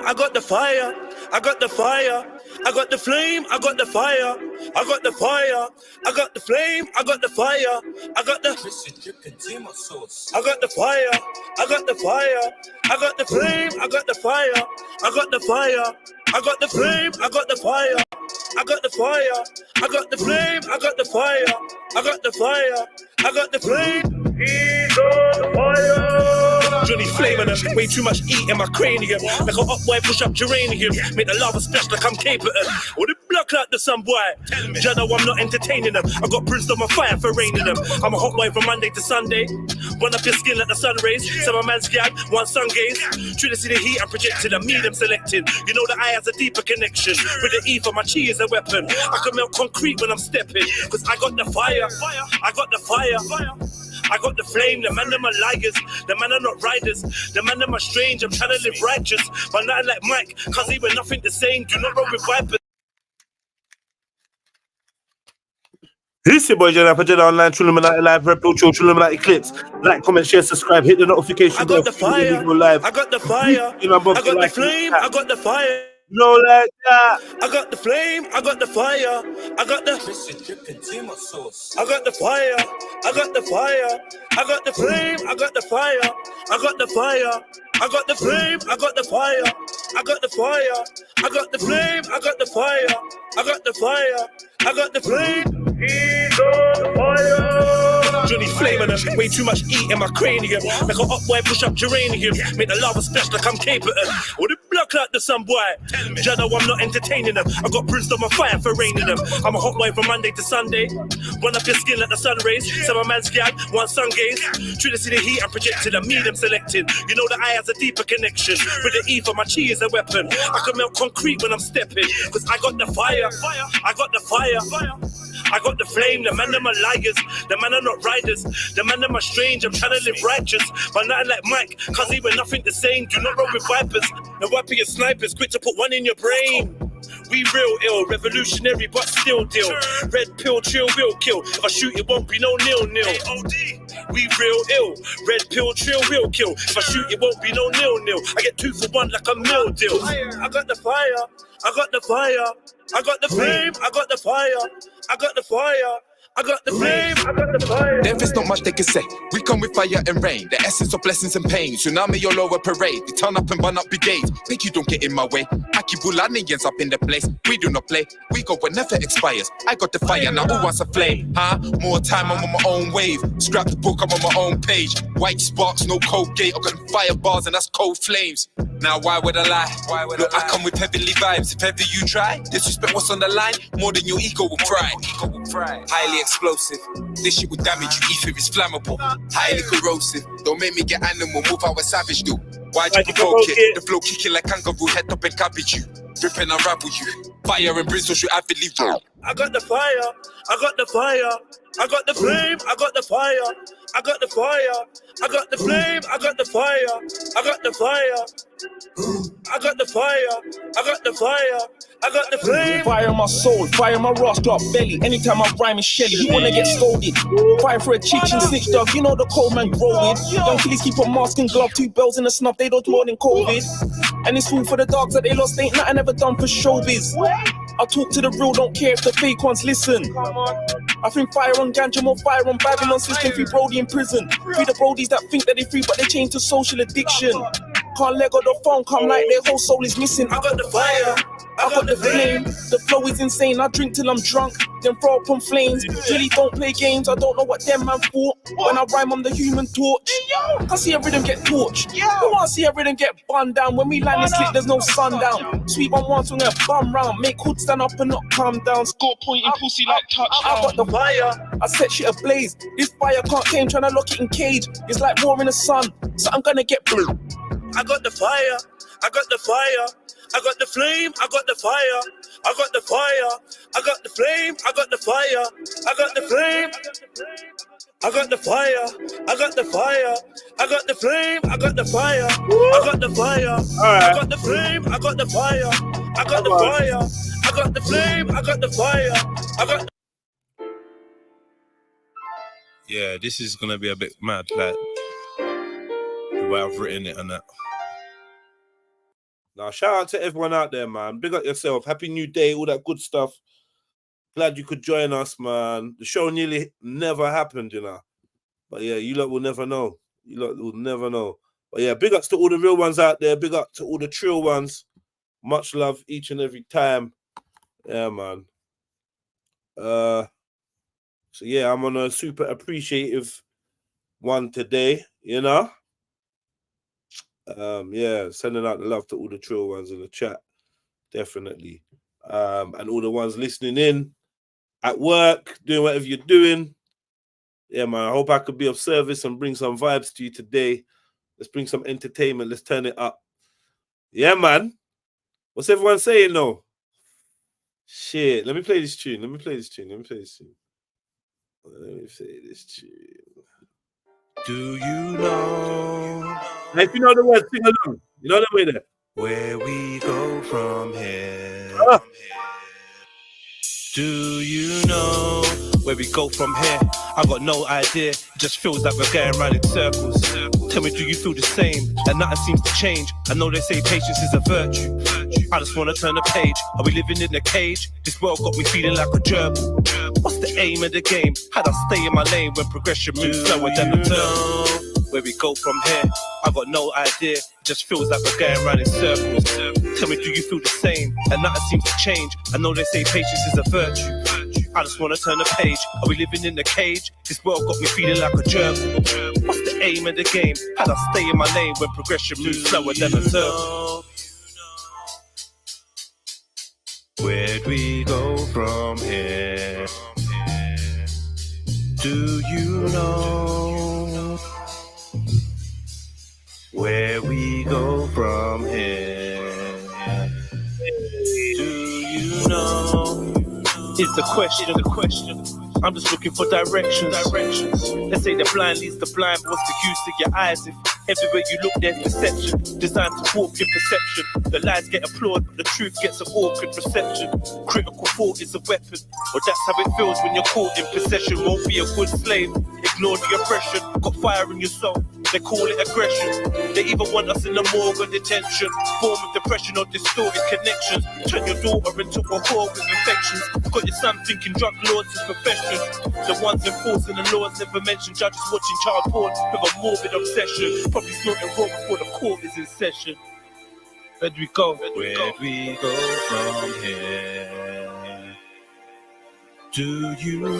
I got the fire. I got the fire. I got the flame. I got the fire. I got the fire. I got the flame. I got the fire. I got the. I got the fire. I got the fire. I got the flame. I got the fire. I got the fire. I got the flame. I got the fire. I got the fire. I got the flame. I got the fire. I got the fire. I got the flame. He's on the fire. Johnny flaming them. Way too much heat in my cranium. Like a hot boy push up geranium. Make the lava splash like I'm Cape Town. Or the block like the sun boy. Jano, I'm not entertaining them. I got brimstone on fire for raining them. I'm a hot boy from Monday to Sunday. Run up your skin like the sun rays. Some of man's scab, one sun gaze. Try to see the heat I'm projecting. I mean I'm selecting. You know the eye has a deeper connection. With the E for my chi is a weapon. I can melt concrete when I'm stepping. Cause I got the fire. I got the fire. I got the flame, the man them are liars, the man are not riders, the man them are strange, I'm trying to live righteous, but not like Mike, cause he were nothing the same, do not roll with vipers. This your boy Jenna online, Trilluminati live, REDPILLTRILL, Trilluminati clips. Like, comment, share, subscribe, hit the notification. I got the fire, I got the fire, I got the flame, I got the fire. No like that. I got the flame, I got the fire, I got the. I got the fire, I got the fire, I got the flame, I got the fire, I got the fire, I got the flame, I got the fire, I got the fire, I got the flame, I got the fire, I got the fire, I got the flame. He's on the fire. Johnny flaming them. Way too much heat in my cranium. Like a hot boy push up geranium. Make the lava splash like I'm Cape Town. Or the block like the sun boy. Jano, I'm not entertaining them. I got brimstone on fire for raining them. I'm a hot boy from Monday to Sunday. Run up your skin like the sun rays. Some of man's scab, one sun gaze. Try to see the heat I'm projecting. I mean I'm selecting. You know the eye has a deeper connection. With the E for my chi is a weapon. I can melt concrete when I'm stepping. Cause I got the fire. I got the fire. I got the flame, the man them are liars, the man are not riders, the man them are strange, I'm trying to live righteous, but not like Mike, cause he were nothing the same, do not roll with vipers, the weapon your snipers, quick to put one in your brain. We real ill, revolutionary but still deal. Red pill, trill will kill. If I shoot it won't be no nil-nil. We real ill, red pill, trill will kill. If I shoot it won't be no nil-nil. I get 2 for 1 like a meal deal. I got the fire, I got the fire, I got the flame, I got the fire, I got the fire. I got the flame, I got the fire. There is not much they can say. We come with fire and rain, the essence of blessings and pain. Tsunami all over parade. We turn up and burn up brigades. Think you don't get in my way. Akibulanians up in the place. We do not play. We go when never expires. I got the fire, now who wants a flame? Huh? More time, I'm on my own wave. Scrap the book, I'm on my own page. White sparks, no cold gate. I got fire bars and that's cold flames. Now why would I lie? Look, I come with heavenly vibes. If ever you try, disrespect what's on the line, more than your ego will cry. Highly explosive, this shit will damage you. Ether is flammable, highly corrosive. Don't make me get animal, move how a savage do. Why'd you provoke it? The flow kicking like kangaroo, head up and cabbage you. Rip and unravel you. Fire and brimstone should avidly roll. I got the fire, I got the fire, I got the flame, I got the fire, I got the fire, I got the flame, I got the fire, I got the fire, I got the fire, I got the fire, I got the flame. Fire in my soul, fire in my rust up belly. Anytime I rhyme is Shelly, you wanna get scolded. Fire for a chicken snitch dog, you know the cold man grow with. Young kiddies keep a mask and glove, 2 bells in the snuff, they don't more than COVID. And it's food for the dogs that they lost, ain't nothing ever done for showbiz. I talk to the real, don't care if the fake ones listen. I think fire on ganja, more fire on Babylon system. Free Brody in prison. Free the Brodies that think that they free, but they change to social addiction. Can't let go the phone, come like their whole soul is missing. I got the fire, I got the flame. The flow is insane, I drink till I'm drunk, then throw up on flames. Really don't play games, I don't know what them man for. When I rhyme, I'm the human torch. I see a rhythm get torched. Who wanna see a rhythm get burned down? When we land and slip, there's no sundown. Sweet one swing a bum round. Make hood stand up and not calm down. Score pointing pussy like touchdown. I got the fire, I set shit ablaze. This fire can't tame, trying to lock it in cage. It's like war in the sun, so I'm gonna get blue. I got the fire, I got the fire, I got the flame, I got the fire, I got the fire, I got the flame, I got the fire, I got the flame, I got the fire, I got the fire, I got the flame, I got the fire, I got the fire, I got the flame, I got the fire, I got the fire, I got the flame, I got the fire, I got. Yeah, this is gonna be a bit mad, like the way I've written it and that. Now, shout out to everyone out there, man. Big up yourself. Happy New Day, all that good stuff. Glad you could join us, man. The show nearly never happened, you know. But yeah, you lot will never know. You lot will never know. But yeah, big ups to all the real ones out there. Big up to all the trill ones. Much love each and every time. Yeah, man. So yeah, I'm on a super appreciative one today, you know. Yeah, sending out the love to all the trill ones in the chat. Definitely. And all the ones listening in at work, doing whatever you're doing. Yeah, man. I hope I could be of service and bring some vibes to you today. Let's bring some entertainment. Let's turn it up. Yeah, man. What's everyone saying though? Shit. Let me play this tune. Let me play this tune. Do you know? Now, if you know the words, sing along. You know the way there. Where we go from here. Do you know where we go from here? I got no idea. It just feels like we're going round in circles. Tell me, do you feel the same? And nothing seems to change. I know they say patience is a virtue. I just want to turn the page. Are we living in a cage? This world got me feeling like a gerbil. What's the aim of the game? How'd I stay in my lane when progression moves slower than the turn? Where we go from here? I got no idea. It just feels like we're going round in circles. Tell me, do you feel the same? And nothing seems to change. I know they say patience is a virtue. I just want to turn the page. Are we living in a cage? This world got me feeling like a gerbil. What's the aim of the game? How'd I stay in my lane when progression moves slower than a turn? Where'd we go from here? Do you know where we go from here? Do you know? Is the question. I'm just looking for directions. Let's say the blind leads the blind, but what's the use of your eyes if everywhere you look there's deception, designed to warp your perception. The lies get applauded, but the truth gets an awkward reception. Critical thought is a weapon, or that's how it feels when you're caught in possession. Won't be a good slave, ignore the oppression. Got fire in your soul, they call it aggression. They even want us in the morgue or detention. Form of depression or distorted connections. Turn your daughter into a whore with infections. Got your son thinking drug lords is profession. The ones enforcing the laws never mentioned. Judges watching child porn with a morbid obsession. Probably snorting raw before the court is in session. Where'd we go? Where'd we go from here? Do you know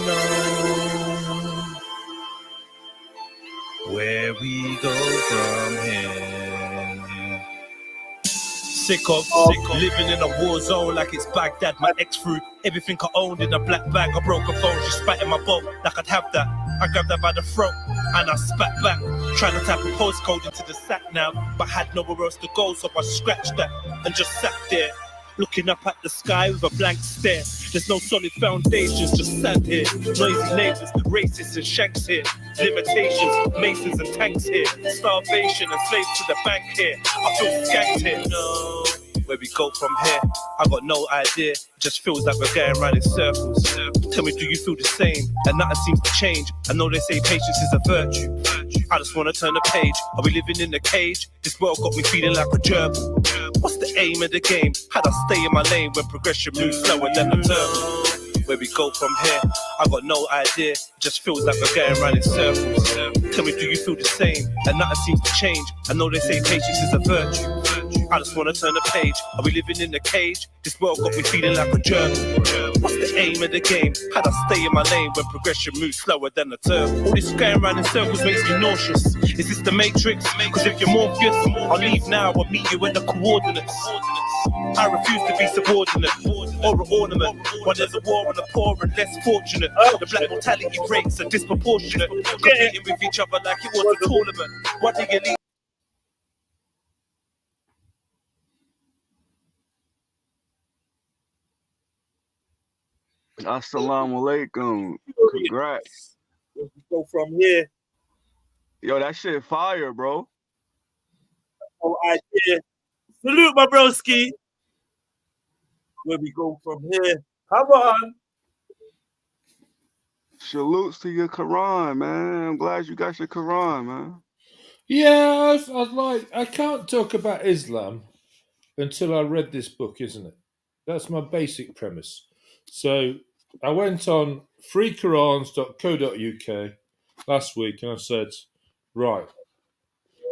where we go from here? Sick of living in a war zone like it's Baghdad. My ex threw everything I owned in a black bag. I broke a phone, she spat in my boat like I'd have that. I grabbed her by the throat and I spat back, trying to type a postcode into the sat nav, but had nowhere else to go, so I scratched that and just sat there, looking up at the sky with a blank stare. There's no solid foundations, just sand here. Noisy neighbors, racists and shanks here. Limitations, masons and tanks here. Starvation and slaves to the bank here. I feel skanked here. No. Where we go from here, I got no idea. It just feels like we're going round in circles. Tell me, do you feel the same? And nothing seems to change. I know they say patience is a virtue. I just want to turn the page. Are we living in a cage? This world got me feeling like a gerbil. What's the aim of the game? How'd I stay in my lane when progression moves slower than the turbo? Where we go from here, I got no idea. It just feels like we're going round in circles. Tell me, do you feel the same? And nothing seems to change. I know they say patience is a virtue. I just want to turn the page. Are we living in a cage? This world got me feeling like a gerbil. What's the aim of the game? How'd I stay in my lane when progression moves slower than a turbo? All this going round in circles makes me nauseous. Is this the Matrix? Cause if you're Morpheus, I'll leave now, I'll meet you in the coordinates. I refuse to be subordinate or an ornament. When there's a war on the poor and less fortunate, the black mortality rates are disproportionate. Competing with each other like it was a tournament. Why do you leave? Assalamu alaikum. Congrats. Where we go from here? Yo, that shit fire, bro. Oh, idea. Salute, my broski. Where we go from here? Come on. Salutes to your Quran, man. I'm glad you got your Quran, man. Yeah, I can't talk about Islam until I read this book, isn't it? That's my basic premise. So I went on freequrans.co.uk last week and I said, right,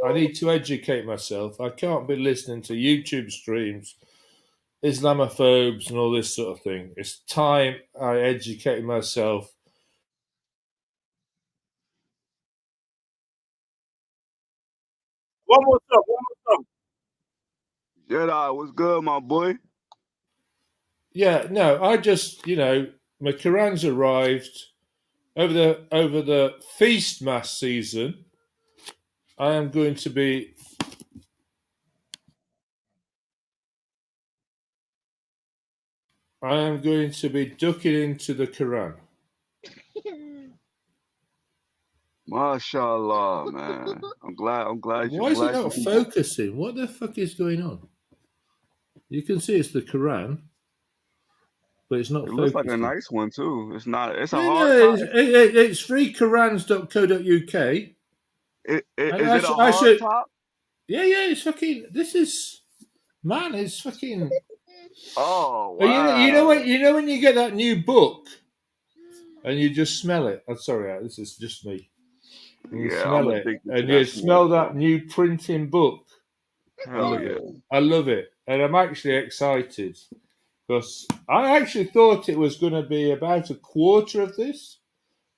I need to educate myself. I can't be listening to YouTube streams, Islamophobes and all this sort of thing. It's time I educate myself. One more song. Jedi, what's good, my boy? Yeah, no, I just, my Quran's arrived over the feast mass season. I am going to be ducking into the Quran. MashaAllah, man. I'm glad Why is it not focusing? What the fuck is going on? You can see it's the Quran, but it's not It focusing. looks like a nice one too. It's not. It's a Yeah, hard no, top. it's freequrans.co.uk. Is it a hard top? Yeah, it's fucking. This is, man. It's fucking. Oh wow! You know when you get that new book, and you just smell it. I'm sorry, this is just me. And you smell it, and you smell that new printing book. Hell yeah! I love it, and I'm actually excited because I actually thought it was going to be about a quarter of this,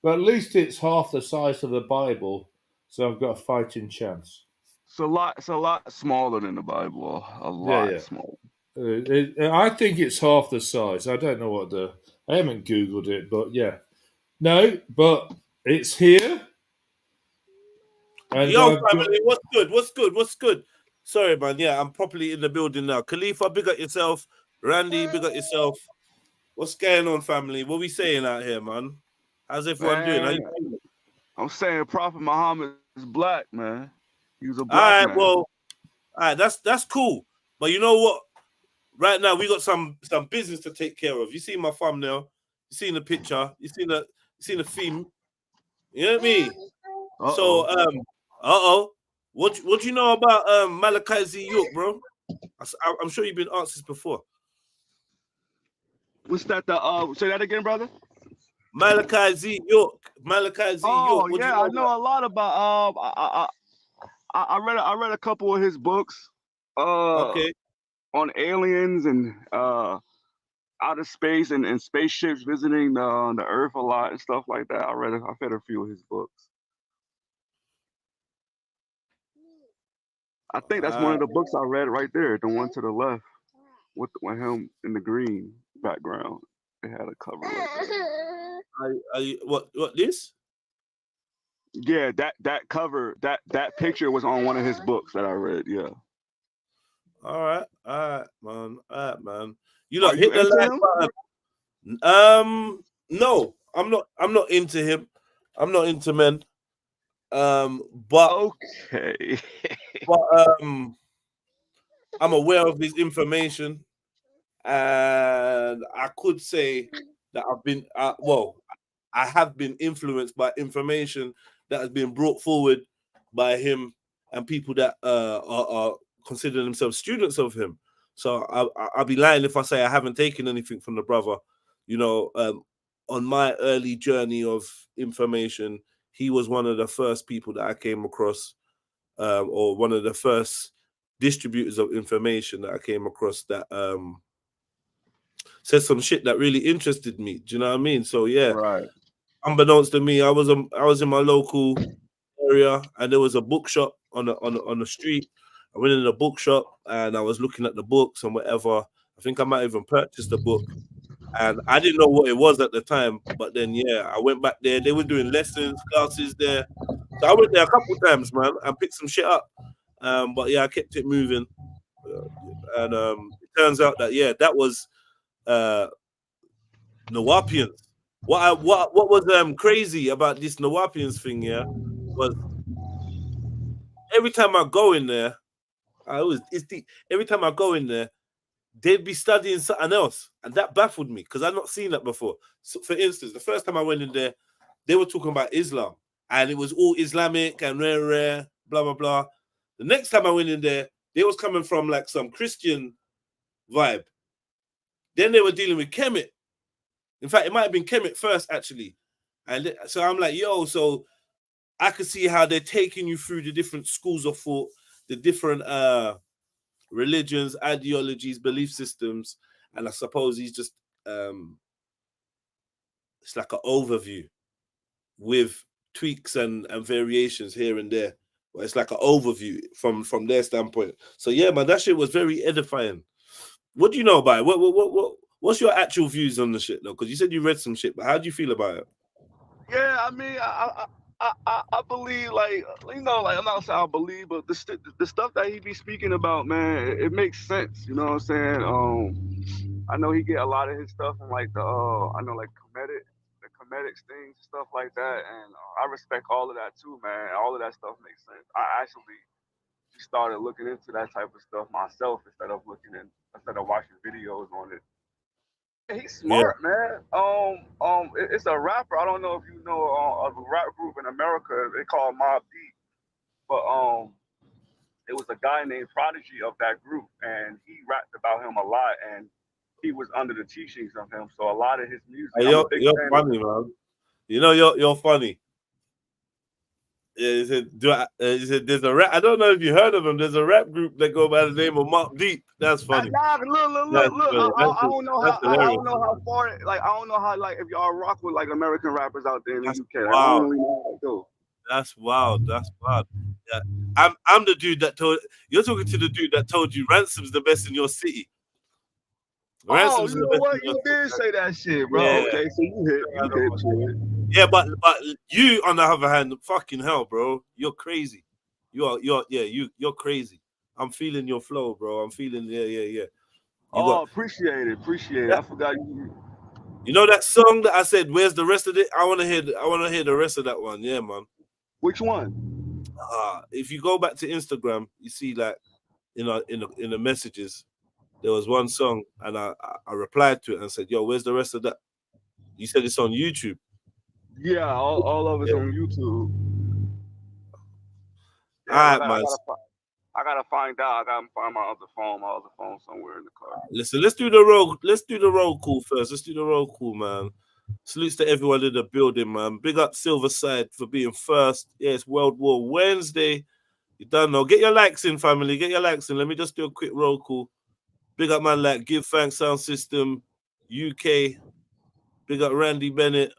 but at least it's half the size of the Bible, so I've got a fighting chance. It's a lot smaller than the Bible. A lot smaller. I think it's half the size. I don't know I haven't Googled it, but yeah. No, but it's here. And yo, family, what's good? Sorry, man. Yeah, I'm properly in the building now. Khalifa, big up yourself. Randy, big up yourself. What's going on, family? What we saying out here, man? How's everyone doing? I'm saying Prophet Muhammad is black, man. He was a black man. All right, that's cool. But you know what? Right now we got some business to take care of. You see my thumbnail, you seen the picture, you seen the theme. You know what I mean? So what you know about Malachi York, bro? I'm sure you've been asked this before. What's that? Say that again, brother. Malachi York. Oh yeah, I know a lot about. I read a couple of his books. Okay. On aliens and outer space and spaceships visiting the Earth a lot and stuff like that. I've read a few of his books. I think that's one of the books I read right there, the one to the left, with him in the green background. It had a cover like that. What this? Yeah, that cover, that picture was on one of his books that I read. Yeah. All right, man. You like hit the like button. No, I'm not into him. I'm not into men. But okay. But I'm aware of his information, and I could say that I've been I have been influenced by information that has been brought forward by him and people that are consider themselves students of him. So I'll be lying if I say I haven't taken anything from the brother. You know, on my early journey of information, he was one of the first people that I came across, or one of the first distributors of information that I came across that said some shit that really interested me. Do you know what I mean? So yeah, right. Unbeknownst to me, I was in my local area, and there was a bookshop on the street. I went in the bookshop and I was looking at the books and whatever. I think I might even purchase the book, and I didn't know what it was at the time. But then, yeah, I went back there. They were doing lessons, classes there. So I went there a couple of times, man, and picked some shit up. But yeah, I kept it moving, and it turns out that that was Nawapians. What was crazy about this Nawapians thing, was every time I go in there, every time I go in there, they'd be studying something else, and that baffled me because I've not seen that before. So, for instance, the first time I went in there, they were talking about Islam, and it was all Islamic and rare, blah blah blah. The next time I went in there, they was coming from like some Christian vibe. Then they were dealing with Kemet. In fact, it might have been Kemet first, actually. And so I'm like, yo, so I could see how they're taking you through the different schools of thought, the different religions, ideologies, belief systems, and I suppose he's just it's like an overview with tweaks and variations here and there. But it's like an overview from their standpoint. So yeah, man, that shit was very edifying. What do you know about it? What's your actual views on the shit though? Because you said you read some shit, but how do you feel about it? Yeah, I mean, I believe, like, you know, like, I'm not saying I believe, but the stuff that he be speaking about, man, it makes sense. You know what I'm saying? I know he get a lot of his stuff from like I know like the comedic things, stuff like that, and I respect all of that too, man. All of that stuff makes sense. I actually started looking into that type of stuff myself instead of watching videos on it. He's smart, man. It's a rapper. I don't know if you know of a rap group in America. They call Mobb Deep, but it was a guy named Prodigy of that group, and he rapped about him a lot, and he was under the teachings of him. So a lot of his music. Hey, you're funny, man. You know you're funny. Yeah, he said there's a rap. I don't know if you heard of him. There's a rap group that go by the name of Mobb Deep. That's funny. Look. I don't know how far. Like, I don't know how, like, if y'all rock with like American rappers out there in the UK. Wow. I don't really know how to go. That's wild. That's wild. Yeah, I'm the dude that told. You're talking to the dude that told you Ransom's the best in your city. Ransom's you know what? You did say that shit, bro. Yeah. Okay, so you hit. Yeah, but you, on the other hand, fucking hell, bro, you're crazy. You're crazy. I'm feeling your flow, bro. I'm feeling yeah. Appreciate it. Yeah. I forgot you. You know that song that I said, "Where's the rest of it?" I want to hear the rest of that one. Yeah, man. Which one? If you go back to Instagram, you see like, in the messages, there was one song, and I replied to it and said, "Yo, where's the rest of that?" You said it's on YouTube. Yeah, all of it's on YouTube. Yeah, all right, man. I gotta find out. I gotta find my other phone somewhere in the car. Listen, let's do the roll call first. Let's do the roll call, man. Salutes to everyone in the building, man. Big up Silverside for being first. Yeah, it's World War Wednesday. You don't know. Get your likes in, family. Get your likes in. Let me just do a quick roll call. Big up, man, like Give Thanks Sound System, UK. Big up Randy Bennett.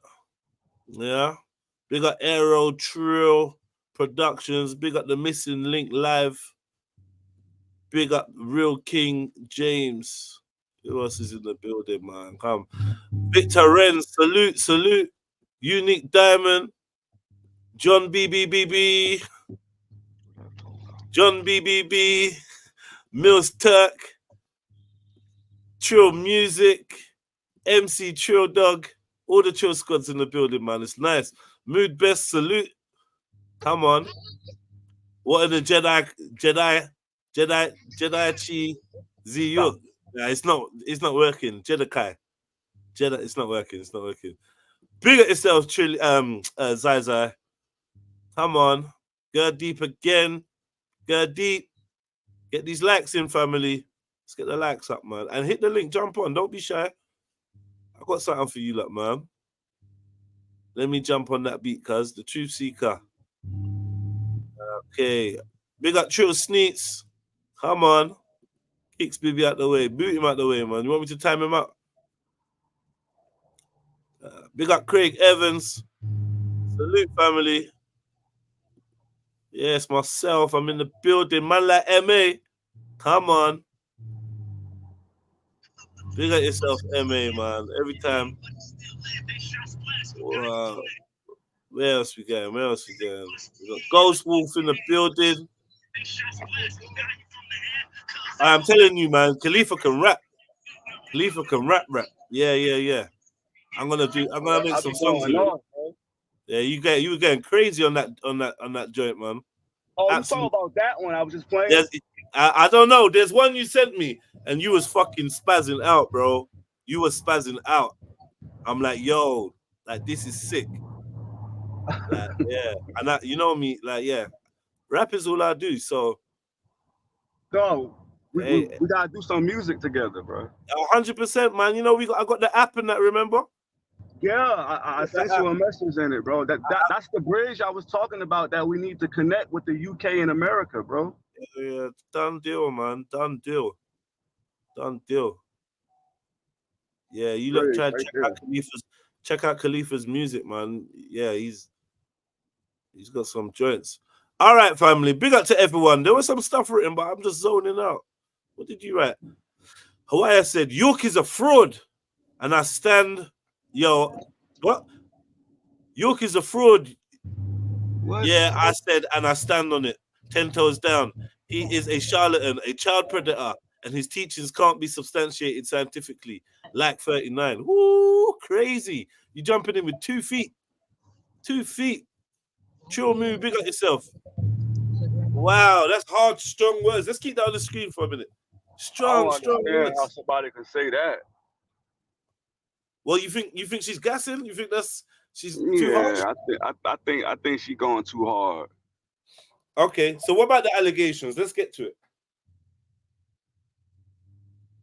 Yeah. Big up Aero Trill Productions. Big up The Missing Link Live. Big up Real King James. Who else is in the building, man? Come. Victor Ren, salute. Unique Diamond. John BBBB. John BBB. Mills Turk. Trill Music. MC Trill Dog. All the Trill squads in the building, man. It's nice. Mood Best, salute. Come on. What are the Jedi Chi Ziyuk? Yeah, it's not working. Jedi. It's not working. Big at yourself, Zai. Come on. Go deep again. Go deep. Get these likes in, family. Let's get the likes up, man. And hit the link. Jump on. Don't be shy. I got something for you, look, man. Let me jump on that beat, cuz. The Truth Seeker. Okay. Big up Trill Sneaks. Come on. Kicks baby out the way. Boot him out the way, man. You want me to time him out? Big up Craig Evans. Salute, family. Yes, myself. I'm in the building. Man like MA. Come on. Big up yourself, MA, man. Every time. Wow. Where else we going? We got Ghost Wolf in the building. I'm telling you, man, Khalifa can rap. Yeah. I'm gonna make some songs. Yeah, you were getting crazy on that joint, man. Oh, you talking about that one? I was just playing. I don't know. There's one you sent me, and you was fucking spazzing out, bro. You was spazzing out. I'm like, yo, like this is sick. Like, yeah, and you know me, like, yeah, rap is all I do. So go. Hey. We gotta do some music together, bro. 100%, man. You know, I got the app and that, remember? Yeah, I sent you a message in it, bro. That's the bridge I was talking about that we need to connect with the UK and America, bro. Yeah, done deal, man. Done deal. Done deal. Yeah, you look, try to check out Khalifa's music, man. Yeah, he's got some joints. All right, family. Big up to everyone. There was some stuff written, but I'm just zoning out. What did you write? Hawaii said, York is a fraud. And I stand, what? York is a fraud. What? Yeah, I said, and I stand on it. 10 toes down. He is a charlatan, a child predator, and his teachings can't be substantiated scientifically. Like 39. Woo, crazy. You jumping in with 2 feet. 2 feet. Chill move, big up yourself. Wow, that's hard, strong words. Let's keep that on the screen for a minute. Strong words. How somebody can say that? Well, you think she's gassing? You think she's too harsh? I think she's going too hard. Okay, so what about the allegations? Let's get to it.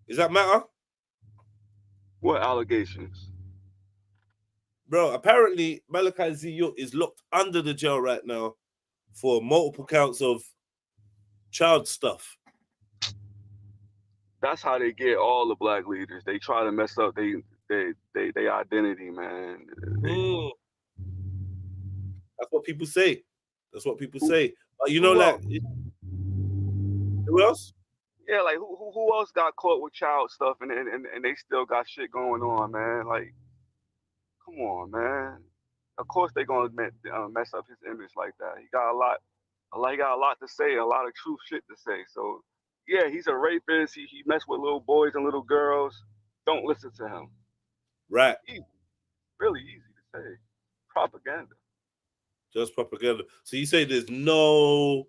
Does that matter? What allegations? Bro, apparently Malachi York is locked under the jail right now for multiple counts of child stuff. That's how they get all the black leaders. They try to mess up their identity, man. That's what people say. That's what people say. But you know, like, who else? Yeah, like who else got caught with child stuff and they still got shit going on, man? Like, come on, man. Of course they gonna mess up his image like that. He got a lot to say, a lot of true shit to say. So yeah, he's a rapist. He messed with little boys and little girls. Don't listen to him. Right. Easy. Really easy to say. Propaganda. Just propaganda. So you say there's no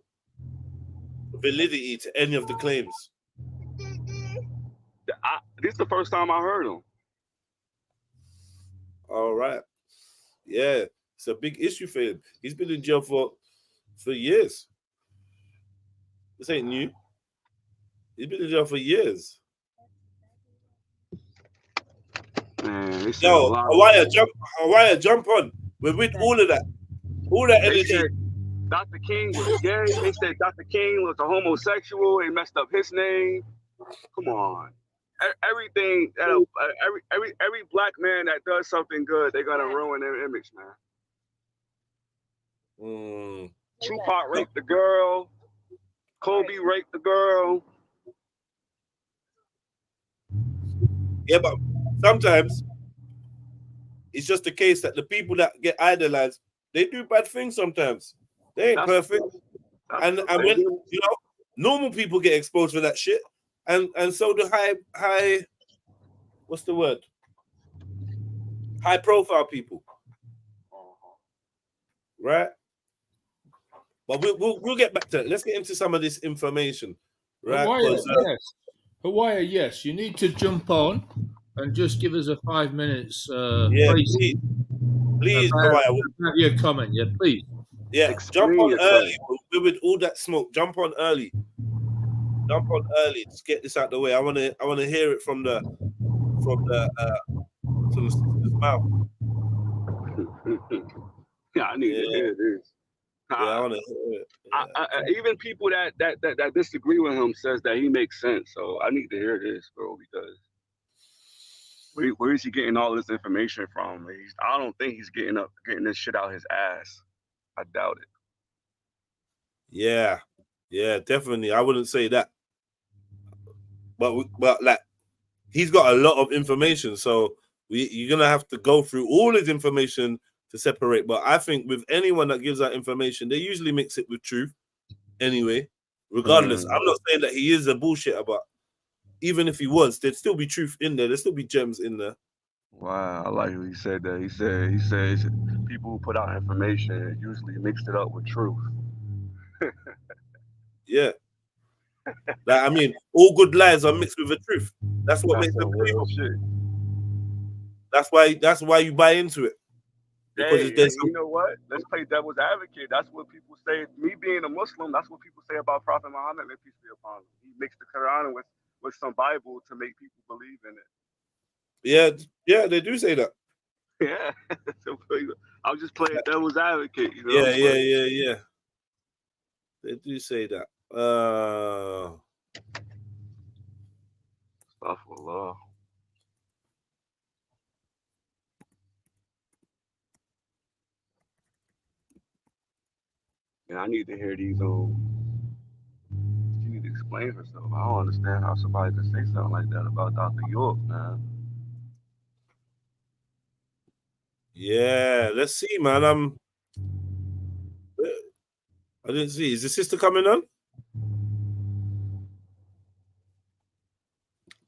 validity to any of the claims? This is the first time I heard him. All right. Yeah, it's a big issue for him. He's been in jail for years. This ain't new. He's been in jail for years. Man, yo, Hawaii, jump on. We're with all of that. All that energy. Dr. King was gay. They said Dr. King was a homosexual. They messed up his name. Come on. Everything that every black man that does something good, they're gonna ruin their image, man. Tupac raped the girl. Kobe raped the girl. Yeah, but sometimes it's just the case that the people that get idolized, they do bad things sometimes. They ain't perfect. And when normal people get exposed for that shit, and so do high what's the word? High profile people. Right? But we'll get back to it. Let's get into some of this information. Right? Hawaii, yes. You need to jump on and just give us a 5 minutes. Please, Hawaii. Have your comment, yeah, please. Yeah, jump on early. With all that smoke, jump on early. Jump on early. Just get this out the way. I wanna hear it from the sister's mouth. Yeah, I need to hear this. Yeah, I want to hear it. Yeah. Even people that disagree with him says that he makes sense. So I need to hear this, bro, because where is he getting all this information from? I don't think he's getting this shit out his ass. I doubt it. Yeah, definitely. I wouldn't say that. But like, he's got a lot of information, so you're gonna have to go through all his information to separate. But I think with anyone that gives out information, they usually mix it with truth anyway, regardless. I'm not saying that he is a bullshitter, but even if he was, there'd still be truth in there. There'd still be gems in there. Wow, I like what he said that. He says people who put out information usually mixed it up with truth. Yeah. Like, I mean, all good lies are mixed with the truth. That's what makes them believable. Shit. That's why you buy into it. because Hey, there's you know what? Let's play devil's advocate. That's what people say. Me being a Muslim, that's what people say about Prophet Muhammad, may peace be upon him. He mixed the Quran with some Bible to make people believe in it. yeah, they do say that. Yeah. So, I'll just play devil's advocate, you know? Yeah. They do say that. Astaghfirullah. And I need to hear these she need to explain herself. I don't understand how somebody could say something like that about Dr. York, man. Yeah, let's see, man. I didn't see. Is the sister coming on?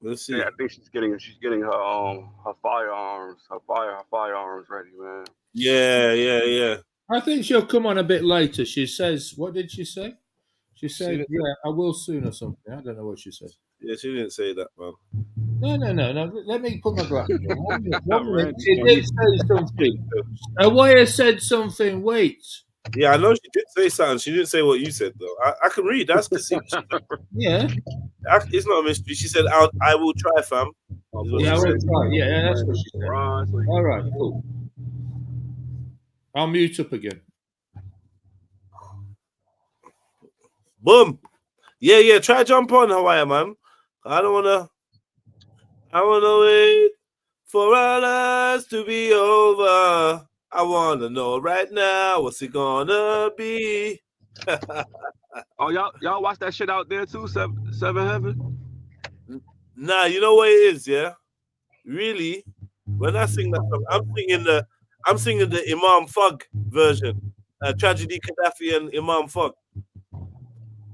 Let's see. Yeah, I think she's getting her firearms ready, man. Yeah. I think she'll come on a bit later. She says, what did she say? She said, yeah, I will soon or something. I don't know what she said. Yeah, she didn't say that, man. No. Let me put my glasses on. 1 minute. She did say something. Awaya said something. Wait. Yeah, I know she did say something. She didn't say what you said, though. I can read. That's the secret. Yeah. It's not a mystery. She said, I will try, fam. Yeah, I will try. Yeah, that's what she said. All right, cool. I'll mute up again. Boom. Yeah. Try jump on, Hawaii, man. I wanna wait for our lives to be over. I wanna know right now what's it gonna be. Oh, y'all watch that shit out there too, Seven Heaven? Nah, you know what it is, yeah? Really, when I sing that song, I'm singing the Imam Fug version. Tragedy Gaddafi and Imam Fug. Who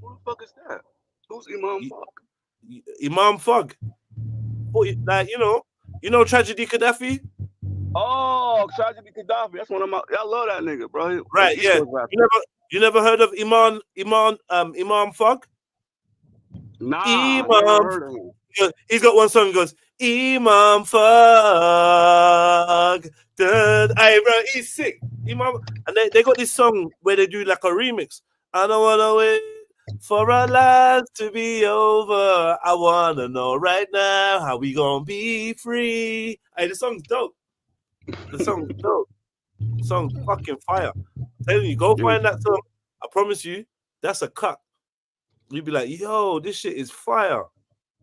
the fuck is that? Who's Imam Fug? Imam Fug. Like, you know Tragedy Gaddafi? Oh, Tragedy Gaddafi. That's one of my. I love that nigga, bro. Right, yeah. You never heard of Imam Fug? Nah, I never heard of him. He's got one song that goes, Imam Fug. Hey, bro, he's sick. Imam, and they got this song where they do like a remix. I don't wanna wait for our lives to be over. I wanna know right now how we gonna be free. Hey, the song's dope. The song's dope. The song's fucking fire. I'm telling you, go find that song. I promise you, that's a cut. You'd be like, yo, this shit is fire.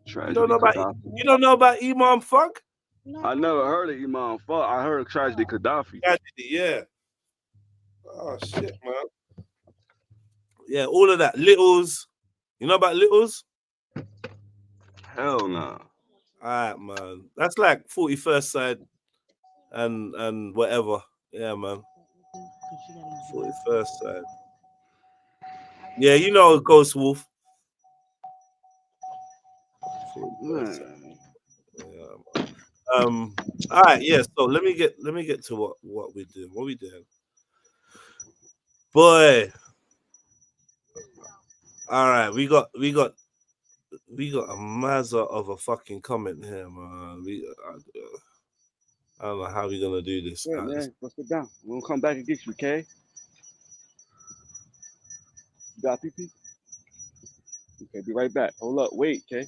You don't know about Imam Fug? I never heard of Imam Fug. I heard of Tragedy Gaddafi. Tragedy, yeah. Oh shit, man. Yeah, all of that. Littles. You know about Littles? Hell no. All right, man. That's like 41st side and whatever. Yeah, man. 41st side. Yeah, you know Ghost Wolf. 41st side. Yeah, man. All right, yeah. So let me get to what we do. What we doing? Boy. All right, we got a mazza of a fucking comment here, man. I don't know how we're gonna do this. Yeah, man, let's sit down. We're gonna come back and get you, okay? You got PP? Okay, be right back. Hold up, wait, okay?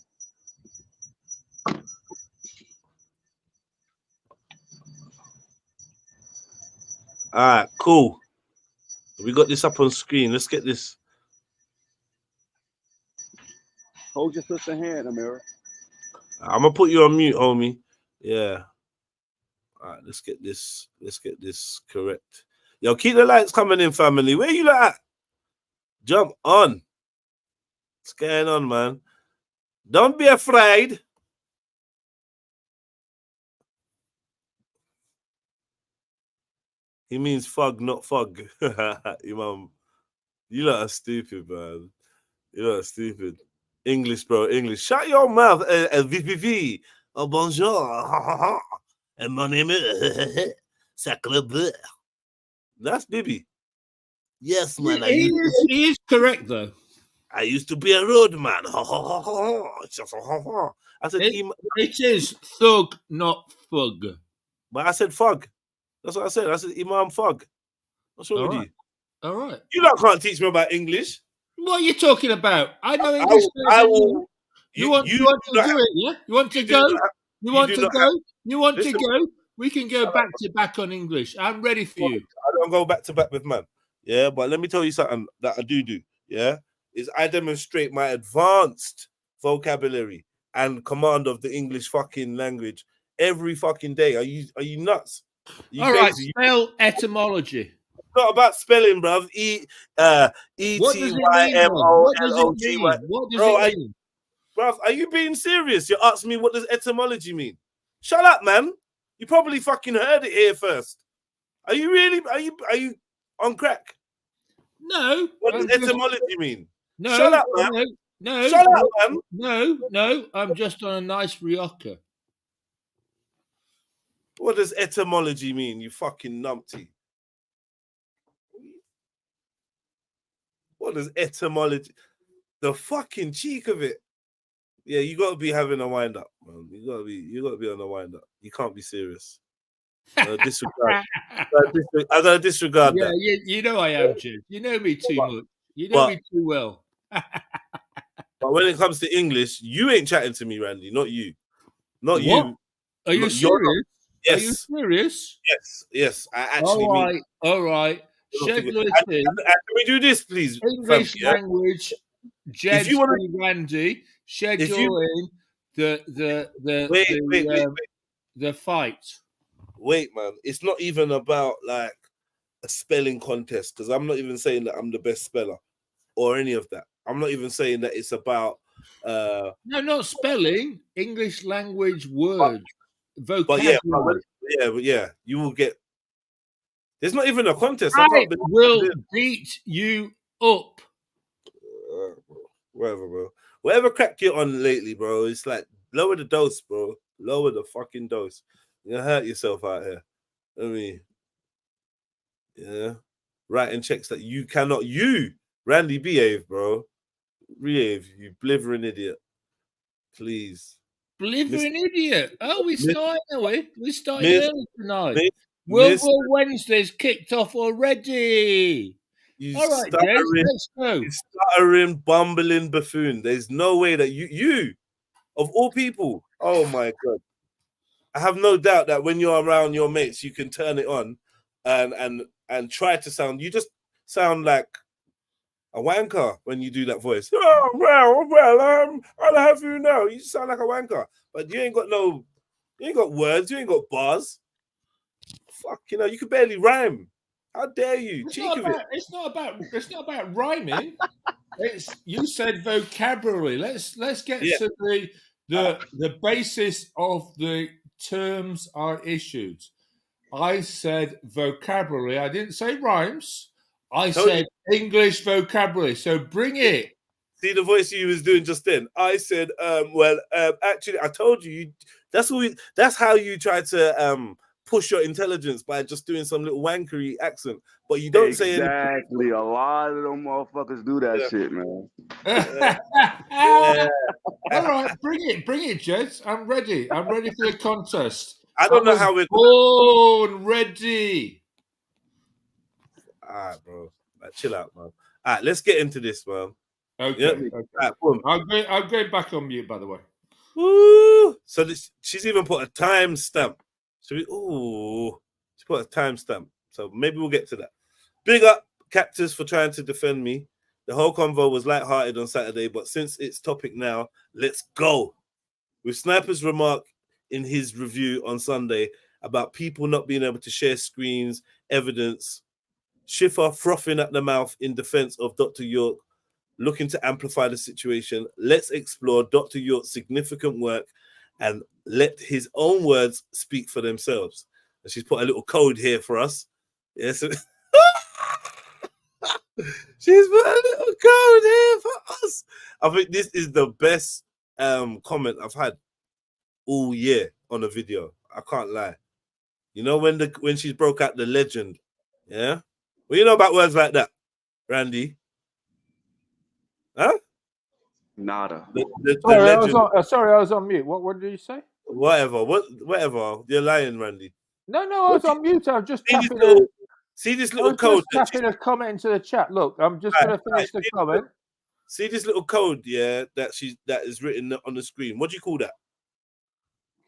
All right, cool. We got this up on screen. Let's get this. Hold your sister's hand, Amira. I'm gonna put you on mute, homie. Yeah. All right, let's get this correct. Yo, keep the lights coming in, family. Where you at? Jump on. What's going on, man? Don't be afraid. He means fug, not fug. Imam, you lot are stupid, man. You lot are stupid. English, bro, English. Shut your mouth, VPV. Oh, bonjour. And my name is Sacre Bleu. That's Bibi. Yes, man. He is correct, though. I used to be a roadman. I said, it is thug, not fug. but I said fug. That's what I said. I said Imam Fug. What's wrong with you? All right. You lot can't teach me about English. What are you talking about? I know I English. will. You want to do it? Yeah. You want to go? You want to go? You want to go? We can go back to back on English. I'm ready for you. I don't go back to back with man. Yeah, but let me tell you something that I do. Yeah, is I demonstrate my advanced vocabulary and command of the English fucking language every fucking day. Are you nuts? All right, spell etymology. It's not about spelling, bruv. E-T-Y-M-O-L-O-G-Y. What does it mean? Bruv, are you being serious? You're asking me what does etymology mean? Shut up, man. You probably fucking heard it here first. Are you really? Are you on crack? No. What does etymology mean? No. Shut up, man. No. Shut up, man. No. I'm just on a nice rioja. What does etymology mean, you fucking numpty? What does etymology? The fucking cheek of it. Yeah, you gotta be having a wind up, man. You gotta be on a wind up. You can't be serious. I gotta disregard yeah, that. you know I am, Jim. You know me too much. You know me too well. But when it comes to English, you ain't chatting to me, Randy. Not you. Not what? you. Are you serious? Yes. Are you serious? Yes. I actually mean. All right. Schedule it in. Can we do this, please? English language. Jed Randy. Schedule in the fight. Wait, man. It's not even about like a spelling contest because I'm not even saying that I'm the best speller or any of that. I'm not even saying that it's about no, not spelling. English language words, vocabulary. But yeah, you will get. There's not even a contest. I will beat you up. Whatever, bro. Whatever crack you're on lately, bro. It's like lower the dose, bro. Lower the fucking dose. You're gonna hurt yourself out here. I mean, yeah. Writing checks that you cannot. You, Randy, behave, bro. Behave, you blithering idiot. Please. Blithering idiot. Oh, we started early tonight. World War Wednesday's kicked off already. All right, Jez, let's go. You stuttering, bumbling buffoon. There's no way that you, of all people, oh my God. I have no doubt that when you're around your mates, you can turn it on and try to sound. You just sound like a wanker when you do that voice. Oh, well, I'll have you know. You sound like a wanker, but you ain't got words, you ain't got bars. Fuck, you can barely rhyme. How dare you? It's not about rhyming. You said vocabulary. Let's get to the basis of the terms are issued. I said vocabulary. I didn't say rhymes. I said English vocabulary. So bring it. See the voice you was doing just then. I said, actually, I told you. That's how you try to push your intelligence by just doing some little wankery accent. But you don't say anything. Exactly. A lot of them motherfuckers do that shit, man. All right, bring it, Jez. I'm ready for the contest. I don't know how we're born ready. All right, bro. Chill out, man. All right, let's get into this, man. Okay. Right, I'm going back on mute, by the way. Woo! So she's even put a timestamp. She put a timestamp. So maybe we'll get to that. Big up Captors for trying to defend me. The whole convo was lighthearted on Saturday, but since it's topic now, let's go. With Sniper's remark in his review on Sunday about people not being able to share screens, evidence, Schiffer frothing at the mouth in defense of Dr. York, looking to amplify the situation. Let's explore Dr. York's significant work and let his own words speak for themselves. And she's put a little code here for us. Yes. She's put a little code here for us. I think this is the best comment I've had all year on a video. I can't lie. You know when she's broke out the legend, yeah? Well, you know about words like that, Randy? Huh? Nada. Sorry, I was on mute. What did you say? Whatever. You're lying, Randy. No, I was on mute. I'm just tapping see this I little was code. just tapping a comment into the chat. Look, I'm just going to finish the comment. See this little code, yeah, that is written on the screen. What do you call that?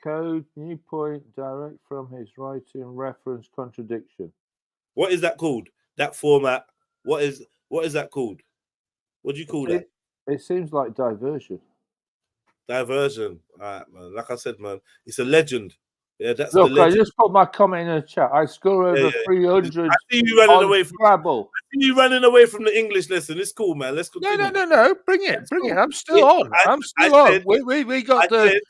Code, new point, direct from his writing, reference, contradiction. What is that called? That format. What is that called? What do you call that? It seems like diversion. Diversion. All right, man. Like I said, man, it's a legend. Yeah, that's Look, the legend. I just put my comment in the chat. I score over 300. I see you running away from Scrabble. I see you running away from the English lesson. It's cool, man. Let's continue. No. Bring it. I'm still on. I'm still on. We got the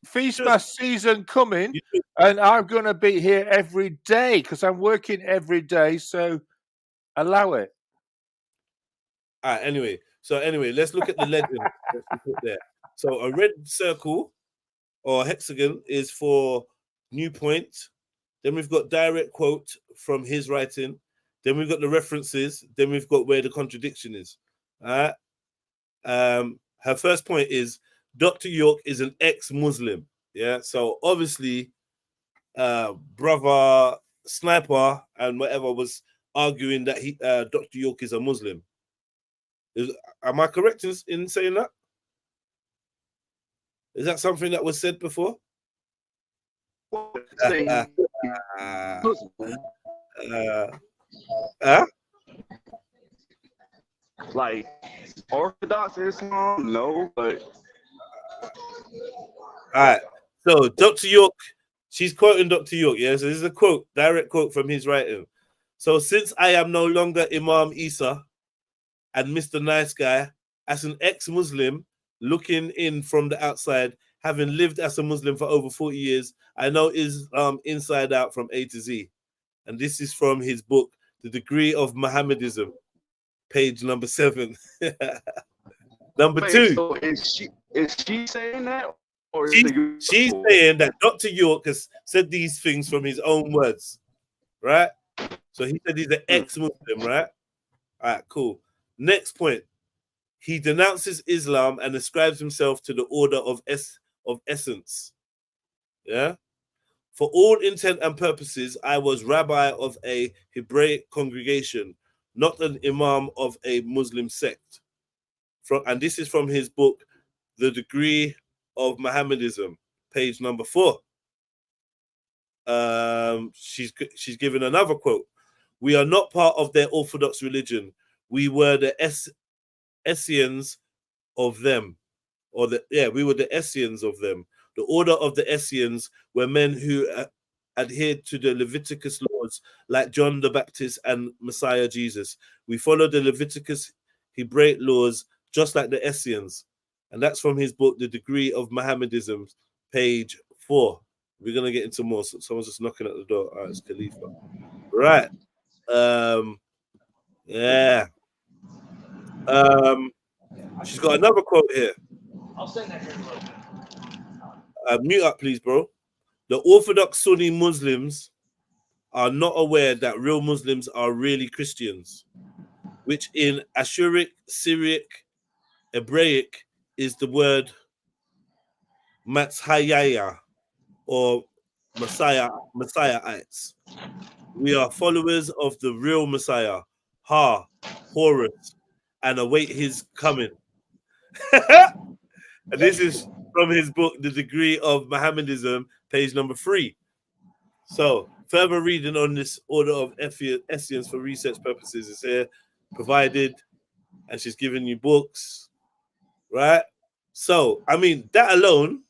feast mass season coming, and I'm going to be here every day because I'm working every day. So allow it. All right. Anyway, let's look at the legend. Let's put there. So a red circle or hexagon is for new point. Then we've got direct quote from his writing. Then we've got the references. Then we've got where the contradiction is. All right. Her first point is Dr. York is an ex-Muslim. Yeah. So obviously, brother Sniper and whatever was arguing that Dr. York is a Muslim. Am I correct in saying that? Is that something that was said before? Like Orthodox Islam, no, but all right. So Dr. York, she's quoting Dr. York. Yeah, so this is a quote, direct quote from his writing. So since I am no longer Imam Isa and Mr. Nice Guy, as an ex-Muslim looking in from the outside, having lived as a Muslim for over 40 years, I know Islam inside out from A to Z. And this is from his book, The Degree of Mohammedism, page number 7. Number 2. So is she saying that? Or she's saying that Dr. York has said these things from his own words, right? So he said he's an ex-Muslim, right? All right, cool. Next point. He denounces Islam and ascribes himself to the order of essence. Yeah? For all intent and purposes, I was rabbi of a Hebraic congregation, not an imam of a Muslim sect. And this is from his book, The Degree of Mohammedism, page number 4. She's given another quote. We are not part of their Orthodox religion. We were the Essenes of them. We were the Essenes of them. The order of the Essenes were men who adhered to the Leviticus laws like John the Baptist and Messiah Jesus. We follow the Leviticus Hebraic laws just like the Essenes. And that's from his book, The Degree of Mohammedism, page 4. We're going to get into more. So someone's just knocking at the door. All right, it's Khalifa. Right. Yeah. She's got another quote here. I'll send that here. Mute up, please, bro. The Orthodox Sunni Muslims are not aware that real Muslims are really Christians, which in Ashuric, Syriac, Hebraic is the word Matzhayaya or Messiahites. We are followers of the real Messiah, Horus, and await his coming. And this is from his book, The Degree of Mohammedism, page number 3. So, further reading on this order of Essenes for research purposes is here provided, and she's giving you books, right? So, I mean, that alone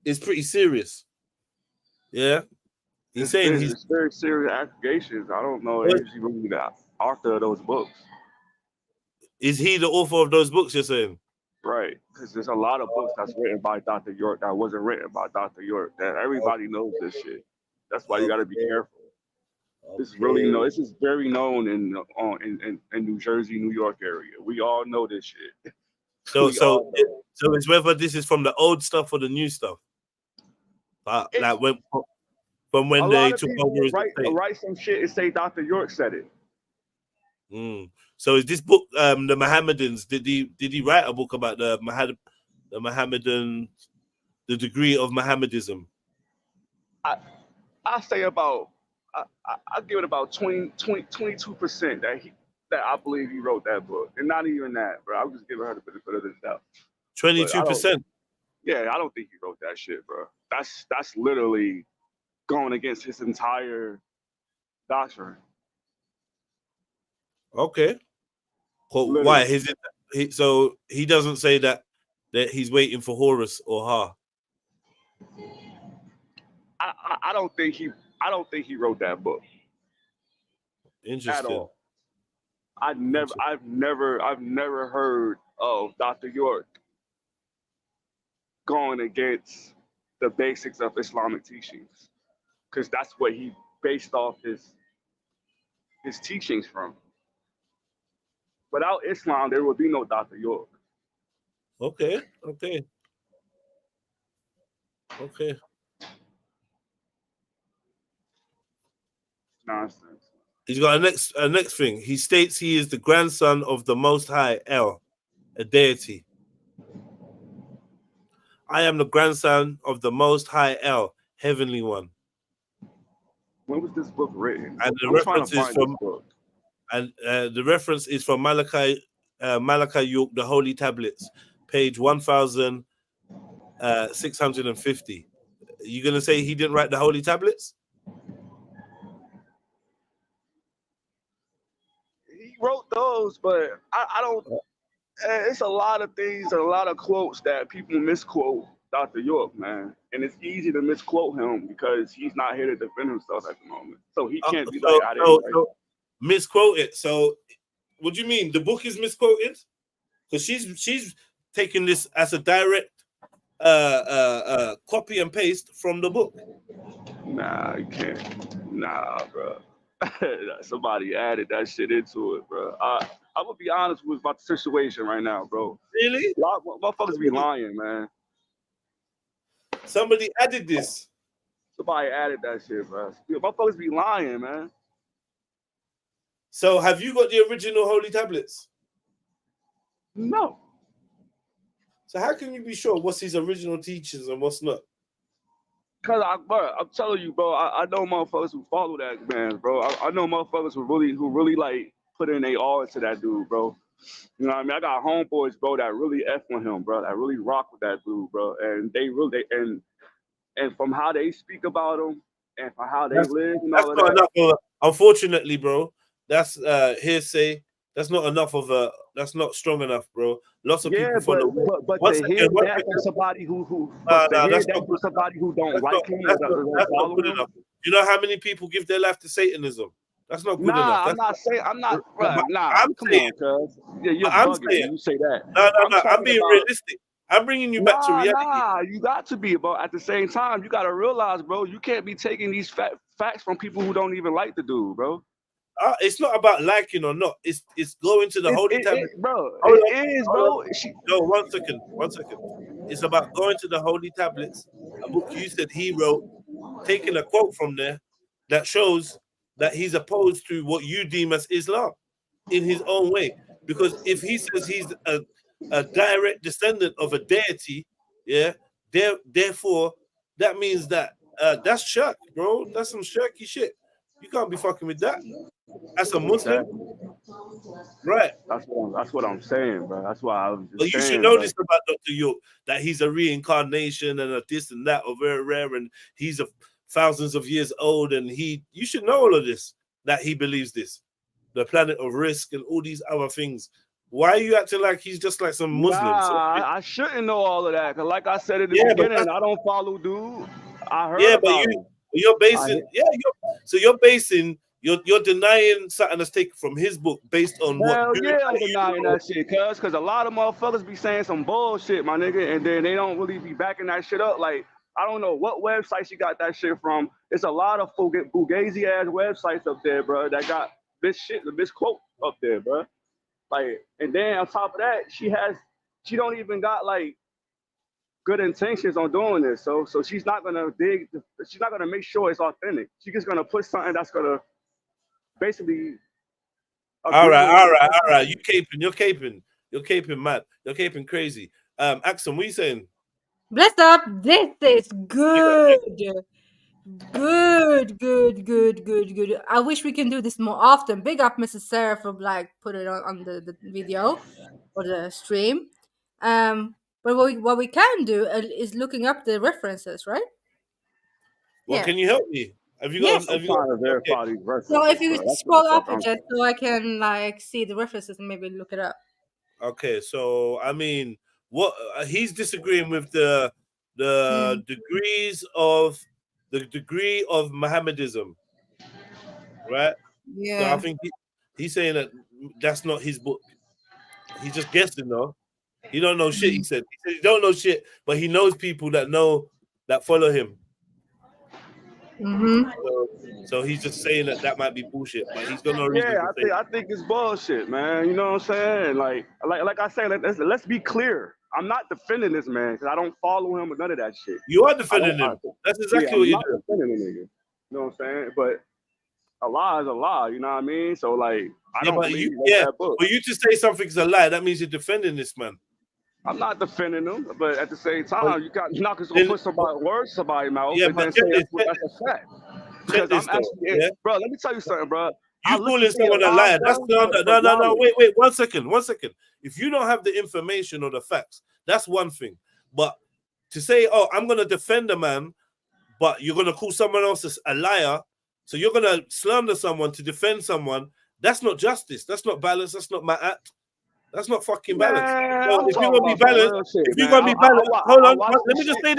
is pretty serious. Yeah? He's saying it's very serious accusations. I don't know if he's really the author of those books. Is he the author of those books, you're saying? Right, because there's a lot of books that's written by Dr. York that wasn't written by Dr. York. That everybody knows this shit. That's why you got to be careful. This is really this is very known in New Jersey, New York area. We all know this shit. So it's whether this is from the old stuff or the new stuff. Like from when they took over. Write some shit and say Dr. York said it. So is this book the Mohammedans? Did he write a book about the Mohammedan, the degree of Mohammedism? I say about I give it about 22% that I believe he wrote that book, and not even that, bro. I'm just giving her the benefit of the doubt. 22%. Yeah, I don't think he wrote that shit, bro. That's literally going against his entire doctrine. Okay. Well, why? So he doesn't say that he's waiting for Horus or Ha. I don't think he wrote that book. Interesting. At all. I've never heard of Dr. York going against the basics of Islamic teachings, because that's what he based off his teachings from. Without Islam, there would be no Dr. York. Okay. Nonsense. He's got a next thing. He states he is the grandson of the Most High El, a deity. I am the grandson of the Most High El, Heavenly One. When was this book written? And the reference is from the reference is from Malachi York, the Holy Tablets, page 1650. You gonna say he didn't write the Holy Tablets? He wrote those, but I don't. It's a lot of things and a lot of quotes that people misquote Dr. York, man, and it's easy to misquote him because he's not here to defend himself at the moment, so he can't be like, I didn't write. Misquoted. So, what do you mean? The book is misquoted? Because she's taking this as a direct copy and paste from the book. Nah, you can't. Nah, bro. Somebody added that shit into it, bro. I'm gonna be honest with about the situation right now, bro. Really? A lot of motherfuckers be lying, man. Somebody added this. Somebody added that shit, bro. Motherfuckers be lying, man. So, have you got the original Holy Tablets? No. So, how can you be sure what's his original teachings and what's not? Cause I'm telling you, bro. I know motherfuckers who follow that man, bro. I know motherfuckers who really like put in their all into that dude, bro. You know what I mean? I got homeboys, bro, that really F with him, bro. That really rock with that dude, bro. And they really and from how they speak about him and from how they live and all of that. Enough, unfortunately, bro. That's hearsay. That's not enough of a. That's not strong enough, bro. Lots of people follow. But to hear that from somebody who somebody who don't like him, that's not good enough. You know how many people give their life to Satanism? That's not good enough. I'm not saying. I'm not. Right, nah, I'm saying. Yeah, you're bugging. Saying, you say that. No. I'm being realistic. I'm bringing you back to reality. Nah, you got to be, but at the same time, you got to realize, bro, you can't be taking these facts from people who don't even like the dude, bro. It's not about liking or not. It's going to the Holy Tablet, bro. It is, bro. No, 1 second. It's about going to the Holy Tablets, a book you said he wrote, taking a quote from there that shows that he's opposed to what you deem as Islam in his own way. Because if he says he's a direct descendant of a deity, yeah, therefore that means that that's shirk, bro. That's some shirky shit. You can't be fucking with that. As a Muslim, right? That's what I'm saying, bro. That's why I was just saying. You should know this about Dr. York, that he's a reincarnation and a this and that, or very rare, and he's thousands of years old, and you should know all of this, that he believes this, the planet of risk and all these other things. Why are you acting like he's just like some Muslims? I shouldn't know all of that, because like I said in the beginning, I don't follow dude. I heard about it. You're basing, you're denying something that's taken from his book based on what. Hell yeah, I'm denying that shit, because a lot of motherfuckers be saying some bullshit, my nigga, and then they don't really be backing that shit up. Like, I don't know what websites you got that shit from. It's a lot of fugazi ass websites up there, bro, that got this quote up there, bro. Like, and then on top of that, she don't even got like good intentions on doing this. So she's not gonna she's not gonna make sure it's authentic. She's just gonna put something that's gonna basically. All right. You're caping, mad. You're caping crazy. Axel, what are you saying? Bless up. This is good. Good. I wish we can do this more often. Big up Mrs. Sarah for like put it on the video or the stream. But what we can do is looking up the references, right? Well, Yeah. can you help me? Have you Yes. got? Have I'm you got? trying to verify Okay. these references. So if you bro. That's scroll what the up fuck a I'm bit, so I can like see the references and maybe look it up. Okay, so I mean, what he's disagreeing with the degrees of the degree of Mohammedism, right? So I Yeah. think he's saying that that's not his book. He's just guessing, though. He don't know shit. He said he don't know shit, but he knows people that know that follow him. Mm-hmm. So he's just saying that might be bullshit, but he's got no reason Yeah, to say. I think it's bullshit, man. You know what I'm saying? Like I said, let's be clear. I'm not defending this man because I don't follow him or none of that shit. You are defending him. That's exactly I'm what you're not doing. defending the nigga. You know what I'm saying? But a lie is a lie. You know what I mean? So like, I don't believe that book. For you to say something's a lie, that means you're defending this man. I'm not defending him, but at the same time, you're not just gonna put somebody words in somebody's mouth and then say that's a fact. Because I'm actually, bro. Let me tell you something, bro. You calling someone a liar? That's no. Wait. 1 second. If you don't have the information or the facts, that's one thing. But to say, "Oh, I'm gonna defend a man," but you're gonna call someone else a liar, so you're gonna slander someone to defend someone. That's not justice. That's not balance. That's not my act. That's not fucking balance. So if you're gonna be balanced, hold on. Let me just say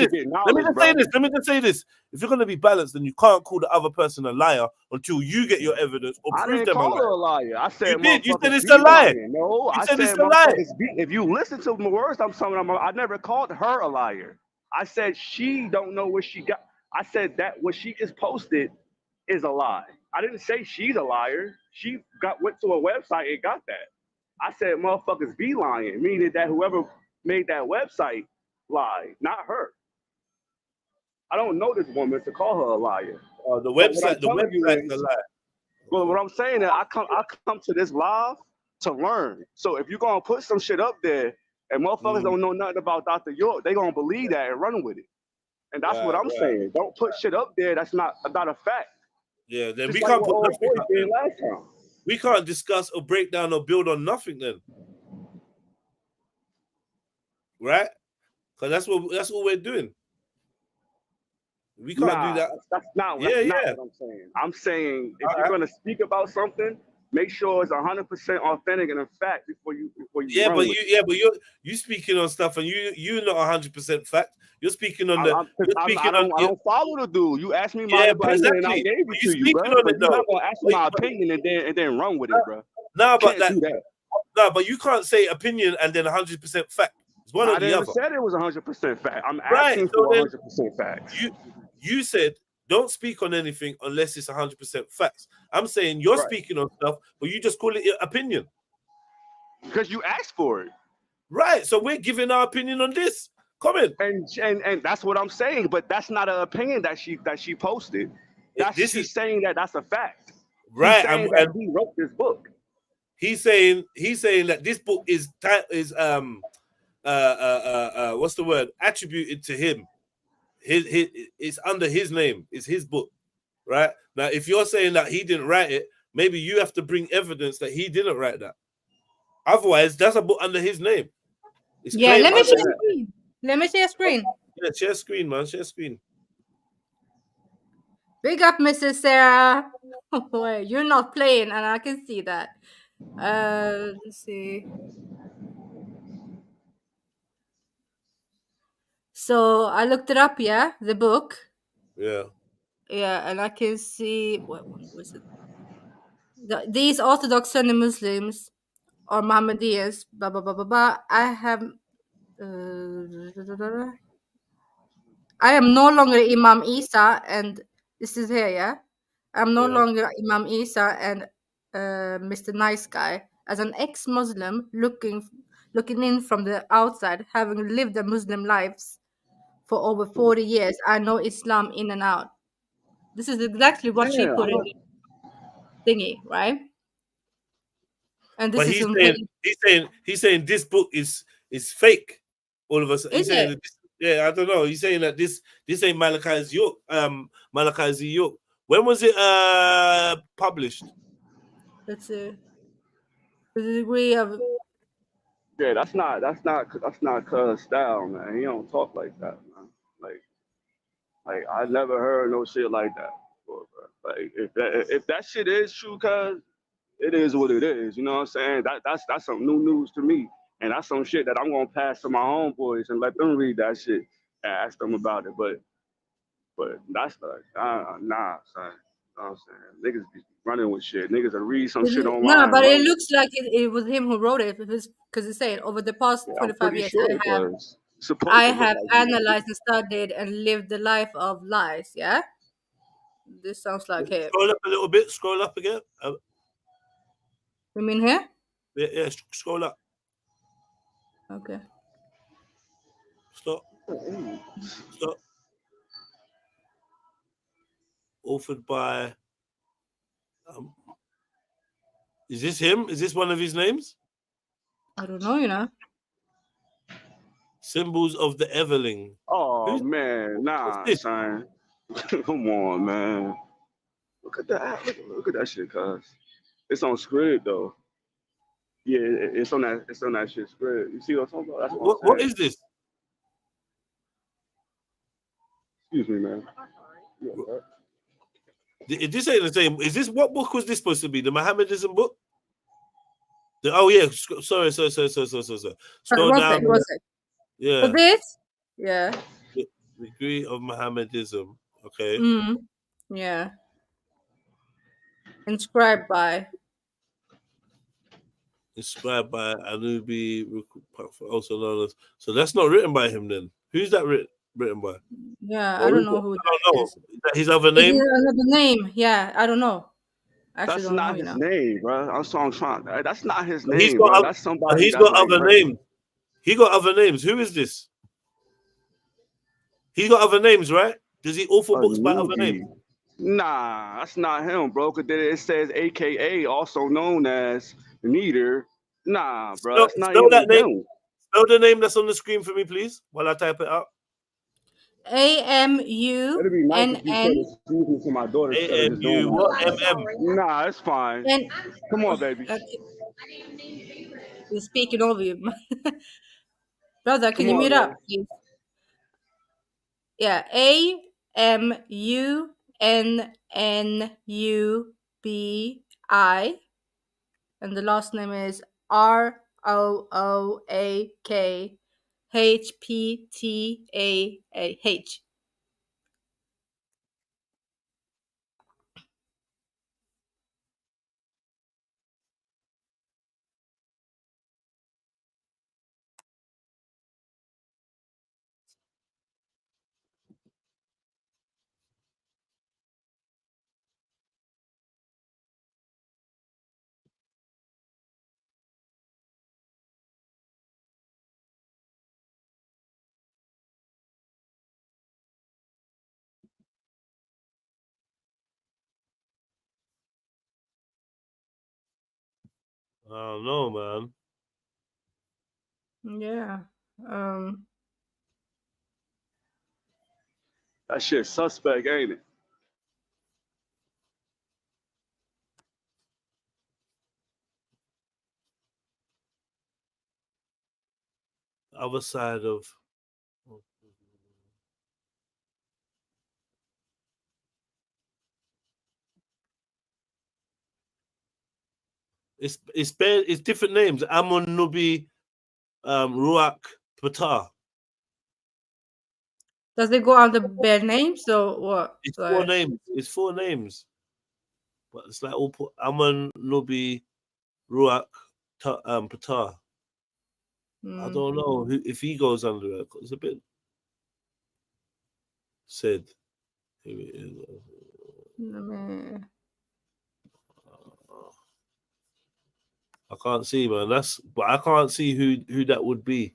this. If you're gonna be balanced, then you can't call the other person a liar until you get your evidence or prove them a liar. I didn't call her a liar. I said you did. You said it's a lie. No, I said it's a lie. If you listen to the words I'm talking about, I never called her a liar. I said she don't know what she got. I said that what she just posted is a lie. I didn't say she's a liar. She went to a website and got that. I said motherfuckers be lying, meaning that whoever made that website lied, not her. I don't know this woman to call her a liar. The website's a lie. Well, what I'm saying is I come to this live to learn. So if you're gonna put some shit up there and motherfuckers don't know nothing about Dr. York, they gonna believe that and run with it. And that's what I'm saying. Don't put shit up there that's not a fact. Yeah, then Just we like can't what put old nothing boy up did there. last time. We can't discuss or break down or build on nothing then, right? Because that's what we're doing. We can't do that. That's not what I'm saying. I'm saying if you're gonna speak about something, make sure it's 100% authentic and in fact before you. Yeah, but you speaking on stuff and you're not 100% fact. You're speaking on I don't follow the dude. You asked me my opinion and I gave it to you, bro. But you're not gonna ask me my opinion and then run with it, bro. No, but you can't say opinion and then 100% fact. It's one or the other. I said it was 100% fact. I'm asking for 100% fact. You said don't speak on anything unless it's 100% facts. I'm saying you're speaking on stuff, but you just call it your opinion because you asked for it. Right. So we're giving our opinion on this. Comment. And that's what I'm saying, but that's not an opinion that she posted. She's saying that's a fact. Right. And he wrote this book. He's saying that this book is what's the word? Attributed to him. It's under his name. It's his book, right? Now, if you're saying that he didn't write it, maybe you have to bring evidence that he didn't write that. Otherwise, that's a book under his name. Yeah, let me share screen. Let me share screen. Yeah, share screen, man. Share screen. Big up, Mrs. Sarah. Oh, you're not playing, and I can see that. Let's see. So I looked it up, yeah, the book. Yeah. Yeah, and I can see what was it? These Orthodox Sunni Muslims or Mohammedans, blah blah blah blah blah. I am no longer Imam Isa, and this is here, yeah. I'm no longer Imam Isa and Mr. Nice Guy. As an ex-Muslim looking in from the outside, having lived a Muslim lives for over 40 years, I know Islam in and out. This is exactly what she put in thingy, right? And this but he's saying this book is fake. All of us. He's saying Yeah, I don't know. He's saying that this ain't Malachi's York. Malachi Z York. When was it published? Let's see. The degree of Yeah, that's not cuz style, man. He don't talk like that, man. Like I never heard no shit like that before, bro. Like if that shit is true, cuz it is what it is. You know what I'm saying? That's some new news to me, and that's some shit that I'm gonna pass to my homeboys and let them read that shit and ask them about it. But that's like nah, son. You know what I'm saying? Niggas be running with shit. Niggas will read some shit no, online, but it run. looks like it was him who wrote it because it's saying over the past Yeah, I'm 25 pretty years sure it was I supposed to look have like him. analyzed and studied and lived the life of lies. Yeah, this sounds like him. Scroll up a little bit. Scroll up again. You mean here? Yeah, scroll up. Okay. Stop. Authored by. Is this him? Is this one of his names? I don't know. You know. Symbols of the Everling. Oh man, nah, son. Come on, man. Look at that. Look at that shit, cuz. It's on script though. Yeah, it's on that shit script. You see what I'm talking about? That's what I'm What saying. is this? Excuse me, man. This ain't the same. Is this what book was this supposed to be? The Mohammedanism book? Oh yeah. Sorry. Scroll down. Was it? Yeah. For this? Yeah. The degree of Mohammedanism. Okay. Yeah. Inscribed by Anubi, also known as. So that's not written by him then. Who's that written by? Yeah, I don't know who that is. Is that his other name? Another name. Yeah, I don't know. I actually That's don't not know. his name, bro. I'm trying. That's not his name, He's bro. got. That's somebody. He's that's got like other names. He got other names. Who is this? He got other names, right? Does he author books by other names? Nah, that's not him, bro. Cause then it says AKA, also known as Neater. Nah, bro, that's not Spell even that name. him. Spell the name that's on the screen for me, please, while I type it out. AMU It'd be nice if you said NN. excuse me to my daughter instead of just doing AMU what? that. MM. Nah, it's fine. Come on, baby. He's speaking over you. Brother, can Come you on, mute man. up, please? Yeah. AMUNNUBI. And the last name is ROOAKHPTAAH. I don't know, man. Yeah. That shit suspect, ain't it? Other side of. It's different names. Amun Nubi, Ruach Patah. Does it go under bare names or what? It's four names. It's four names. But it's like all put Amun Nubi, Ruach Patah. I don't know if he goes under it. It's a bit said. Here it is. I can't see, man. But I can't see who that would be.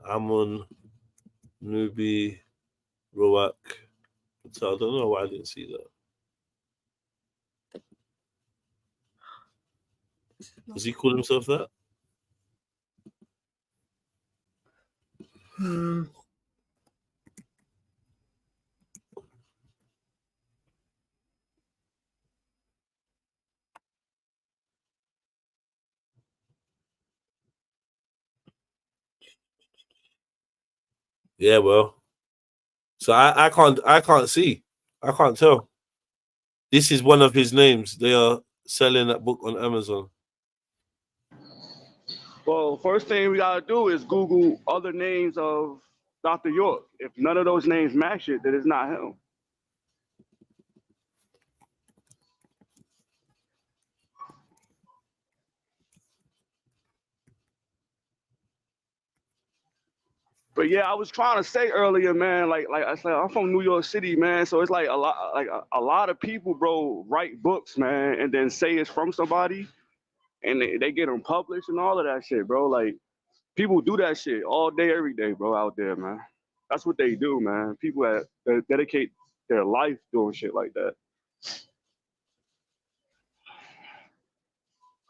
Amun Nubi Ruach. So I don't know why I didn't see that. Does he call himself that? Yeah, well. So I can't see. I can't tell. This is one of his names. They are selling that book on Amazon. Well, first thing we gotta do is Google other names of Dr. York. If none of those names match it, then it's not him. But yeah, I was trying to say earlier, man. Like I said, I'm from New York City, man. So it's like a lot of people, bro, write books, man, and then say it's from somebody, and they get them published and all of that shit, bro. Like people do that shit all day, every day, bro, out there, man. That's what they do, man. People that dedicate their life doing shit like that. That's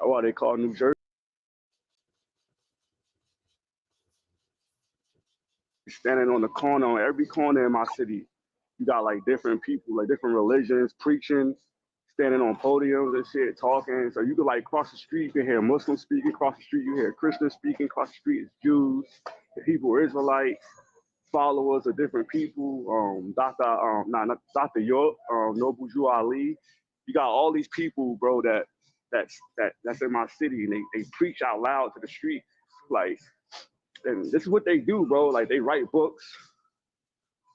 why they call New Jersey. Standing on the corner, on every corner in my city, you got like different people, like different religions, preaching, standing on podiums and shit, talking. So you could like cross the street, you can hear Muslims speaking, cross the street, you hear Christians speaking, cross the street is Jews, the Hebrew Israelites, followers of different people, not Dr. York, Noble Jew Ali. You got all these people, bro, that's in my city, and they preach out loud to the street. Like, and this is what they do, bro. Like they write books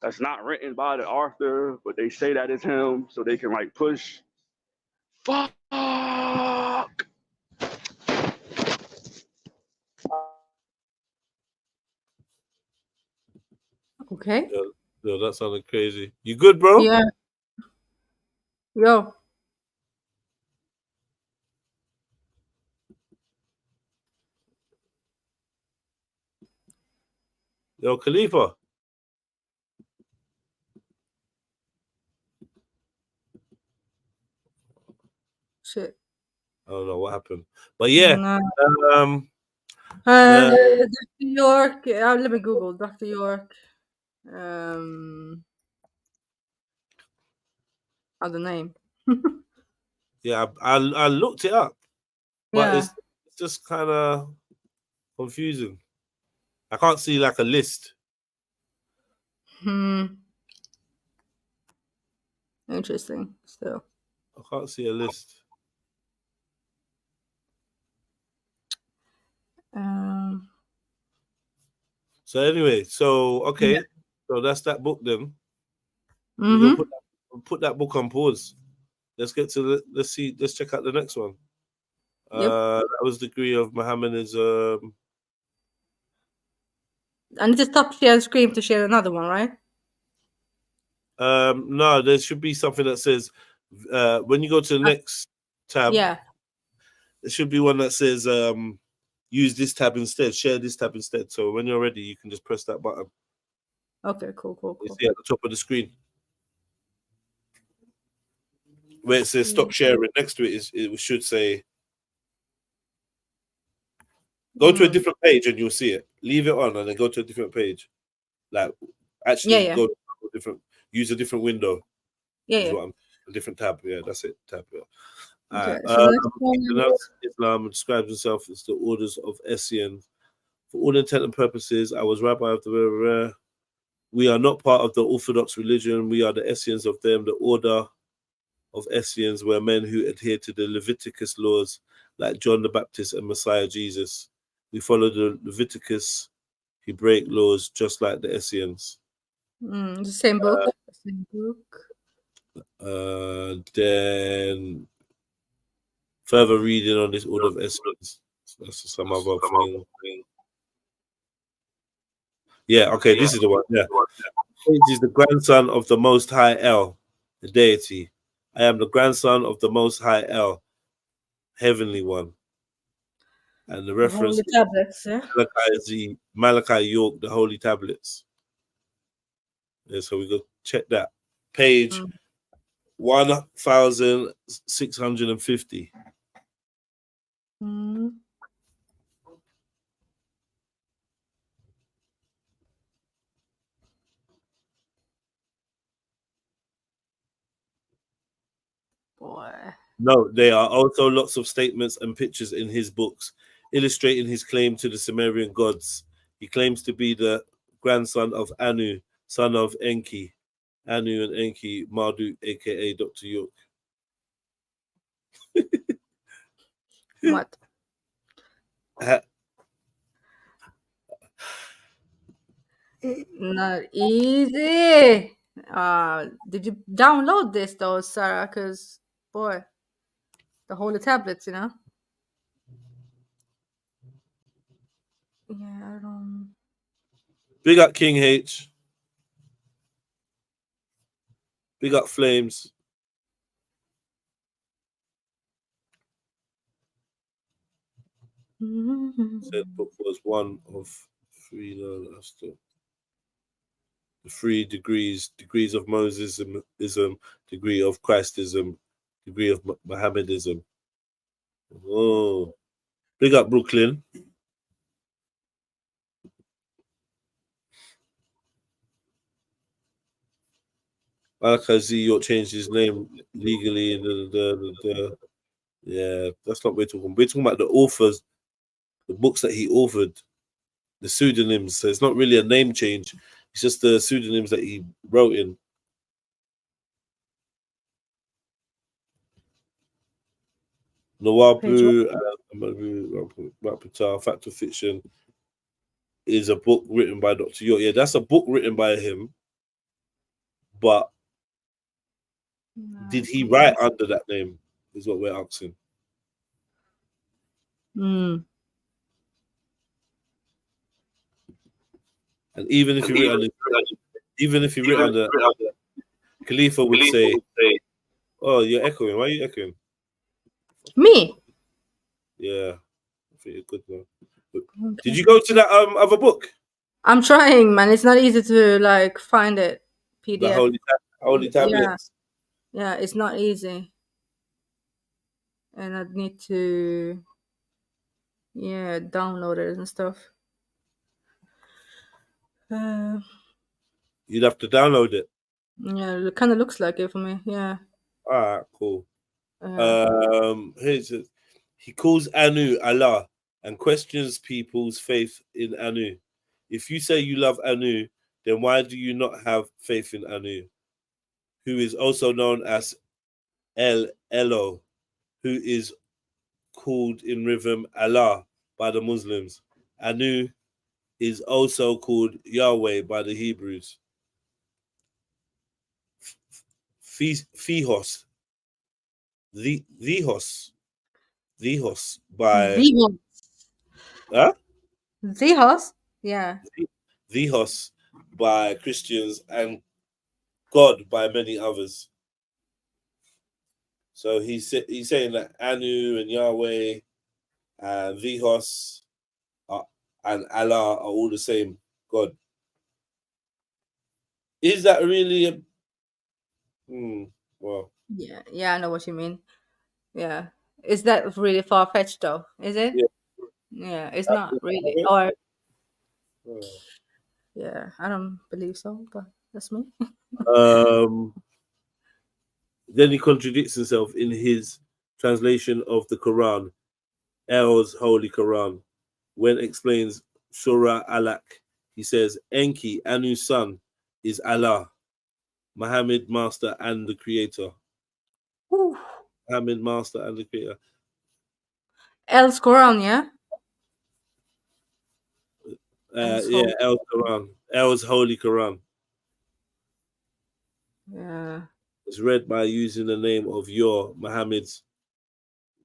that's not written by the author, but they say that it's him, so they can like push. Fuck. Okay. Yo, that sounded crazy. You good, bro? Yeah. Yo. Yo, Khalifa. Shit. I don't know what happened, but yeah. No. Dr. York. Let me Google Dr. York. Other name. Yeah, I looked it up, but Yeah. it's just kind of confusing. I can't see like a list. Interesting. So I can't see a list. So anyway, so okay, so that's that book then. We're gonna put that book on pause. Let's get to let's check out the next one. That was the degree of Mohammedanism. I need to stop share screen to share another one, right? No, there should be something that says when you go to the next tab. Yeah. There should be one that says use this tab instead, share this tab instead. So when you're ready, you can just press that button. Okay, cool. You see at the top of the screen where it says stop sharing. Next to it it should say go to a different page and you'll see it. Leave it on and then go to a different page. Like actually go to a different, use a different window. A different tab. Yeah, that's it. Tab. Yeah. Okay, so Islam describes himself as the orders of Essien. For all intent and purposes, I was rabbi of the. We are not part of the Orthodox religion. We are the Essiens of them. The order of Essiens were men who adhere to the Leviticus laws, like John the Baptist and Messiah Jesus. We follow the Leviticus Hebraic laws, just like the Essiens. The same book. Then further reading on this order of Essiens. That's some other thing. Yeah, okay, this is the one. Yeah. He is the grandson of the Most High El, the deity. I am the grandson of the Most High El, heavenly one. And the reference holy tablets, Malachi York, the holy tablets. Yeah, so we go check that. Page 1650. Boy. No, there are also lots of statements and pictures in his books illustrating his claim to the Sumerian gods. He claims to be the grandson of Anu, son of Enki. Anu and Enki, Marduk, aka Dr. York. What? Not easy. Did you download this though, Sarah? Because boy, the holy tablets, you know. Yeah, I don't. Big up King H. Big up Flames. Said book was one of three. No, that's the 3 degrees of Mosesism, degree of Christism, degree of Mohammedism. Oh, big up Brooklyn. Malachi York changed his name legally. Yeah, that's not what we're talking about. We're talking about the authors, the books that he authored, the pseudonyms. So it's not really a name change. It's just the pseudonyms that he wrote in. Nawabu, Fact or Fiction is a book written by Dr. York. Yeah, that's a book written by him. But did he write under that name? Is what we're asking. Mm. And even if you written under, Khalifa would say, "Oh, you're echoing. Why are you echoing?" Me? Yeah, I think you're good now. Okay. Did you go to that other book? I'm trying, man. It's not easy to like find it. PDF. The holy tablets. Yeah, it's not easy, and I need to, download it and stuff. You'd have to download it. Yeah, it kind of looks like it for me. Yeah. All right, cool. He calls Anu Allah and questions people's faith in Anu. If you say you love Anu, then why do you not have faith in Anu, who is also known as Elo, who is called in rhythm Allah by the Muslims. Anu is also called Yahweh by the Hebrews. Theos by Theos, yeah. Theos by Christians and God by many others. So he's saying that Anu and Yahweh and Theos and Allah are all the same God. Is that really well? Yeah, I know what you mean. Yeah. Is that really far-fetched though? Is it? Yeah, it's not really. Or yeah, I don't believe so, but that's me. Then he contradicts himself in his translation of the Quran, El's Holy Quran, when explains Surah Alaq. He says, Enki, Anu's son, is Allah, Muhammad, master and the creator. Ooh. Muhammad, master and the creator. El's Quran, yeah? El's Quran. El's Holy Quran. Yeah. It's read by using the name of your Muhammad's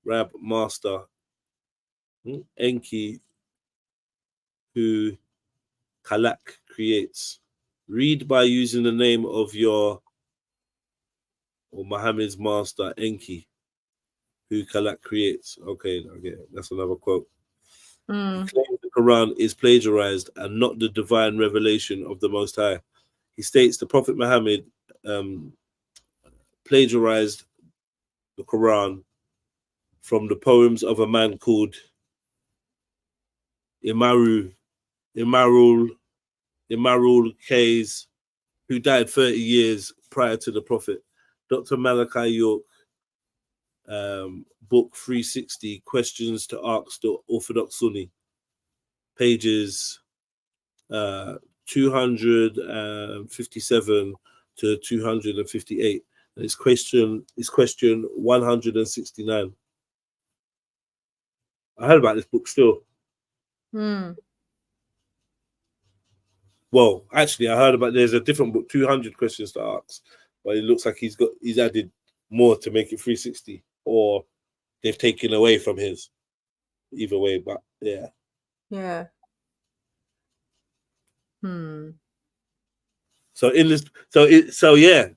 Rab master, Enki, who Kalak creates. Read by using the name of your or Muhammad's master, Enki, who Kalak creates. Okay, that's another quote. He claims the Quran is plagiarized and not the divine revelation of the Most High. He states the Prophet Muhammad plagiarized the Quran from the poems of a man called Imarul Kays, who died 30 years prior to the Prophet. Dr. Malachi York book 360, Questions to Ask the Orthodox Sunni, pages 257 to 258. And it's question 169. I heard about this book still. Well, actually, I heard about there's a different book, 200 Questions to Ask, but it looks like he's added more to make it 360, or they've taken away from his. Either way, but yeah. Yeah. So in this, yeah,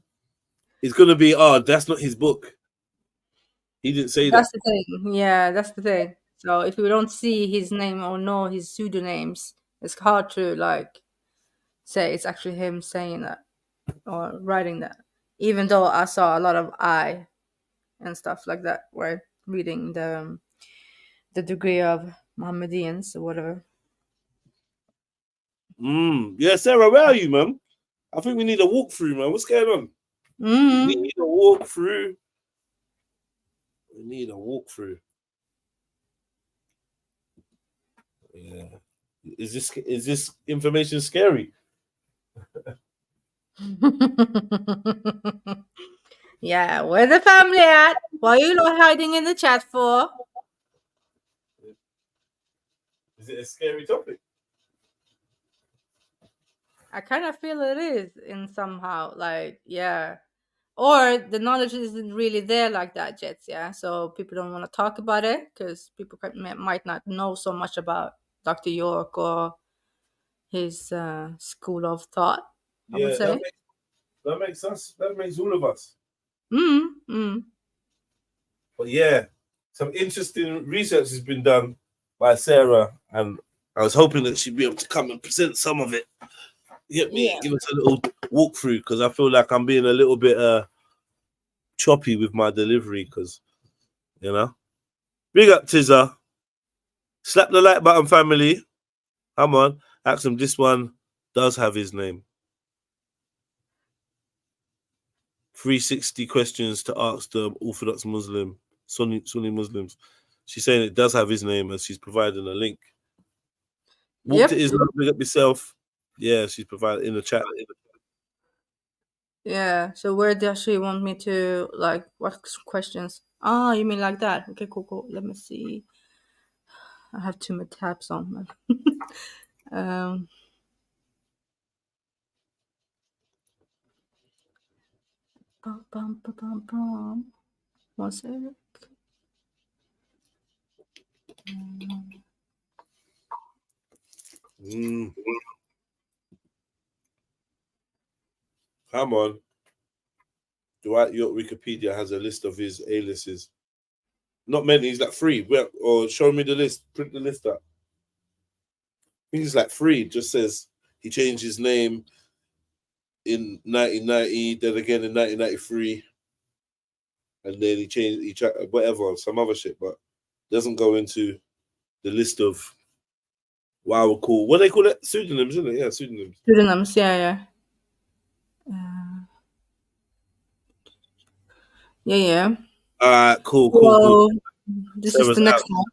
it's gonna be. Oh, that's not his book. He didn't say That's that. the thing. Yeah, that's the thing. So if we don't see his name or know his pseudonyms, it's hard to like say it's actually him saying that or writing that. Even though I saw a lot of I and stuff like that, right? Reading the degree of Mohammedans or whatever. Yeah, Sarah, where are you, man? I think we need a walkthrough, man. What's going on? We need a walkthrough. We need a walkthrough. Yeah. Is this information scary? Yeah, where the family at? Why are you not hiding in the chat for? Is it a scary topic? I kind of feel it is in somehow, like, yeah. Or the knowledge isn't really there like that yet, yeah. So people don't want to talk about it because people might not know so much about Dr. York or his school of thought, I would Yeah, say. that makes us. That makes all of us. But yeah, some interesting research has been done by Sarah, and I was hoping that she'd be able to come and present some of it. Give us a little walkthrough, because I feel like I'm being a little bit choppy with my delivery, because big up Tizza. Slap the like button, family. Come on, ask him. This one does have his name. 360 questions to ask the Orthodox Muslim, Sunni Muslims. She's saying it does have his name, and she's providing a link. Walk to Islam, big up yourself. Yeah, she's provided in the chat. Yeah, so where does she want me to, like, what questions? Ah, you mean like that? Okay, cool. Let me see. I have too many tabs on. One sec. Come on. Dwight York Wikipedia has a list of his aliases. Not many, he's like 3. Or show me the list. Print the list up. I think he's like 3. It just says he changed his name in 1990, then again in 1993. And then he changed whatever, some other shit, but doesn't go into the list of what I would call, what do they call it? Pseudonyms, isn't it? Yeah, pseudonyms. Pseudonyms, yeah. Yeah. Alright, cool. Well, this is the next one.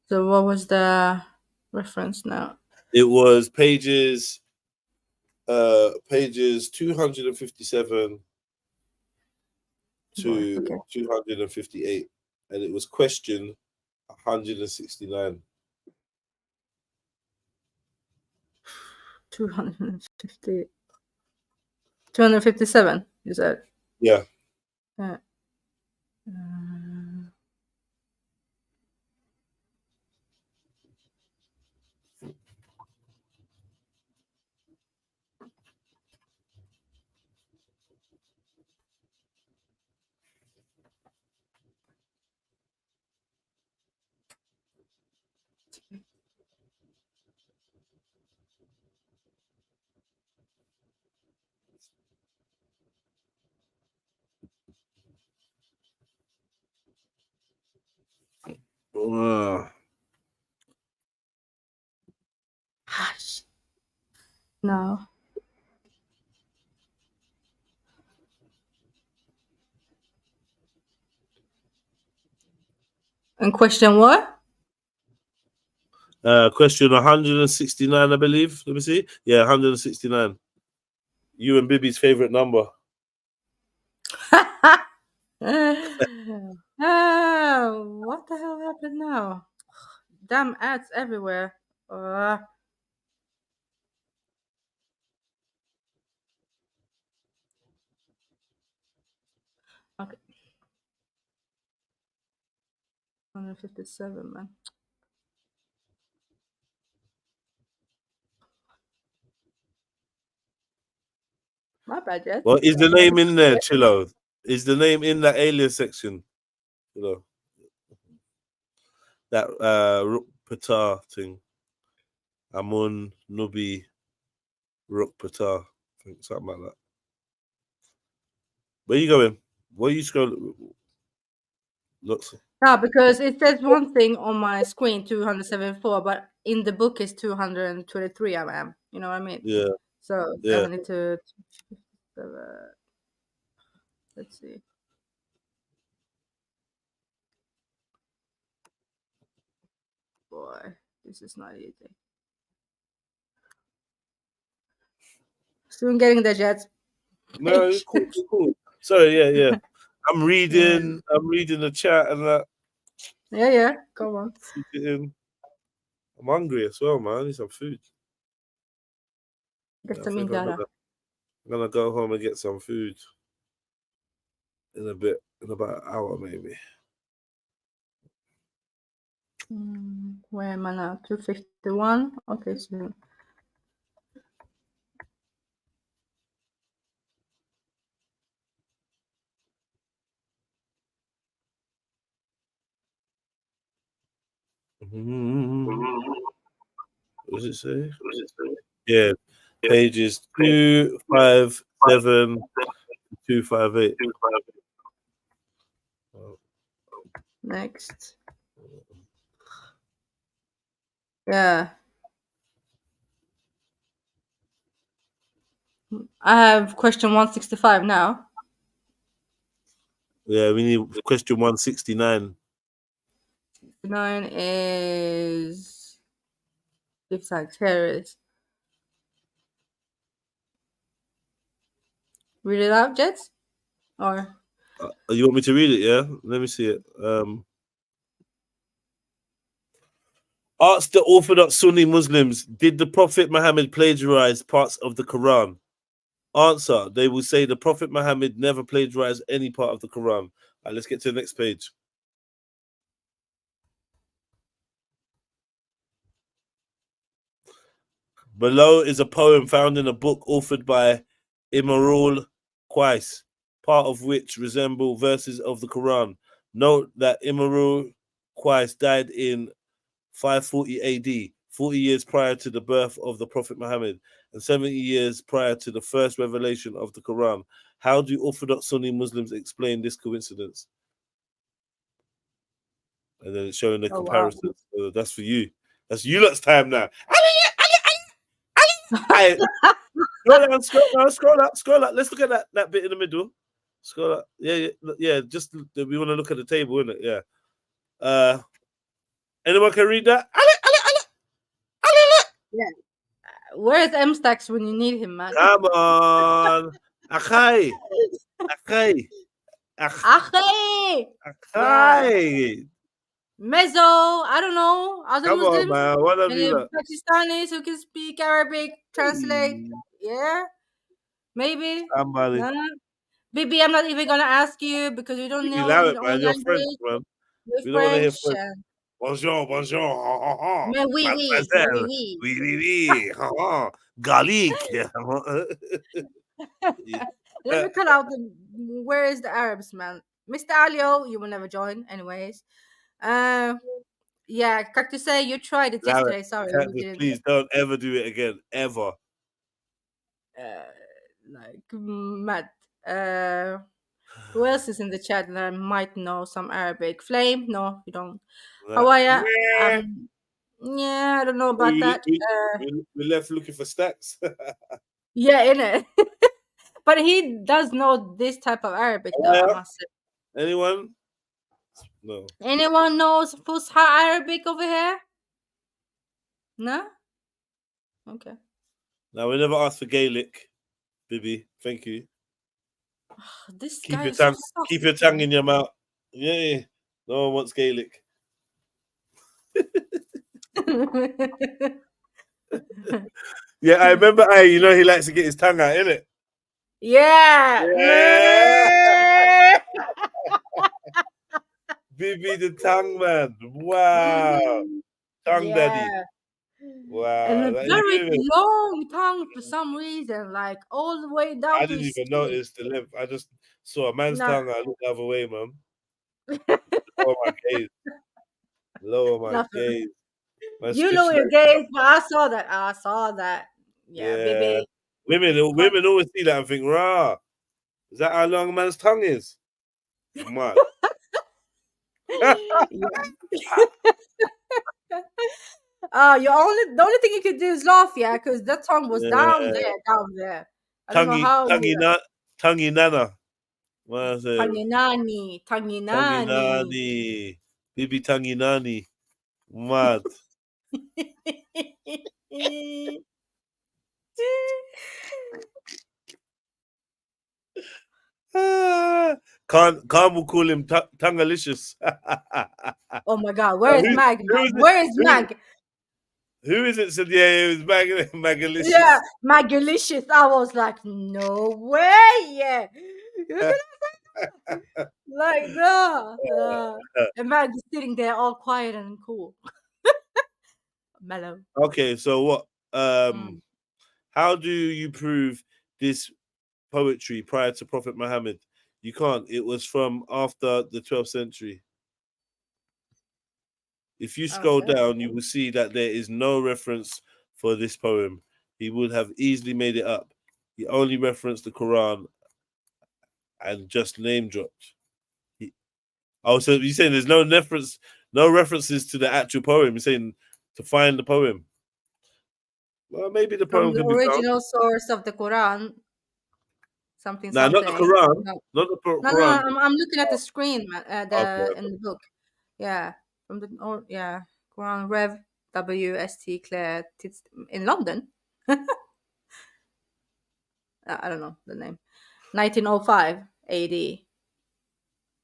So what was the reference now? It was pages 257 to 258, and it was question 169. 257, you said? Yeah. No. And question what? Question 169, I believe. Let me see. Yeah, 169. You and Bibi's favorite number. What the hell happened now? Damn ads everywhere. Okay. 157, man. My bad, Jet. Well, is the name in there, Chillo? Is the name in that alien section? You know, that Rook Patar thing. Amun Nubi Rook Patar. I think something like that. Where you going? Where you scrolling? Looks. No, because it says one thing on my screen, 274, but in the book it's 223. I am. You know what I mean? Yeah. So Yeah. I need to. Let's see. Boy, this is not easy. Soon getting the Jets. No, it's cool. It's cool. Sorry, yeah. I'm reading the chat and that. Yeah. Come on. I'm hungry as well, man. I need some food. Get Yeah, some I'm gonna go home and get some food in a bit, in about an hour maybe. Where am I now? 251. Okay, so What does it say? Yeah, pages 257 258. next. Yeah. I have question 165 now. Yeah, we need question 169. 9 is Give Sagittarius. Read it out, Jets? Or You want me to read it? Yeah, let me see it. Ask the Orthodox Sunni Muslims, did the Prophet Muhammad plagiarize parts of the Quran? Answer, they will say the Prophet Muhammad never plagiarized any part of the Quran. All right, let's get to the next page. Below is a poem found in a book authored by Imrul Qais, part of which resemble verses of the Quran. Note that Imrul Qais died in 540 AD, 40 years prior to the birth of the Prophet Muhammad, and 70 years prior to the first revelation of the Quran. How do Orthodox Sunni Muslims explain this coincidence? And then it's showing the comparison. Wow. So that's for you. That's you lot's time now. Scroll up. Let's look at that bit in the middle. Scroll up. Yeah. Just we want to look at the table, innit? Yeah. Anyone can read that? Yeah. Where's M-Stacks when you need him, man? Come on. Achai. Mezzo, I don't know. Other Come Muslims, on, man. What have you got? Pakistanis who can speak Arabic, translate. Yeah, maybe. Somebody. No. Bibi, I'm not even gonna ask you because you don't know your own You're language. French, man. You're French. Bonjour. Mais oui, Mademoiselle. Oui. Garlic. Let me cut out where is the Arabs, man? Mr. Alio, you will never join, anyways. Yeah, Cactus say you tried it yesterday. Sorry, you didn't. Please don't ever do it again, ever. Like Matt. Who else is in the chat that I might know some Arabic? Flame? No, you don't. How are ya? Yeah, I don't know about that. We left looking for stacks. Yeah, innit? But he does know this type of Arabic, though, I must say. Anyone? No. Anyone knows Fusha Arabic over here? No? Okay. Now, we never asked for Gaelic, Bibi. Thank you. This Keep guy your is so tongue. Keep your tongue in your mouth. Yeah. No one wants Gaelic. Yeah, I remember. You know, he likes to get his tongue out, innit? Yeah. Bibi the tongue man. Wow. Tongue daddy. Wow. And a Like, very long tongue for some reason, like all the way down I to didn't his even skin. notice the length. I just saw a man's No. tongue. I looked the other way, man. Lower my gaze. Lower my gaze. You know your gaze, but I saw that. Yeah, baby. Women always see that and think, rah, is that how long a man's tongue is? Mad. The only thing you could do is laugh, yeah, because that tongue was down there. I don't know how. Tonguey nana. What is it? Tangi nani. Bibi tonguey nani. Mad. Khan will call him Tangalicious. Oh my God, where is Mag? Where is Mag? Who is it? Said, yeah, it was Magalicious. Yeah, Magalicious. I was like, no way. Like, no. And Mag is sitting there all quiet and cool. Mellow. Okay, so what? How do you prove this poetry prior to Prophet Muhammad? You can't. It was from after the 12th century. If you scroll down, you will see that there is no reference for this poem. He would have easily made it up. He only referenced the Quran and just name dropped. So you're saying there's no references to the actual poem. You're saying to find the poem. Well, maybe the poem From the original source of the Quran. Something. Not the Quran. No. Not the Quran. No, I'm looking at the screen, in the book. Yeah, from the Quran Rev WST Claire in London. I don't know the name. 1905 AD.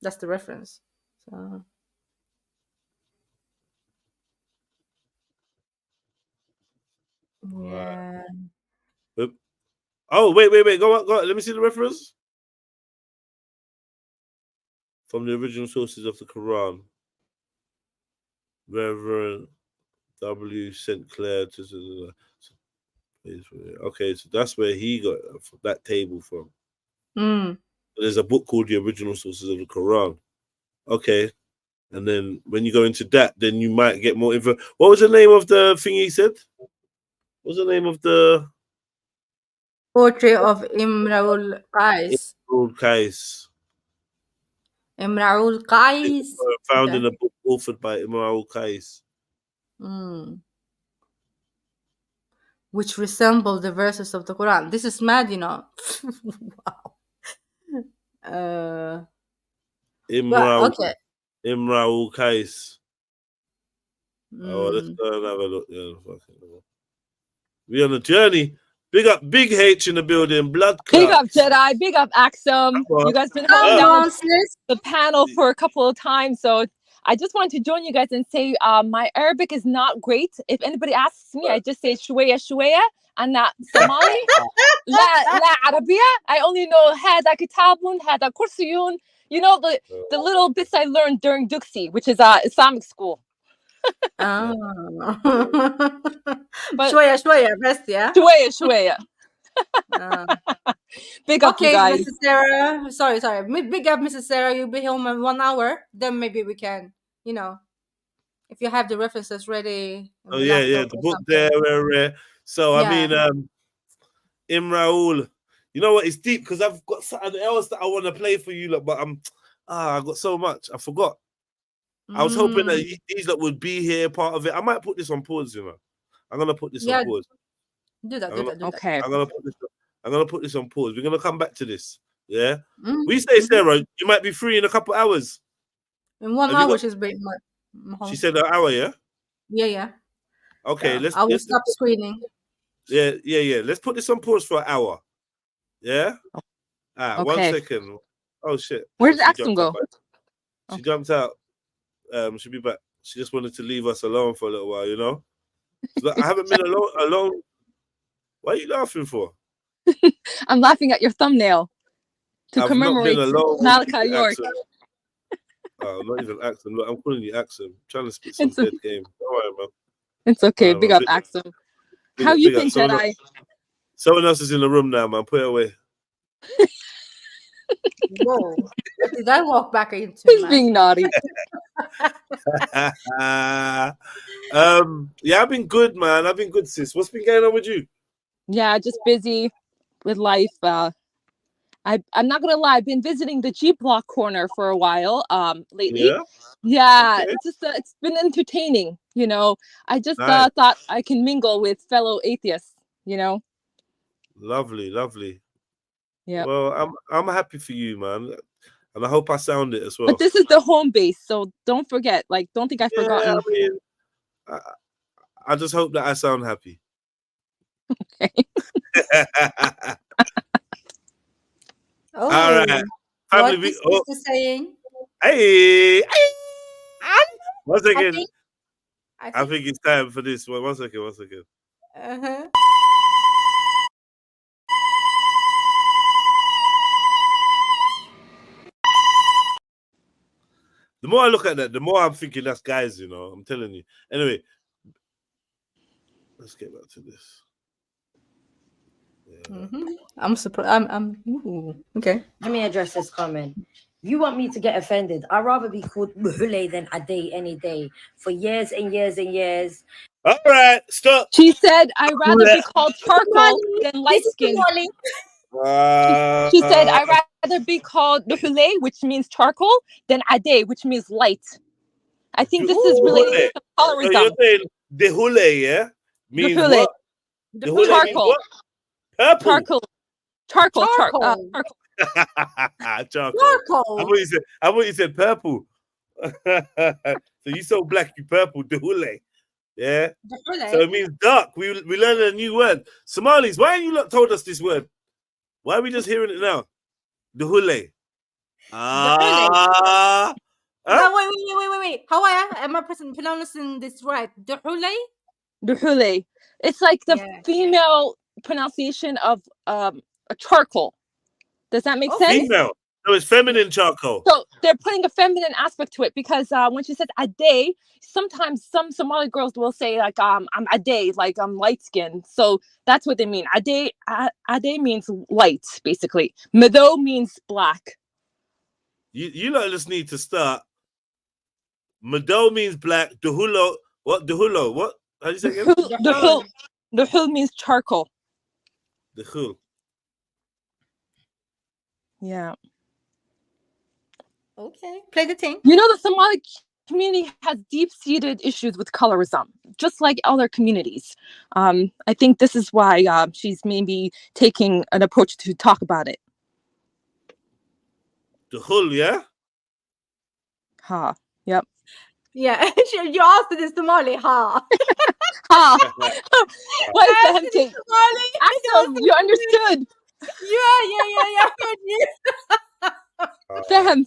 That's the reference. So. Yeah. Oh, wait. Go on. Let me see the reference. From the original sources of the Quran. Reverend W. St. Clair. Okay, so that's where he got that table from. There's a book called The Original Sources of the Quran. Okay. And then when you go into that, then you might get more info. What was the name of the thing he said? What was the name of the Poetry of Imraul Qais. Imraul Qais. Found in a book authored by Imraul Qais. Which resemble the verses of the Quran. This is mad, you know. Wow. Imraul Qais. Oh, let's go and have a look. Yeah, we on a journey. Big up Big H in the building. Blood clot. Big up Jedi. Big up Axum. You guys been holding down the panel for a couple of times, so I just wanted to join you guys and say my Arabic is not great. If anybody asks me, I just say shwaya shwaya. And that Somali. La Arabia. I only know hada kitabun, hada kursiyun. You know the little bits I learned during Duxi, which is Islamic school. But shwaya, best, yeah. Shwaya. Big up, you guys. Mrs. Sarah. Sorry. Big up, Mrs. Sarah. You'll be home in 1 hour. Then maybe we can, if you have the references ready. Oh yeah, the book there. So I mean, Imraul. You know what? It's deep because I've got something else that I want to play for you. Look, but I got so much I forgot. I was hoping that these that would be here, part of it. I might put this on pause, you know. I'm gonna put this on pause. Do that. Okay. I'm gonna put this on pause. We're gonna come back to this. Yeah. We say, Sarah, you might be free in a couple hours. In 1 hour, she's being. She said an hour, yeah. Yeah. Okay, let's. I will stop screening. Yeah. Let's put this on pause for an hour. Yeah. Okay. 1 second. Oh shit. Where did Axel go? She jumped out. She'll be back. She just wanted to leave us alone for a little while, you know. So I haven't been alone. What are you laughing for? I'm laughing at your thumbnail to commemorate Malachi York. Oh, not even Axel. Look, I'm calling you Axel. I'm trying to spit some dead game. Don't worry, man. It's okay. Big up, Axel. How you been, Jedi? Someone else is in the room now, man. Put it away. Whoa. Did I walk back into? He's being naughty. Yeah, I've been good, man. I've been good, sis. What's been going on with you? Yeah, just busy with life. I'm not gonna lie, I've been visiting the G Block corner for a while lately. Yeah, okay. It's been entertaining, you know. I just thought I can mingle with fellow atheists, you know. Lovely. Yeah. Well, I'm happy for you, man. And I hope I sound it as well. But this is the home base, so don't forget. Like, don't think I've forgotten. I mean, I just hope that I sound happy. Okay. All right. What is the saying? Hey. 1 second. I think it's time for this one. 1 second. Uh-huh. The more I look at that, the more I'm thinking that's guys, you know. I'm telling you. Anyway, let's get back to this. Yeah. I'm surprised. Okay. Let me address this comment. You want me to get offended? I'd rather be called Muhule than Ade any day for years and years and years. All right, stop. She said, I'd rather be called charcoal than light skin. She said, I'd rather be called Duhule, which means charcoal, than Ade, which means light. I think this is related to colorism. So you're saying Duhule, yeah? Means Duhule. Duhule Charcoal. means what? Purple. Charcoal. Charcoal. I thought you said purple. So you so black, you purple. Duhule. Yeah. Duhule. So it means dark. We learned a new word. Somalis, why haven't you not told us this word? Why are we just hearing it now? Duhule. Huh? No, wait. How am I pronouncing this right? Duhule? It's like the female pronunciation of a charcoal. Does that make sense? Female. No, it's feminine charcoal. So they're putting a feminine aspect to it because when she says Ade, sometimes some Somali girls will say like I'm Ade, like I'm light skinned. So that's what they mean. Ade means light, basically. Mado means black. You lot just need to start. Mado means black. Duhulo. What? Duhulo. What? How do you say it again? Duhul means charcoal. Duhul. Yeah. Okay. Play the thing. You know, the Somali community has deep-seated issues with colorism, just like other communities. I think this is why she's maybe taking an approach to talk about it. Duhul, yeah? Yep. Yeah, you asked it in Somali, What is the hemting? Axel, you understood. Yeah. Fahem.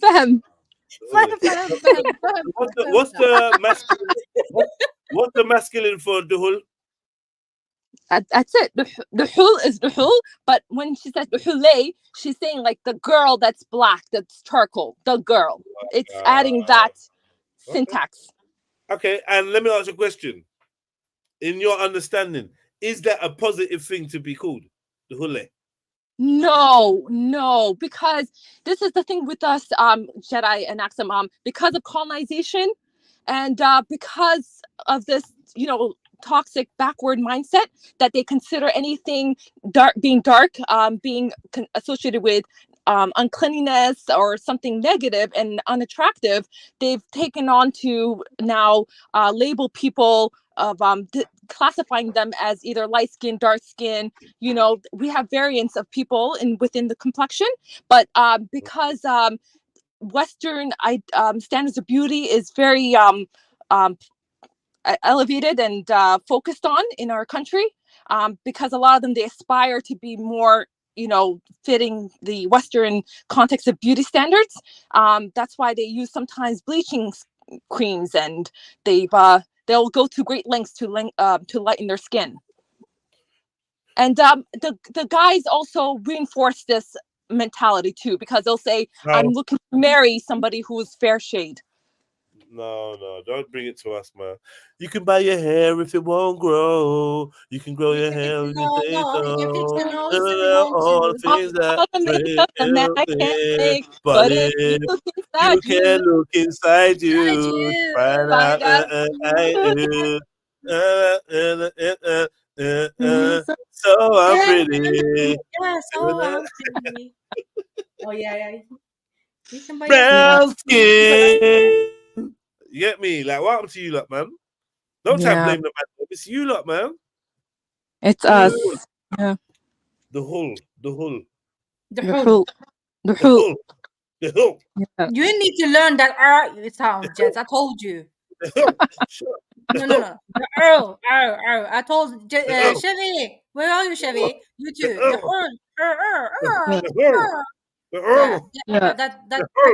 What's the masculine? What's the masculine for duhul? That's it. Duhul is duhul, but when she says duhule, she's saying like the girl that's black, that's charcoal, the girl. It's adding that syntax. Okay, and let me ask you a question. In your understanding, is that a positive thing to be called duhule? No, because this is the thing with us, Jedi and Axum, because of colonization and because of this, toxic backward mindset that they consider anything dark being associated with uncleanliness or something negative and unattractive, they've taken on to now label people of classifying them as either light skin, dark skin. You know, we have variants of people within the complexion, but because Western standards of beauty is very elevated and focused on in our country, because a lot of them, they aspire to be more, you know, fitting the Western context of beauty standards. That's why they use sometimes bleaching creams, and they'll go to great lengths to lighten their skin. And the guys also reinforce this mentality too, because they'll say, I'm looking to marry somebody who's fair shade. No, don't bring it to us, man. You can buy your hair if it won't grow. You can grow your hair if you say so. All the things that I can't make, but if you can look inside you, find out. So I'm pretty. Yeah, so I'm pretty. Oh yeah. You can buy brown skin. You get me? Like, what happened to you lot, man? Don't try to blame the man. It's you lot, man. It's us. Yeah. The hull. Yeah. You need to learn that R sound, Jets. I told you. No. The R. I told Chevy. Where are you, Chevy? You too. That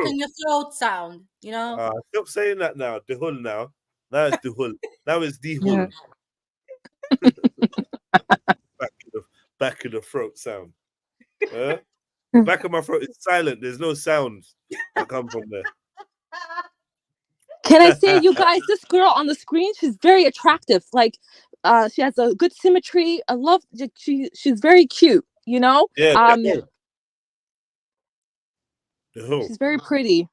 in your throat sound, you know. Stop saying that now. The hull now. Now it's the hull. Now it's the hull. Back of the throat sound. Back of my throat is silent. There's no sounds that come from there. Can I say, you guys, this girl on the screen, she's very attractive. Like, she has a good symmetry. I love. She's very cute. You know. Yeah. She's very pretty.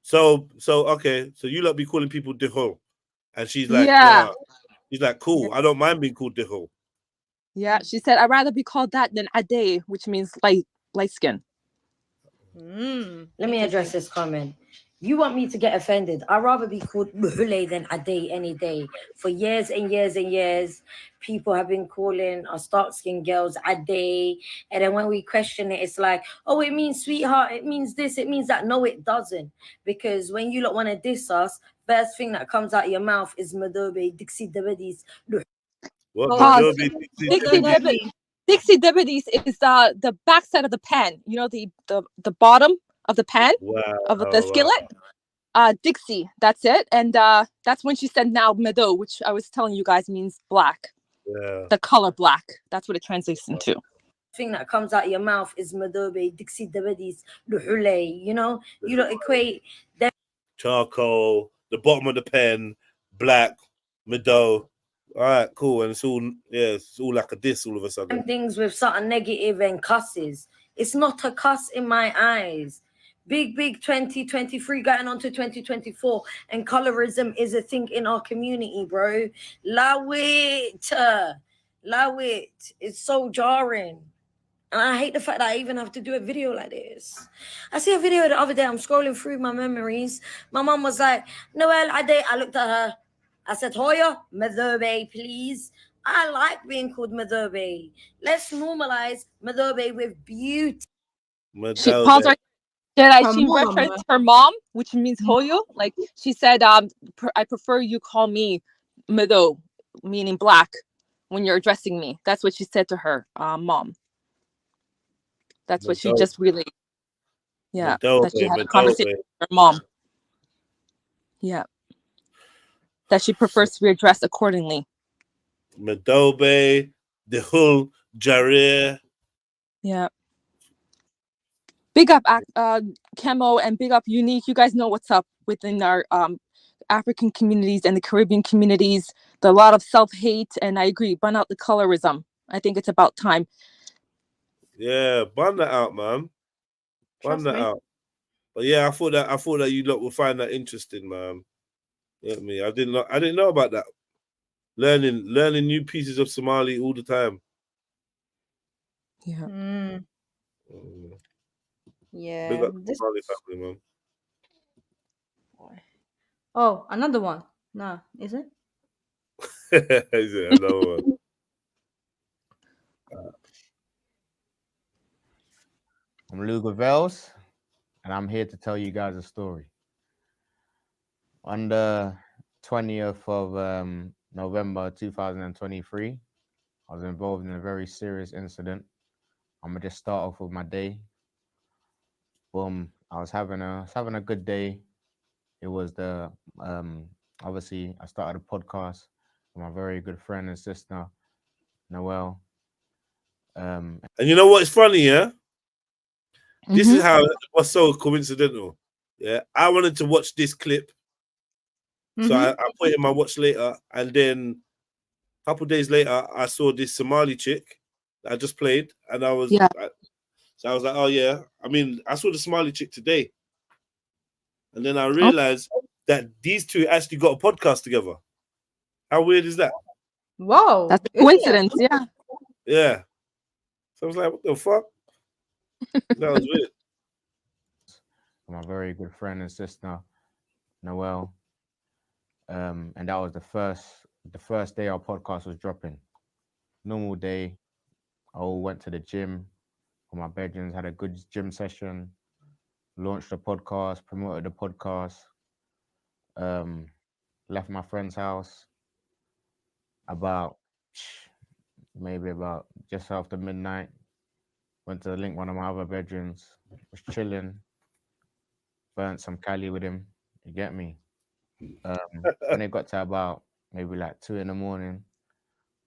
So okay. So you lot be calling people Deho, and she's like, yeah. She's like, cool. I don't mind being called Deho. Yeah, she said, I'd rather be called that than Ade, which means light skin. Let me address this comment. You want me to get offended? I'd rather be called Muhule than Ade any day. For years and years and years, people have been calling our dark-skinned girls Ade. And then when we question it, it's like, oh, it means sweetheart. It means this. It means that. No, it doesn't. Because when you lot want to diss us, first thing that comes out of your mouth is Madobe, Dixie Dabadis. What? Dixie Dabadis is the backside of the pan. You know, the bottom of the pan of the skillet. Dixie, that's it. And that's when she said now Meadow, which I was telling you guys means black. Yeah. The color black. That's what it translates into. Thing that comes out of your mouth is Madobe, Dixie Dabadis, Luhule. You know, you don't equate them. Charcoal, the bottom of the pen, black, Meadow. All right, cool. And it's all like a diss all of a sudden. Things with something negative and cusses. It's not a cuss in my eyes. Big 2023 going on to 2024, and colorism is a thing in our community, bro. Allow it. It's so jarring. And I hate the fact that I even have to do a video like this. I see a video the other day. I'm scrolling through my memories. My mom was like, Noel, I looked at her. I said, Hoya, Madobe, please. I like being called Madobe. Let's normalize Madobe with beauty. She paused right there. She referenced her mom, which means Hoyo. Like she said, I prefer you call me Mado, meaning black, when you're addressing me. That's what she said to her mom. That's what she just really, that she had a conversation with her mom. Yeah. That she prefers to be addressed accordingly. Madobe, the Hull, Jarir. Yeah. Big up Chemo and big up Unique. You guys know what's up within our African communities and the Caribbean communities. There's a lot of self-hate, and I agree. Burn out the colorism. I think it's about time. Yeah, burn that out, man. Burn that out. But yeah, I thought that you lot would find that interesting, man. You know what I mean? I didn't know about that. Learning new pieces of Somali all the time. Yeah. Yeah. Big up the Somali family, man. Oh, another one. No, is it? Is it another one? I'm Luger Vels, and I'm here to tell you guys a story. On the 20th of November 2023, I was involved in a very serious incident. I'm gonna just start off with my day. Boom! I was having a good day. It was the obviously I started a podcast with my very good friend and sister, Noelle. And you know what's funny, yeah? This is how it was so coincidental. Yeah, I wanted to watch this clip, so I put it in my watch later, and then a couple days later, I saw this Somali chick that I just played, and I was, so I was like, oh yeah. I mean, I saw the Somali chick today, and then I realized that these two actually got a podcast together. How weird is that? Whoa, that's a coincidence. Yeah. Yeah. So I was like, what the fuck? That was weird. My very good friend and sister, Noelle. And that was the first day our podcast was dropping. Normal day. I all went to the gym for my bedrooms, had a good gym session, launched the podcast, promoted the podcast, left my friend's house about just after midnight. Went to link one of my other bedrooms, was chilling, burnt some Cali with him. You get me? When it got to about maybe like 2 a.m,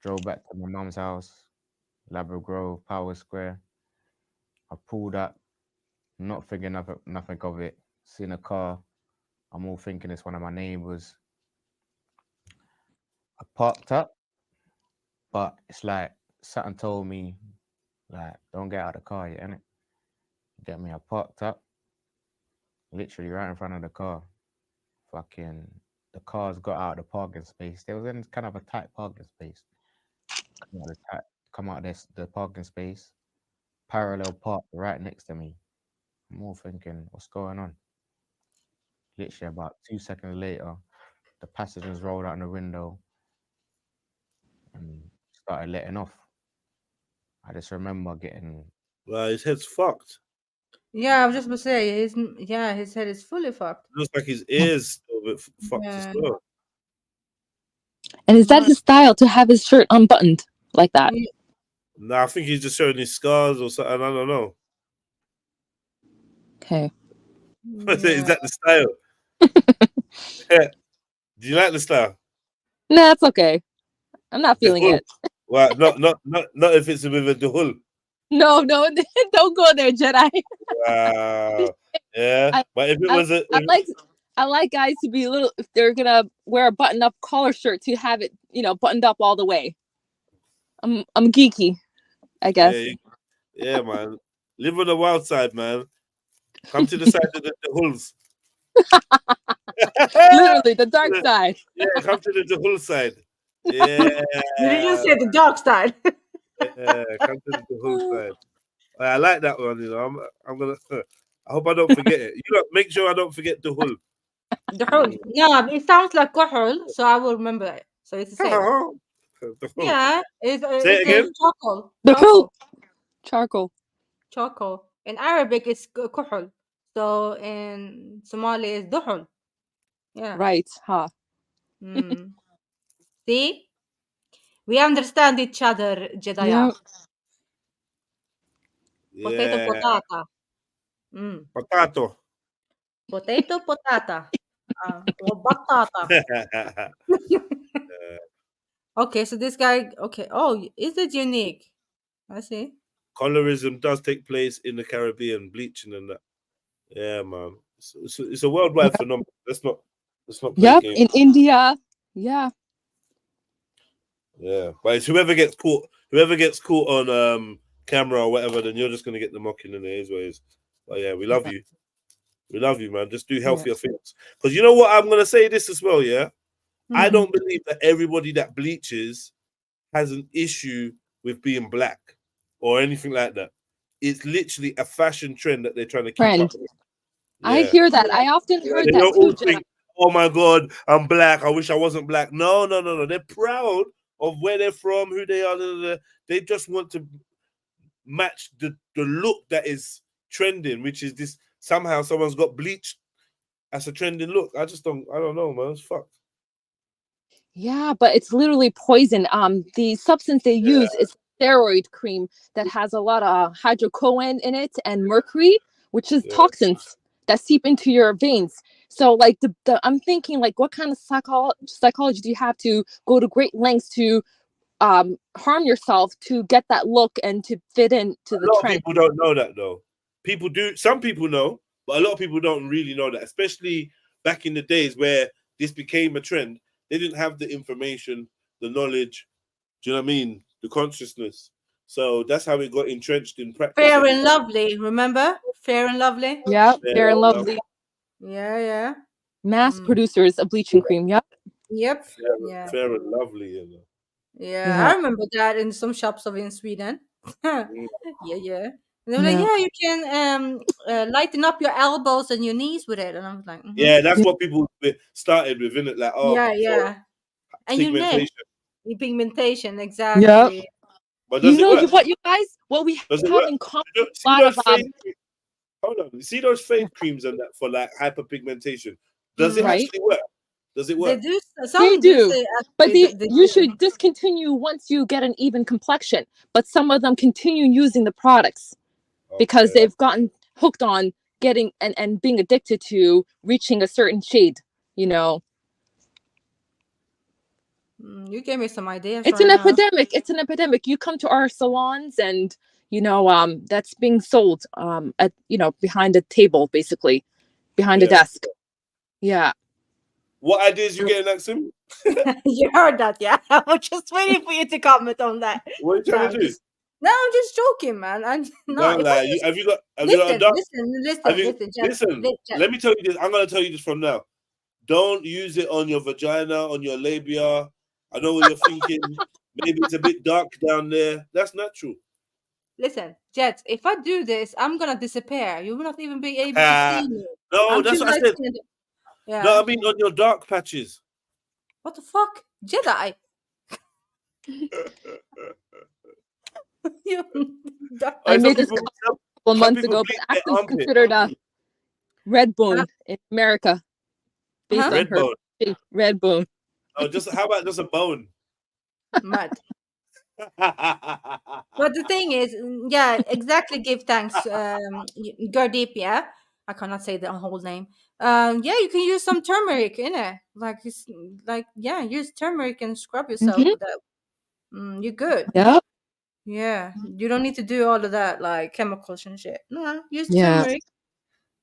drove back to my mum's house, Labrador Grove, Power Square. I pulled up, not thinking nothing of it. Seen a car. I'm all thinking it's one of my neighbors. I parked up, but it's like something told me, like, don't get out of the car yet, innit? Get me? I parked up, literally right in front of the car. Fucking, the cars got out of the parking space. They was in kind of a tight parking space. Come out of the parking space, parallel park right next to me. I'm all thinking, what's going on? Literally about 2 seconds later, the passengers rolled out the window and started letting off. I just remember getting... Well, his head's fucked. Yeah, I was just gonna say his head is fully fucked. It looks like his ears still a bit fucked as well. And is that his style, to have his shirt unbuttoned like that? Nah, I think he's just showing his scars or something. I don't know. Okay. Is that the style? Yeah. Do you like the style? Nah, it's okay. I'm not feeling it. Well, not if it's with a duhul. No, don't go there, Jedi. Wow. Yeah, but if it was I like guys to be a little, if they're gonna wear a button-up collar shirt, to have it, buttoned up all the way. I'm geeky, I guess. Yeah, man. Live on the wild side, man. Come to the side of the hulls. Literally, the dark side. Yeah, come to the hull side. Yeah. You didn't say the dark side. Yeah, come to the hull side. I like that one. I'm gonna. I hope I don't forget it. Make sure I don't forget the hull. Duhul. Yeah, it sounds like kuhul, so I will remember it. So it's the same. Yeah, it's Say it again. Charcoal. Charcoal. In Arabic, it's kuhul. So in Somali, it's duhul. Yeah. Right. Huh. See? We understand each other, Jedaya. Yeah. Potato. Potato. Potato. Batata. Okay, so this guy. Okay. Oh, is it unique? I see. Colorism does take place in the Caribbean, bleaching and that. Yeah, man. It's a worldwide phenomenon. Let's not play games. In India. Yeah. Yeah, but it's whoever gets caught on camera or whatever, then you're just gonna get the mocking in his ways. But yeah, we love you. We love you, man. Just do healthier things. Because you know what? I'm gonna say this as well, yeah. I don't believe that everybody that bleaches has an issue with being black or anything like that. it's literally a fashion trend that they're trying to keep Trend. up with. I hear that. I often heard They that don't too, all Jenna. think, oh my God, I'm black. I wish I wasn't black. No. They're proud of where they're from, who they are. They just want to match the look that is trending, which is this. Somehow someone's got bleached as a trending look. I don't know, man. It's fucked. Yeah, but it's literally poison. The substance they use is steroid cream that has a lot of hydrocoin in it and mercury, which is toxins that seep into your veins. So like I'm thinking like, what kind of psychology do you have to go to great lengths to harm yourself to get that look and to fit into the A lot trend? of people don't know that though. People do. Some people know, but a lot of people don't really know that. Especially back in the days where this became a trend, they didn't have the information, the knowledge. Do you know what I mean? The consciousness. So that's how it got entrenched in practice. Fair and Lovely, remember? Fair and Lovely. Yeah, Fair and Lovely. Yeah. Mass producers of bleaching cream. Yep. Fair and Lovely, you know. Yeah, I remember that in some shops in Sweden. yeah. And they were like, Yeah. you can lighten up your elbows and your knees with it. And I was like, yeah, that's what people started with, isn't it? Like, yeah. And your neck, pigmentation. your pigmentation, exactly. Yep. But does it work? What you guys? What we have in common? Hold on. You see those face creams and that for like hyperpigmentation? Does it actually work? Does it work? They do. They do, but you should do. discontinue once you get an even complexion. But some of them continue using the products because they've gotten hooked on getting and being addicted to reaching a certain shade. You know. You gave me some ideas. It's an epidemic. It's an epidemic. You come to our salons and that's being sold at behind a table, basically behind a desk. Yeah. What ideas you getting, Axum? You heard that, yeah? I was just waiting for you to comment on that. What are you trying to do? No, I'm just joking, man. Have you got a dark? Listen. Let me tell you this. I'm gonna tell you this from now. Don't use it on your vagina, on your labia. I know what you're thinking. Maybe it's a bit dark down there. That's natural. Listen, Jet, if I do this, I'm gonna disappear. You will not even be able to see me. No, that's what I said. Yeah. No, I mean on your dark patches. What the fuck? Jedi. I made this a couple months ago, but Axel's considered a red bone in America. Based on her shape, red bone. Oh, how about just a bone? Mad. But the thing is, yeah, exactly. Give thanks, Gurdeep. Yeah, I cannot say the whole name. Yeah, you can use some turmeric in it. Use turmeric and scrub yourself with that. You're good. Yeah. Yeah, you don't need to do all of that like chemicals and shit. No, use turmeric.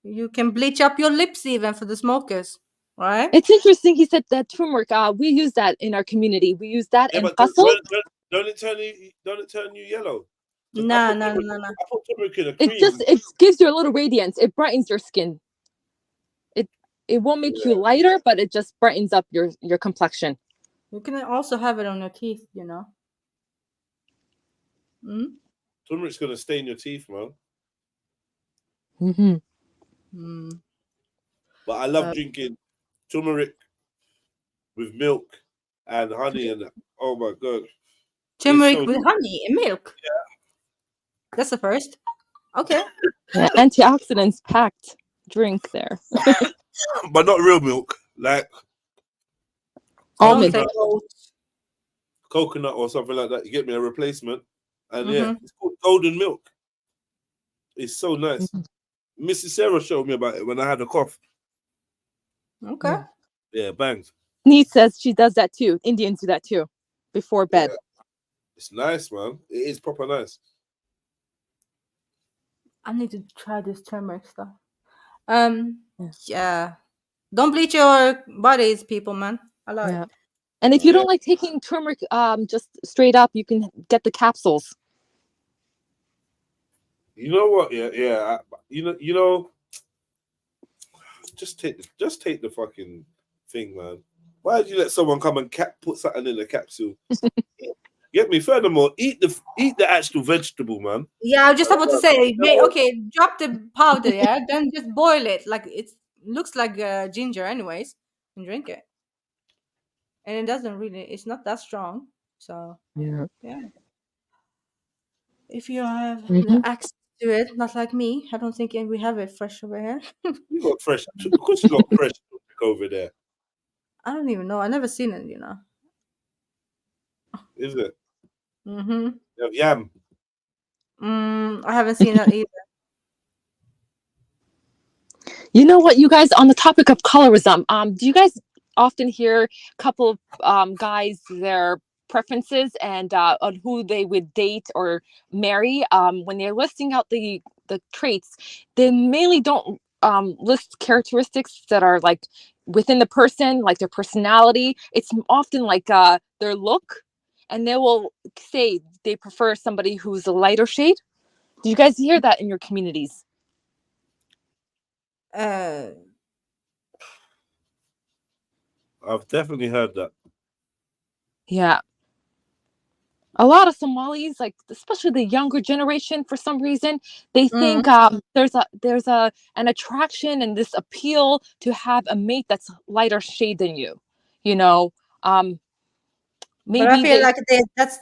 You can bleach up your lips even for the smokers, right? It's interesting. He said that turmeric. We use that in our community. We use that in bustle. Don't it turn you yellow? No. I put turmeric in a cream. It gives you a little radiance. It brightens your skin. It won't make you lighter, but it just brightens up your complexion. You can also have it on your teeth, Turmeric's gonna stain your teeth, man. But I love drinking turmeric with milk and honey and oh my god. Turmeric with honey and milk. Yeah. That's the first. Okay. Yeah, antioxidants packed drink there. But not real milk, like almond, coconut or something like that. You get me a replacement, and it's called golden milk. It's so nice. Mrs. Sarah showed me about it when I had a cough. Okay. Yeah, bangs. Niece says she does that too. Indians do that too before bed. Yeah. It's nice, man. It is proper nice. I need to try this turmeric stuff. Yeah. Don't bleach your bodies, people, man. I like it. And if you don't like taking turmeric just straight up, you can get the capsules. You know what? Yeah. You know. Just take the fucking thing, man. Why did you let someone come and put something in a capsule? You Get me? Furthermore, eat the actual vegetable, man. Yeah, I was just about to say, okay, drop the powder, yeah, then just boil it. Like it looks like ginger, anyways, and drink it. And it doesn't really, it's not that strong. So Yeah. If you have the access to it, not like me, I don't think we have it fresh over here. You got fresh. Of course, you got fresh over there. I don't even know. I never seen it. Is it? Mm-hmm. You have yam. I haven't seen that either. You know what, you guys, on the topic of colorism, do you guys often hear a couple of guys, their preferences and on who they would date or marry? When they're listing out the traits, they mainly don't list characteristics that are like within the person, like their personality. It's often like their look, and they will say they prefer somebody who's a lighter shade. Do you guys hear that in your communities? I've definitely heard that. Yeah. A lot of Somalis, like especially the younger generation, for some reason, they think there's an attraction and this appeal to have a mate that's lighter shade than you. Maybe but I feel like that's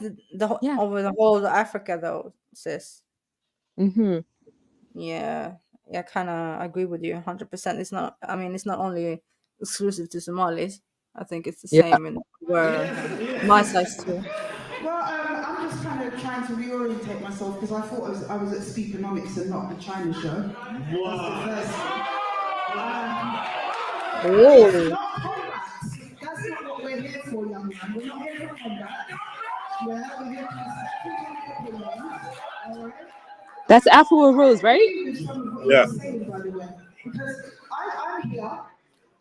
over the whole Africa, though, sis. Mm-hmm. Yeah, I kind of agree with you 100%. It's not. I mean, it's not only exclusive to Somalis. I think it's the same in my size too. Well, I'm just kind of trying to reorientate myself because I thought I was at Speakonomics and not the China show. Wow. That's not combat. That's not what we're here for, young man. We're not here for combat. Yeah, we're here for all right? That's Afro Rose, right? Yeah. By the way, because I'm here.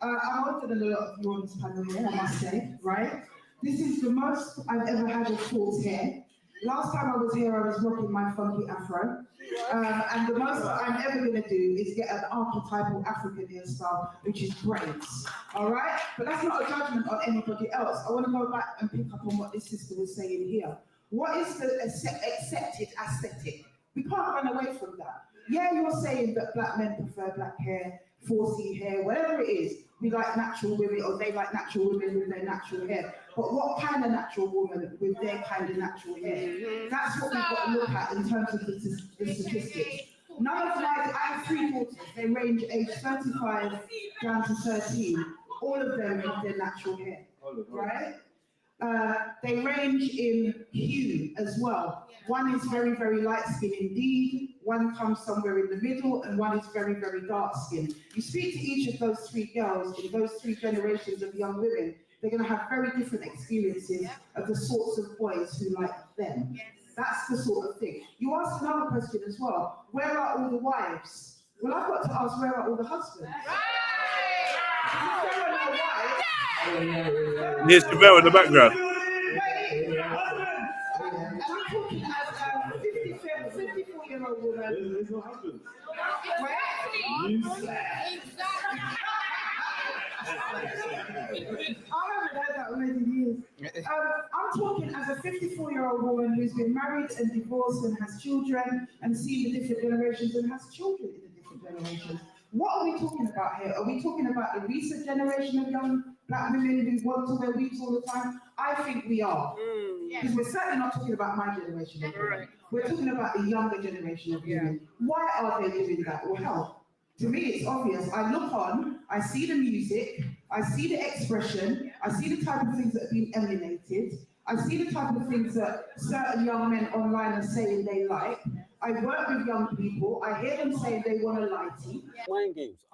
I'm older than a lot of you on this panel here, I must say, right? This is the most I've ever had of false hair. Last time I was here, I was rocking my funky afro. And the most I'm ever going to do is get an archetypal African hairstyle, which is braids. All right? But that's not a judgment on anybody else. I want to go back and pick up on what this sister was saying here. What is the accepted aesthetic? We can't run away from that. Yeah, you're saying that black men prefer black hair, 4C hair, whatever it is. We like natural women, or they like natural women with their natural hair. But what kind of natural woman with their kind of natural hair? That's what we've got to look at in terms of the statistics. None of I have 3 daughters. They range age 35 down to 13. All of them have their natural hair, right? They range in hue as well. One is very, very light skinned indeed, one comes somewhere in the middle, and one is very, very dark skinned. You speak to each of those 3 girls in those 3 generations of young women, they're going to have very different experiences of the sorts of boys who like them. That's the sort of thing. You asked another question as well. Where are all the wives? Well, I've got to ask, where are all the husbands? There are no wives. Here's Chevelle in the background. I'm talking as a 54-year-old woman. There's no husband. I haven't heard that in many years. I'm talking as a 54-year-old woman who's been married and divorced and has children and seen the different generations and has children in the different generations. What are we talking about here? Are we talking about the recent generation of young black women who want to wear wigs all the time? I think we are. Because we're certainly not talking about my generation of women. We're talking about the younger generation of women. Why are they doing that? Well, to me, it's obvious. I look on, I see the music, I see the expression, I see the type of things that have been emanated, I see the type of things that certain young men online are saying they like. I work with young people, I hear them saying they want a lighty. Mind games.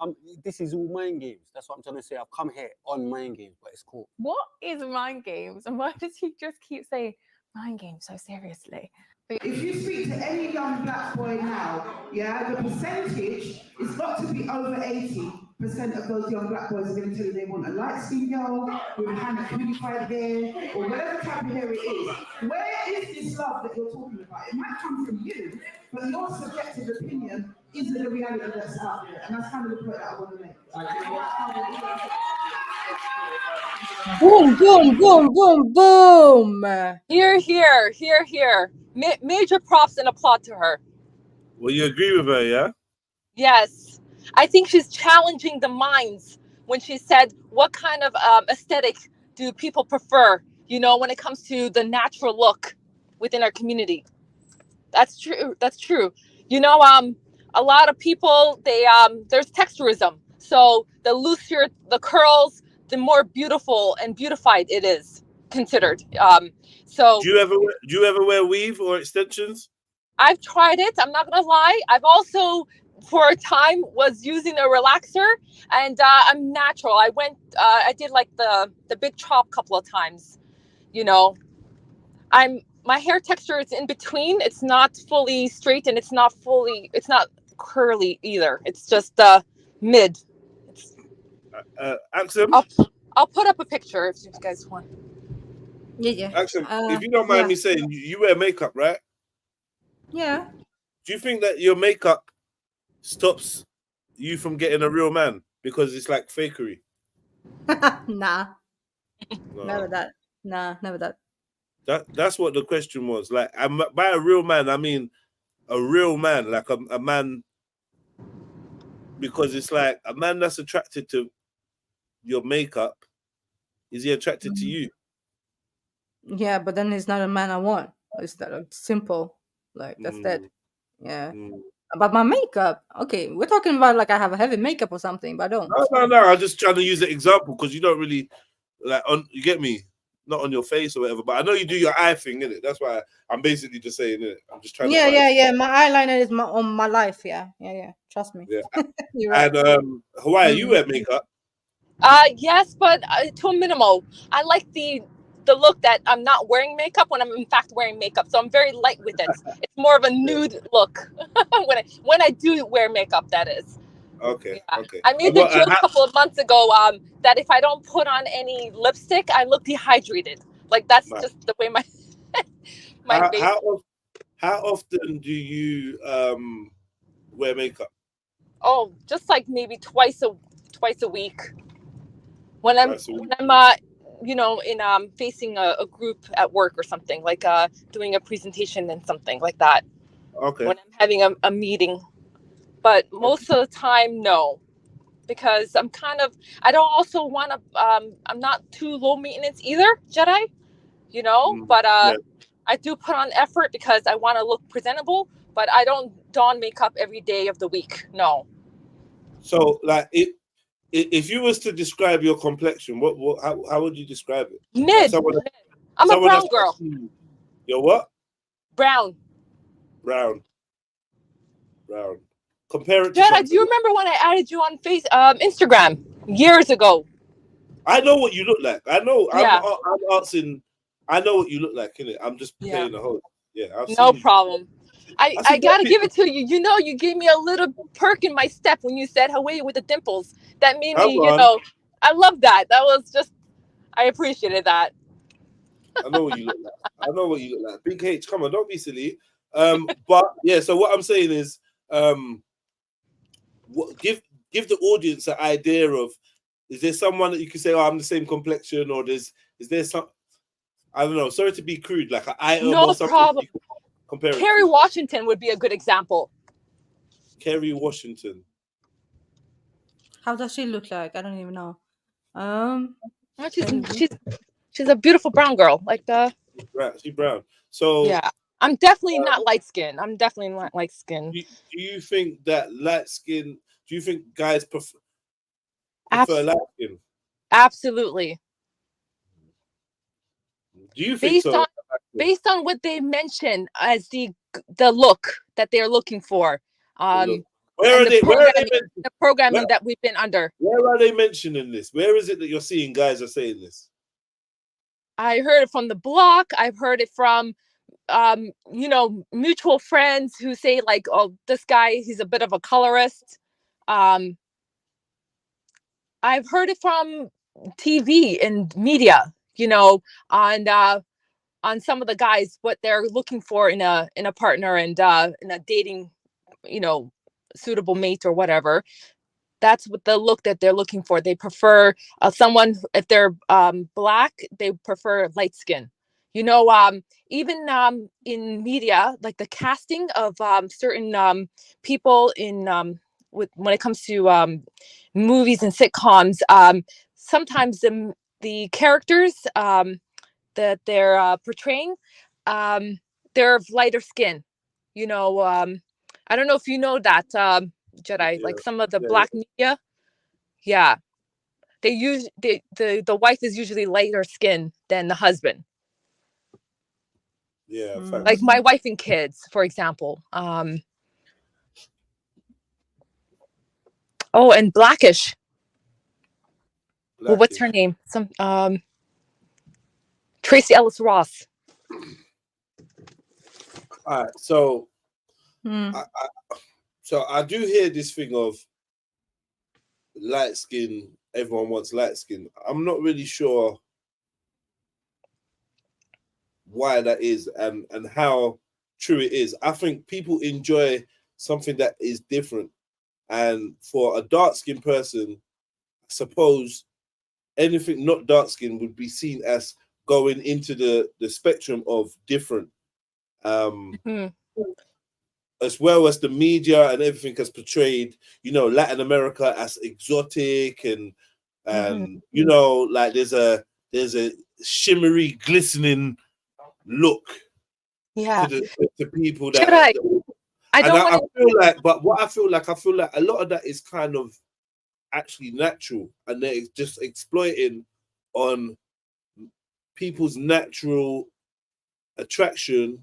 This is all mind games. That's what I'm trying to say. I've come here on mind games, but it's cool. What is mind games? And why does he just keep saying mind games so seriously? If you speak to any young black boy now, the percentage is got to be over 80% of those young black boys are going to tell you they want a light-skinned girl with a hand of purified hair or whatever type of hair it is. Where is this love that you're talking about? It might come from you, but your subjective opinion isn't the reality that's out there, and that's kind of the point that I want to make. Boom, boom, boom, boom, boom. Here, here, here, here. Major props and applaud to her. Well, you agree with her, yeah? Yes. I think she's challenging the minds when she said, what kind of aesthetic do people prefer, you know, when it comes to the natural look within our community? That's true. That's true. You know, a lot of people, there's texturism. So the looser the curls, the more beautiful and beautified it is considered. So do you ever wear weave or extensions? I've tried it. I'm not gonna lie. I've also, for a time, was using a relaxer, and I'm natural. I did like the big chop couple of times. You know, my hair texture is in between. It's not fully straight, and it's not curly either. It's just mid. Axum? I'll put up a picture if you guys want. Yeah. Axum, if you don't mind me saying, you wear makeup, right? Yeah. Do you think that your makeup stops you from getting a real man because it's like fakery? Nah. No. Never that. Nah, never that. That's what the question was. Like, by a real man, I mean a real man, like a man, because it's like a man that's attracted to your makeup. Is he attracted to you? Yeah, but then he's not a man I want. It's that simple. Like that's that. Yeah. About my makeup. Okay, we're talking about like I have a heavy makeup or something, but I don't. No. I'm just trying to use the example because you don't really like you get me, not on your face or whatever. But I know you do your eye thing, innit? That's why I'm basically just saying it. I'm just trying. Yeah. My eyeliner is on my life. Yeah. Trust me. Yeah. You're right. And Hawaii, you wear makeup? Yes, but to a minimal. I like the look that I'm not wearing makeup when I'm in fact wearing makeup. So I'm very light with it. It's more of a nude look when I do wear makeup, that is. Okay. Yeah. Okay. I made the joke a couple of months ago that if I don't put on any lipstick, I look dehydrated. Like that's just the way my face. How often do you wear makeup? Oh, just like maybe twice a week. When I'm you know, in facing a group at work or something, like doing a presentation and something like that. Okay. When I'm having a meeting. But most of the time, no. Because I don't also want to, I'm not too low maintenance either, Jedi, you know, but I do put on effort because I want to look presentable, but I don't don makeup every day of the week. No. So like if you was to describe your complexion, how would you describe it? Mid. Like I'm a brown girl. You're what? Brown. Compare it to Jedi, do you remember when I added you on Instagram years ago? I know what you look like. I know. Yeah. I'm asking. I know what you look like, innit? I'm just playing the host. Yeah. No problem. I gotta give it to you. You know, you gave me a little perk in my step when you said Hawaii with the dimples. That made me, you know, I love that. That was just, I appreciated that. I know what you look like. Big H, come on, don't be silly. But yeah, so what I'm saying is, give the audience an idea of, is there someone that you can say, oh, I'm the same complexion, or is there some, I don't know, sorry to be crude, like an item or something. No problem. Kerry Washington would be a good example. Kerry Washington. How does she look like? I don't even know. She's a beautiful brown girl. Like she's brown. So yeah, I'm definitely not light skinned. I'm definitely not light skinned. Do you think that light skin? Do you think guys prefer light skin? Absolutely. Do you think so? Based on what they mention as the look that they're looking for, where are they? The programming that we've been under. Where are they mentioning this? Where is it that you're seeing guys are saying this? I heard it from the block. I've heard it from, you know, mutual friends who say like, "Oh, this guy, he's a bit of a colorist." I've heard it from TV and media. You know, on some of the guys, what they're looking for in a partner and in a dating, you know, suitable mate or whatever. That's what the look that they're looking for. They prefer someone, if they're black, they prefer light skin. You know, even in media, like the casting of certain people in when it comes to movies and sitcoms, sometimes the characters that they're portraying, they're of lighter skin. You know, I don't know if you know that, Jedi. Like some of the black media, yeah, they use the wife is usually lighter skin than the husband. Yeah, like my wife and kids, for example. Oh, and Blackish. Well, what's her name? Some Tracy Ellis Ross. All right, so I do hear this thing of light skin. Everyone wants light skin. I'm not really sure why that is and how true it is. I think people enjoy something that is different, and for a dark skinned person, I suppose anything not dark skin would be seen as going into the spectrum of different. As well as the media and everything has portrayed, you know, Latin America as exotic and you know, like there's a shimmery, glistening look to people that I feel like, but what I feel like a lot of that is kind of actually natural, and they're just exploiting on people's natural attraction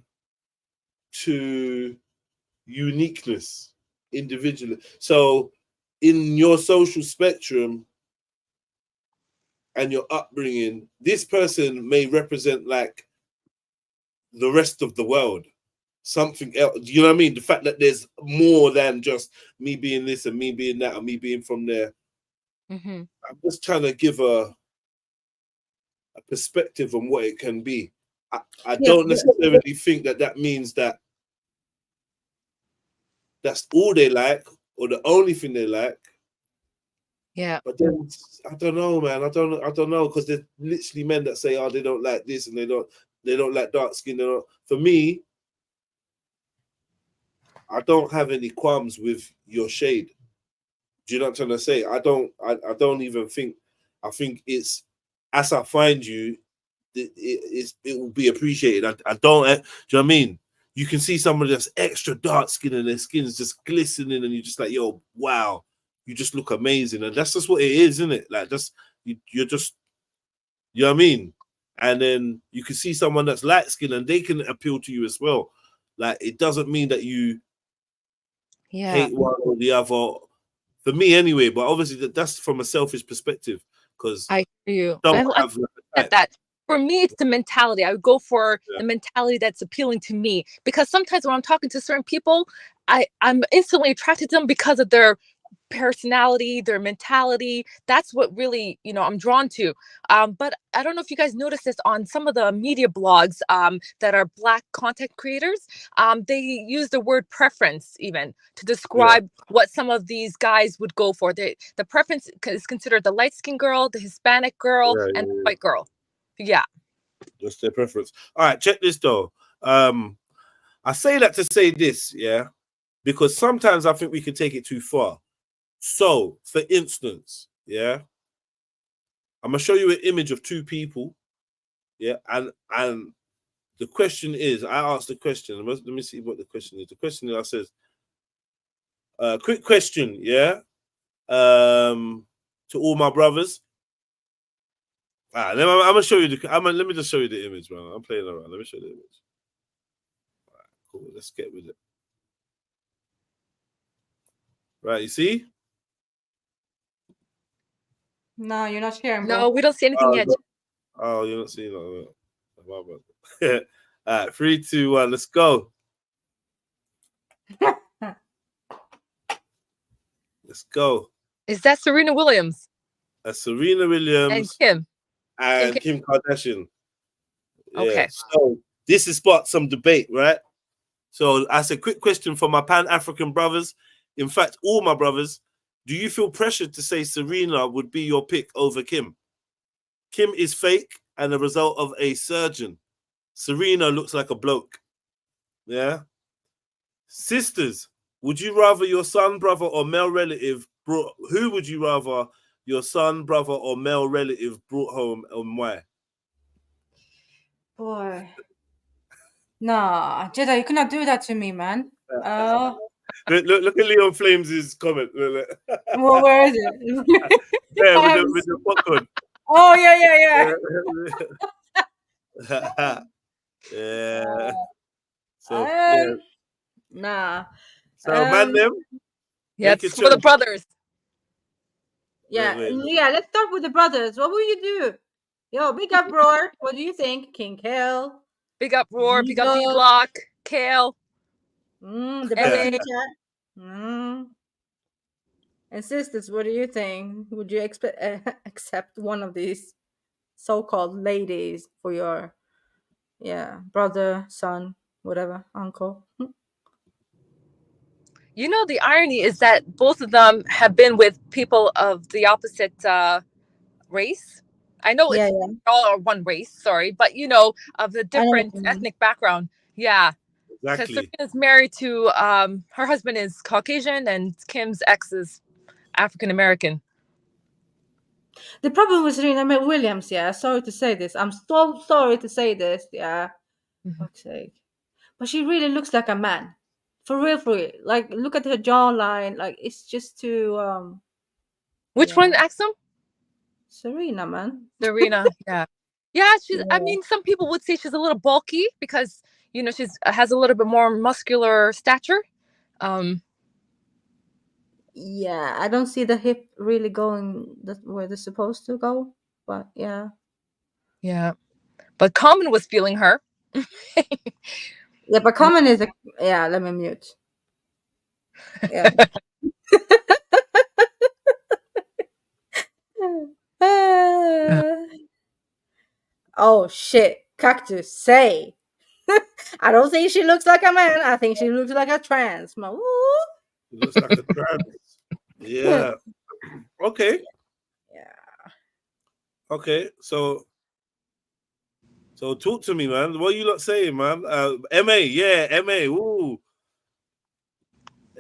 to uniqueness individually. So in your social spectrum and your upbringing, this person may represent like the rest of the world, something else. You know what I mean? The fact that there's more than just me being this and me being that and me being from there. I'm just trying to give a perspective on what it can be. I don't necessarily think that means that that's all they like or the only thing they like. Yeah. But then I don't know, man. I don't know, because there's literally men that say, oh, they don't like this and they don't like dark skin. For me, I don't have any qualms with your shade. Do you know what I'm trying to say? I don't even think. I think it's as I find you, it will be appreciated. I don't. Do you know what I mean? You can see somebody that's extra dark skin and their skin is just glistening, and you're just like, yo, wow, you just look amazing, and that's just what it is, isn't it? Like, just you're just, you know what I mean? And then you can see someone that's light skinned and they can appeal to you as well. Like, it doesn't mean that you hate one or the other. For me, anyway. But obviously, that's from a selfish perspective, because I hear you. Don't have that. For me, it's the mentality. I would go for the mentality that's appealing to me, because sometimes when I'm talking to certain people, I'm instantly attracted to them because of their personality, their mentality. That's what really, you know, I'm drawn to. But I don't know if you guys noticed this on some of the media blogs that are Black content creators. They use the word preference even to describe what some of these guys would go for. The preference is considered the light-skinned girl, the Hispanic girl, and the white girl. Yeah. Just their preference. All right, check this though. I say that to say this, because sometimes I think we can take it too far. So, for instance, I'm gonna show you an image of two people, and the question is, I asked the question. Let me see what the question is. The question is, I says, quick question, to all my brothers. I'm gonna show you let me just show you the image, man. I'm playing around. Let me show you the image. All right, cool. Let's get with it. Right, you see? No, you're not sharing, bro. No, we don't see anything yet. Oh, you're not seeing it. All right, 3, 2, 1, let's go. Let's go. Is that Serena Williams? Serena Williams and Kim Kardashian. Okay. So this is sparked some debate, right? So I said, quick question for my Pan-African brothers. In fact, all my brothers. Do you feel pressured to say Serena would be your pick over Kim? Kim is fake and the result of a surgeon. Serena looks like a bloke. Yeah. Sisters, would you rather your son, brother, or male relative brought? Who would you rather your son, brother, or male relative brought home, and why? Boy. Nah, Jedi, you cannot do that to me, man. Look at Leon Flames' comment. Well, where is it? Yeah, with the popcorn. Oh, yeah. Yeah. So, nah. So, man, them. Yeah, it's for the brothers. Yeah, let's start with the brothers. What will you do? Yo, big up, Roar. What do you think? King Kale. Big up, Roar. Big up, D-Block. Kale. The brothers in the chat. And sisters, what do you think? Would you accept one of these so-called ladies for your, brother, son, whatever, uncle? You know, the irony is that both of them have been with people of the opposite race. I know it's all one race, sorry, but you know, of the different ethnic background. Yeah. Because Serena's married to her husband is Caucasian and Kim's ex is African American. The problem with Serena Williams, sorry to say this. I'm so sorry to say this, fuck's sake. But she really looks like a man. For real. Like, look at her jawline. Like, it's just too Which one, Axum? Serena, man. Serena, yeah. Yeah, she's I mean, some people would say she's a little bulky because, you know, she's has a little bit more muscular stature. Yeah, I don't see the hip really going where they're supposed to go, but yeah. Yeah. But Common was feeling her. Yeah, but Common is let me mute. Yeah. Oh shit, Cactus, say. I don't think she looks like a man. I think she looks like a trans man. She looks like a trans. Yeah. Okay. Yeah. Okay. So talk to me, man. What are you lot saying, man? MA. Ooh.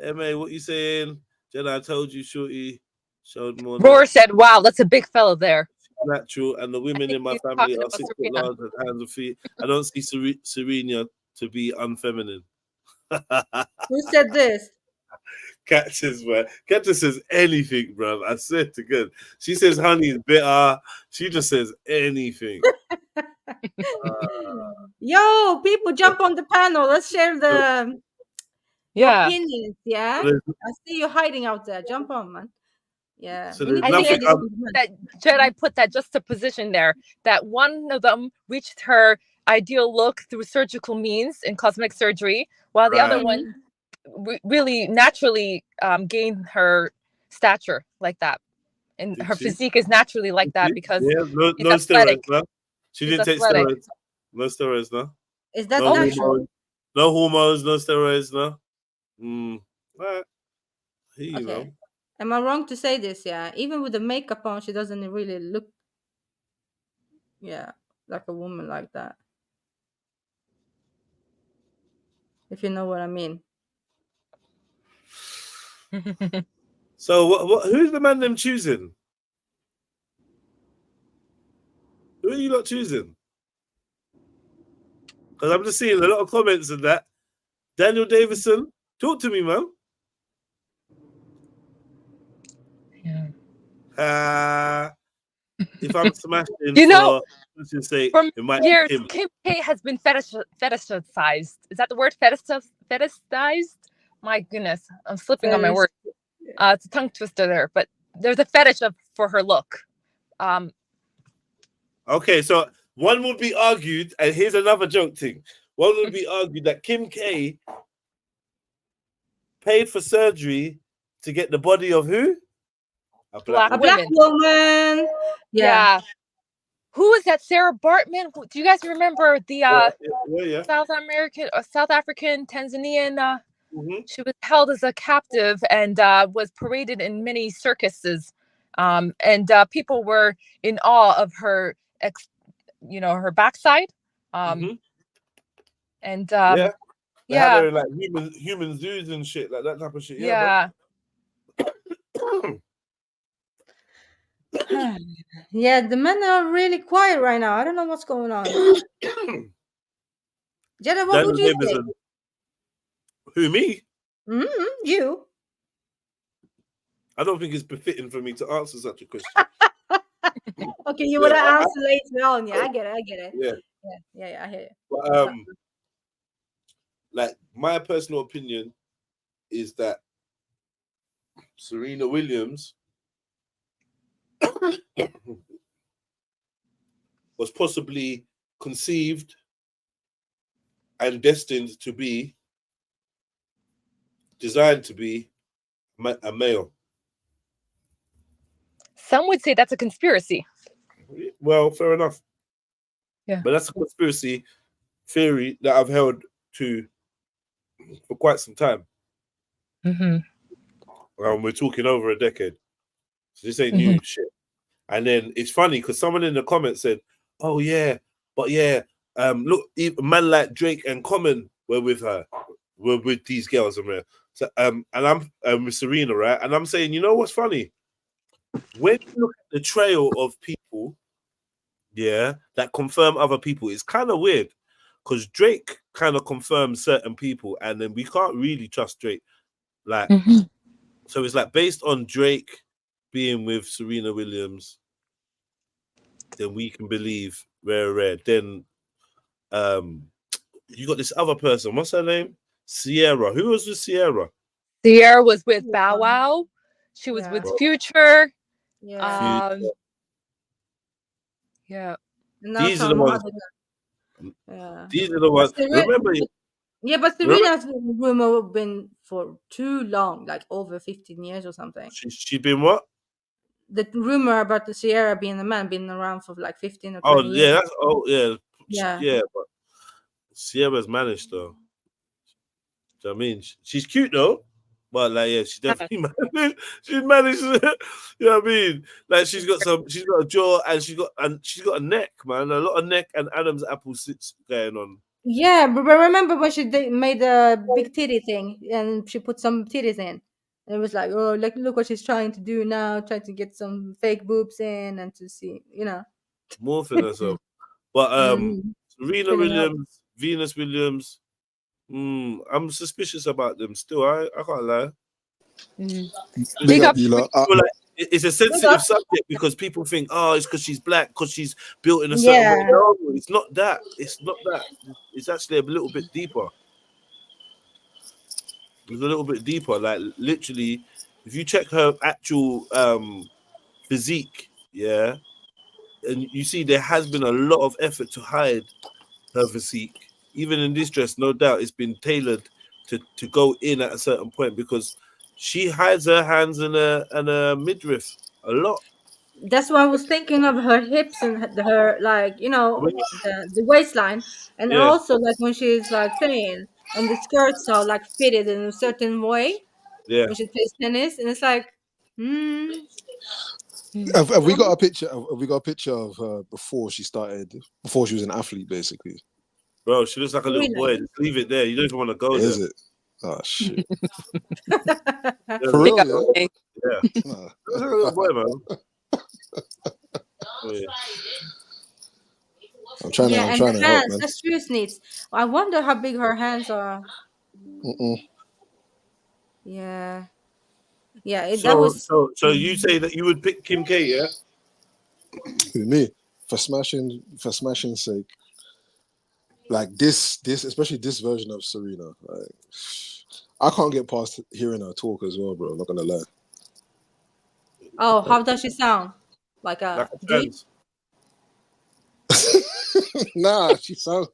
MA, what you saying? Jenna, I told you, Shorty showed more. Roar said, wow, that's a big fellow there. Natural, and the women in my family are 6 foot large and hands and feet. I don't see Serena to be unfeminine. Who said this? Cactus, man. Cactus says anything, bro. I swear to God. She says honey is bitter. She just says anything. Yo, people, jump on the panel. Let's share the opinions. Yeah, I see you hiding out there. Jump on, man. Yeah, so I think that Jedi put that just a position there that one of them reached her ideal look through surgical means in cosmetic surgery, while the other one really naturally gained her stature like that, and her physique is naturally like that because no steroids, no. She didn't take steroids. No steroids, no. Is that natural? No hormones, no steroids, no. Right. You know. Am I wrong to say this? Yeah, even with the makeup on, she doesn't really look, like a woman like that. If you know what I mean. So who's the man them choosing? Who are you not choosing? Because I'm just seeing a lot of comments in that. Daniel Davison, talk to me, man. If I'm smashing, you know, say, from years, Kim K has been fetishized. Is that the word? Fetishized? My goodness, I'm slipping on my word. It's a tongue twister there, but there's a fetish for her look. Okay, so one would be argued, and here's another joke thing. One would be argued that Kim K paid for surgery to get the body of who? A black woman. Yeah. Who was that? Sarah Bartman? Do you guys remember the South African, Tanzanian She was held as a captive and was paraded in many circuses, and people were in awe of her, her backside. And They had yeah, her in like human zoos and shit, like that type of shit. yeah. Yeah, the men are really quiet right now. I don't know what's going on. Jada, what would you say? Who, me? You. I don't think it's befitting for me to answer such a question. Okay, you want to answer later on. Yeah, I get it. Yeah. I hear you. But like my personal opinion is that Serena Williams was possibly conceived and destined to be, designed to be a male. Some would say that's a conspiracy. Well, fair enough. Yeah. But that's a conspiracy theory that I've held to for quite some time. We're talking over a decade. So this ain't new shit. And then it's funny because someone in the comments said, oh yeah, but yeah, look, even man like Drake and Common were with her, were with these girls. So, and I'm with Serena, right? And I'm saying, you know what's funny? When you look at the trail of people, that confirm other people, it's kind of weird because Drake kind of confirms certain people, and then we can't really trust Drake. Like, so it's like based on Drake being with Serena Williams, then we can believe rare. Then you got this other person. What's her name? Sierra. Who was with Sierra? Sierra was with Bow Wow. She was with Future. Yeah. These are the ones. These are the ones. Remember? Yeah, but Serena's rumor been for too long, like over 15 years or something. She's been what? The rumor about the Sierra being the man been around for like 15 or 20 years. Yeah. But Sierra's managed though. Do you know what I mean? She's cute though, but like she definitely managed. She's managed. You know what I mean? Like she's got a jaw and she's got a neck, man. A lot of neck and Adam's apple sits going on. Yeah, but remember when she made a big titty thing and she put some titties in? And it was like, oh, look what she's trying to do now, trying to get some fake boobs in and to see, Morphing herself. But Serena Williams, Venus Williams, I'm suspicious about them still. I can't lie. Big up, you lot. It's a sensitive subject because people think, oh, it's because she's black, because she's built in a certain way. No, it's not that. It's not that. It's actually a little bit deeper. It's a little bit deeper. Like literally, if you check her actual physique, and you see there has been a lot of effort to hide her physique. Even in this dress, no doubt, it's been tailored to go in at a certain point because she hides her hands and a midriff a lot. That's why I was thinking of her hips and her the waistline, and also like when she's like playing and the skirts are like fitted in a certain way. Yeah. When she plays tennis, and it's like, Have we got a picture? Have we got a picture of her before she was an athlete, basically? Bro, she looks like a little boy. Just leave it there. You don't even want to go there. Is it? Oh shit! For real, yeah. Looks like a little boy, man. I'm trying to help, man. That's true, Sneeds. I wonder how big her hands are. Yeah. So you say that you would pick Kim K, yeah? Who, me? For smashing sake. Like this, especially this version of Serena. Like, I can't get past hearing her talk as well, bro. I'm not gonna lie. Oh, how does she sound? Like a dude? Nah, she sounds.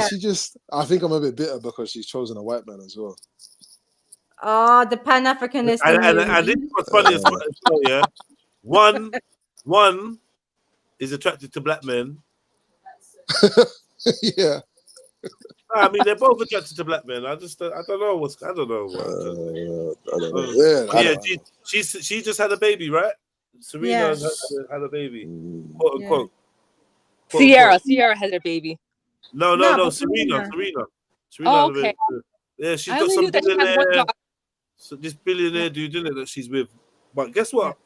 She just. I think I'm a bit bitter because she's chosen a white man as well. Oh, the Pan-Africanist. And this was funny as well, yeah. One is attracted to black men. Yeah. I mean, they're both attracted to black men. I don't know. I don't know. I don't know. Yeah, I yeah. don't know. She just had a baby, right? Serena had a baby, quote unquote. Sierra has her baby. No, Serena. Oh, okay. Yeah, she's I got only some knew that she had one billionaire. daughter. So this billionaire dude in it that she's with. But guess what?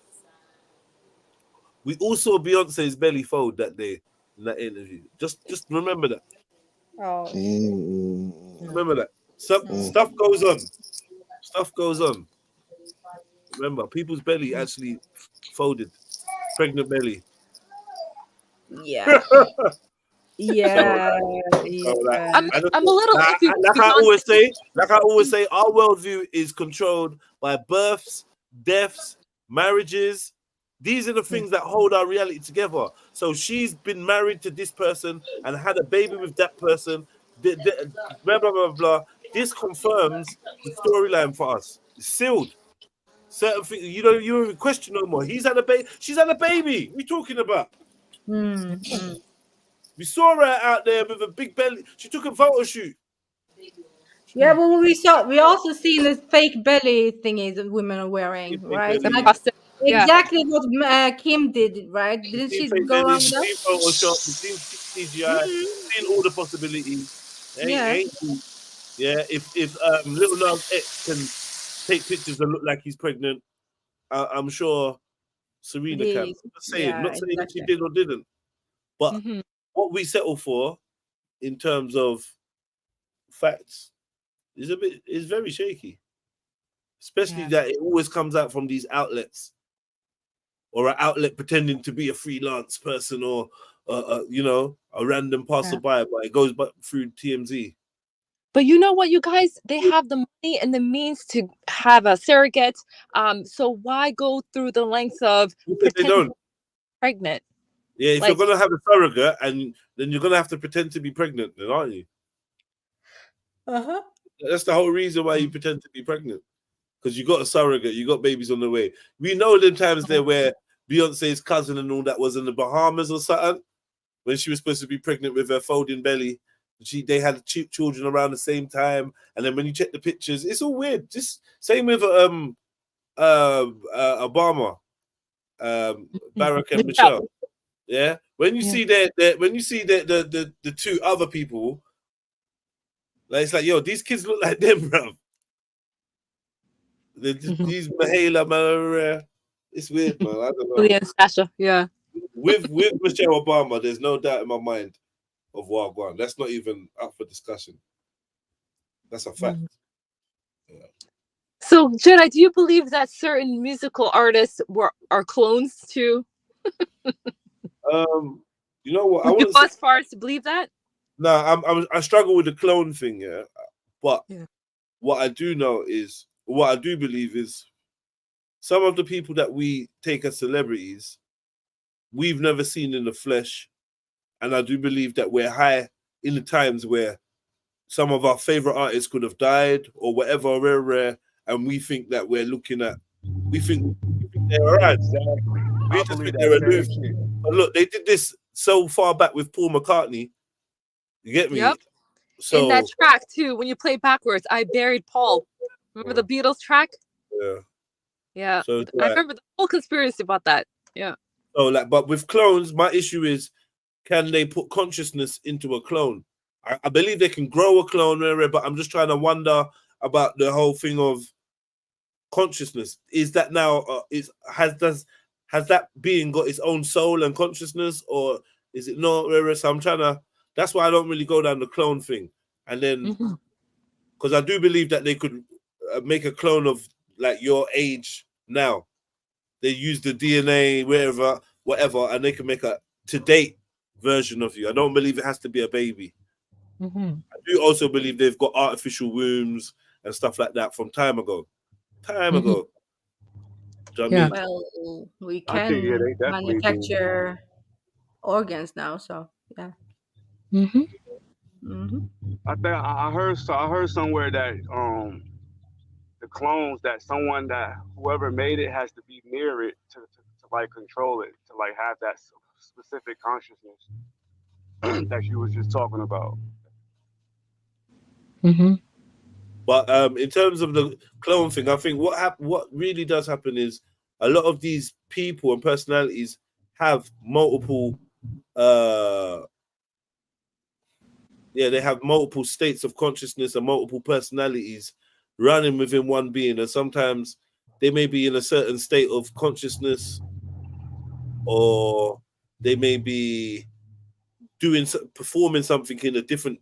We all saw Beyonce's belly fold that day in that interview. Just remember that. Oh. Remember that. Stuff goes on. Stuff goes on. Remember, people's belly actually folded. Pregnant belly. Yeah. Yeah. I'm a little iffy. Like I always say, our worldview is controlled by births, deaths, marriages. These are the things that hold our reality together. So she's been married to this person and had a baby with that person. Blah blah blah blah. This confirms the storyline for us. It's sealed. Certain things you don't even question no more. He's had a baby. She's had a baby. What are we talking about? We saw her out there with a big belly. She took a photo shoot. Yeah, but we also seen the fake belly thingies that women are wearing, right? Belly. Like, exactly what Kim did, right? Didn't she go around with that? We've seen Photoshop, we've seen CGI, we've seen all the possibilities. Yeah, if Little Nas X can take pictures and look like he's pregnant, I'm sure Serena can. I'm not saying she did or didn't. But what we settle for in terms of facts is very shaky. Especially that it always comes out from these outlets, or an outlet pretending to be a freelance person, or a random passerby, but it goes through TMZ. But you know what, you guys, they have the money and the means to have a surrogate. So why go through the lengths of pretending pregnant? Yeah, if you're gonna have a surrogate, and then you're gonna have to pretend to be pregnant, then aren't you? That's the whole reason why you pretend to be pregnant. Because you got a surrogate, you got babies on the way. We know them times there where Beyonce's cousin and all that was in the Bahamas or something, when she was supposed to be pregnant with her folding belly. They had children around the same time, and then when you check the pictures, it's all weird. Just same with Obama, Barack and Michelle. Yeah, when you see the two other people, like it's like, yo, these kids look like them, bro. These Mahala, it's weird, man. I don't know. Yeah, Sasha, yeah. With Michelle Obama, there's no doubt in my mind of Wagwan. That's not even up for discussion. That's a fact. Yeah. So, Jedi, do you believe that certain musical artists are clones too? You know what? Would you go as far as to believe that? No, I struggle with the clone thing, yeah. But what I do believe is some of the people that we take as celebrities, we've never seen in the flesh. And I do believe that we're high in the times where some of our favorite artists could have died or whatever, rare, and we think that we think they're alright. We just think they're aloof. But look, they did this so far back with Paul McCartney. You get me? Yep. So, in that track too, when you play backwards, I buried Paul. Remember the Beatles track? Yeah. Yeah. So I remember the whole conspiracy about that. Yeah. So but with clones, my issue is, can they put consciousness into a clone? I believe they can grow a clone, but I'm just trying to wonder about the whole thing of consciousness. Is that now has that being got its own soul and consciousness, or is it not? So I'm trying to. That's why I don't really go down the clone thing. And then, because I do believe that they could make a clone of like your age now. They use the DNA, whatever, and they can make a to-date version of you. I don't believe it has to be a baby. I do also believe they've got artificial wombs and stuff like that from time ago. Do you know what I mean? Well, we can manufacture organs now, so yeah. I think I heard somewhere that the clones, that whoever made it has to be near it to like control it, to like have that specific consciousness that you was just talking about. But in terms of the clone thing, I think what really does happen is a lot of these people and personalities have multiple they have multiple states of consciousness and multiple personalities running within one being, and sometimes they may be in a certain state of consciousness, or they may be performing something in a different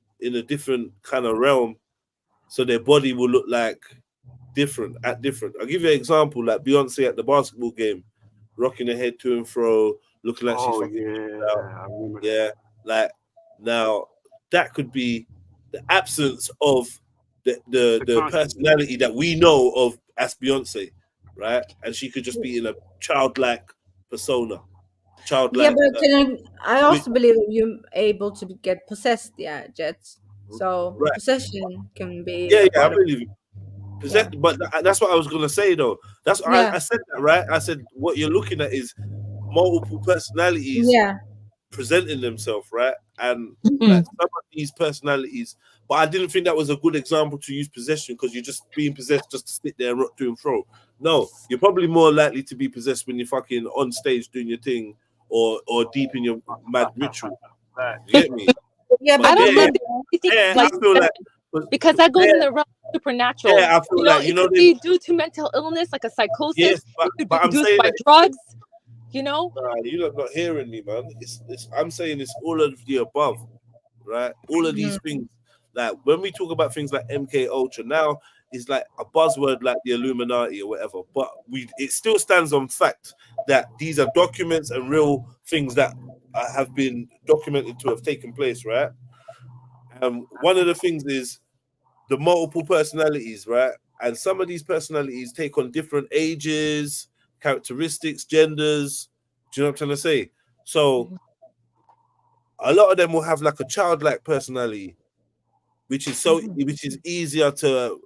kind of realm, so their body will look like different. I'll give you an example, like Beyonce at the basketball game, rocking her head to and fro, looking like she's fucking like now that could be the absence of the personality that we know of as Beyonce, right? And she could just be in a childlike persona. Yeah, but I also believe that you're able to get possessed, Jets. So possession can be I believe it. But that's what I was gonna say though. That's I said that, right? I said what you're looking at is multiple personalities presenting themselves, right? And like some of these personalities, but I didn't think that was a good example to use possession, because you're just being possessed just to sit there and rock to and fro. No, you're probably more likely to be possessed when you're fucking on stage doing your thing, or deep in your mad ritual. You get me? Yeah, but I don't think I feel like because that goes in the realm of supernatural. Yeah, I feel like, it could be due to mental illness, like a psychosis. Yes, but it could be I'm induced saying by drugs. You know? Nah, you're not hearing me, man. I'm saying it's all of the above, right? All of these things. Like when we talk about things like MK Ultra, now it's like a buzzword like the Illuminati or whatever. But it still stands on fact that these are documents and real things that have been documented to have taken place, right? One of the things is the multiple personalities, right? And some of these personalities take on different ages, characteristics, genders. Do you know what I'm trying to say? So a lot of them will have like a childlike personality, which is easier to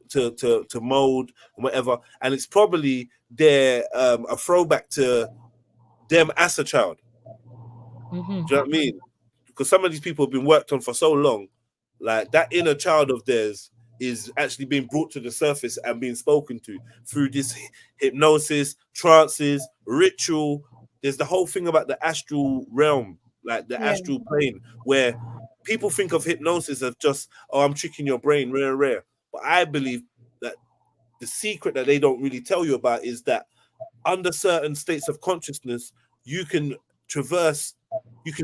mold and whatever. And it's probably a throwback to them as a child. Do you know what I mean? Because some of these people have been worked on for so long, like that inner child of theirs is actually being brought to the surface and being spoken to through this hypnosis, trances, ritual. There's the whole thing about the astral realm, like the astral plane, where people think of hypnosis as just, I'm tricking your brain, rare. But I believe that the secret that they don't really tell you about is that under certain states of consciousness, you can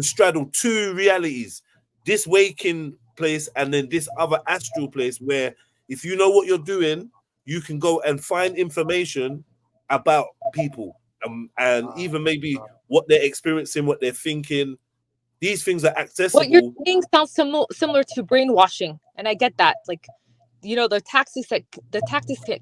straddle two realities, this waking place and then this other astral place, where if you know what you're doing, you can go and find information about people and even maybe what they're experiencing, what they're thinking. These things are accessible. What you're saying sounds similar to brainwashing, and I get that. Like, the tactics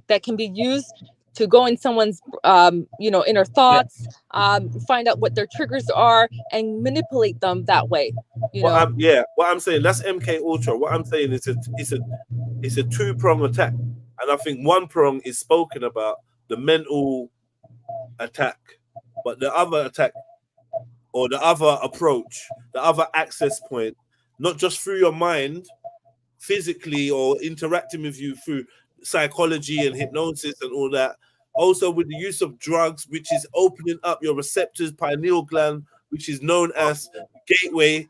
that can be used to go in someone's inner thoughts, find out what their triggers are, and manipulate them that way. What I'm saying, that's MK Ultra. What I'm saying is it's a two-prong attack, and I think one prong is spoken about, the mental attack, but the other attack or the other approach, the other access point, not just through your mind physically or interacting with you through psychology and hypnosis and all that, also with the use of drugs, which is opening up your receptors, pineal gland, which is known as gateway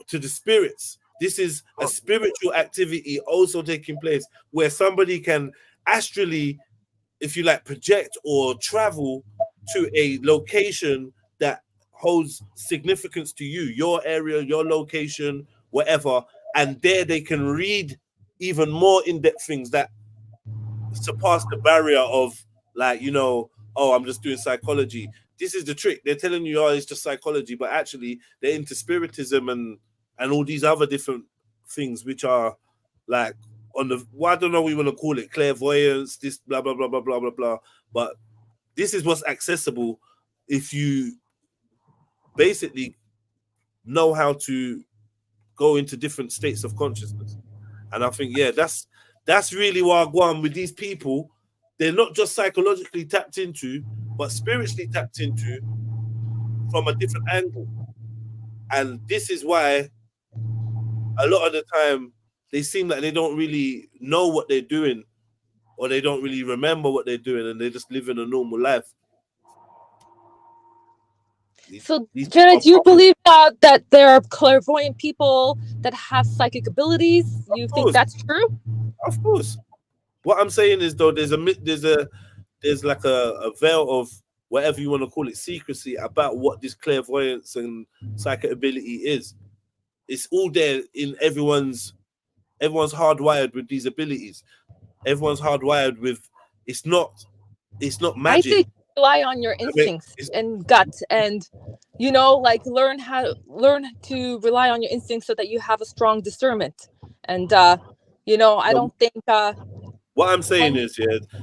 to the spirits. This is a spiritual activity also taking place where somebody can astrally, if you like, project or travel to a location that holds significance to you, your area, your location, whatever, and there they can read even more in-depth things that surpass the barrier of, like, I'm just doing psychology. This is the trick. They're telling you, it's just psychology, but actually they're into spiritism and all these other different things, which are like I don't know what you want to call it, clairvoyance, this blah blah blah blah blah blah blah. But this is what's accessible if you basically know how to go into different states of consciousness. And I think that's really what I go on with these people. They're not just psychologically tapped into, but spiritually tapped into from a different angle. And this is why a lot of the time they seem like they don't really know what they're doing, or they don't really remember what they're doing, and they're just living a normal life. So, Jenna, do you believe that there are clairvoyant people that have psychic abilities? You think that's true? Of course. What I'm saying is, though, there's like a veil of whatever you want to call it, secrecy about what this clairvoyance and psychic ability is. It's all there in everyone's hardwired with these abilities. Everyone's hardwired with. It's not magic. I think rely on your instincts and gut, and like learn to rely on your instincts so that you have a strong discernment. And I don't think. What I'm saying is,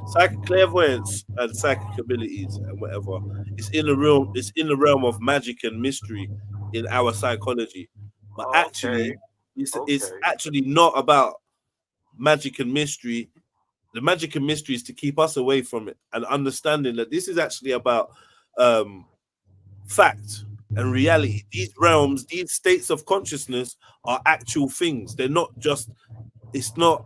psychic clairvoyance and psychic abilities and whatever, it's in the realm of magic and mystery in our psychology. But actually, it's actually not about magic and mystery. The magic and mystery is to keep us away from it, and understanding that this is actually about fact and reality. These realms, these states of consciousness are actual things. They're not just, it's not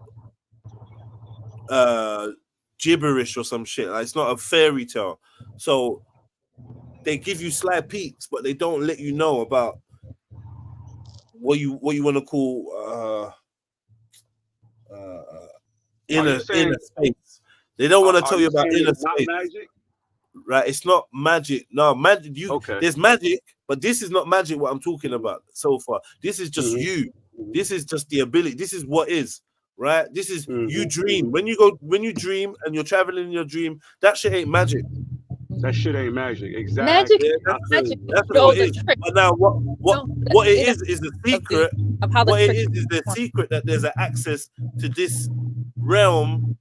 gibberish or some shit. Like, it's not a fairy tale. So they give you slight peeks, but they don't let you know about what you want to call inner space. They don't want to tell you about inner space. Magic? Right? It's not magic. No, magic. There's magic, but this is not magic. What I'm talking about so far. This is just you. This is just the ability. This is what is. Right? This is you dream. When you dream and you're traveling in your dream, that shit ain't magic. That shit ain't magic. Exactly. Magic. That's what it is. But now what it is the secret. What it is the secret that there's an access to this realm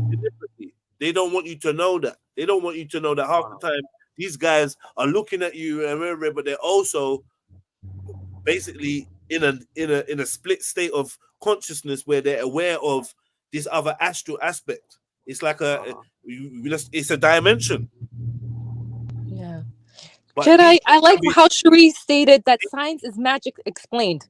deliberately. They don't want you to know that. They don't want you to know that half the time these guys are looking at you, but they're also basically in a split state of consciousness where they're aware of this other astral aspect. It's like it's a dimension. Yeah. Jedi, I like how Cherie stated that science is magic explained.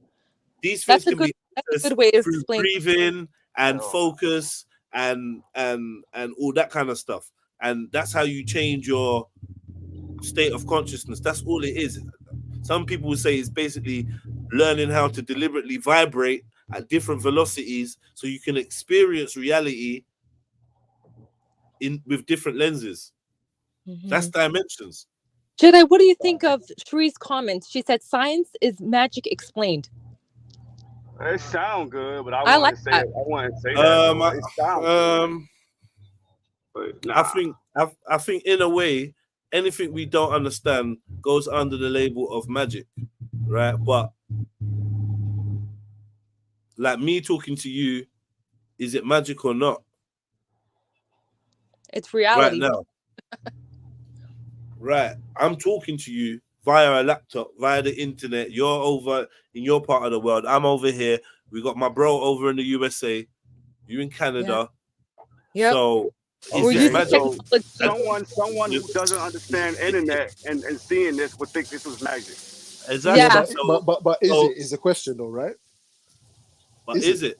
These things can be that's a good way to explain. Breathing and focus and all that kind of stuff. And that's how you change your state of consciousness. That's all it is. Some people would say it's basically learning how to deliberately vibrate at different velocities so you can experience reality with different lenses. That's dimensions. Jedi, what do you think of Cherie's comments? She said science is magic explained. It sounds good, but I wouldn't say that. It sounds good. But nah. I think in a way, anything we don't understand goes under the label of magic, right? But like me talking to you, is it magic or not? It's reality. Right now. Right. I'm talking to you via a laptop, via the internet. You're over in your part of the world. I'm over here. We got my bro over in the USA. You in Canada. Yeah. So someone who doesn't understand internet and seeing this would think this was magic. Exactly. Yeah. But is the question though, right? But is it?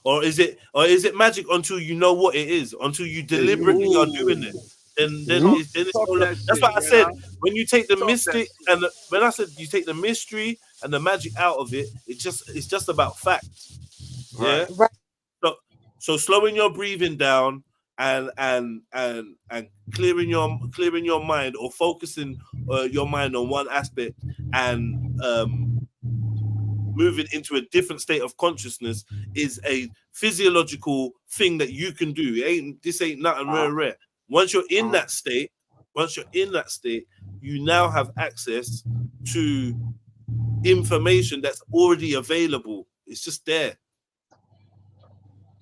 Or is it magic until you know what it is, until you deliberately are doing it? Then it's all, that's what I said. When you take the mystic and when I said you take the mystery and the magic out of it, it's just about fact. Yeah. Right. So slowing your breathing down and clearing your mind, or focusing your mind on one aspect and moving into a different state of consciousness is a physiological thing that you can do. This ain't nothing rare. Once you're in that state, you now have access to information that's already available. It's just there.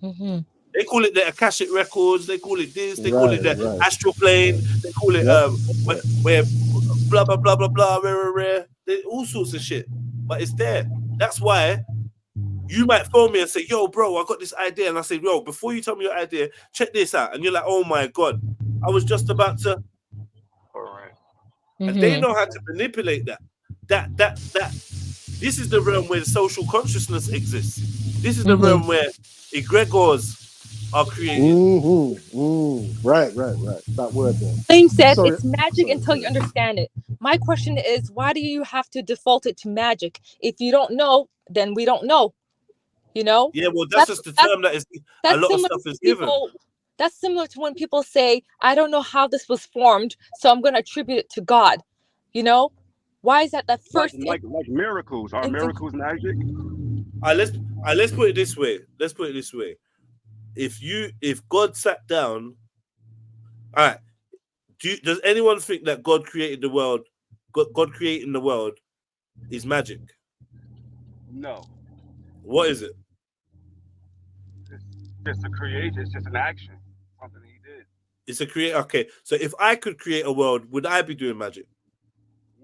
They call it the Akashic records. They call it this. They call it the astral plane. They call it where blah blah blah blah blah rare. All sorts of shit. But it's there. That's why you might phone me and say, "Yo, bro, I got this idea," and I say, "Yo, before you tell me your idea, check this out." And you're like, "Oh my god, I was just about to." All right. And they know how to manipulate that This is the realm where social consciousness exists. This is the realm where egregores are created. Right. That word there. Flame said Sorry. it's magic until you understand it. My question is, why do you have to default it to magic? If you don't know, then we don't know. You know? Yeah, well, that's just the term that is a lot of stuff is given. That's similar to when people say, I don't know how this was formed, so I'm going to attribute it to God. You know? Why is that the first... Like miracles. Are miracles magic? Let's put it this way. Let's put it this way. If God sat down... All right. Does anyone think that God created the world, God creating the world is magic? No. What is it? It's just a creation. It's just an action. Something he did. It's a create. Okay, so if I could create a world, would I be doing magic?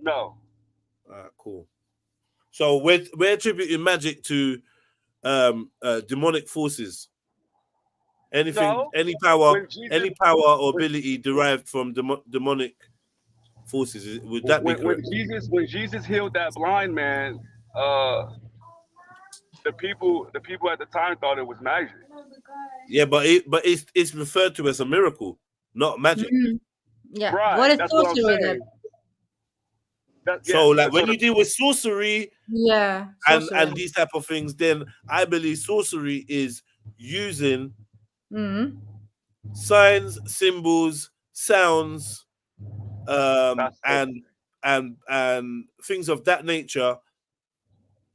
No. Cool. So we're attributing magic to demonic forces. Anything, No. any power or ability derived from demonic forces. Would that be correct? When Jesus healed that blind man, the people at the time thought it was magic. Yeah, but it's referred to as a miracle, not magic. Yeah. Right. What is That's what I'm sorcery saying. then? So, like, when you deal with sorcery, Yeah. and these type of things, then I believe sorcery is using signs, symbols, sounds, and things of that nature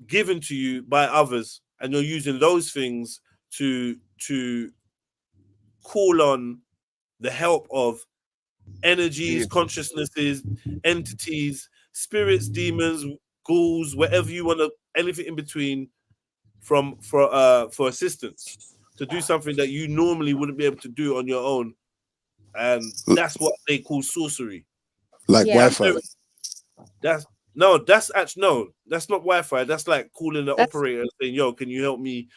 given to you by others, and you're using those things to call on the help of energies, consciousnesses, entities, spirits, demons, ghouls, whatever you want to, anything in between, for assistance to do something that you normally wouldn't be able to do on your own, and that's what they call sorcery. Like Wi-Fi. That's not Wi-Fi. That's like calling the operator and saying, "Yo, can you help me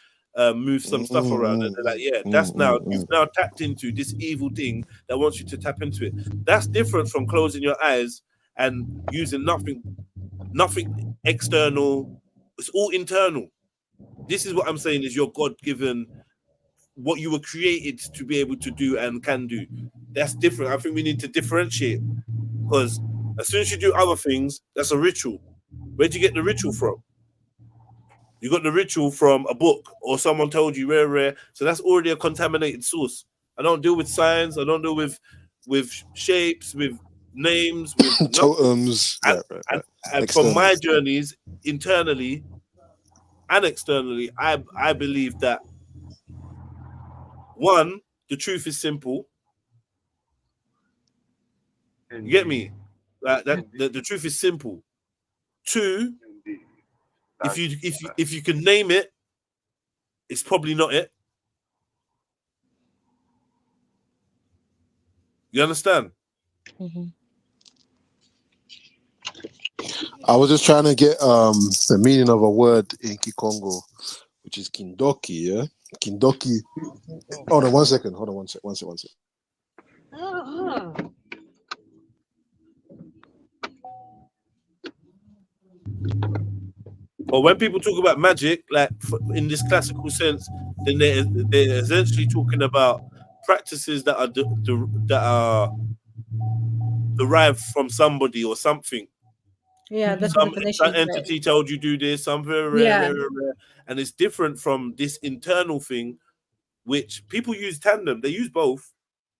move some stuff around?" And they're like, "Yeah, you've now tapped into this evil thing that wants you to tap into it." That's different from closing your eyes and using nothing external. It's all internal. This is what I'm saying is your God-given, what you were created to be able to do and can do. That's different. I think we need to differentiate, because as soon as you do other things, that's a ritual. Where'd you get the ritual from? You got the ritual from a book, or someone told you, rare. So that's already a contaminated source. I don't deal with signs. I don't deal with shapes, with names, with totems. And from my journeys, internally and externally, I believe that, one, the truth is simple. You get me? The truth is simple. Two, if you can name it, it's probably not it. You understand? I was just trying to get the meaning of a word in Kikongo, which is kindoki. Yeah, kindoki. Hold on one second. But when people talk about magic, like in this classical sense, then they're essentially talking about practices that are derived from somebody or something. Yeah, that's some entity told you do this, some very rare, and it's different from this internal thing, which people use tandem. They use both.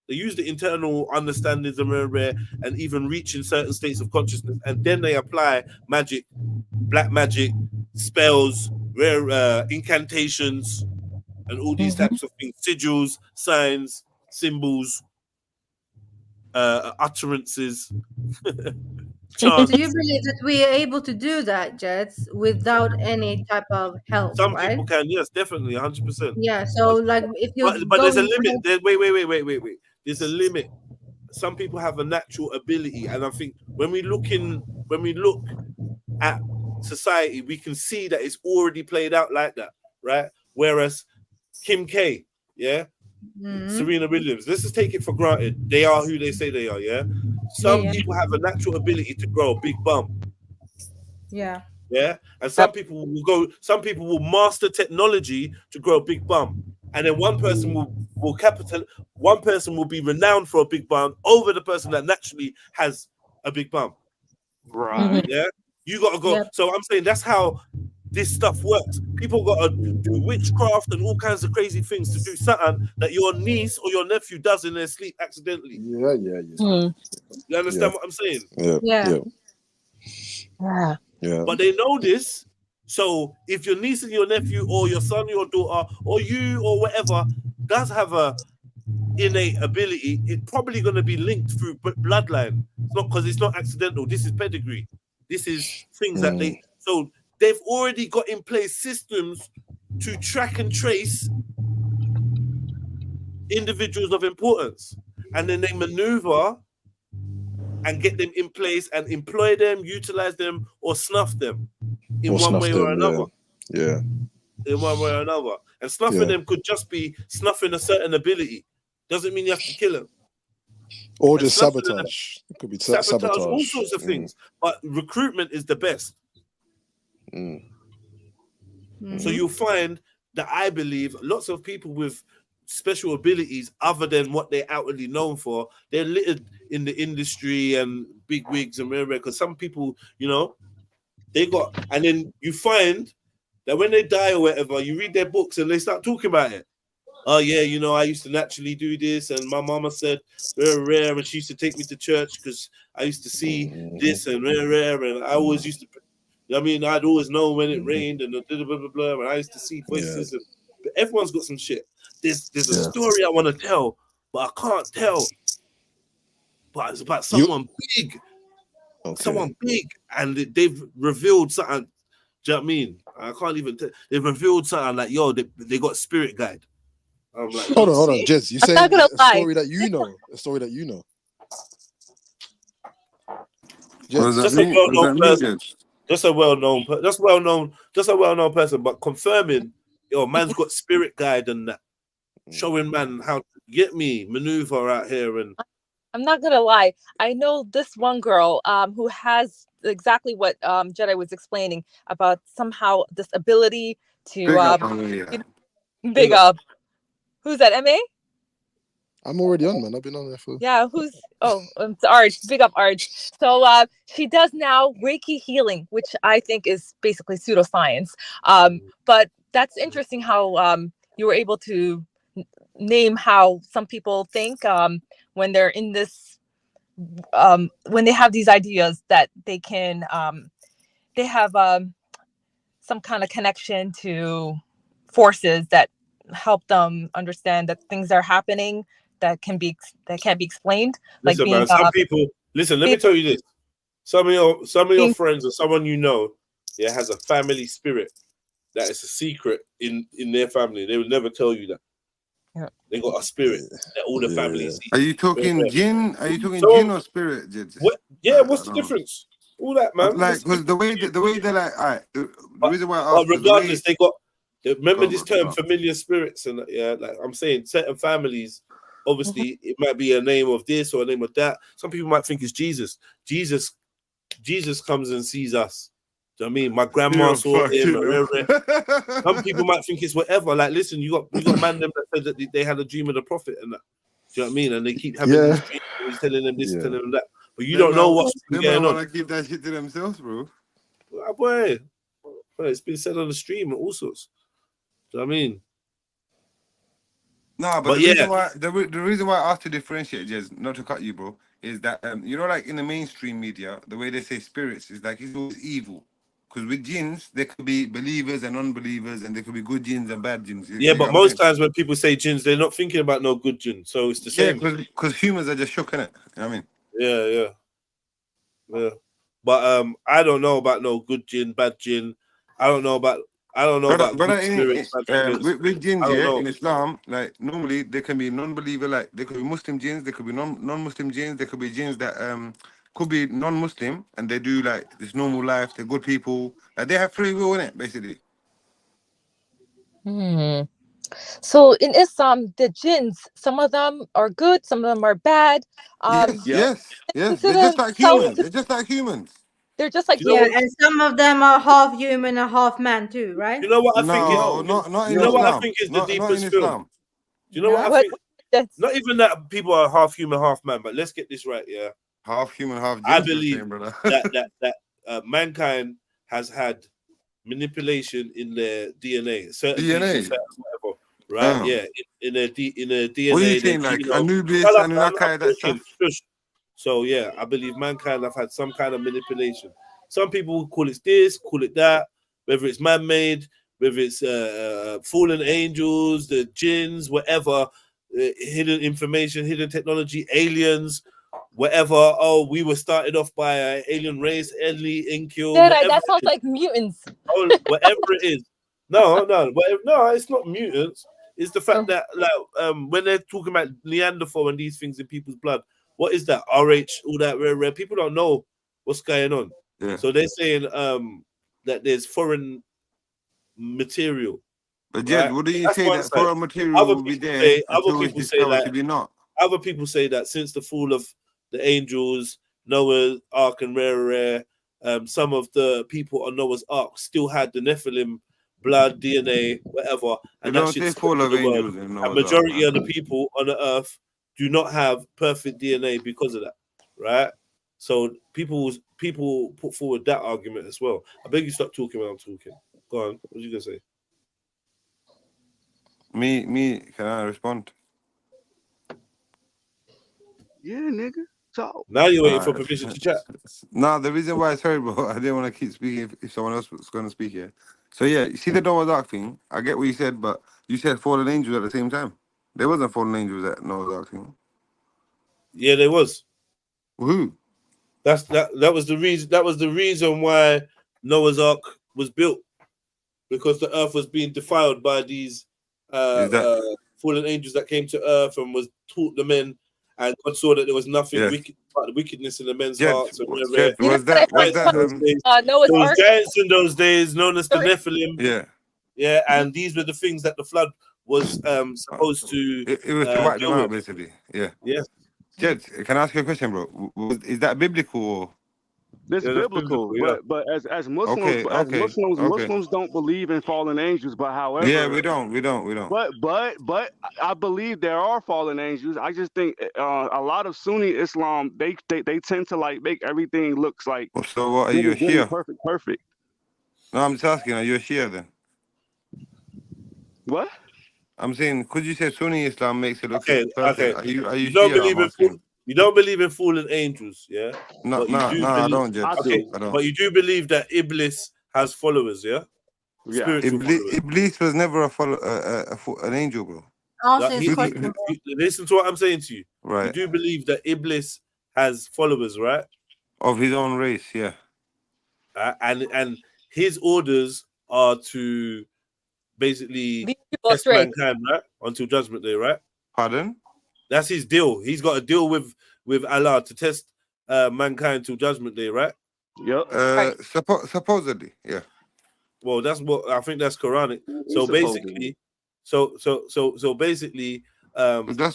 They use the internal understandings of rare and even reaching certain states of consciousness, and then they apply magic, black magic, spells, rare incantations, and all these types of things, sigils, signs, symbols, utterances. Do you believe that we are able to do that, Jets, without any type of help? Some people can, yes, definitely, 100%. Yeah, so like if you but there's a limit. Wait. There's a limit. Some people have a natural ability, and I think when we look at society, we can see that it's already played out like that, right? Whereas Kim K, Serena Williams, let's just take it for granted. They are who they say they are, Some people have a natural ability to grow a big bum. Yeah. Yeah, and some people will go. Some people will master technology to grow a big bum, and then one person will capital. One person will be renowned for a big bum over the person that naturally has a big bum. Right. Yeah, you got to go. So I'm saying that's how this stuff works. People got to do witchcraft and all kinds of crazy things to do something that your niece or your nephew does in their sleep accidentally. Yeah. You understand what I'm saying? Yeah. But they know this. So if your niece and your nephew or your son or your daughter or you or whatever does have a innate ability, it's probably going to be linked through bloodline. It's not because it's not accidental. This is pedigree. This is things that they've already got in place systems to track and trace individuals of importance, and then they maneuver and get them in place and employ them, utilize them, or snuff them in one way or another. Yeah. In one way or another. And snuffing them could just be snuffing a certain ability. Doesn't mean you have to kill them. Or just sabotage. It could be sabotage. All sorts of things. But recruitment is the best. So you'll find that I believe lots of people with special abilities other than what they're outwardly known for, they're littered in the industry and big wigs and rare, because some people, you know, they got, and then you find that when they die or whatever, you read their books and they start talking about it. Oh yeah, you know, I used to naturally do this, and my mama said rare, and she used to take me to church because I used to see this and rare, and I always used to, I mean, I'd always know when it rained and blah blah blah, and I used to see voices. And, but everyone's got some shit. There's a story I want to tell, but I can't tell. But it's about someone big, someone big, and they've revealed something. Do you know what I mean? I can't even tell. They've revealed something like, yo, they got spirit guide. I'm like, hold on, Jez. You saying a story that you know? A story that you know? Just a well-known person. Just a well-known person, but confirming, yo, man's got spirit guide and that, showing man how to get me maneuver out here. And I'm not gonna lie, I know this one girl who has exactly what Jedi was explaining about somehow this ability to big up. Who's that? MA? I'm already on, man. I've been on there for. Yeah, it's Arch. Big up Arch. So she does now Reiki healing, which I think is basically pseudoscience. But that's interesting how you were able to name how some people think when they're in this, when they have these ideas that they can, they have some kind of connection to forces that help them understand that things are happening that can't be explained. Listen, like being, man, some people. Listen, let me tell you this: some of your friends or someone you know, has a family spirit that is a secret in their family. They would never tell you that. Yeah. They got a spirit that all the families. Are you talking jinn? Are you talking jinn or spirit? What's the difference? All that, man. Like, because the way they're like, all right. The reason why I asked, regardless, they got. Remember this term, familiar spirits, and like I'm saying, certain families, obviously, it might be a name of this or a name of that. Some people might think it's Jesus. Jesus comes and sees us. Do you know what I mean? My grandma saw him. Some people might think it's whatever. Like, listen, you got man them that said that they had a dream of the prophet and that. Do you know what I mean? And they keep having this dream, and he's telling them this, telling them that. But you don't know what's going on. They want to keep that shit to themselves, bro. Boy, it's been said on the stream and all sorts. Do you know what I mean? No, but the reason why I asked to differentiate, Jez, not to cut you, bro, is that you know, like in the mainstream media, the way they say spirits is like it's always evil. Because with jinns, there could be believers and unbelievers, and there could be good jinns and bad jinns. But most times when people say jinns, they're not thinking about no good jinn. So it's the same. Yeah, because humans are just shook, innit? You know what I mean? Yeah. But I don't know about no good jinn, bad jinn. I don't know about spirits. With jinns, in Islam, like normally there can be non-believer, like there could be Muslim jinns, there could be non-Muslim jinns, there could be jinns that could be non-Muslim and they do like this normal life, they're good people, like they have free will in it, basically. So in Islam, the jinns, some of them are good, some of them are bad. Yes. They're just like humans. They're just like humans. They're just like Yeah, and some of them are half human and half man too, right? You know what I think is? No, not in You know what I Islam. think is the Not in deepest film? Islam. Do you know what I What? think? Not even that people are half human, half man, but let's get this right, yeah. Half human, half I jinn, believe saying, brother. that mankind has had manipulation in their DNA, certain DNA? genes, certain whatever, right? Oh. Yeah, in their DNA. What are you their saying, like genome. Anubis, Shut up, Anunnaki, I'm that talking, stuff? shush. So yeah, I believe mankind have had some kind of manipulation. Some people call it this, call it that, whether it's man-made, whether it's fallen angels, the jinns, whatever, hidden information, hidden technology, aliens, whatever. Oh, we were started off by an alien race, Ellie, Inkyo, whatever. That sounds like mutants. Oh, whatever it is. No, it's not mutants. It's the fact that like when they're talking about Neanderthal and these things in people's blood, what is that? RH, all that rare. People don't know what's going on. Yeah. So they're saying that there's foreign material. But Jed, right? what do you That's say one that side. foreign material Other will be people there say, until it's discovered to be not? Other people say that since the fall of the angels, Noah's Ark and rare, some of the people on Noah's Ark still had the Nephilim blood, DNA, whatever, and They that don't shit say spread fall to of the world. angels in And Noah's majority Ark, of the people on the earth do not have perfect DNA because of that, right? So people put forward that argument as well. I beg you stop talking when I'm talking. Go on. What are you gonna say? Me, can I respond? Yeah, nigga. So now you're waiting for permission to chat. No, the reason why, sorry, bro, I didn't want to keep speaking if someone else was going to speak here. So yeah, you see the Noah's Ark thing. I get what you said, but you said fallen angels at the same time. There wasn't fallen angels at Noah's Ark thing. Yeah, there was. Who? That was the reason. That was the reason why Noah's Ark was built, because the earth was being defiled by these fallen angels that came to earth and was taught the men, and God saw that there was nothing wicked but the wickedness in the men's hearts. And was that Noah's Ark? Giants in those days, known as the Nephilim. Yeah. Yeah, and these were the things that the flood was supposed to. It was to wipe them deal out, with. basically. Yeah. Yes. Jed, can I ask you a question, bro? Is that biblical? Or? It's biblical, but as Muslims, Muslims don't believe in fallen angels. But however, yeah, we don't. But I believe there are fallen angels. I just think a lot of Sunni Islam they tend to like make everything looks like. So what are you, a Shia? Perfect. No, I'm just asking. Are you a Shia then? What? I'm saying, could you say Sunni Islam makes it look perfect? Okay. Are you You don't Shia? believe in fallen angels, yeah? No, I don't, Jed. Okay, I don't. but you do believe that Iblis has followers, yeah? Spiritual followers. Iblis was never an angel, bro. Listen to what I'm saying to you. Right. You do believe that Iblis has followers, right? Of his own race, yeah. And his orders are to basically test mankind, right? Until Judgment Day, right? Pardon? That's his deal. He's got a deal with Allah to test mankind till Judgment Day, right? Yep. Supposedly, yeah. Well, that's what I think. That's Quranic. So basically, that's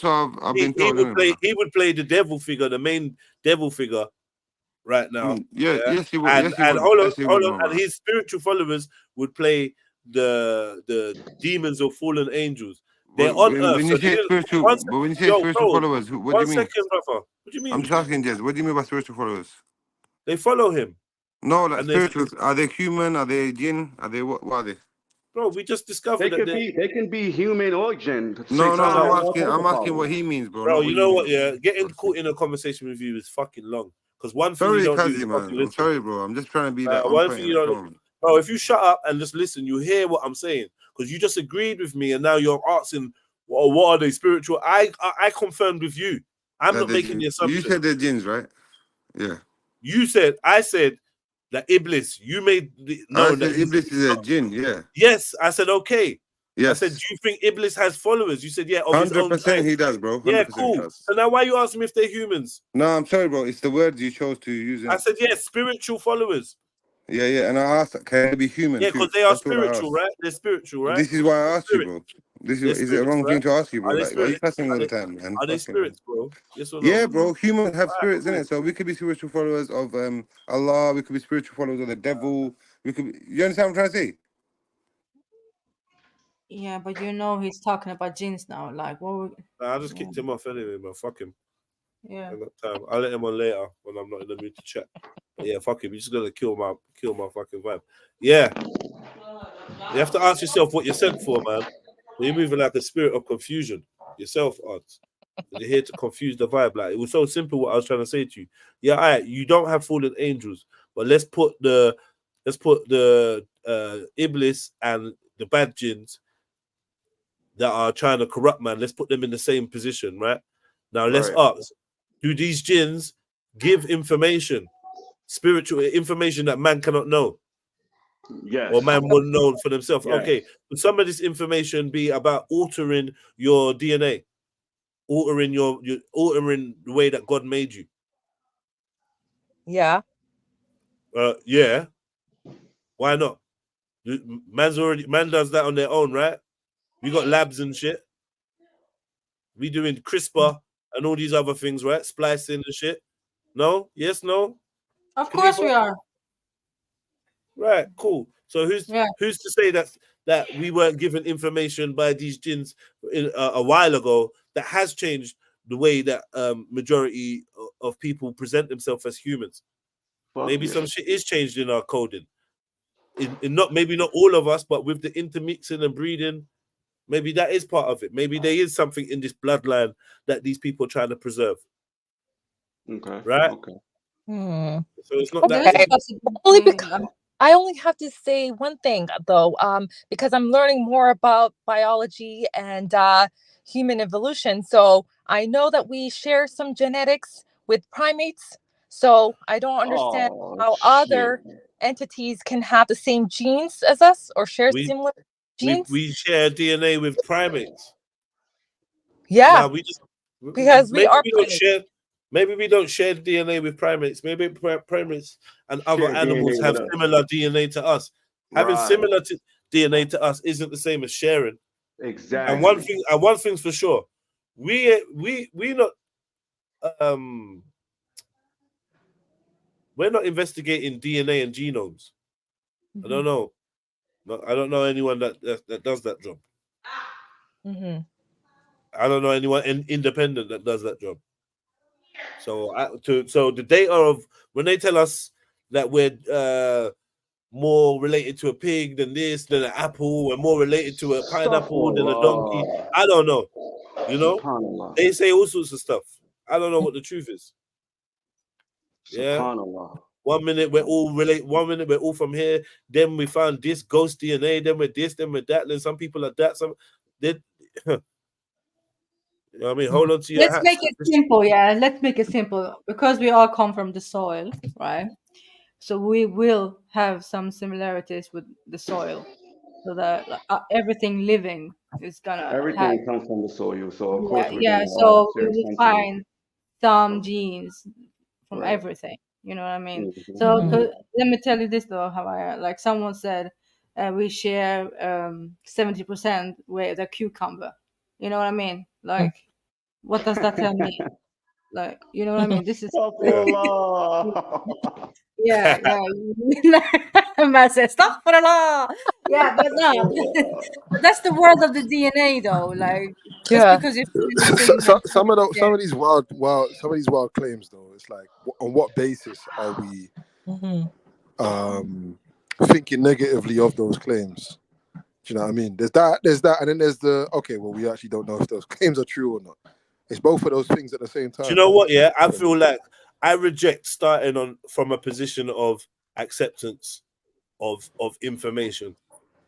what I've been told. He would play the devil figure, the main devil figure, right now. Yes, he would. And hold on. And his spiritual followers would play the demons or fallen angels. They're on earth. When you say spiritual followers, what do you mean? 1 second, brother. What do you mean? I'm just asking, Jez, what do you mean by spiritual followers? They follow him. No, like spiritual. Are they human? Are they jinn? Are they what are they? Bro, we just discovered they can be human or jinn. No, I'm asking what he means, bro. Bro, you know what? Yeah, getting caught in a conversation with you is fucking long. Because one thing you don't do is fucking listen. I'm sorry, bro. I'm just trying to be that. One thing you don't. Bro, if you shut up and just listen, you hear what I'm saying. Because you just agreed with me, and now you're asking, well, what are they spiritual? I confirmed with you. I'm not making the assumption. You said they're jinns, right? Yeah. I said that Iblis. You made Iblis is a jinn. Yeah. Yes, I said okay. Yes. I said, do you think Iblis has followers? You said, yeah. 100% he does, bro. 100% yeah, cool. Does. So now why are you asking me if they're humans? No, I'm sorry, bro. It's the words you chose to use. I said, yeah, spiritual followers. Yeah. And I asked, can they be human? Yeah, because they are spiritual, right? They're spiritual, right? This is why I asked you, bro. This They're is it a spirits, wrong right? thing to ask you, bro? Are they Like, why are you spirits? cussing me all the time, man? Are they Fucking hell. spirits, bro? Yes or no? Yeah, bro. Humans have Alright, spirits in cool. it, so we could be spiritual followers of Allah. We could be spiritual followers of the devil. We could. You understand what I'm trying to say? Yeah, but you know he's talking about jinns now. Like, what? Nah, I just kicked him off anyway, man. Fuck him. Yeah. I got time. I'll let him on later when I'm not in the mood to chat. But yeah, fuck him. You just gotta kill my fucking vibe. Yeah. You have to ask yourself what you're sent for, man. You're moving like a spirit of confusion. Yourself, odds. You're here to confuse the vibe. Like, it was so simple what I was trying to say to you. Yeah, all right, you don't have fallen angels, but let's put the Iblis and the bad jinns that are trying to corrupt man. Let's put them in the same position, right? Now let's ask: do these jinns give information, spiritual information that man cannot know? Yes. Or man will know for themselves. Yes. Okay, would some of this information be about altering your DNA, altering altering the way that God made you? Yeah. Yeah. Why not? Man does that on their own, right? We got labs and shit. We doing CRISPR and all these other things, right? Splicing and shit. No? Yes, no? Of course we are. Right, cool. So who's to say that we weren't given information by these jinns a while ago that has changed the way that majority of people present themselves as humans? Maybe some shit is changed in our coding. In not maybe not all of us, but with the intermixing and breeding, maybe that is part of it. Maybe there is something in this bloodline that these people are trying to preserve. Okay. Right? Okay. So it's not that Okay. simple. Only because I only have to say one thing though, because I'm learning more about biology and human evolution. So I know that we share some genetics with primates. So I don't understand how other entities can have the same genes as us or share similar genes. We share DNA with primates. Yeah. No, we just because we are we don't share. Maybe we don't share DNA with primates. Maybe primates and other Share animals DNA have with us. similar DNA to us. Having Right. similar DNA to us isn't the same as sharing. Exactly. And one thing's for sure, we not we're not investigating DNA and genomes. I don't know. No, I don't know anyone that does that job. I don't know anyone independent that does that job. So so the data of when they tell us that we're more related to a pig than this, than an apple, we're more related to a pineapple than a donkey. I don't know. You know, they say all sorts of stuff. I don't know what the truth is. Yeah. 1 minute we're all related. 1 minute we're all from here. Then we found this ghost DNA. Then we're this. Then we're that. Then some people are that. Some did. You know what I mean? Hold on to your Let's hats. make it simple, yeah. Let's make it simple because we all come from the soil, right? So we will have some similarities with the soil, so that everything living is gonna have. Everything comes from the soil, so of course we're Yeah. gonna So we share will something. find some genes from Right. everything. You know what I mean? Mhm. So let me tell you this though, Havaya. Like someone said, we share 70% with a cucumber. You know what I mean? Like, what does that tell me? Like, you know what I mean? This is yeah. Man says, "Astaghfirullah." Yeah, but no, but that's the word of the DNA, though. Like, just because you Some of these wild claims though, it's like on what basis are we thinking negatively of those claims? Do you know what I mean? There's that, and then there's the okay. Well, we actually don't know if those claims are true or not. It's both of those things at the same time. Do you know what? Yeah, I feel like I reject starting from a position of acceptance of information.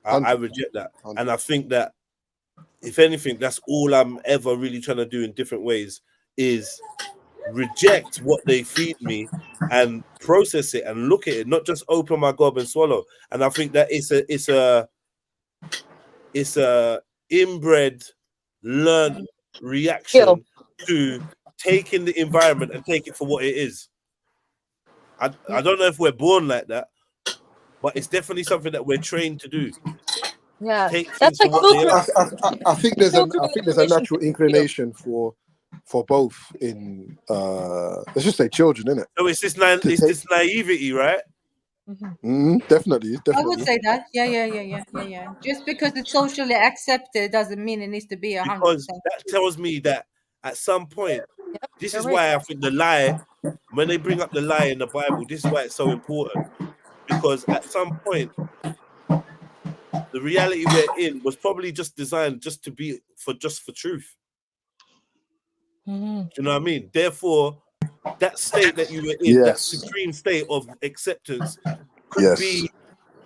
I reject that, and I think that if anything, that's all I'm ever really trying to do in different ways is reject what they feed me and process it and look at it, not just open my gob and swallow. And I think that it's a inbred, learned reaction to taking the environment and take it for what it is. I don't know if we're born like that, but it's definitely something that we're trained to do. Yeah, take that's things like for what they are. I think there's a filtering natural inclination for both in let's just say children, innit? So it's this naivety, right? Definitely. I would say that. Yeah. Just because it's socially accepted doesn't mean it needs to be 100%. Because that tells me that at some point, this is you're why I think the lie, when they bring up the lie in the Bible, this is why it's so important. Because at some point, the reality we're in was probably just designed just to be for truth. Do you know what I mean? Therefore, that state that you were in, that supreme state of acceptance,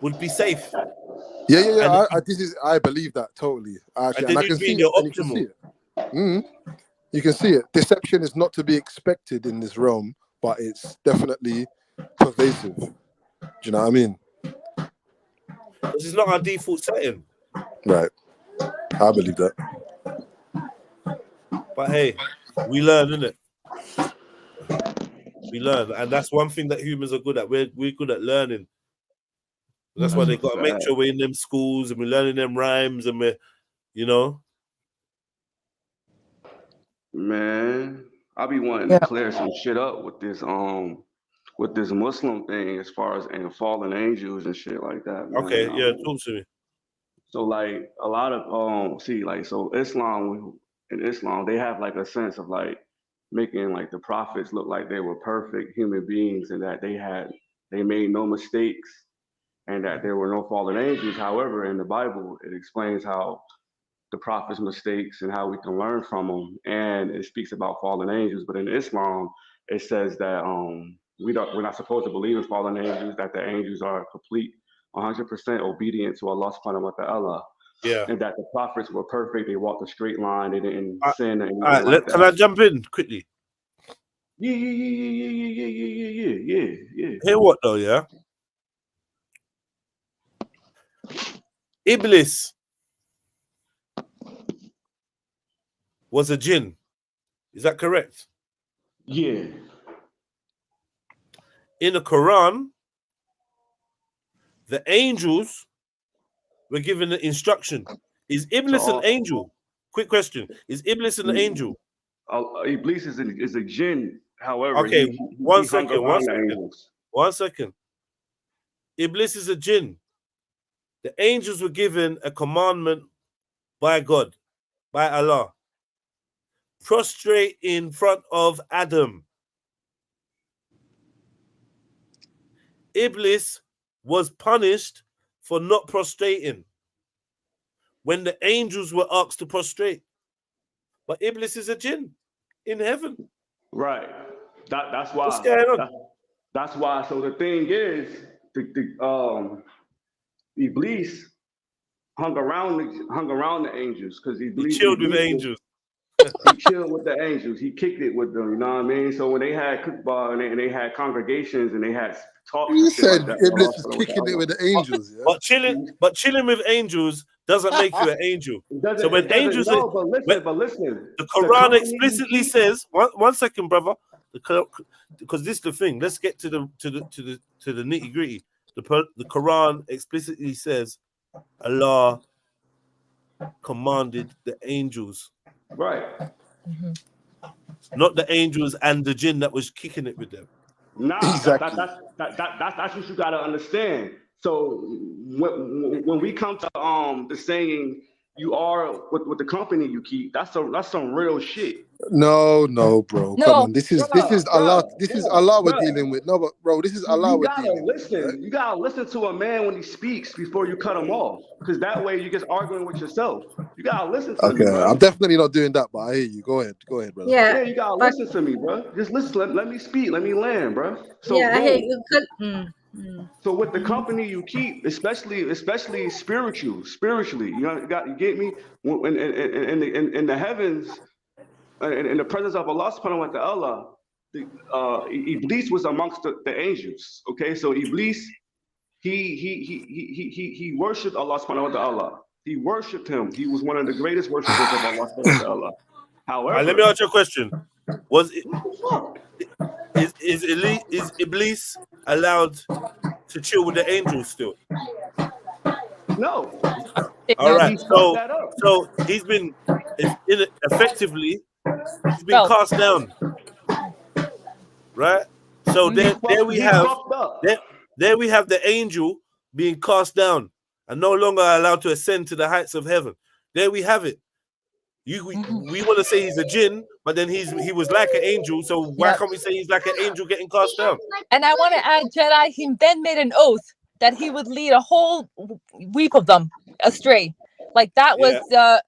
would be safe. Yeah. I believe that totally. And Actually, then and I you'd can be see in it, your and you can see optimal. it. You can see it. Deception is not to be expected in this realm, but it's definitely pervasive. Do you know what I mean? Because it's not our default setting. Right. I believe that. But hey, we learn, innit? We learn, and that's one thing that humans are good at. We're good at learning. That's why they got to make sure we're in them schools and we're learning them rhymes and we're, you know. Man, I be wanting to clear some shit up with this Muslim thing as far as and fallen angels and shit like that, man. Okay, yeah, talk to me. So like a lot of so in Islam they have like a sense of like making like the prophets look like they were perfect human beings and that they made no mistakes and that there were no fallen angels. However, in the Bible it explains how the prophets' mistakes and how we can learn from them, and it speaks about fallen angels. But in Islam, it says that we're not supposed to believe in fallen angels, that the angels are complete, 100% obedient to Allah subhanahu wa ta'ala. Yeah. And that the prophets were perfect, they walked a straight line, they didn't sin or anything All right, like that. can I jump in quickly? Yeah. Hear what though, yeah? Iblis was a jinn. Is that correct? Yeah. In the Quran, the angels were given the instruction. Is Iblis an angel? Quick question. Is Iblis an angel? Iblis is a jinn. However, okay, one he hung around the angels. 1 second. Iblis is a jinn. The angels were given a commandment by God, by Allah. Prostrate in front of Adam. Iblis was punished for not prostrating when the angels were asked to prostrate. But Iblis is a jinn in heaven. Right. That's why. What's going on? That's why. So the thing is, Iblis hung around the angels because he chilled with angels. He chilled with the angels. He kicked it with them. You know what I mean? So when they had football and they had congregations and they had talks. You said Iblis was kicking it with the angels, yeah. But chilling with angels doesn't make you an angel. So when angels, but listen. The Quran explicitly says. 1 second, brother. Because this is the thing. Let's get to the nitty gritty. The Quran explicitly says Allah commanded the angels. Right. Not the angels and the jinn that was kicking it with them. Nah, exactly. That's what you gotta understand. So when we come to the saying you are with the company you keep, that's some real shit. No, bro. Come on. This is Allah. This is Allah we're dealing with. No, but bro, this is Allah we're dealing with. Right? You gotta listen to a man when he speaks before you cut him off, because that way you just arguing with yourself. You gotta listen to me. Okay, I'm definitely not doing that, but I hear you. Go ahead, brother. Yeah, you gotta listen to me, bro. Just listen. Let me speak. Let me land, bro. So I hear you. So with the company you keep, especially spiritually, you get me? In the heavens, in the presence of Allah subhanahu wa ta'ala, Iblis was amongst the angels. Okay, so Iblis, he worshipped Allah subhanahu wa ta'ala. He worshipped him. He was one of the greatest worshippers of Allah subhanahu wa ta'ala. However, let me ask you a question. Is Iblis allowed to chill with the angels still? No. All right. He fucked that up. So he's been effectively he's been cast down. Right. So there we have there we have the angel being cast down and no longer allowed to ascend to the heights of heaven. There we have it. We want to say he's a jinn, but then he was like an angel. So why can't we say he's like an angel getting cast down? And I want to add, Jedi, he then made an oath that he would lead a whole weep of them astray. Like that was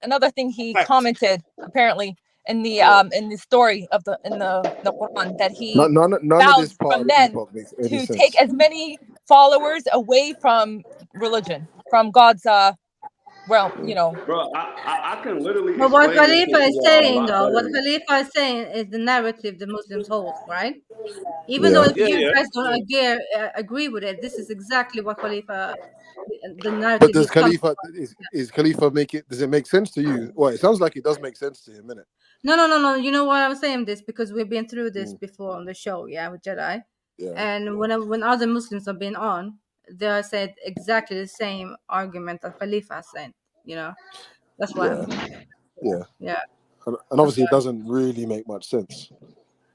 another thing he commented apparently in the story of the Quran, that he none of this part from then to take as many followers away from religion, from God's realm, you know. Bro, I can literally. But what Khalifa is saying, though, what Khalifa is saying is the narrative the Muslims hold, right? Even though if you guys don't agree with it, this is exactly what Khalifa, the narrative. But does Khalifa is Khalifa make it? Does it make sense to you? Well, it sounds like it does make sense to him, innit? No. You know why I'm saying this? Because we've been through this before on the show, with Jedi. Yeah. And when other Muslims have been on, they said exactly the same argument that Khalifa said. You know, that's why. Yeah. And obviously, it doesn't really make much sense.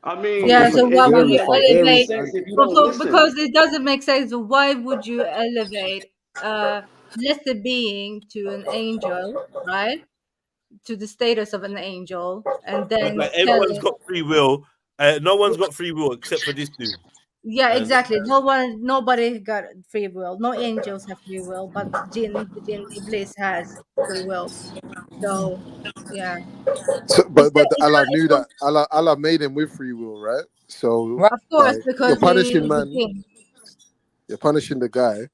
I mean, so why would you elevate? Because it doesn't make sense. Why would you elevate lesser being to an angel, right? To the status of an angel, and then like everyone's got free will. No one's got free will except for this dude. Yeah, exactly. Nobody got free will. No angels have free will, but Jinn Iblis has free will. So, yeah. So, but Allah knew that. Allah made him with free will, right? So, of course, because you're punishing you're punishing the guy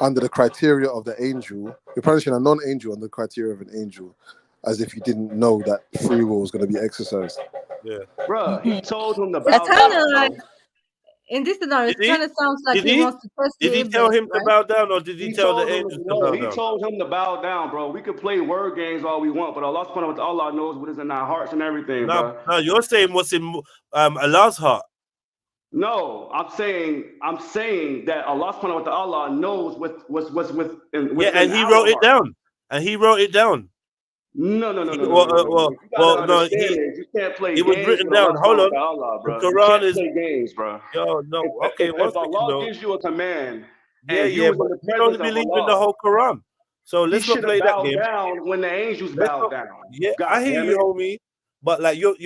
under the criteria of the angel. You're punishing a non-angel under the criteria of an angel, as if you didn't know that free will was going to be exercised. Yeah, bro, he told him to bow That's kind of down. like, in this scenario, it kind of sounds like he wants to test Did he tell him to bow down, or did he tell the angels to bow down? He told him to bow down, bro. We could play word games all we want, but Allah subhanahu wa ta'ala knows what is in our hearts and everything, bro. No, you're saying what's in Allah's heart. No, I'm saying that Allah subhanahu wa ta'ala knows what's within. And he wrote it down. And he wrote it down. No. You can't play. It was written down. Hold on. Allah, bro. The Quran is play games, bro. Yo, no. Okay, if Allah gives you a command, but you don't believe in the whole Quran. So let's not play that game. Down when the angels bow down. Yeah, I hear you, homie. But like you're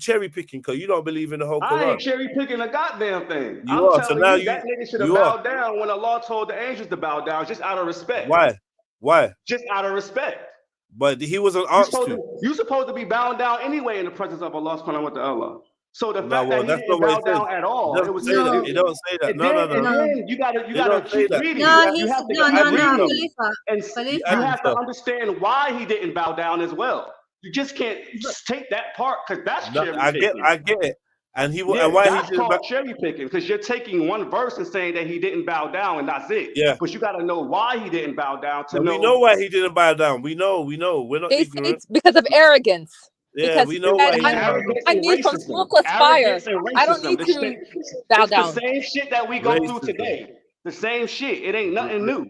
cherry picking because you don't believe in the whole Quran. I ain't cherry picking a goddamn thing. You are. So now that nigga should have bowed down when Allah told the angels to bow down, just out of respect. Why? Just out of respect. But he wasn't asked to. You're supposed to be bowing down anyway in the presence of Allah subhanahu wa ta'ala. So the fact that he didn't bow down at all, it don't say that. No. You gotta keep reading. You have to understand why he didn't bow down as well. You just can't take that part because that's cherry picking. I get it. And why he didn't cherry picking, because you're taking one verse and saying that he didn't bow down and that's it. Yeah. But you got to know why he didn't bow down to know. We know why he didn't bow down. We know. We're not ignorant. It's because of arrogance. Yeah, because we know why. I need from smokeless fire. I don't need to bow down. It's the same shit that we go through today. The same shit. It ain't nothing new.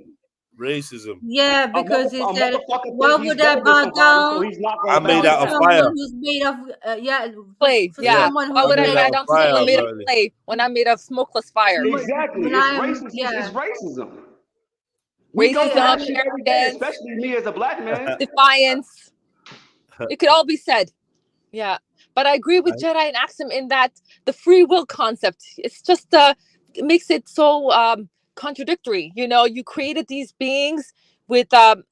Racism. Yeah, because he said, why would I bow down? I'm made out of fire. Who's made of clay. Yeah. Why would I bow down to someone made of clay when I'm made of smokeless fire? Exactly. It's racism. Racism, arrogance, especially me as a black man. Defiance. It could all be said. Yeah. But I agree with Jedi and Axum in that the free will concept, it's just it makes it so contradictory. You know, you created these beings with the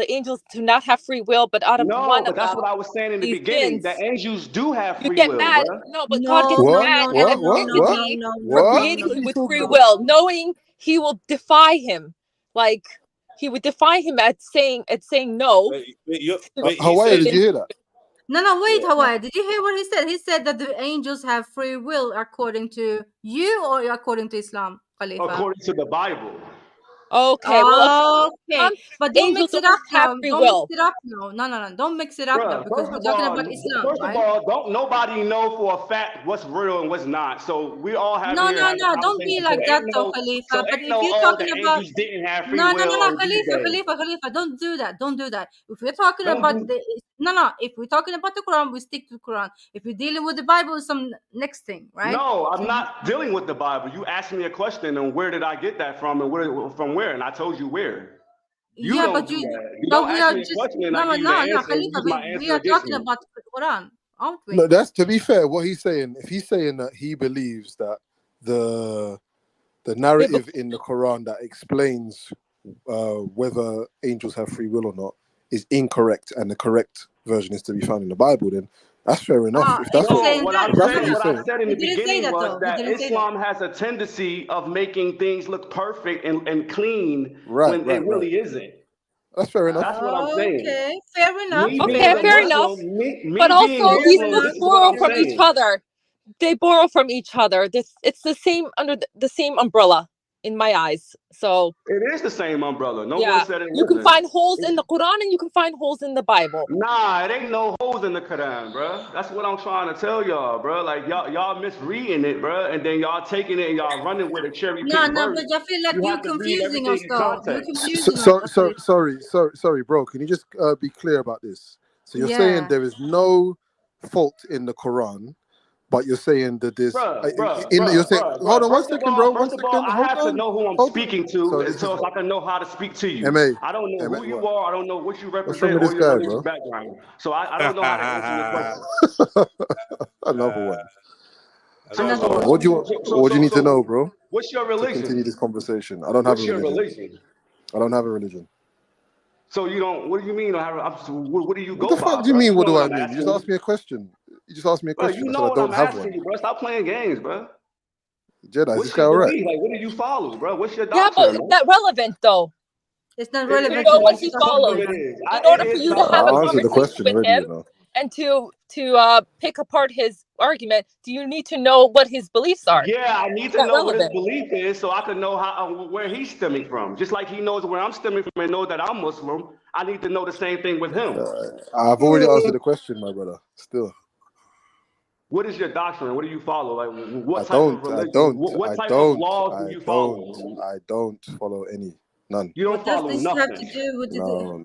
angels to not have free will, but out of one of that's what I was saying in the beginning. The angels do have free will. You get mad. No, but God gets mad at an entity for creating him with free will, knowing he will defy him. Like he would defy him at saying no. Hawaii, did you hear that? No, wait, Hawaii. Did you hear what he said? He said that the angels have free will according to you or according to Islam, Khalifa? According to the Bible. Okay, well, Okay, but don't angels mix it don't up have now. free Don't mix will. it up now. No. Don't mix it up now Bruh, because we're talking about Islam, right? don't nobody know for a fact what's real and what's not. So we all having No. here having a Don't be conversation. like that though, Khalifa. But if you're Oh, talking the about angels didn't have free no, will on Tuesday. Khalifa, don't do that. Don't do that. If we're talking Don't about do. if we're talking about the Quran, we stick to the Quran. If we're dealing with the Bible, it's some next thing, right? No, I'm not dealing with the Bible. You asked me a question, and where did I get that from, and where, and I told you where. You Yeah, don't but do that. You but don't we ask are me a just question, and I give you the answer, and you Khalifa. use my We answer are against talking me. about the Quran, aren't we? No, that's to be fair. What he's saying, if he's saying that he believes that the narrative in the Quran that explains whether angels have free will or not is incorrect, and the correct version is to be found in the Bible, then that's fair enough. If that's what I said in the beginning was that didn't say that. Islam has a tendency of making things look perfect and clean Right, when it really isn't. That's fair enough. That's what I'm saying. Okay, fair enough. Okay, fair enough. But also, these books borrow from each other. They borrow from each other. It's the same under the same umbrella in my eyes. So it is the same umbrella. No yeah, one said it you can isn't. find holes in the Quran and you can find holes in the Bible. Nah, it ain't no holes in the Quran, bro. That's what I'm trying to tell y'all, bro. Like y'all misreading it, bro, and then y'all taking it and y'all running with a cherry pick verse. But I feel like You you're have to read confusing everything us in though. You're context. confusing us. Sorry, bro. Can you just be clear about this? So you're Yeah. saying there is no fault in the Quran, but you're saying that this. You're saying, hold on one second, bro. First of all, I have to know who I'm speaking to, so I can know how to speak to you. MA, I don't know who you are. I don't know what you what's wrong represent with or this your guy, religious bro? background. So I don't know how to answer your question. Another one. So What do you need to know, bro? What's your To continue religion? this conversation, I don't have a What's your religion. religion? I don't have a religion. So you don't. What do you mean? What do you What go the by? fuck do you bro? mean? What know do I I'm mean? You just asking asked me a question. You just asked me a Bro, question. you I know said I what don't I'm have asking one. you, bro. Stop playing games, bro. Jedi, is What's this guy your alright? belief? Like, what do you follow, bro? What's your Yeah, doctrine? but is that relevant though? It's not To relevant know to what this he discussion, follows. brother. In order for you to have a I answered the conversation question with already, him you know. and to pick apart his argument, do you need to know what his beliefs are? Yeah, I need to that know what his relevant? belief is so I can know where he's stemming from. Just like he knows where I'm stemming from and knows that I'm Muslim, I need to know the same thing with him. I've already answered the question, my brother. Still. What is your doctrine? What do you follow? Like, what I type of don't. religion? What type of laws do you follow? I don't follow any. None. You don't What does follow this nothing. have to do with No.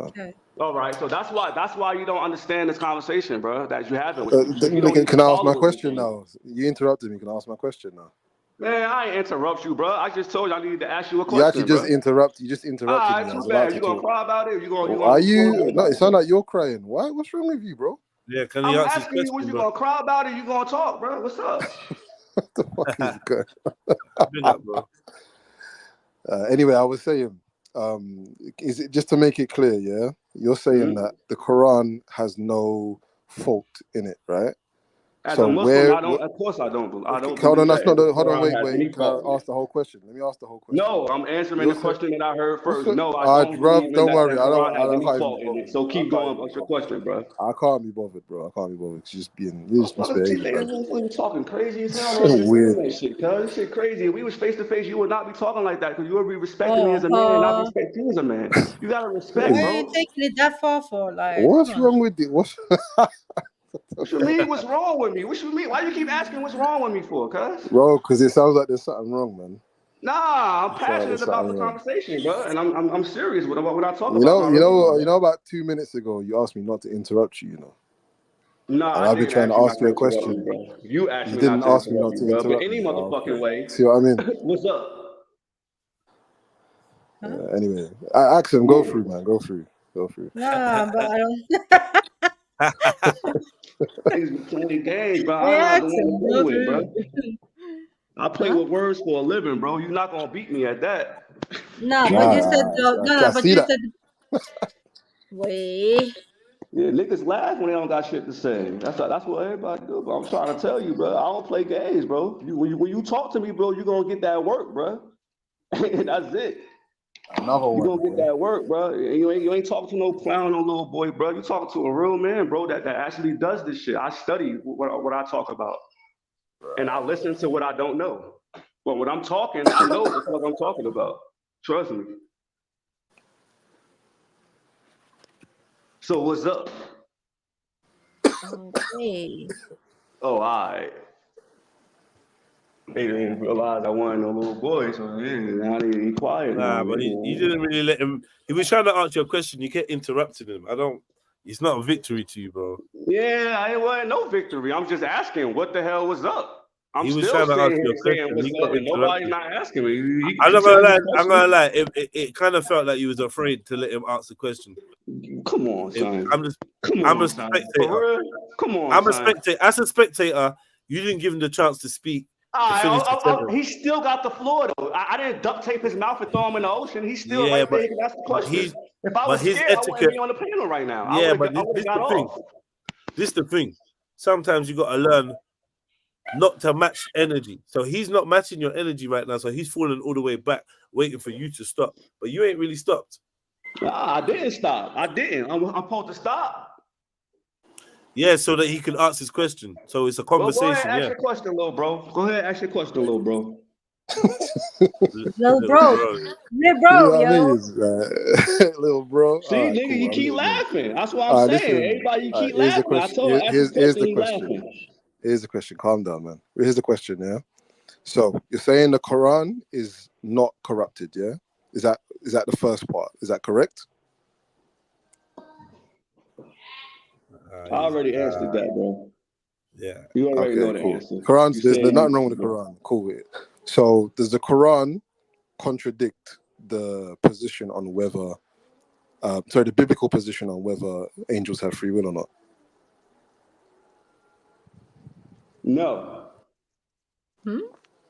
Okay. All right, so that's why you don't understand this conversation, bro, that you having with me. You don't Can I ask my follow question anything. now? You interrupted me. Can I ask my question now? Man, I ain't interrupt you, bro. I just told you I needed to ask you a question, You actually just bro. interrupted. You just All interrupted right, me. I too was about bad. to You gonna talk. cry about it? Or you gonna Are do you? No, about it sounds like you're crying. Why? What's wrong with you, bro? Yeah, can I'm you answer his asking you, was question, you bro? gonna cry about it? Or you gonna talk, bro? What's up? What the fuck is good? Bring up, bro. Anyway, I was saying, is it just to make it clear? Yeah, you're saying that the Quran has no fault in it, right? As So a Muslim, I don't. Of course, I don't. I don't Hold on, believe that's not that the. Hold on, Quran has any wait. Can fault in I it. ask the whole question? Let me ask the whole question. No, I'm answering You're the saying, question that I heard what's first. the? No, I don't believe in Don't that worry. the I Quran has any can't even fault be in bothered. it. So I keep can't going. even What's be your bothered. question, bro? I can't be bothered, bro. I can't be bothered. It's just you're just misbehaving, man. You talking crazy as hell So on this weird. internet shit, cuz. This shit crazy. If we was face to face, you would not be talking like that because you would be respecting me as a man and I respect you as a man. You gotta respect, Why are bro. you taking it that far for? Like, What's come on. wrong with it? What's What you mean? What's wrong with me? What you mean? Why you keep asking what's wrong with me for, cuz? bro? Because it sounds like there's something wrong, man. Nah, I'm It sounds like passionate there's about the something wrong. conversation, bro, and I'm serious with what I talk You about. know, about 2 minutes ago, you asked me not to interrupt you. You know. No, And I I've been didn't trying ask to you not ask to you a interrupt me, question. bro. You asked You me not didn't to ask me interrupt not you, to bro. But interrupt any me. Oh, motherfucking okay. way, See what I mean? what's up? Anyway, Axel, go through, man. Go through. No, but I don't. Niggas be playing games, bro. I'm Yeah, not the one to play with, bro. I play with words for a living, bro. You're not gonna beat me at that. No, but you said I but see you that. said. Wait. Yeah, niggas laugh when they don't got shit to say. That's what everybody do. But I'm trying to tell you, bro. I don't play games, bro. When you talk to me, bro, you gonna get that work, bro. And that's it. Another You one. gonna get that work, bro. You ain't talking to no clown, no little boy, bro. You talking to a real man, bro, that actually does this shit. I study what I talk about, and I listen to what I don't know. But when I'm talking, I know what the fuck I'm talking about. Trust me. So what's up? Okay. Oh, all right. They didn't realize I wasn't no little boy, so now they quiet Nah, now. but you didn't really let him. He was trying to answer your question. You kept interrupting him. It's not a victory to you, bro. Yeah, I wasn't no victory. I'm just asking what the hell was up. I'm He was still trying to answer sitting your here saying question. what's He up, got and nobody's interrupted. not asking me. I'm not gonna lie. I'm gonna lie. Question. It kind of felt like you was afraid to let him ask the question. Come on, son. I'm a spectator. For real? Come on, I'm a son. spectator. As a spectator, you didn't give him the chance to speak. He still got the floor though. I didn't duct tape his mouth and throw him in the ocean. He's still Yeah, right there. but- He can ask the but question. If I was his scared, I etiquette- wouldn't be on the panel right now. Yeah, I but would have this got the thing. off. This the thing. Sometimes you got to learn not to match energy. So he's not matching your energy right now. So he's falling all the way back, waiting for you to stop. But you ain't really stopped. Nah, I didn't stop. I didn't. I'm supposed to stop. Yeah, so that he can ask his question. So it's a Well, go conversation. ahead, ask Yeah. your question, little bro. Go ahead, ask your question, little bro. Little bro. Little bro, You know what I yo. mean? Little bro. See, Alright, nigga, cool. you I'm keep listening. laughing. That's what I'm Alright, saying. listen. Everybody, you keep Here's the laughing. I question. told ask Here's the the question, question. you laughing. Here's the question. Calm down, man. Here's the question. Yeah. So you're saying the Quran is not corrupted. Yeah. Is that the first part? Is that correct? I already answered that, bro. Yeah. You already know the Cool. answer. Quran's You there's said nothing wrong with the Quran. Cool. So does the Quran contradict the position on whether, the biblical position on whether angels have free will or not? No.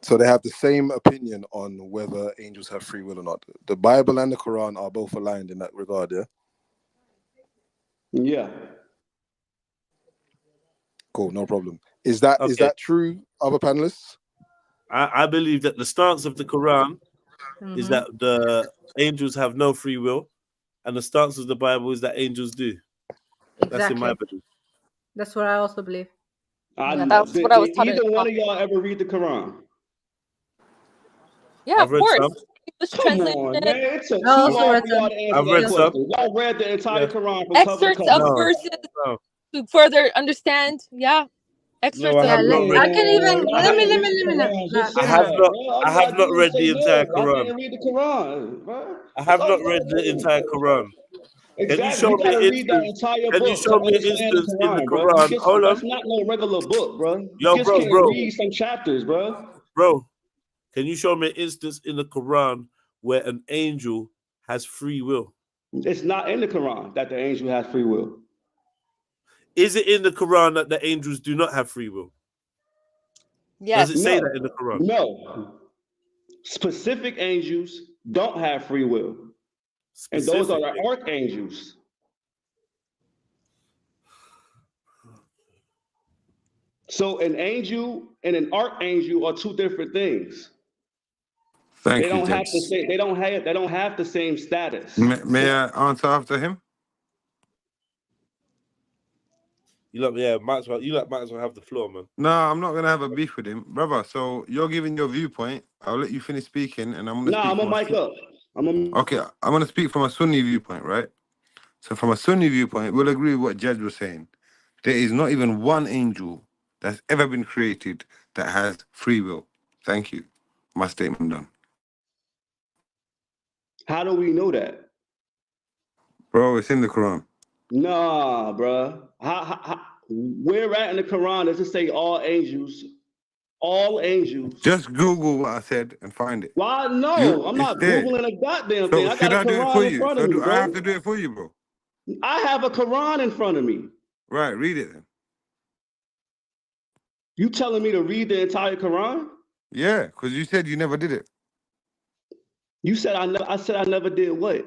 So they have the same opinion on whether angels have free will or not. The Bible and the Quran are both aligned in that regard, yeah? Yeah. Cool, no problem. Is that true, other panelists? I believe that the stance of the Quran is that the angels have no free will, and the stance of the Bible is that angels do. That's in my belief. That's what I also believe. That's what I was taught. Either one of y'all ever read the Quran? Yeah, I've read some. Come on, man. It took too also long read for y'all some. to answer I've that read some. question. Y'all read the entire Quran from cover to Excerpts cover. of verses to further understand. Yeah. Excerpts No, I have of not read. I can even let me. Just I say have that, not. bro. All I you have gotta not do is read say the entire no. I Quran. didn't read the Quran, bro. I That's have all not you read gotta the do. entire Quran. Can you show Exactly. You me gotta an read that instance? entire Can you book to show me an understand the instance in the Quran, bro. Quran? Hold on. That's not no regular book, bro. You Yo, just can't bro. read some chapters, bro. Bro, can you show me an instance in the Quran where an angel has free will? It's not in the Quran that the angel has free will. Is it in the Quran that the angels do not have free will? Yes. Does it say that in the Quran? No. Specific angels don't have free will. And those are the archangels. So an angel and an archangel are two different things. Thank They you, don't have the James. same. They don't have the same status. May I answer after him? You might as well have the floor, man. No, I'm not gonna have a beef with him, brother. So you're giving your viewpoint. I'll let you finish speaking, and I'm gonna speak. I'm gonna mic up. Okay, I'm gonna speak from a Sunni viewpoint, right? So from a Sunni viewpoint, we'll agree with what Judge was saying. There is not even one angel that's ever been created that has free will. Thank you. My statement done. How do we know that? Bro, it's in the Quran. Nah, bro. Where at in the Quran does it say all angels? All angels. Just Google what I said and find it. Why? No, I'm not there. Googling a goddamn So thing. I got should a I do it for Quran in you? front So of me, do I bro. have to do it for you, bro? I have a Quran in front of me. Right, read it then. You telling me to read the entire Quran? Yeah, because you said you never did it. You said I said I never did what?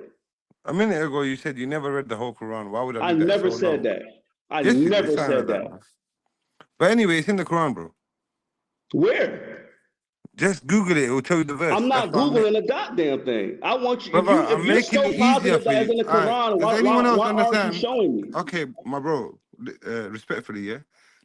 A minute ago, you said you never read the whole Quran. Why would I do I that? never so said low? that. I Yes, you never did. Something said like that. man. But anyway, it's in the Quran, bro. Where? Just Google it. It will tell you the verse. I'm not That's what Googling a goddamn thing. I want you. Brother, If I'm you're making so it easier positive for that it's you. in the All right. Quran, Does anyone else why aren't you understand? showing me? Okay, my bro, respectfully, yeah?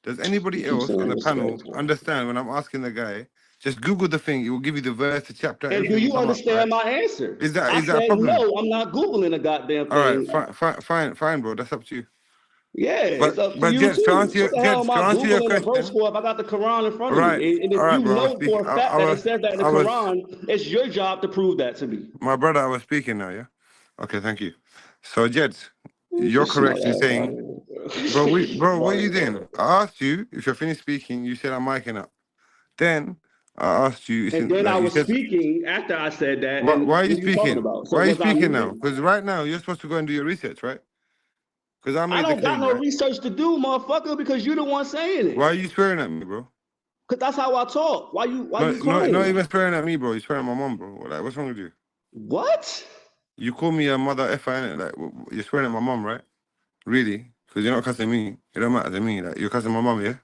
Does anybody else on the panel understand when I'm asking the guy, Just Google the thing. It will give you the verse, the chapter, And everything do you will come up, understand right? my answer? Is that I a said problem? no. I'm not googling a goddamn All right, thing. fine, bro. That's up to you. Yeah, it's up to you Jets, to too. answer your What the hell am I your googling a verse question, for if I got the Quran in front of right? me? And if All right, you bro. know for a fact that it says that in the I was, Quran, it's your job to prove that to me. my brother. I was speaking now. Yeah. Okay, thank you. So, Jets, you're This smart correct in ass out saying, bro, what are you doing? I asked you if you're finished speaking. You said I'm micing up. Then I asked you, And then I like you was said, speaking after I said that. And why are what you are you talking speaking? about? So Why are you was I speaking now? muted? Because right now you're supposed to go and do your research, right? Because I I made the don't got claim, no right? research to do, motherfucker, because you're the one saying it. Why are you swearing at me, bro? Because that's how I talk. Why you Not crying? even swearing at me, bro. You're swearing at my mom, bro. Like, what's wrong with you? What? You call me a mother effer, innit? Like, you're swearing at my mom, right? Really? Because you're not cussing me. It don't matter to me. Like, you're cussing my mom, yeah?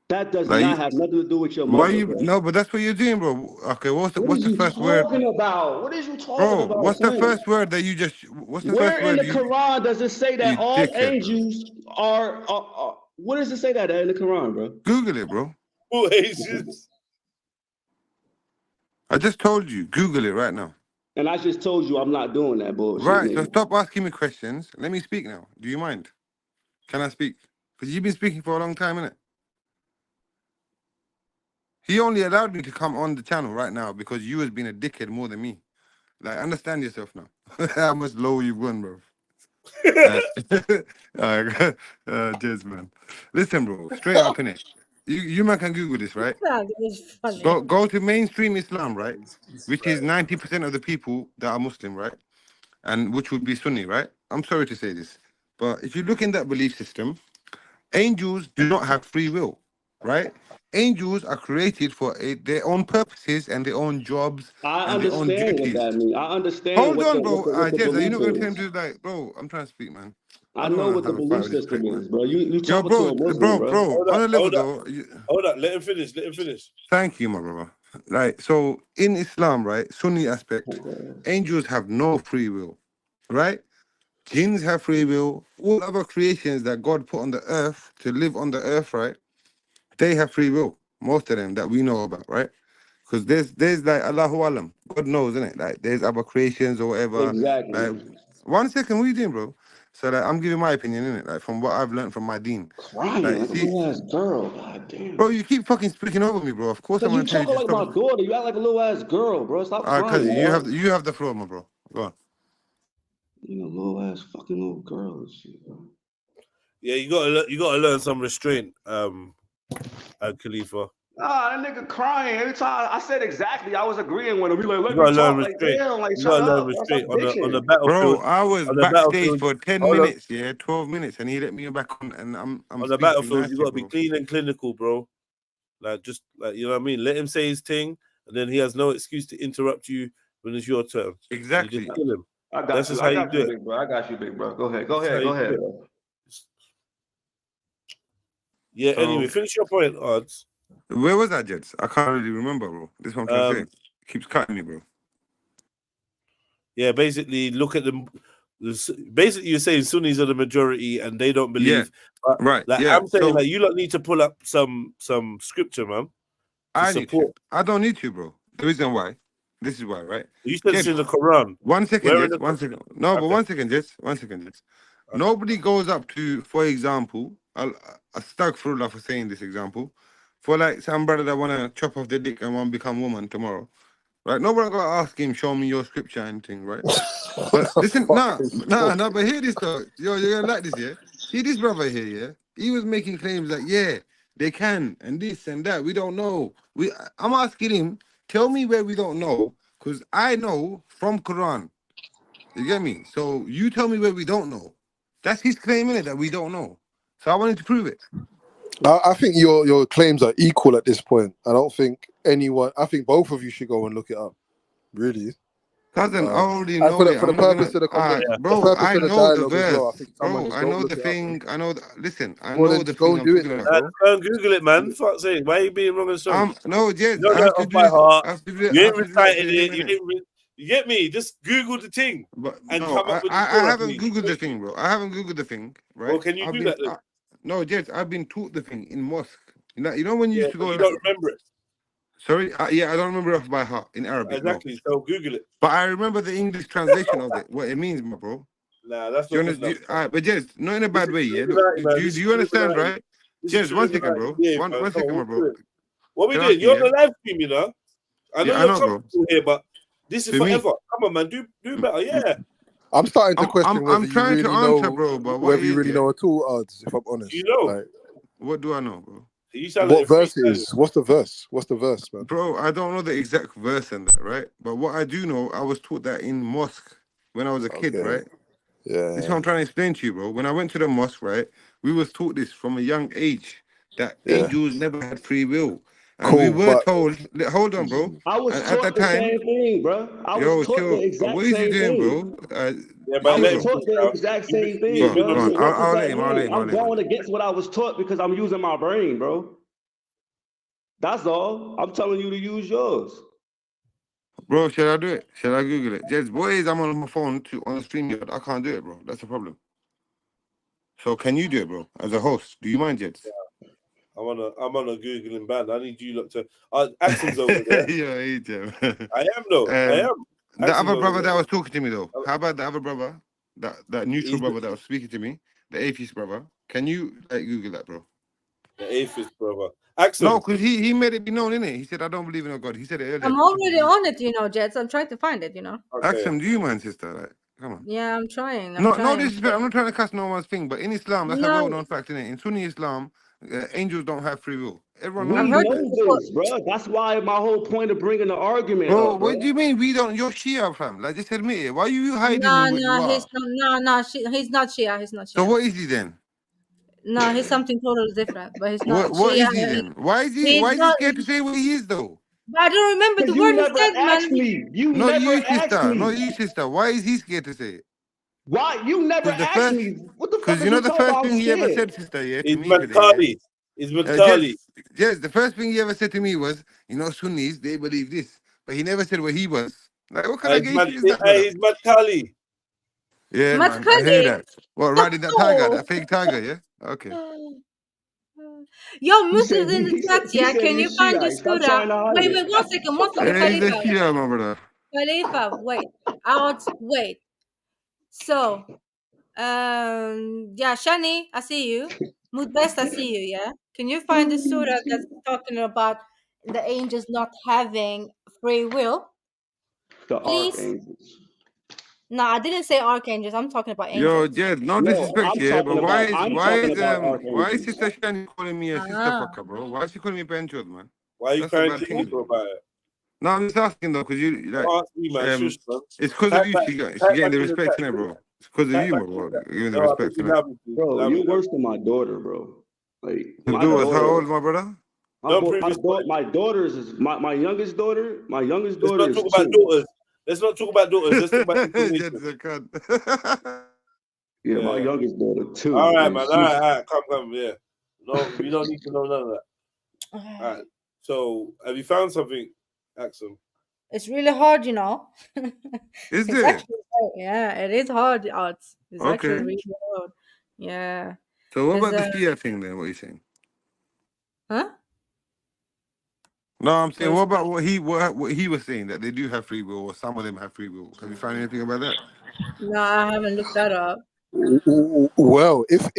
That does Like, not have nothing to do with your why mother, you? bro. No, but that's what you're doing, bro. Okay, what's What are the you first word, talking about? What is you talking bro? about, What's the son? first word that you just? What's the Where first in word the you? Quran does it say You that all dickhead, bro. angels are what does it say that in the Quran, bro? Google it, bro. Who Asians? I just told you. Google it right now. And I just told you I'm not doing that bullshit, Right. So nigga. stop asking me questions. Let me speak now. Do you mind? Can I speak? Because you've been speaking for a long time, innit? He only allowed me to come on the channel right now because you has been a dickhead more than me. Like, understand yourself now. How much lower you've gone, bro. Cheers, man. Listen, bro. Straight up, innit? You man can Google this, right? That is funny. Go to mainstream Islam, right? Which is 90% of the people that are Muslim, right? And which would be Sunni, right? I'm sorry to say this, but if you look in that belief system, angels do not have free will, right? Angels are created for their own purposes and their own jobs I and their own understand what duties. that means. I understand Hold on, bro. what the Jez, are you belief not going to tell him is. to, like, bro, I'm trying to speak, man. I I don't know want what to the have a fight belief with this system prick, man. is, bro. You Yo, talking to bro, a Muslim, bro. on a level, Hold up. though. Hold up. Let him finish. Let him finish. Thank you, my brother. Like, so in Islam, right, Sunni aspect, angels have no free will, right? Jinns have free will. All other creations that God put on the earth to live on the earth, right? They have free will. Most of them that we know about, right? Because there's like Allahu Alam. God knows, isn't it? Like there's other creations or whatever. Exactly. Like 1 second, what are you doing, bro? So like I'm giving my opinion, innit? Like from what I've learned from my deen. Crying Like like a see, little ass girl. God damn. bro, you keep fucking speaking over me, bro. Of course I'm Cause you gonna tell you talking to like stop. my daughter. You act like a little ass girl, bro. Stop Cause crying, you bro. have the floor, my bro. Go on. You know, little ass fucking little girl and shit, bro. Yeah, you gotta learn some restraint, Khalifa. Ah, that nigga crying every time I said exactly. I was agreeing with him. He like, You let gotta me learn talk. Like, restraint. damn, like, You shut gotta learn up, bro. Stop restraint on the bitching. battlefield. Bro, I was On the backstage battlefield, for 10 hold on. minutes, yeah, 12 minutes, and he let me back on, and I'm On the speaking battlefield, you nicely, gotta be bro. clean and clinical, bro. Like just like you know what I mean. Let him say his thing, and then he has no excuse to interrupt you when it's your turn. Exactly. You just kill him. I got That's you. just I how you got do you, it. big bro. I got you, big bro. Go ahead. Go That's how ahead. you Go do ahead, it. bro. Yeah. So Anyway, finish your point, odds. where was that, Jets? I can't really remember, bro. This is what I'm trying to say. Keeps cutting me, bro. Yeah. Basically, look at them. Basically, you're saying Sunnis are the majority, and they don't believe. Yeah. Right. Like Yeah. I'm saying, So like you lot need to pull up some scripture, man, to I need to. support. I don't need to, bro. The reason why. This is why, right? You said it's Jets, in the Quran. 1 second, Where in Jets. the 1 second. No, but okay. 1 second, Jets. 1 second, Jets. Nobody goes up to, for example, a stuck for Allah for saying this example, for like some brother that wanna chop off their dick and want to become woman tomorrow. Right? Nobody gonna ask him, show me your scripture or anything, right? But listen, but hear this though. Yo, you're gonna like this, yeah? See this brother here, yeah? He was making claims like, yeah, they can, and this and that. We don't know. I'm asking him, tell me where we don't know, because I know from Quran. You get me? So you tell me where we don't know. That's his claim, innit, that we don't know. So I wanted to prove it. I think your claims are equal at this point. I don't think anyone. I think both of you should go and look it up. Really. Cousin, I already And know it. for the I'm not purpose gonna. of the Bro, I of the know the dialogue as well, I verse. think someone Bro, just I go know look the it up. thing. I know. Listen, I Well, know then the just go thing and I'm do it talking then, about. bro. Go and Google it, man. Fuck's sake, why are you being wrong and so? No, Jez, You don't I know have it to off do by this. heart. I have to do it. You I ain't have to do that for recited him, it. You innit? didn't. You get me? Just Google the thing But and no, come up with the I surah, haven't please. googled the Thank you. thing, bro. I haven't googled the thing, right? Well, can you I've do been. that then? No, Jez, I've been taught the thing in mosque. You know when you Yeah, used to but go you like. don't remember it. Sorry, yeah, I don't remember off by heart in Arabic. Exactly. No. So Google it. But I remember the English translation of it, what it means, my bro. Nah, that's Do you not understand? good enough. But Jez, not in a This bad is way, yeah. Look, Trilluminati, man. do This is you understand, Trilluminati. right? This is Jez, 1 second, Trilluminati. bro. Yeah, One man. second, Come my on, bro. what we Can I doing? ask You're you, on the live stream, you know. I know yeah, I you're know, bro. comfortable here, but this is To me, forever. Come on, man. Do better. Yeah. I'm starting to question whether I'm you trying to really answer, know, bro. But what whether you is really yeah? know at all, odds. If I'm honest, You know. like, What do I know, bro? You sound like what verse it is? What's the verse? What's the verse, man? Bro, I don't know the exact verse and that, right? But what I do know, I was taught that in mosque when I was a kid, Okay. right? Yeah. This is what I'm trying to explain to you, bro. When I went to the mosque, right, we was taught this from a young age that Yeah. angels never had free will. And we Cool, were but told, hold on, bro. I was At taught that the time, same thing, bro. I was taught the exact what is he same doing, thing. bro? Yeah, I but let was him taught the now. exact same thing, He's been bro. on So the what I'll does let that him, mean? I'm going against what I was taught because I'm using my brain, bro. That's all. I'm telling you to use yours. Bro, should I do it? Should I Google it? Jez, boys, I'm on my phone on the stream yard. I can't do it, bro. That's the problem. So can you do it, bro? As a host, do you mind, Jez? I'm on a Googling ban. I need you lot to. Axon's over there. Yeah, he did. I am though. I am. The Axon's other over brother there. that was talking to me though. How about the other brother? That neutral brother that was speaking to me, the atheist brother. Can you Google that, bro? The atheist brother. Axon. No, because he made it be known, innit? He said, I don't believe in a God. He said it earlier. I'm already on it, you know, Jets. I'm trying to find it, you know. Axon, do you mind, sister? Like, come on. Yeah, I'm trying. No disrespect. I'm not trying to cuss no one's thing, but in Islam, that's a No. well-known fact, innit? In Sunni Islam, angels don't have free will. Everyone We knows know this, bro. That's why my whole point of bringing the argument bro, up, bro. what do you mean we don't? You're Shia, fam. Like, just admit it. Why are you hiding No, what you are? he's not. He's not Shia. He's not Shia. So what is he then? No, he's something totally different. But he's not. What Shia. is he then? Why is he scared to say what he is though? But I don't remember the You word he never said, asked man. me. You Not never you, asked sister. me. Not you, sister. Why is he scared to say it? Why? You never asked me. What the fuck Because is you know you the talking first about? I'm thing he ever scared. said, sister, yeah, to It's me today. It's Matkali. Yes, the first thing he ever said to me was, you know, Sunnis, they believe this. But he never said what he was. Like, what kind of gay shit is that, brother? It's Matkali. Yeah, man, I hear that. What, riding that tiger, that fake tiger, yeah? Okay. Yo, Muslims in the chat, yeah? Can you find the surah? Wait, 1 second, Yeah, he's a Khalifa. Shia, my brother. Khalifa, wait. So, yeah, Shani, I see you. Mudbest, I see you, yeah? Can you find the surah that's talking about the angels not having free will? The Please? archangels. No, I didn't say archangels. I'm talking about Yo, angels. Jed, no disrespect, yeah, but why is archangels. Sister Shani calling me a sister fucker, bro? Why is she calling me Benchwood, man? Why are you That's crying a bad to thing. Uber about it? No, I'm just asking though, because you like, Don't ask me, man. Shush, man. it's because of you. She getting the respect in it, bro. It's because of you, bro. Giving the respect in it. Bro, you worse than my daughter, bro. Like my How daughter. old, my brother? My daughter's is my youngest daughter. My youngest daughter Let's is not talk about daughters. Let's not talk about daughters. Let's talk about information. Yeah, my youngest daughter too. All right, man. All right. Come. Yeah. No, we don't need to know none of that. All right. So, have you found something, Axel? It's really hard, you know. Is it? Actually, yeah, it is hard. It's actually really hard. Yeah. So what about the Shia thing then? What are you saying? Huh? No, I'm saying what about what he was saying, that they do have free will, or some of them have free will. Have you found anything about that? No, I haven't looked that up. Well, if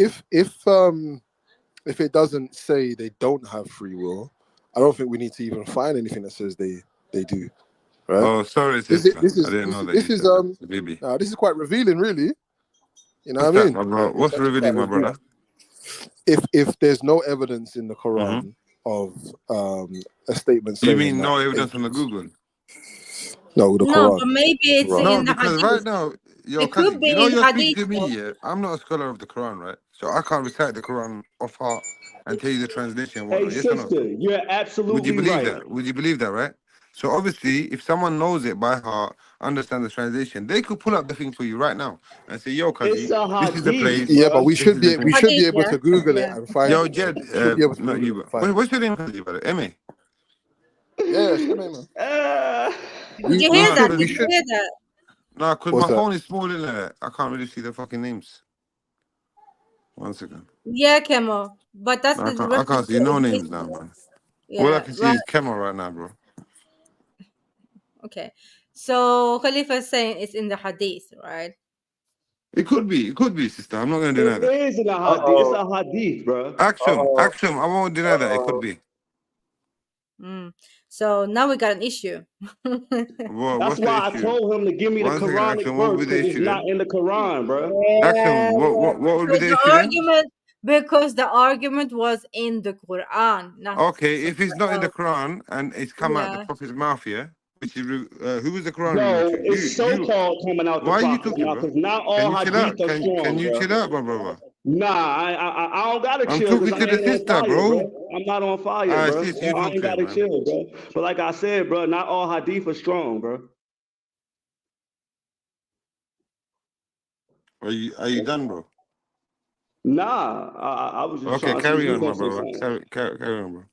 it doesn't say they don't have free will, I don't think we need to even find anything that says they do. Right? Oh, sorry, sister. I didn't know that. This is quite revealing, really. You know what I mean? What's revealing, my brother? If there's no evidence in the Quran of a statement saying, you mean no evidence on the Google? No, the Quran. No, but maybe it's in the because hadith. right now, It could be in you're hadith. speaking to me, yeah. I'm not a scholar of the Quran, right? So I can't recite the Quran off heart and tell you the translation. Hey, yes sister, or no? you're absolutely Would you believe right. that? Would you believe that, right? So obviously, if someone knows it by heart, understand the translation, they could pull up the thing for you right now and say, "Yo, Kazi, this is the place." Yeah, but we should be able to Google it and find. Yo, Jed, not you, but what's your name, Kazi? By the way, Yeah, it's your name, man. Did you hear that? Did you hear that? No, because my phone is small in there. I can't really see the fucking names. 1 second. Yeah, Kemo. But that's I can't see no names now, man. All I Yeah. can see is camera right now, bro. Okay. So Khalifa is saying it's in the hadith, right? It could be, sister. I'm not going to deny It that. is in a hadith. It's a hadith, bro. Action. I won't deny that. It could be. So now we got an issue. That's why I told him to give me the One second, Quranic Action. What would verse be the because it's issue not then? in the Quran, bro. Action. What would be the issue then? Because the argument was in the Quran, not Okay, if it's not in the somewhere Quran and it's come out the else. Prophet's mouth, yeah, which is who was the Quran No, revealed to? it's so-called coming out the Why are you prophet talking, now bro? because not Can all you chill hadith out? are strong, Can you bro. chill out, my brother? Nah, I don't gotta I'm chill because talking I to the ain't on sister, fire, bro. bro. I'm not on fire, bro. Sis, So you I talk ain't to him, gotta man. chill, bro. But like I said, bro, not all hadith are strong, bro. Are you done, bro? Nah, I was just Okay, trying to see if carry you on, my gonna say brother. something. Carry on, bro.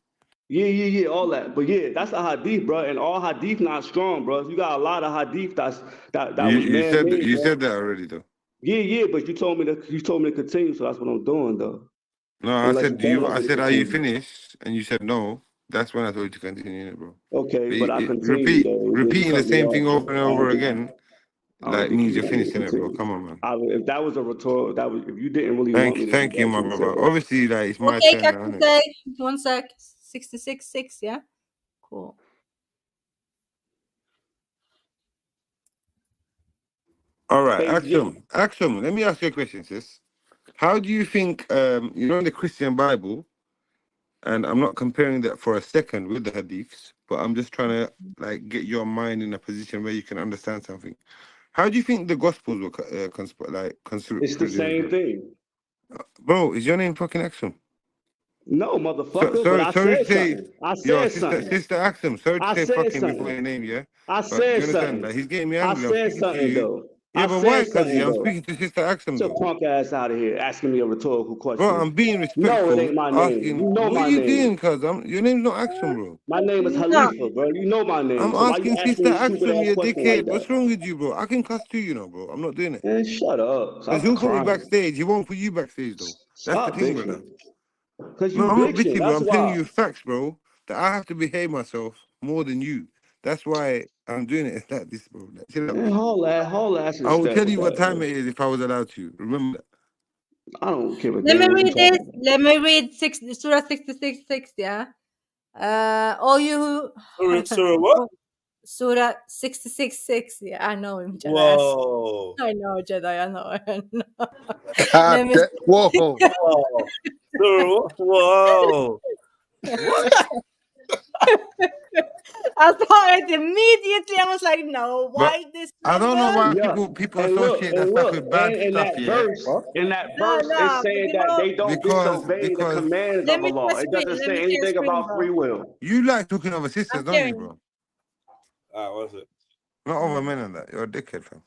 Yeah, all that. But yeah, that's a hadith, bro. And all hadith not strong, bro. You got a lot of hadith that was You said man-made, bro. that already, though. Yeah, but you told me to continue, so that's what I'm doing, though. No, I Unless said, you don't want I me to said, are you continue. finished? And you said no. That's when I told you to continue it, bro. Okay, but I continue though. You Repeating the cut me same thing off. over and over again, I don't like think means you you're want me to finishing it, bro. continue. Come on, man. If that was a rhetorical, if you didn't really want me to do Thank you, that, my you would say brother. that. Obviously, like it's my Okay, turn now, Captain innit? Say, 1 sec. 66.6, yeah? Cool. All right, Action. Let me ask you a question, sis. How do you think, in the Christian Bible, and I'm not comparing that for a second with the Hadiths, but I'm just trying to like get your mind in a position where you can understand something. How do you think the Gospels were constructed? It's the same thing. Bro, is your name fucking Action? No, motherfucker. But I Sorry to said say, something. I yo, said something. sister Action. Sorry to I say said fucking before something. your name, yeah. I But do said you understand? something. Like he's getting me I angry. I'm said speaking to something you. though. Yeah, I but why? said Cause something I'm though. speaking to Sister Action Get your though. punk ass out of here, asking me a rhetorical Bro, question. I'm being No, it respectful, ain't my name. asking, You know what are my you name. doing? Cause your name's not Action, bro. My name is No. Khalifa, bro. You know my name. I'm So why you asking asking Sister me stupid Action, ass you question like dickhead. that? What's wrong with you, bro? I can cuss too, bro. I'm not doing it. Man, shut up. Cause Stop he'll put me crying. backstage. He won't put you backstage though. That's the Stop thing, brother. bitching. Cause No, you I'm not bitching. bitching, bro. That's I'm telling why. you facts, bro. That I have to behave myself more than you. That's why I'm doing it like this, bro. Like, chill out, Man, bro. whole ass I will respect tell with you what that, time bro. it is if I was allowed to. Remember that. I don't give a Let me damn what you read talking this. about. Let me read Surah 66.6, yeah? All you who... Surah what? Surah 66.6, yeah, I know him, Jedi. Whoa. I know, Jedi, I know. God, Let me... whoa. Whoa. Surah, whoa. What? I saw it immediately. I was like, no, But why this I don't know why Yeah. people And look, associate that stuff with bad and in stuff, that yeah. verse, No, it's but saying that they don't Because disobey the commands let of me Allah. share It screen. doesn't Let me say share anything screen, about bro. free will. you like talking over sisters, I'm don't you, sharing. bro? What is it? Not over men and that. You're a dickhead, fam.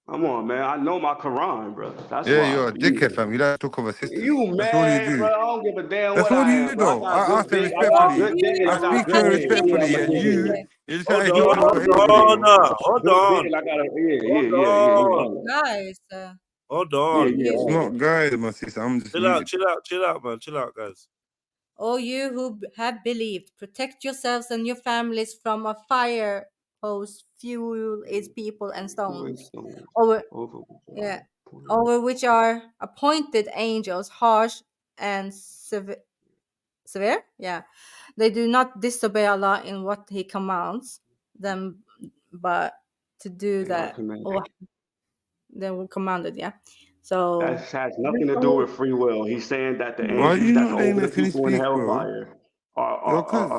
Come on, man. I know my Quran, bro. That's Yeah, why. you're a dickhead, fam. You like to talk over sisters. You That's all you mad, bro? do. I don't give a damn That's what all I you am, do, bro. I though. got I good asked her dick. I got respectfully. good dick and I I got speak to good her head. That's what respectfully, I'ma and give you you. just Hold try to on, talk over hold everybody, on on. bro. now. Hold Good dick on. and I got a Hold yeah. on. Guys, Hold Yeah, on. It's not guys, my sister. I'm just Chill out, muted. chill out, man. Chill out, guys. all you who have believed, protect yourselves and your families from a fire whose fuel is people and stones, over which are appointed angels, harsh and severe. Yeah, they do not disobey Allah in what He commands them, but to do that, or they were commanded. Yeah, so that has nothing to do with free will. He's saying that the Why do angels you that's not letting over her the finish people in speak, bro? hellfire Yo, cuz.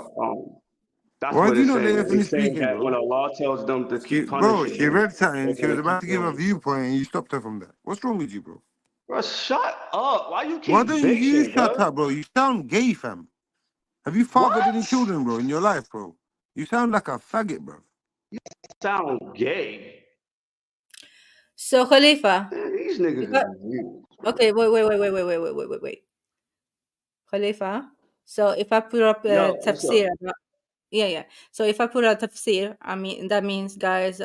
that's Why what do you it's not let her saying. finish It's saying speaking, that when bro? Allah tells them to keep Bro, punishing she them, read something. they're She was gonna about keep to give a doing it. viewpoint, and you stopped her from that. What's wrong with you, bro? Bro, shut up. Why you Why keep don't you bitching, shut bro? up, bro? You sound gay, fam. Have you What? fathered any children, bro, in your life, bro? You sound like a faggot, bro. You sound gay. So Khalifa, Man, these niggas is weird. okay, wait. Khalifa. So if I put up Yo, what's tafsir, up? yeah. So if I put a tafsir, I mean that means, guys,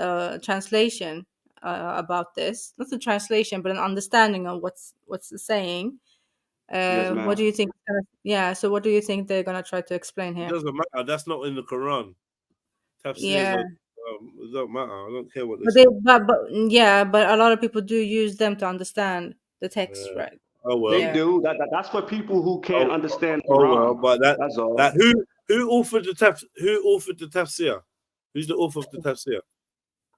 translation about this, not a translation, but an understanding of what's saying. Yes, ma'am. What do you think? Yeah. So what do you think they're gonna try to explain It here? doesn't matter. That's not in the Quran. Yeah. It don't matter. I don't care what they But say. but a lot of people do use them to understand the text, Yeah. right? Oh well. They do. That's for people who can't understand Oh Quran. well, but That's all. that who authored the tafsir? Who's the author of the tafsir?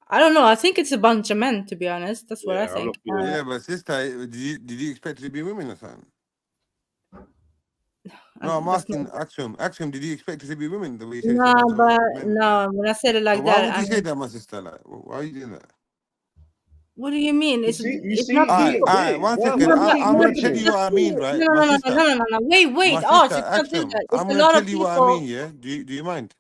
I don't know. I think it's a bunch of men, to be honest. That's what I Yeah, I'm not think. feeling Yeah, but sister, did you expect it to be women or something? No, I'm that's not. asking Axiom, did you expect it to be women the way you said it's a No, bunch of but men? no. When I said it So like why that, would I you say mean, that, my sister? Like, why are you doing that? what do you mean? You It's see, not All people. right, one bruh, second. No, let me but, I'm no, gonna but tell it's you not what I mean, people. right, No, my no, no, sister. no, no, no, no. Wait, My Arch, sister, you can't do Axiom, that. It's I'm a gonna lot tell of you what I mean. people. Yeah, do you mind?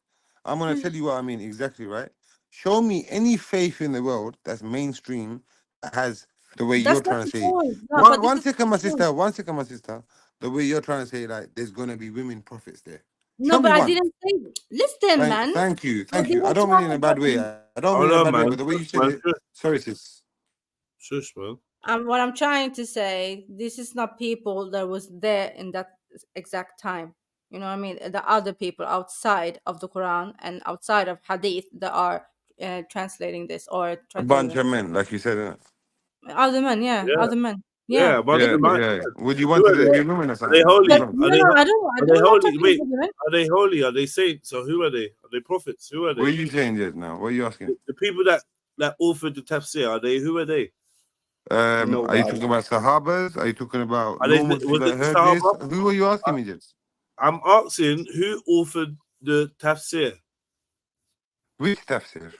I'm gonna tell you what I mean exactly, right? Show me any faith in the world that's mainstream that has the way you're That's not trying to the say. point. No, but this One is second, the my point. sister. 1 second, my sister. The way you're trying to say, like, there's gonna be women prophets there. No, Show me but I one. didn't say. Listen, man. Thank you. I I didn't don't mean talk it in a bad about. way. I don't mean Hold it in a on, bad way, man. but the way you Shush, said man. it, sorry, sis. Shush, man. What I'm trying to say, this is not people that was there in that exact time. You know what I mean? The other people outside of the Quran and outside of Hadith that are translating this or A try bunch to. of men, like you said. Other men, yeah, Yeah, other men, yeah, yeah. a bunch of men. Yeah. Would you Who want are it to they? be women or Are they something? holy? But Wrong. Are no, they? no, Are they I'm not holy? talking Wait, about women. are they holy? Are they saints? So who are they? Are they prophets? Who are What are they? you saying just now? What are you asking? The people that authored the tafsir. Are they? Who are they? Are you nobody. talking about Sahabas? Are you talking about Are they? normal people Was that it the heard this? Sahaba? Who are you asking me just? I'm asking who authored the tafsir. Which tafsir?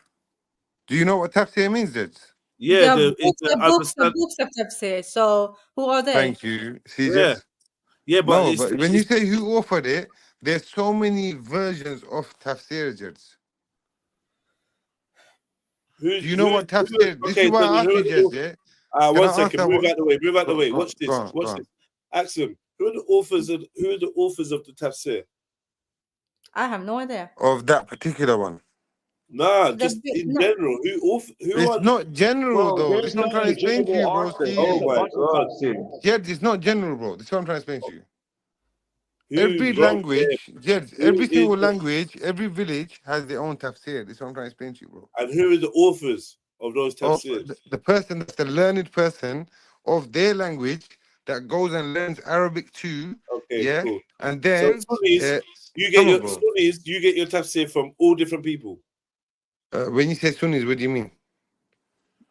Do you know what tafsir means, just? Yeah, it's The the books, the understand. books of tafsir. So who are they? Thank you. See, Yeah, just? yeah, but No, but when you say who authored it, there's so many versions of tafsir, just. Do you know what tafsir? This is okay, why so I asked who you are the just, authors? yeah? Can One I second, answer move what? out the way, move out the way. Watch Go this, on, watch this. Ask them, who are the authors of the tafsir? I have no idea. Of that particular one. Nah, just in general. Who It's are not general Bro, though. This there's is what I'm no trying to explain to general you, author. broski. There's Oh a my bunch of god. tafsirs. Jed, it's not general, bro. This is what I'm trying to explain to you. Who, bro? Yeah. Jed, Who every is single language, every village has their own tafsir. This is what I'm trying to explain to you, bro. and who are the authors of those Of tafsirs? the person that's the learned person of their language that goes and learns Arabic too. Okay, Yeah. cool. And So then Sunnis, you get come on, your bro. Sunnis, you get your tafsir from all different people. When you say Sunnis, what do you mean?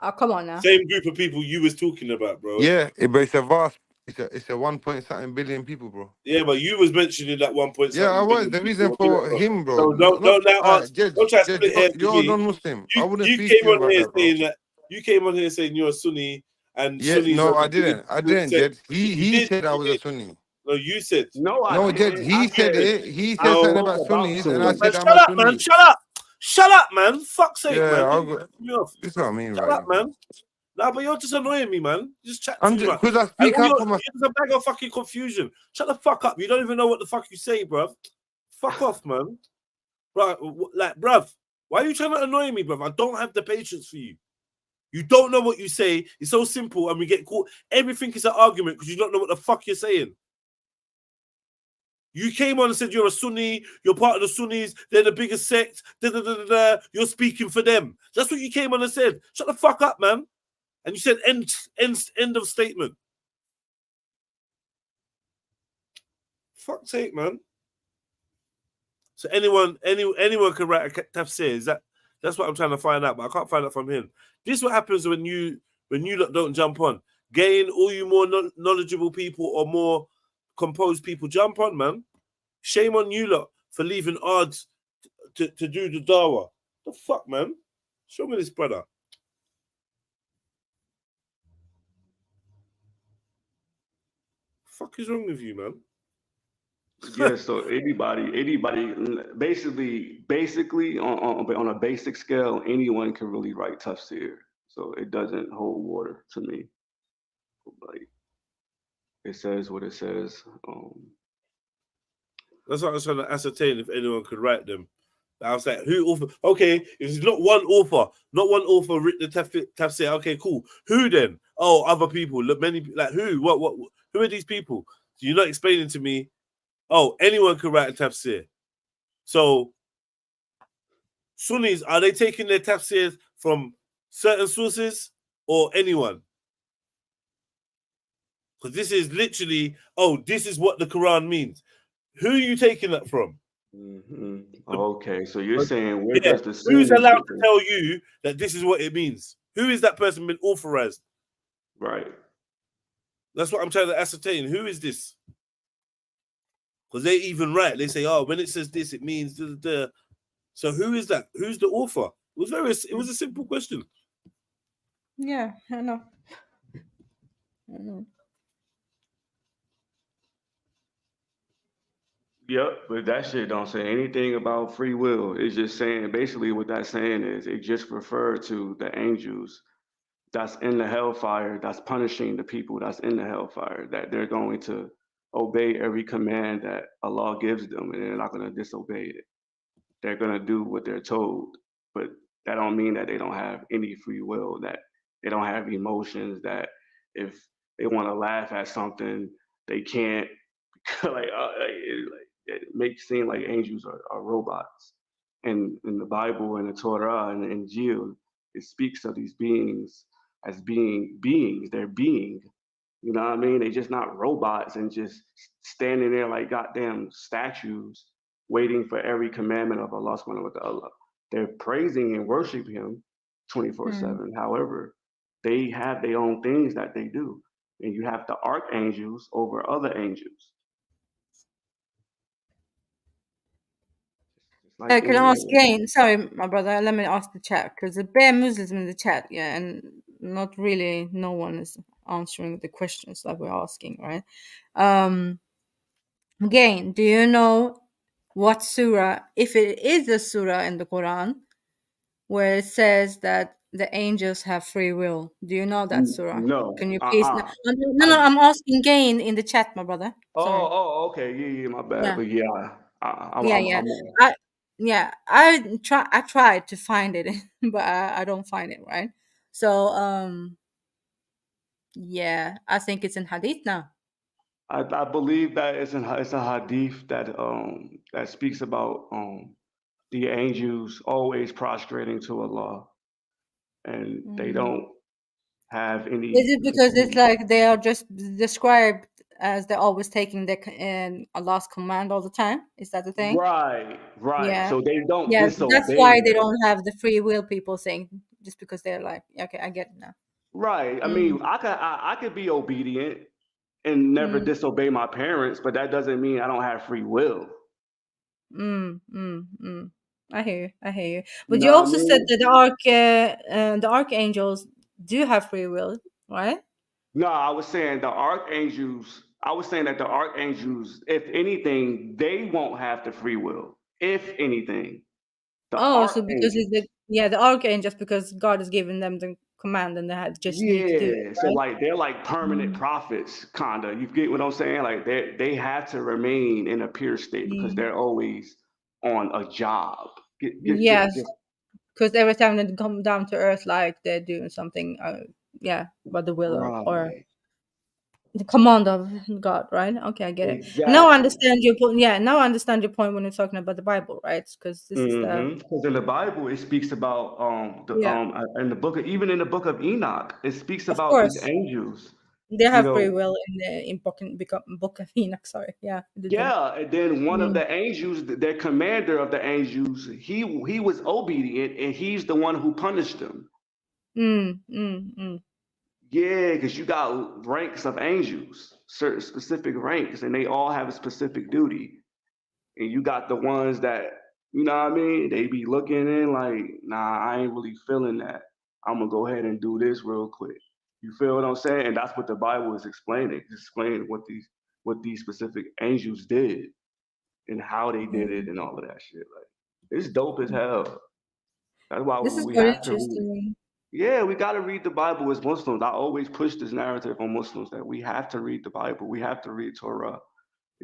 Oh, come on now. Same group of people you was talking about, bro. Yeah, but it's a vast, it's a 1 point something billion people, bro. Yeah, but you was mentioning that 1 point Yeah, I something was. billion The reason people. for him, bro. So don't now ask. Don't try to split hairs with You're a me. non-Muslim. I wouldn't You speak came to you on about here that, bro. saying that you came on here saying you're a Sunni and Yeah, Sunnis no, are I the didn't. I didn't, biggest Jed. He said I was a Sunni. No, you said. No, I No, Jed, didn't. I he said said it. He I said something spoke about about Sunnis, and I Sunnis. Man, said I'm shut a up, man. Sunni. Shut up. Shut up, man. Fuck's sake, Yeah, man. I'll You go. me off. This is what I mean, Shut right? up, man. Nah, but you're just annoying me, man. You just chat I'm too just much. because I And speak all up for you're my. just a bag of fucking confusion. Shut the fuck up. You don't even know what the fuck you say, bruv. Fuck off, man. Right, like, bruv, why are you trying to annoy me, bruv? I don't have the patience for you. You don't know what you say. It's so simple, and we get caught. Everything is an argument because you don't know what the fuck you're saying. You came on and said you're a Sunni, you're part of the Sunnis, they're the biggest sect, you're speaking for them. That's what you came on and said. Shut the fuck up, man. And you said end of statement. Fuck's sake, man. So anyone can write a tafsir. That's what I'm trying to find out, but I can't find out from him. This is what happens when you don't jump on. Gain all you more knowledgeable people or more composed people. Jump on, man. Shame on you lot for leaving odds to do the dawah. The fuck, man? Show me this brother. Fuck is wrong with you, man? Yeah, so anybody, basically on a basic scale, anyone can really write tafsir. So it doesn't hold water to me. Like it says what it says. That's what I was trying to ascertain if anyone could write them. I was like, who author? Okay, it's not one author. Not one author written the tafsir. Okay, cool. Who then? Oh, other people. Look, many like who? What? Who are these people? You're not explaining to me, oh, anyone could write a tafsir. So Sunnis, are they taking their tafsirs from certain sources or anyone? Because this is literally, oh, this is what the Quran means. Who are you taking that from? Okay, so you're saying where does the who's Sunnis allowed get to this? tell you that this is what it means? Who is that person been authorized? Right. That's what I'm trying to ascertain. Who is this? Because they even write. They say, oh, when it says this, it means da, da, da. So who is that? Who's the author? It was a simple question. Yeah, I know. I know. Yep, but that shit don't say anything about free will. It's just saying, basically what that's saying is it just referred to the angels that's in the hellfire, that's punishing the people that's in the hellfire, that they're going to obey every command that Allah gives them, and they're not going to disobey it. They're going to do what they're told, but that don't mean that they don't have any free will, that they don't have emotions, that if they want to laugh at something, they can't. It makes it seem like angels are robots. And in the Bible and the Torah and the Injil, it speaks of these beings as being beings. They're being. You know what I mean? They're just not robots and just standing there like goddamn statues waiting for every commandment of Allah subhanahu wa ta'ala. They're praising and worshiping him 24/7. However, they have their own things that they do. And you have the archangels over other angels. Like Can I ask again? Sorry, my brother. Let me ask the chat because the bare Muslims in the chat, yeah, and not really. No one is answering the questions that we're asking, right? Again, do you know what surah, if it is a surah in the Quran, where it says that the angels have free will? Do you know that surah? No. Can you please? No. I'm asking again in the chat, my brother. Sorry. Okay. Yeah, my bad. Yeah. But yeah, I tried to find it, but I don't find it, right? So yeah, I think it's in hadith now. I believe that it's a hadith that that speaks about the angels always prostrating to Allah, and they don't have any. Is it because it's like they are just described as they're always taking the Allah's command all the time? Is that the thing? Right. Yeah. So they don't Yeah, disobey. that's why they don't have the free will people saying, just because they're like, okay, I get it now. Right. I mean, I could be obedient and never disobey my parents, but that doesn't mean I don't have free will. I hear you. But you also said that the archangels do have free will, right? No, I was saying the archangels. I was saying that the archangels, if anything, they won't have the free will. If anything, So because it's the archangels, because God has given them the command and they just need to do it. So Right? like they're like permanent prophets, kinda. You get what I'm saying? Like they have to remain in a pure state because they're always on a job. Yes, because every time they come down to earth, like they're doing something, by the will or the command of God, right? Okay, I get it. Now I understand your point. Yeah, now I understand your point when you're talking about the Bible, right? Because this is the Because in the Bible it speaks about in the book even in the book of Enoch it speaks of about these course angels. they have free will in book of Enoch. Sorry, And then one of the angels, their commander of the angels, he was obedient, and he's the one who punished them. Yeah, because you got ranks of angels, certain specific ranks, and they all have a specific duty. And you got the ones that, you know what I mean? They be looking in like, nah, I ain't really feeling that. I'm gonna go ahead and do this real quick. You feel what I'm saying? And that's what the Bible is explaining. It's explaining what these specific angels did and how they did it and all of that shit. Like, it's dope as hell. That's why this is we very have to read. interesting. Yeah, we got to read the Bible as Muslims. I always push this narrative on Muslims that we have to read the Bible. We have to read Torah.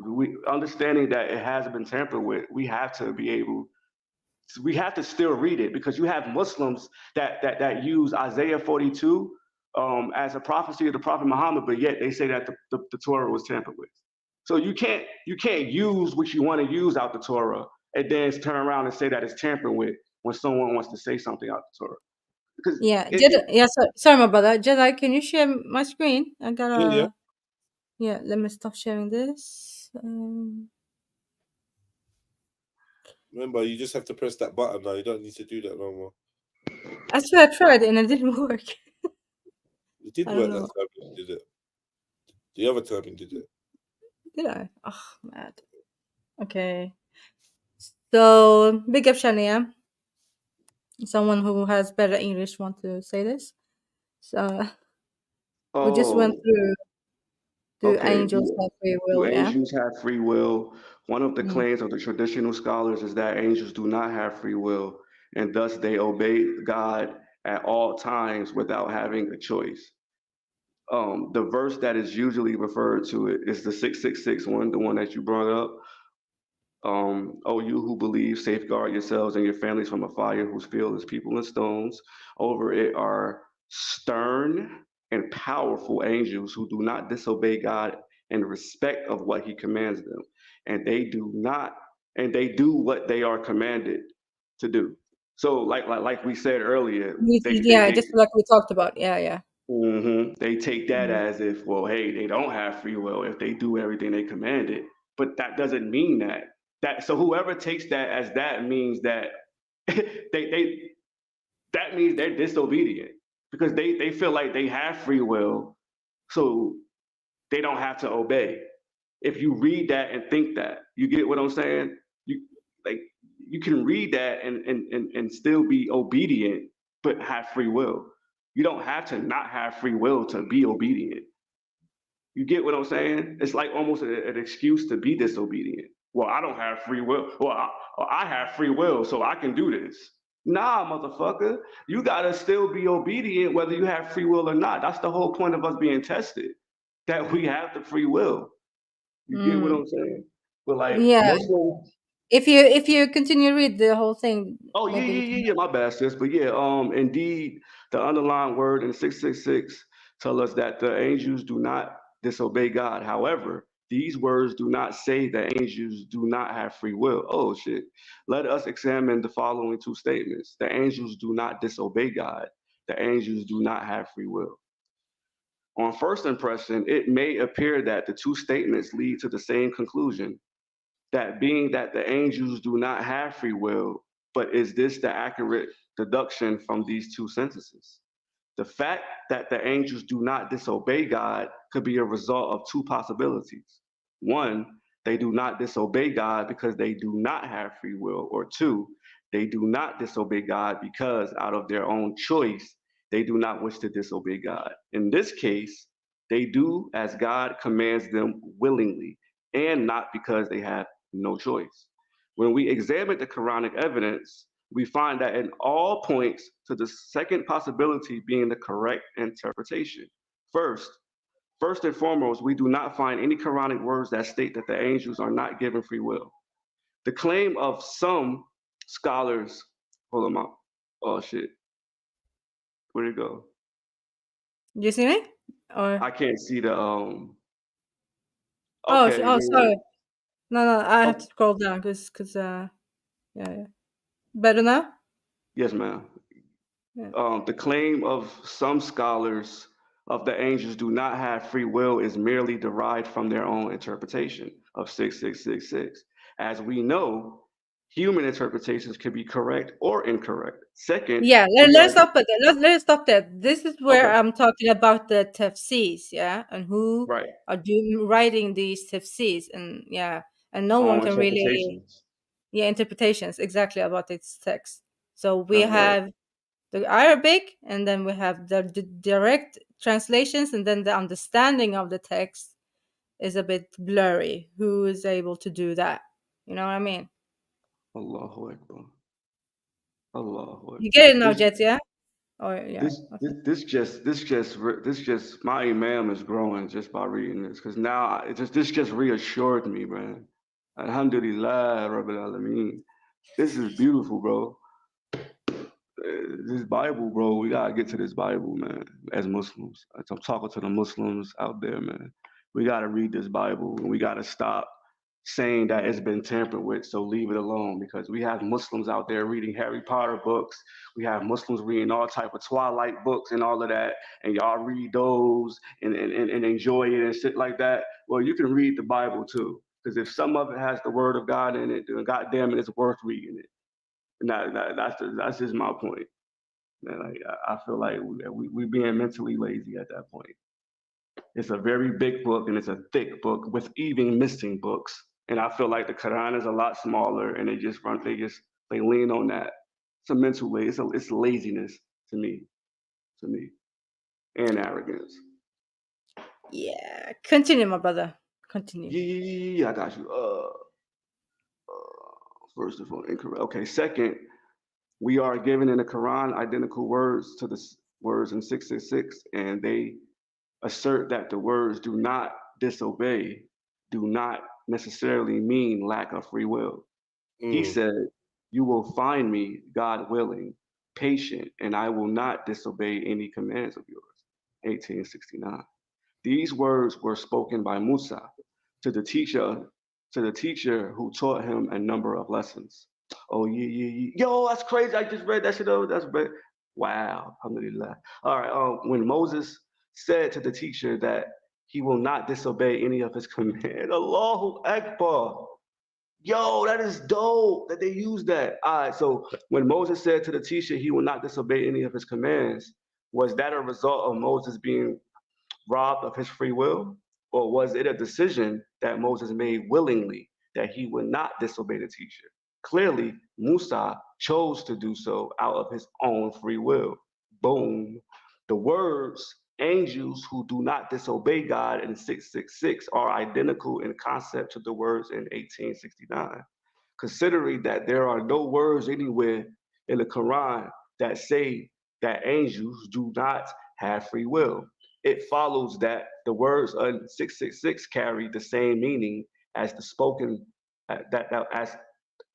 We understanding that it hasn't been tampered with. We have to be able. We have to still read it because you have Muslims that use Isaiah 42 as a prophecy of the Prophet Muhammad, but yet they say that the Torah was tampered with. So you can't use what you want to use out the Torah and then turn around and say that it's tampering with when someone wants to say something out the Torah. Because sorry about that. Jedi, can you share my screen? I gotta. Yeah. Let me stop sharing this. Remember, you just have to press that button now. You don't need to do that no more. I swear I tried and it didn't work. It did work that time you did it. The other time you did it. Did I? Oh, mad. Okay. So, big up Shania. Someone who has better English want to say this. So, we just went through. Do angels have free will? Do angels have free will? One of the claims of the traditional scholars is that angels do not have free will, and thus they obey God at all times without having a choice. The verse that is usually referred to it is the 666 one, the one that you brought up. O you who believe, safeguard yourselves and your families from a fire whose fuel is people and stones. Over it are stern and powerful angels who do not disobey God in respect of what he commands them. And they do what they are commanded to do. So like we said earlier, just like we talked about. Yeah. They take that as if, well, hey, they don't have free will if they do everything they commanded. But that doesn't mean that. So whoever takes that as that means that that means they're disobedient because they feel like they have free will, so they don't have to obey. If you read that and think that, you get what I'm saying? You can read that and still be obedient, but have free will. You don't have to not have free will to be obedient. You get what I'm saying? It's like almost an excuse to be disobedient. Well, I don't have free will. Well, I have free will, so I can do this. Nah, motherfucker. You gotta still be obedient whether you have free will or not. That's the whole point of us being tested, that we have the free will. You get what I'm saying? But like Muslims. If you continue to read the whole thing. Oh yeah, my bad, sis. But yeah, indeed, the underlying word in 666 tell us that the angels do not disobey God. However, these words do not say that angels do not have free will. Oh shit. Let us examine the following two statements. The angels do not disobey God. The angels do not have free will. On first impression, it may appear that the two statements lead to the same conclusion, that being that the angels do not have free will, but is this the accurate deduction from these two sentences? The fact that the angels do not disobey God could be a result of two possibilities. One, they do not disobey God because they do not have free will, or two, they do not disobey God because out of their own choice, they do not wish to disobey God. In this case, they do as God commands them willingly and not because they have no choice. When we examine the Quranic evidence, we find that in all points to the second possibility being the correct interpretation. First and foremost, we do not find any Quranic words that state that the angels are not given free will. The claim of some scholars, hold on, oh shit, where'd it go? Do you see me? Or I can't see the Okay, oh, sorry. No, I have to scroll down because yeah. Better now? Yes, ma'am. The claim of some scholars of the angels do not have free will is merely derived from their own interpretation of 6666. As we know, human interpretations can be correct or incorrect. Second, let's stop at that. Let's stop there. This is where I'm talking about the tafsirs, and who are writing these tafsirs, and and no one can really interpretations exactly about this text. So we have the Arabic, and then we have the direct translations, and then the understanding of the text is a bit blurry. Who is able to do that? You know what I mean? Allahu Akbar. Allahu Akbar. You get it now, Jets, yeah? Or This just my imam is growing just by reading this, because now this just reassured me, man. Alhamdulillah, Rabbil Alameen. This is beautiful, bro. This Bible, bro, we gotta get to this Bible, man, as Muslims. I'm talking to the Muslims out there, man. We got to read this Bible, and we got to stop saying that it's been tampered with, so leave it alone, because we have Muslims out there reading Harry Potter books. We have Muslims reading all type of Twilight books and all of that, and y'all read those and enjoy it and shit like that. Well, you can read the Bible too, because if some of it has the word of God in it, then goddamn it, it's worth reading it. And that's just my point. And like, I feel like we being mentally lazy at that point. It's a very big book, and it's a thick book with even missing books. And I feel like the Quran is a lot smaller, and they lean on that. It's a mental lazy. It's laziness to me, and arrogance. Yeah, continue, my brother. Continue. Yeah, I got you. First of all, incorrect. Okay, second, we are given in the Quran identical words to the words in 666, and they assert that the words do not disobey, do not necessarily mean lack of free will. He said, "You will find me, God willing, patient, and I will not disobey any commands of yours." 1869. These words were spoken by Musa to the teacher who taught him a number of lessons. Oh, yeah. Yo, that's crazy. I just read that shit over. That's great. Wow. Alhamdulillah. All right. When Moses said to the teacher that he will not disobey any of his commands, Allahu Akbar. Yo, that is dope that they use that. All right. So when Moses said to the teacher he will not disobey any of his commands, was that a result of Moses being robbed of his free will? Or was it a decision that Moses made willingly that he would not disobey the teacher? Clearly, Musa chose to do so out of his own free will. Boom. The words angels who do not disobey God in 666 are identical in concept to the words in 1869. Considering that there are no words anywhere in the Quran that say that angels do not have free will, it follows that the words in 666 carry the same meaning as the spoken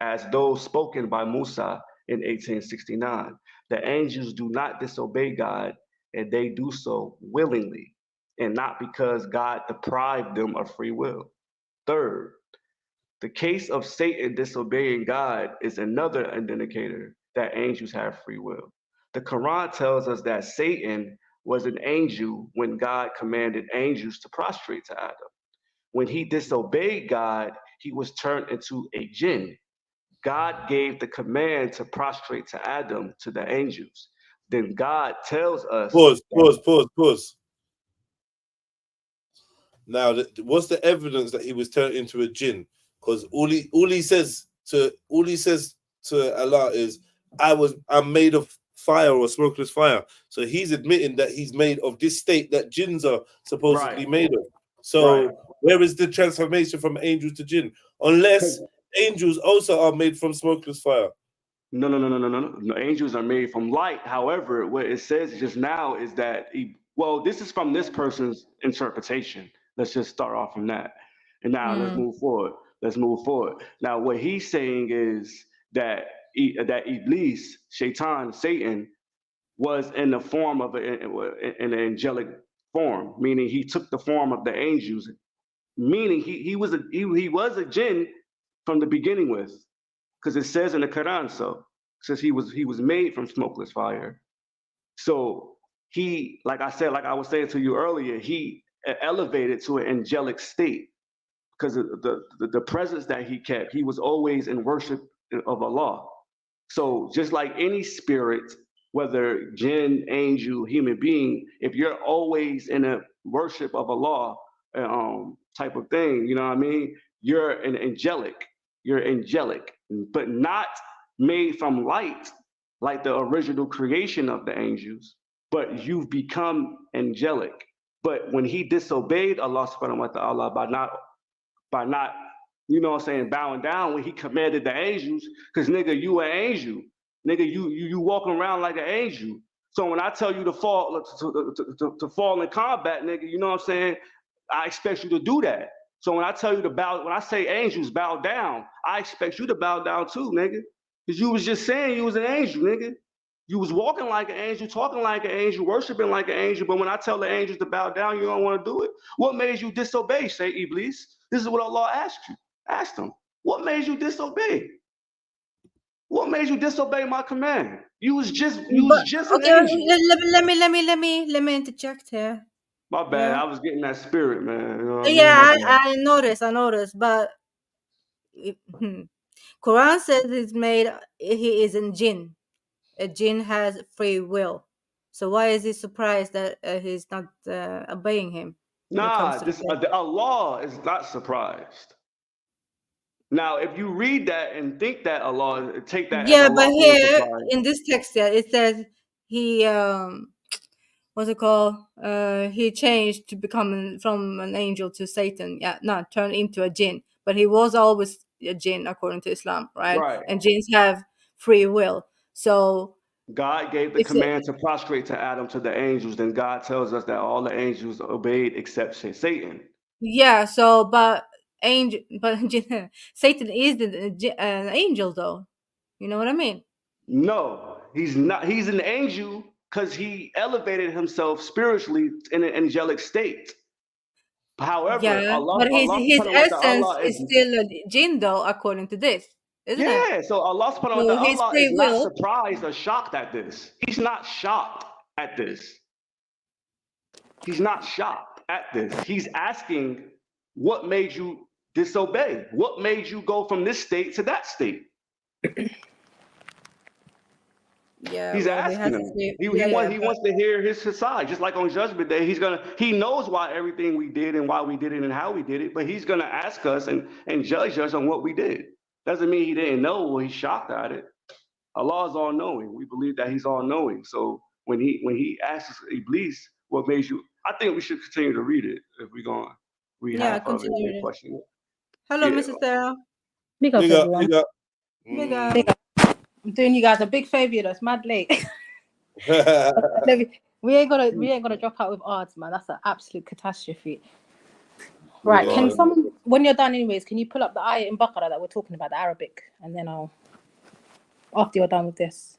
as those spoken by Musa in 1869. The angels do not disobey God, and they do so willingly, and not because God deprived them of free will. Third, the case of Satan disobeying God is another indicator that angels have free will. The Quran tells us that Satan was an angel when God commanded angels to prostrate to Adam. When he disobeyed God, he was turned into a jinn. God gave the command to prostrate to Adam to the angels. Then God tells us. Pause. Now, what's the evidence that he was turned into a jinn? Because all he says to Allah is, I'm made of fire or smokeless fire. So he's admitting that he's made of this state that jinns are supposedly made of. So where is the transformation from angel to jinn? Unless angels also are made from smokeless fire. No. Angels are made from light. However, what it says just now is that this is from this person's interpretation. Let's just start off from that. And now let's move forward. Now what he's saying is that Iblis, Satan, was in the form of an angelic form, meaning he took the form of the angels, meaning he was a jinn from the beginning with, because it says in the Quran so. It says he was made from smokeless fire. So he, like I was saying to you earlier, he elevated to an angelic state because of the presence that he kept. He was always in worship of Allah. So just like any spirit, whether jinn, angel, human being, if you're always in a worship of Allah type of thing, you know what I mean? You're angelic, but not made from light like the original creation of the angels, but you've become angelic. But when he disobeyed Allah subhanahu wa ta'ala by not, you know what I'm saying, bowing down when he commanded the angels, because nigga, you an angel. Nigga, you walking around like an angel. So when I tell you to fall to fall in combat, nigga, you know what I'm saying, I expect you to do that. So when I tell you to bow, when I say angels bow down, I expect you to bow down too, nigga. Because you was just saying you was an angel, nigga. You was walking like an angel, talking like an angel, worshiping like an angel, but when I tell the angels to bow down, you don't want to do it. What made you disobey, say Iblis? This is what Allah asked you. Asked him, what made you disobey? What made you disobey my command? You was just an Okay, angel. let me interject here. My bad. Yeah. I was getting that spirit, man. You know what I mean? Yeah, My bad. I noticed, but Quran says he is a jinn. A jinn has free will. So why is he surprised that he's not obeying him when it comes Nah, to this Allah is not surprised. Now, if you read that and think that Allah, take that as Yeah, but Allah being here surprised. in this text, yeah, it says he what's it called? He changed to become from an angel to Satan. Yeah, not turned into a jinn, but he was always a jinn according to Islam, right? Right. And jinns have free will. So God gave the command to prostrate to Adam to the angels. Then God tells us that all the angels obeyed except Satan. yeah, so but Satan is an angel, though. You know what I mean? No, he's not. He's an angel because he elevated himself spiritually in an angelic state. However, Yeah, Allah but his subhanahu wa essence ta'ala is still a jinn, though, according to this, isn't it? yeah. So Allah subhanahu wa So his ta'ala is free not will. surprised or shocked at this. He's not shocked at this. He's not shocked at this. He's asking, what made you disobey? What made you go from this state to that state? Yeah, He's well, asking him. He but wants to hear his side. Just like on Judgment Day, he knows why everything we did and why we did it and how we did it, but he's gonna ask us and judge us on what we did. Doesn't mean he didn't know or he's shocked at it. Allah is all knowing. We believe that he's all knowing. So when he asks Iblis, what made you, I think we should continue to read it if we're going to read yeah, half of it and continue. then question it. Hello, Yeah. Mrs. Sarah. Big up, everyone. Big up. Big up. I'm doing you guys a big favor. That's mad late. we ain't gonna drop out with odds, man. That's an absolute catastrophe. Right? Yeah. Can someone, when you're done, anyways, can you pull up the ayat in Baqarah that we're talking about, the Arabic, and then after you're done with this,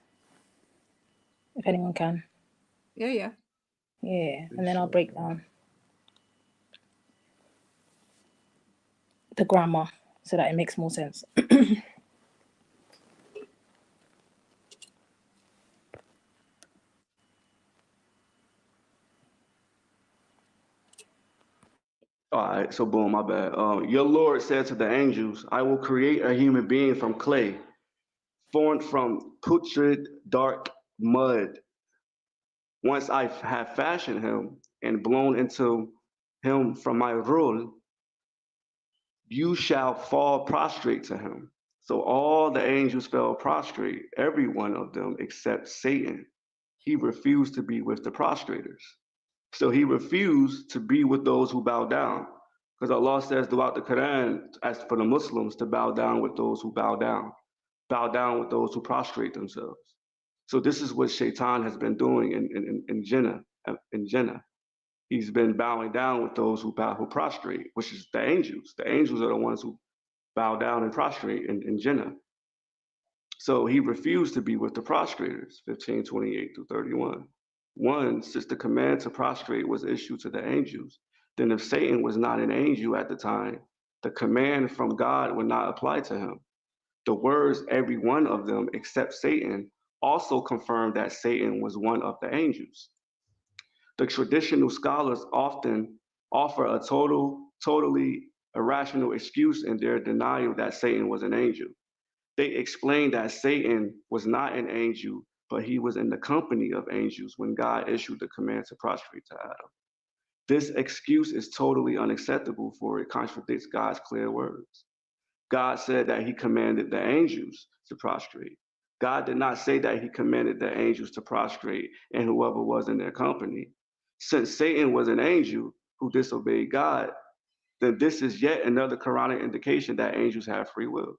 if anyone can. Yeah. Yeah, and then I'll break down the grammar so that it makes more sense. All right, so boom, my bad. Your Lord said to the angels, I will create a human being from clay, formed from putrid, dark mud. Once I have fashioned him and blown into him from my rule, you shall fall prostrate to him. So all the angels fell prostrate, every one of them except Satan. He refused to be with the prostrators. So he refused to be with those who bow down. Because Allah says throughout the Quran, as for the Muslims, to bow down with those who bow down with those who prostrate themselves. So this is what Shaitan has been doing in Jannah. He's been bowing down with those who prostrate, which is the angels. The angels are the ones who bow down and prostrate in Jannah. So he refused to be with the prostrators, 15:28 through 31. One, since the command to prostrate was issued to the angels, then if Satan was not an angel at the time, the command from God would not apply to him. The words, every one of them except Satan, also confirmed that Satan was one of the angels. The traditional scholars often offer a totally irrational excuse in their denial that Satan was an angel. They explain that Satan was not an angel, but he was in the company of angels when God issued the command to prostrate to Adam. This excuse is totally unacceptable, for it contradicts God's clear words. God said that he commanded the angels to prostrate. God did not say that he commanded the angels to prostrate and whoever was in their company. Since Satan was an angel who disobeyed God, then this is yet another Quranic indication that angels have free will.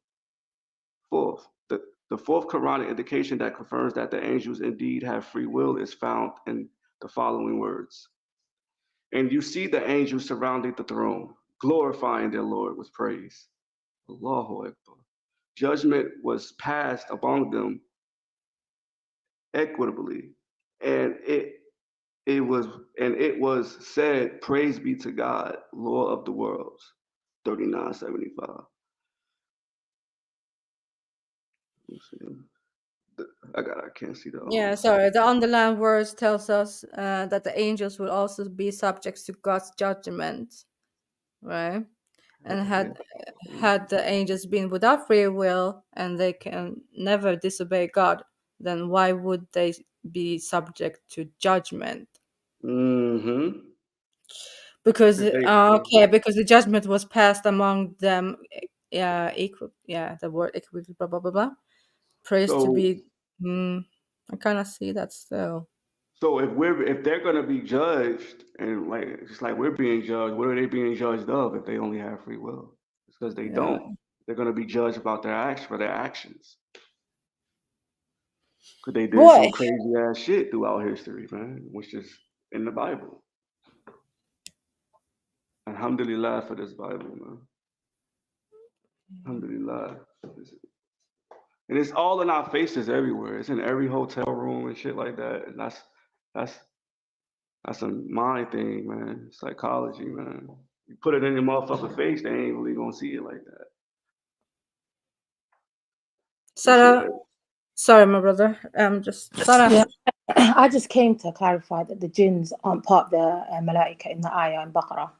Fourth, the fourth Quranic indication that confirms that the angels indeed have free will is found in the following words. And you see the angels surrounding the throne, glorifying their Lord with praise. Allahu Akbar. Judgment was passed among them equitably, and it was said, "Praise be to God, Lord of the worlds." 3975. I can't see the. Yeah, sorry. The underlined words tells us that the angels will also be subject to God's judgment, right? And had the angels been without free will and they can never disobey God, then why would they be subject to judgment? Mm-hmm. Because because the judgment was passed among them. Equal. Yeah, the word equal. Blah blah blah blah. Praise to be. I kind of see that still. So if they're gonna be judged and like just like we're being judged, what are they being judged of if they only have free will? It's because they don't. They're gonna be judged about their actions. Because they did some crazy ass shit throughout history, man, which is in the Bible. Alhamdulillah for this Bible, man. Alhamdulillah. And it's all in our faces everywhere. It's in every hotel room and shit like that. And that's a mind thing, man. Psychology, man. You put it in your motherfucking face, they ain't really gonna see it like that. Sarah, sorry, my brother. Sarah. Yeah. I just came to clarify that the jinns aren't part of the Malaika in the ayah in Baqarah.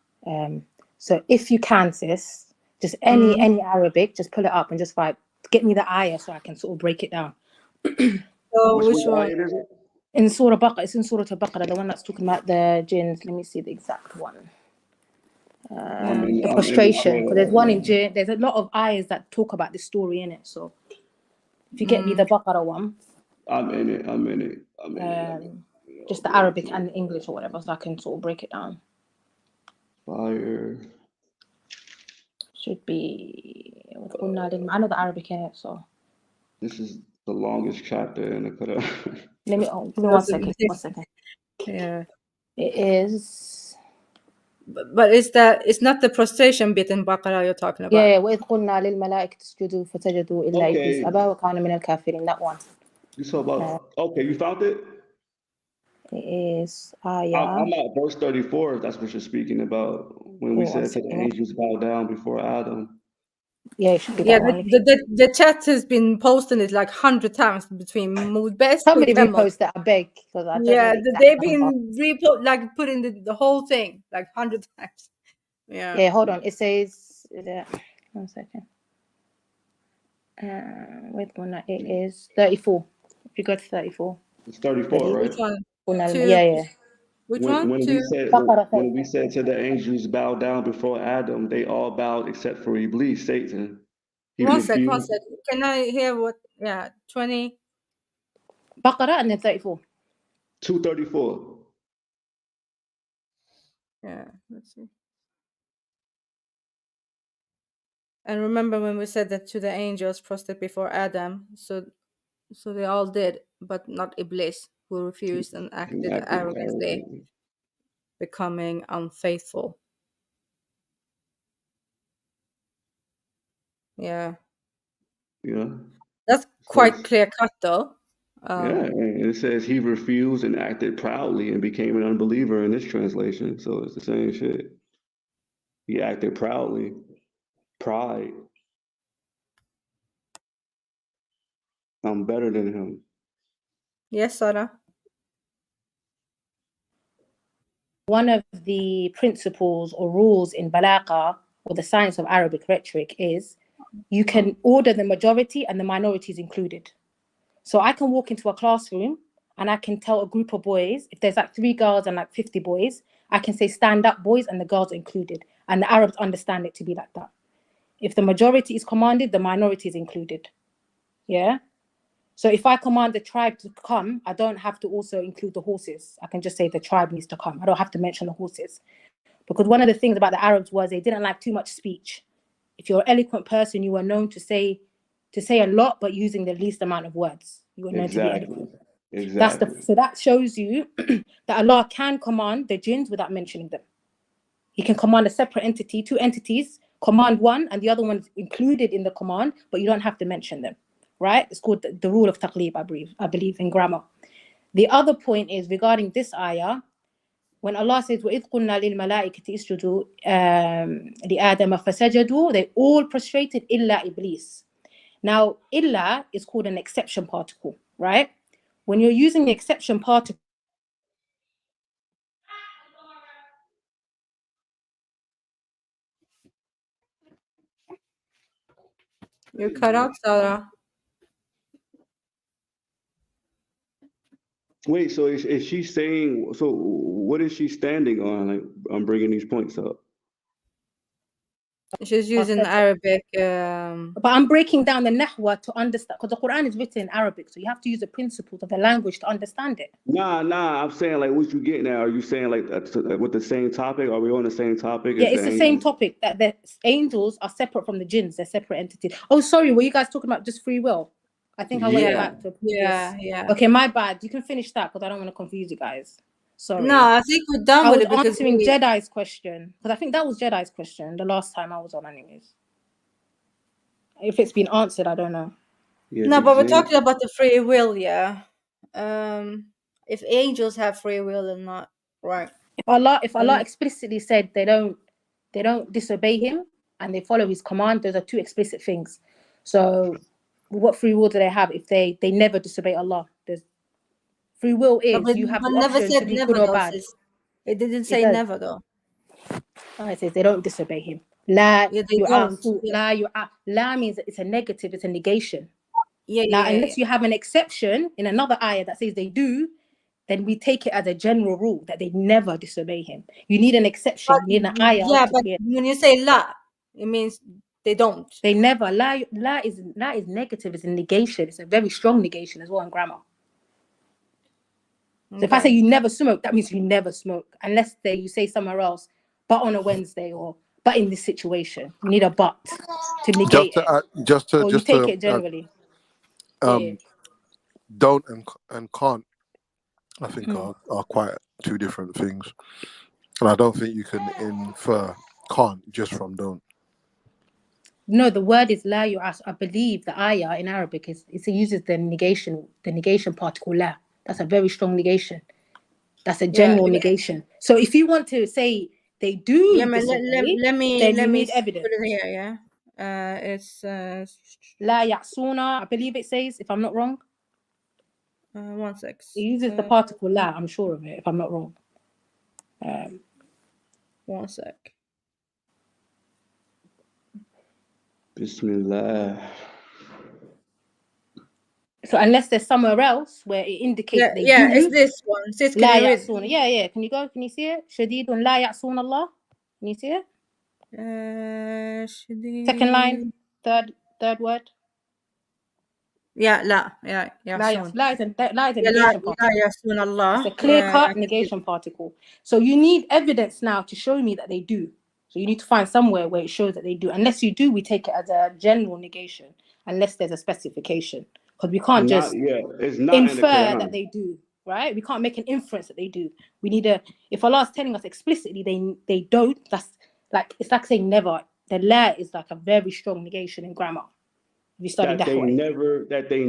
So if you can, sis, just any Arabic, just pull it up and just like get me the ayah so I can sort of break it down. So which one? In Surah Baqarah, it's in Surah Al-Baqarah, the one that's talking about the jinns. Let me see the exact one. The prostration. Because there's one in jinn. There's a lot of ayahs that talk about this story in it. So if you get me the Baqarah one. I'm in it. Just the Arabic and the English or whatever, so I can sort of break it down. Fire. Should be. I know the Arabic in it, so. This is the longest chapter in the Quran. Give me 1 second. 1 second. Yeah. It is. But it's not the prostration bit in Baqarah you're talking about. Yeah, وَإِذْ قُلْنَا لِلْمَلَائِكَةِ اسْجُدُوا فَسَجَدُوا إِلَّا إِبْلِيسَ أَبَى وَكَانَ مِنَ الْكَافِرِينَ. That one. You saw about you found it? It is ayah. I'm at verse 34, if that's what you're speaking about. When we said to the angels bow down before Adam. Yeah, it should be that one. The chat has been posting it like 100 times between mood best. Somebody repost that, I beg, because I don't know the they've been putting the whole thing like 100 times. Yeah, hold on. It says 1 second. Wait one. It is 34. If you go to 34. It's 34, right? Which one? Yeah. Which one? When we said to the angels bow down before Adam, they all bowed except for Iblis, Satan. One sec. Can I hear what? Yeah, 20. Baqarah and then 34. 234. Yeah, let's see. And remember when we said that to the angels prostrate before Adam, so they all did, but not Iblis, who refused and acted arrogantly, becoming unfaithful. Yeah. That's quite clear cut, though. And it says he refused and acted proudly and became an unbeliever in this translation. So it's the same shit. He acted proudly. Pride. I'm better than him. Yes, Sarah. One of the principles or rules in Balagha, or the science of Arabic rhetoric, is you can order the majority and the minorities included. So I can walk into a classroom and I can tell a group of boys, if there's like 3 girls and like 50 boys, I can say stand up boys and the girls are included. And the Arabs understand it to be like that. If the majority is commanded, the minority is included. Yeah? So if I command the tribe to come, I don't have to also include the horses. I can just say the tribe needs to come. I don't have to mention the horses. Because one of the things about the Arabs was they didn't like too much speech. If you're an eloquent person, you were known to say a lot, but using the least amount of words. You were known to be eloquent. Exactly. So that shows you that Allah can command the jinns without mentioning them. He can command a separate entity, 2 entities, command one, and the other one is included in the command, but you don't have to mention them. Right? It's called the rule of taqlib, I believe in grammar. The other point is regarding this ayah, when Allah says, وَإِذْ قُلْنَا لِلْمَلَائِكَةِ اسْجُدُوا لِآدَمَ فَسَجَدُوا, they all prostrated illa Iblis. Now, illa is called an exception particle, right? When you're using the exception particle, You're cut out, Sarah. Wait, so is she saying, so what is she standing on? Like, I'm bringing these points up. She's using Arabic. but I'm breaking down the nahwa to understand, because the Quran is written in Arabic, so you have to use the principles of the language to understand it. Nah, I'm saying like what you getting at? Are you saying like with the same topic? Are we on the same topic? Yeah, it's the same topic, that the angels are separate from the jinns, they're separate entities. Oh, sorry, were you guys talking about just free will? I think I went back to yeah. Okay, my bad. You can finish that because I don't want to confuse you guys. Sorry. No, I think we're done with it. I was answering Jedi's question, because I think that was Jedi's question the last time I was on anyways. If it's been answered, I don't know. Yeah, no, but we're talking about the free will, yeah. If angels have free will or not, right? If Allah explicitly said they don't disobey him and they follow his command, those are two explicit things. So what free will do they have if they never disobey Allah? There's free will is you have the option to be good or bad. It didn't say never though. Oh, it says they don't disobey him. La means it's a negative, it's a negation. Unless you have an exception in another ayah that says they do, then we take it as a general rule that they never disobey him. You need an exception. You need an ayah. Yeah, but when you say la, it means they don't. They never. La is negative. It's a negation. It's a very strong negation as well in grammar. So if I say you never smoke, that means you never smoke, unless you say somewhere else, but on a Wednesday or but in this situation. You need a but to negate it. Or you take it generally. Don't and can't, I think, are quite two different things. And I don't think you can infer can't just from don't. No, the word is la yu'as. I believe the ayah in Arabic it uses the negation particle la. That's a very strong negation. That's a general negation. So if you want to say they do disobey, let me need evidence. put it here, yeah. It's la ya'suna, I believe it says, if I'm not wrong. 1 sec. It uses the particle la, I'm sure of it, if I'm not wrong. 1 sec. Bismillah. So unless there's somewhere else where it indicates they do. It's this one. Sis, la ya'suna. Yeah. Can you go? Can you see it? Shadidun la ya'suna Allah. Can you see it? Second line, third word. Yeah, la. Yeah. La is a negation particle. It's a clear-cut negation particle. So you need evidence now to show me that they do. So you need to find somewhere where it shows that they do. Unless you do, we take it as a general negation, unless there's a specification. Because we can't just infer that they do, right? We can't make an inference that they do. We need if Allah is telling us explicitly they don't, it's like saying never. The la is like a very strong negation in grammar. If you study that way. They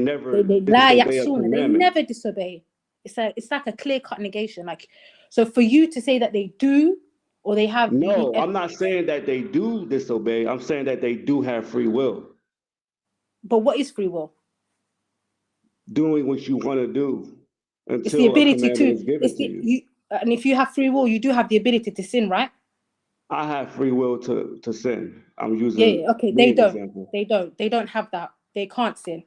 never disobey. It's like a clear-cut negation. So for you to say that they do or they have I'm not saying that they do disobey. I'm saying that they do have free will. But what is free will? Doing what you want to do until it's the ability to. And if you have free will, you do have the ability to sin, right? I have free will to sin. I'm using. Okay. They don't. They don't have that. They can't sin.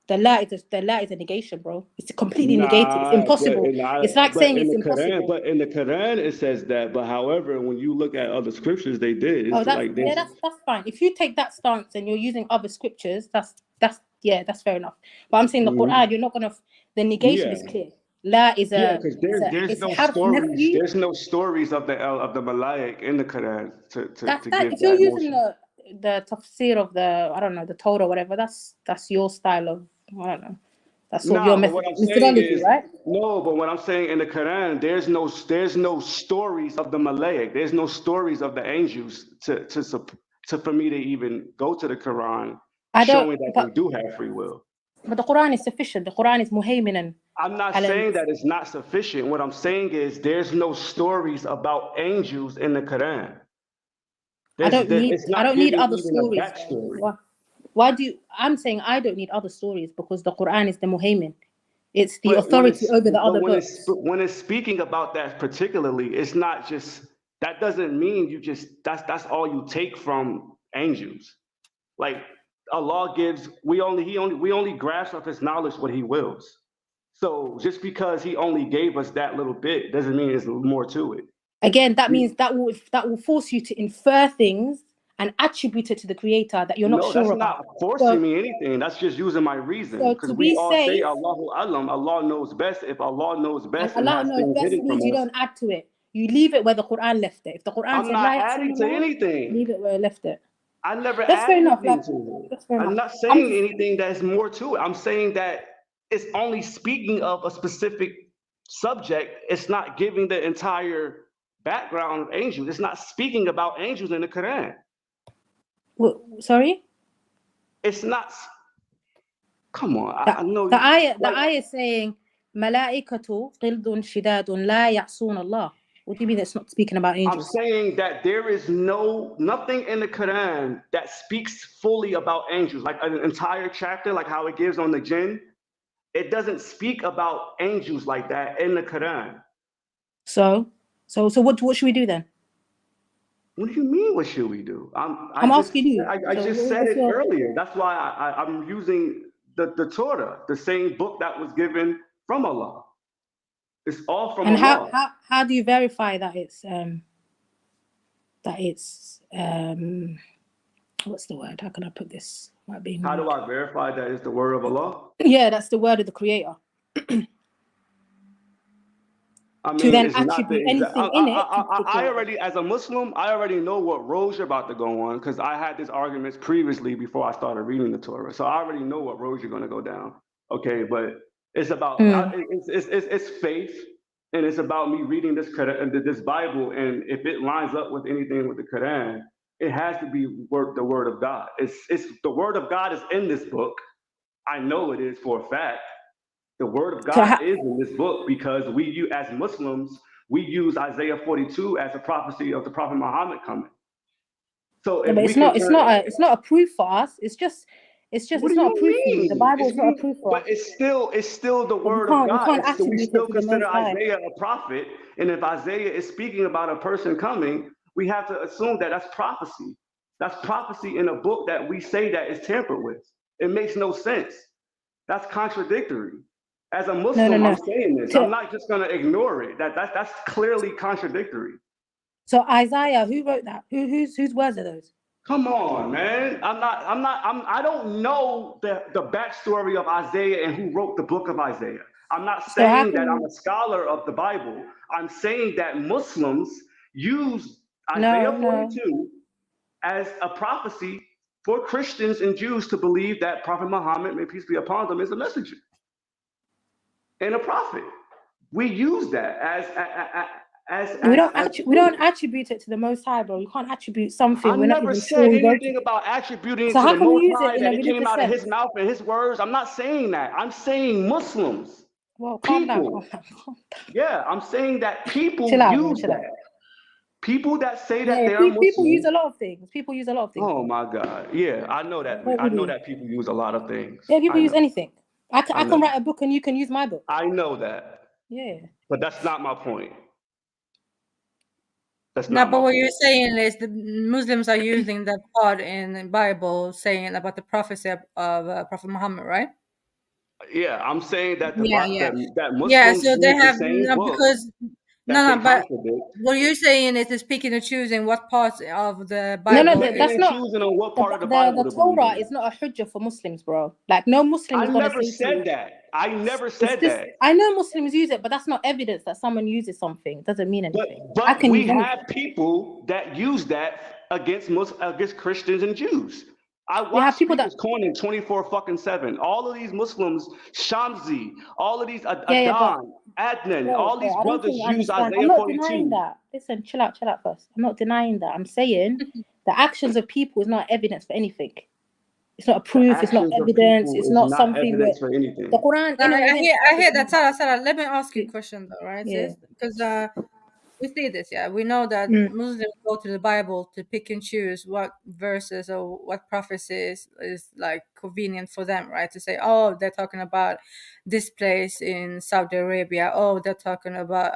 The la is a negation, bro. It's completely negated. It's impossible. It's like saying it's impossible. But in the Quran it says that. But however, when you look at other scriptures, they did. That's fine. If you take that stance and you're using other scriptures, that's fair enough. But I'm saying the Quran, you're not gonna. The negation is clear. La is because there's no stories. There's no stories of the Malachi in the Quran to give if you're using the tafsir of the Torah or whatever, that's your style of That's what your methodology, right? No, but what I'm saying in the Quran, there's no stories of the Malachi. There's no stories of the angels to for me to even go to the Quran showing that they do have free will. But the Quran is sufficient. The Quran is muhayminan. I'm not saying that it's not sufficient. What I'm saying is there's no stories about angels in the Quran. I don't need other even a stories. backstory. Why do you, I'm saying I don't need other stories because the Quran is the muhaymin. It's the But authority over the other when books. when it's speaking about that particularly, it's not just that doesn't mean you just that's all you take from angels. Like Allah gives, we only grasp of his knowledge what he wills. So just because he only gave us that little bit doesn't mean there's more to it. Again, that means that will force you to infer things and attribute it to the creator that you're not sure about. No, that's not forcing me anything. That's just using my reason. So Because to we be all safe, say Allahu Alam, Allah knows best. If Allah knows best and Allah has knows things best hidden from means you us, don't add to it. You leave it where the Quran left it. If the Quran I'm said not la adding to ya'suna Allah, anything. leave it where it left it. I never That's add fair enough. anything Like, to it. that's fair I'm enough. not saying anything that's more to it. I'm saying that it's only speaking of a specific subject. It's not giving the entire background of angels. It's not speaking about angels in the Quran. Sorry? It's not. Come on. I know the ayah is saying malaikatu qildun shidadun la ya'sun Allah. What do you mean it's not speaking about angels? I'm saying that there is nothing in the Quran that speaks fully about angels, like an entire chapter, like how it gives on the jinn. It doesn't speak about angels like that in the Quran. So what should we do then? What do you mean? What should we do? I'm asking you. I just said it earlier. That's why I'm using the Torah, the same book that was given from Allah. It's all from Allah. And how do you verify that it's what's the word? How can I put this? How do I verify that it's the word of Allah? Yeah, that's the word of the Creator. I mean, to then it's not attribute the exact. anything in it. I already, as a Muslim, I already know what road you're about to go on because I had these arguments previously before I started reading the Torah. So I already know what road you're going to go down. Okay, but it's about it's faith, and it's about me reading this Bible, and if it lines up with anything with the Quran, it has to be the word of God. It's the word of God is in this book. I know it is for a fact. The word of God is in this book because we, as Muslims, we use Isaiah 42 as a prophecy of the Prophet Muhammad coming. So if but it's not a proof for us. It's not a proof for you. The Bible is not a proof for us. But it's still the word of God. So we still consider Isaiah a prophet, and if Isaiah is speaking about a person coming, we have to assume that that's prophecy. That's prophecy in a book that we say that is tampered with. It makes no sense. That's contradictory. As a Muslim, I'm saying this. I'm not just going to ignore it. That's clearly contradictory. So Isaiah, who wrote that? Whose words are those? Come on, man. I don't know the backstory of Isaiah and who wrote the book of Isaiah. I'm not saying that I'm a scholar of the Bible. I'm saying that Muslims use Isaiah 42 as a prophecy for Christians and Jews to believe that Prophet Muhammad, may peace be upon them, is a messenger and a prophet. We use that we don't attribute it to the Most High, bro. You can't attribute something. I never said anything about attributing it to the Most High that it came out of his mouth and his words. I'm not saying that. I'm saying Muslims. Well, calm down. Yeah, I'm saying that people use that. People that say that they're Muslims. People use a lot of things. People use a lot of things. Oh my God. Yeah, I know that. I know that people use a lot of things. Yeah, people use anything. I can write a book and you can use my book. I know that. Yeah. But that's not my point. But what you're saying is the Muslims are using that part in the Bible saying about the prophecy of Prophet Muhammad, right? Yeah, I'm saying that that Muslims so they have because but what you're saying is it's picking and choosing what parts of the Bible. No, that's not choosing on what part of the Bible. The Torah is not a hujjah for Muslims, bro. Like no Muslim is going to say. I never said that. I never said that. I know Muslims use it, but that's not evidence that someone uses something. It doesn't mean anything. But we have people that use that against Christians and Jews. I watch people that coining 24/7. All of these Muslims, Shamsi, all of these Adnan, Adnan, all these brothers use Isaiah 42. I'm not denying that. Listen, chill out first. I'm not denying that. I'm saying the actions of people is not evidence for anything. It's not a proof. It's not actions of evidence. people It's is not not something where evidence for anything. the Quran. No, You know, I hear that. Sarah, let me ask you a question though, right? Yeah. Because we see this, yeah. We know that Muslims go to the Bible to pick and choose what verses or what prophecies is like convenient for them, right? To say, oh, they're talking about this place in Saudi Arabia. Oh, they're talking about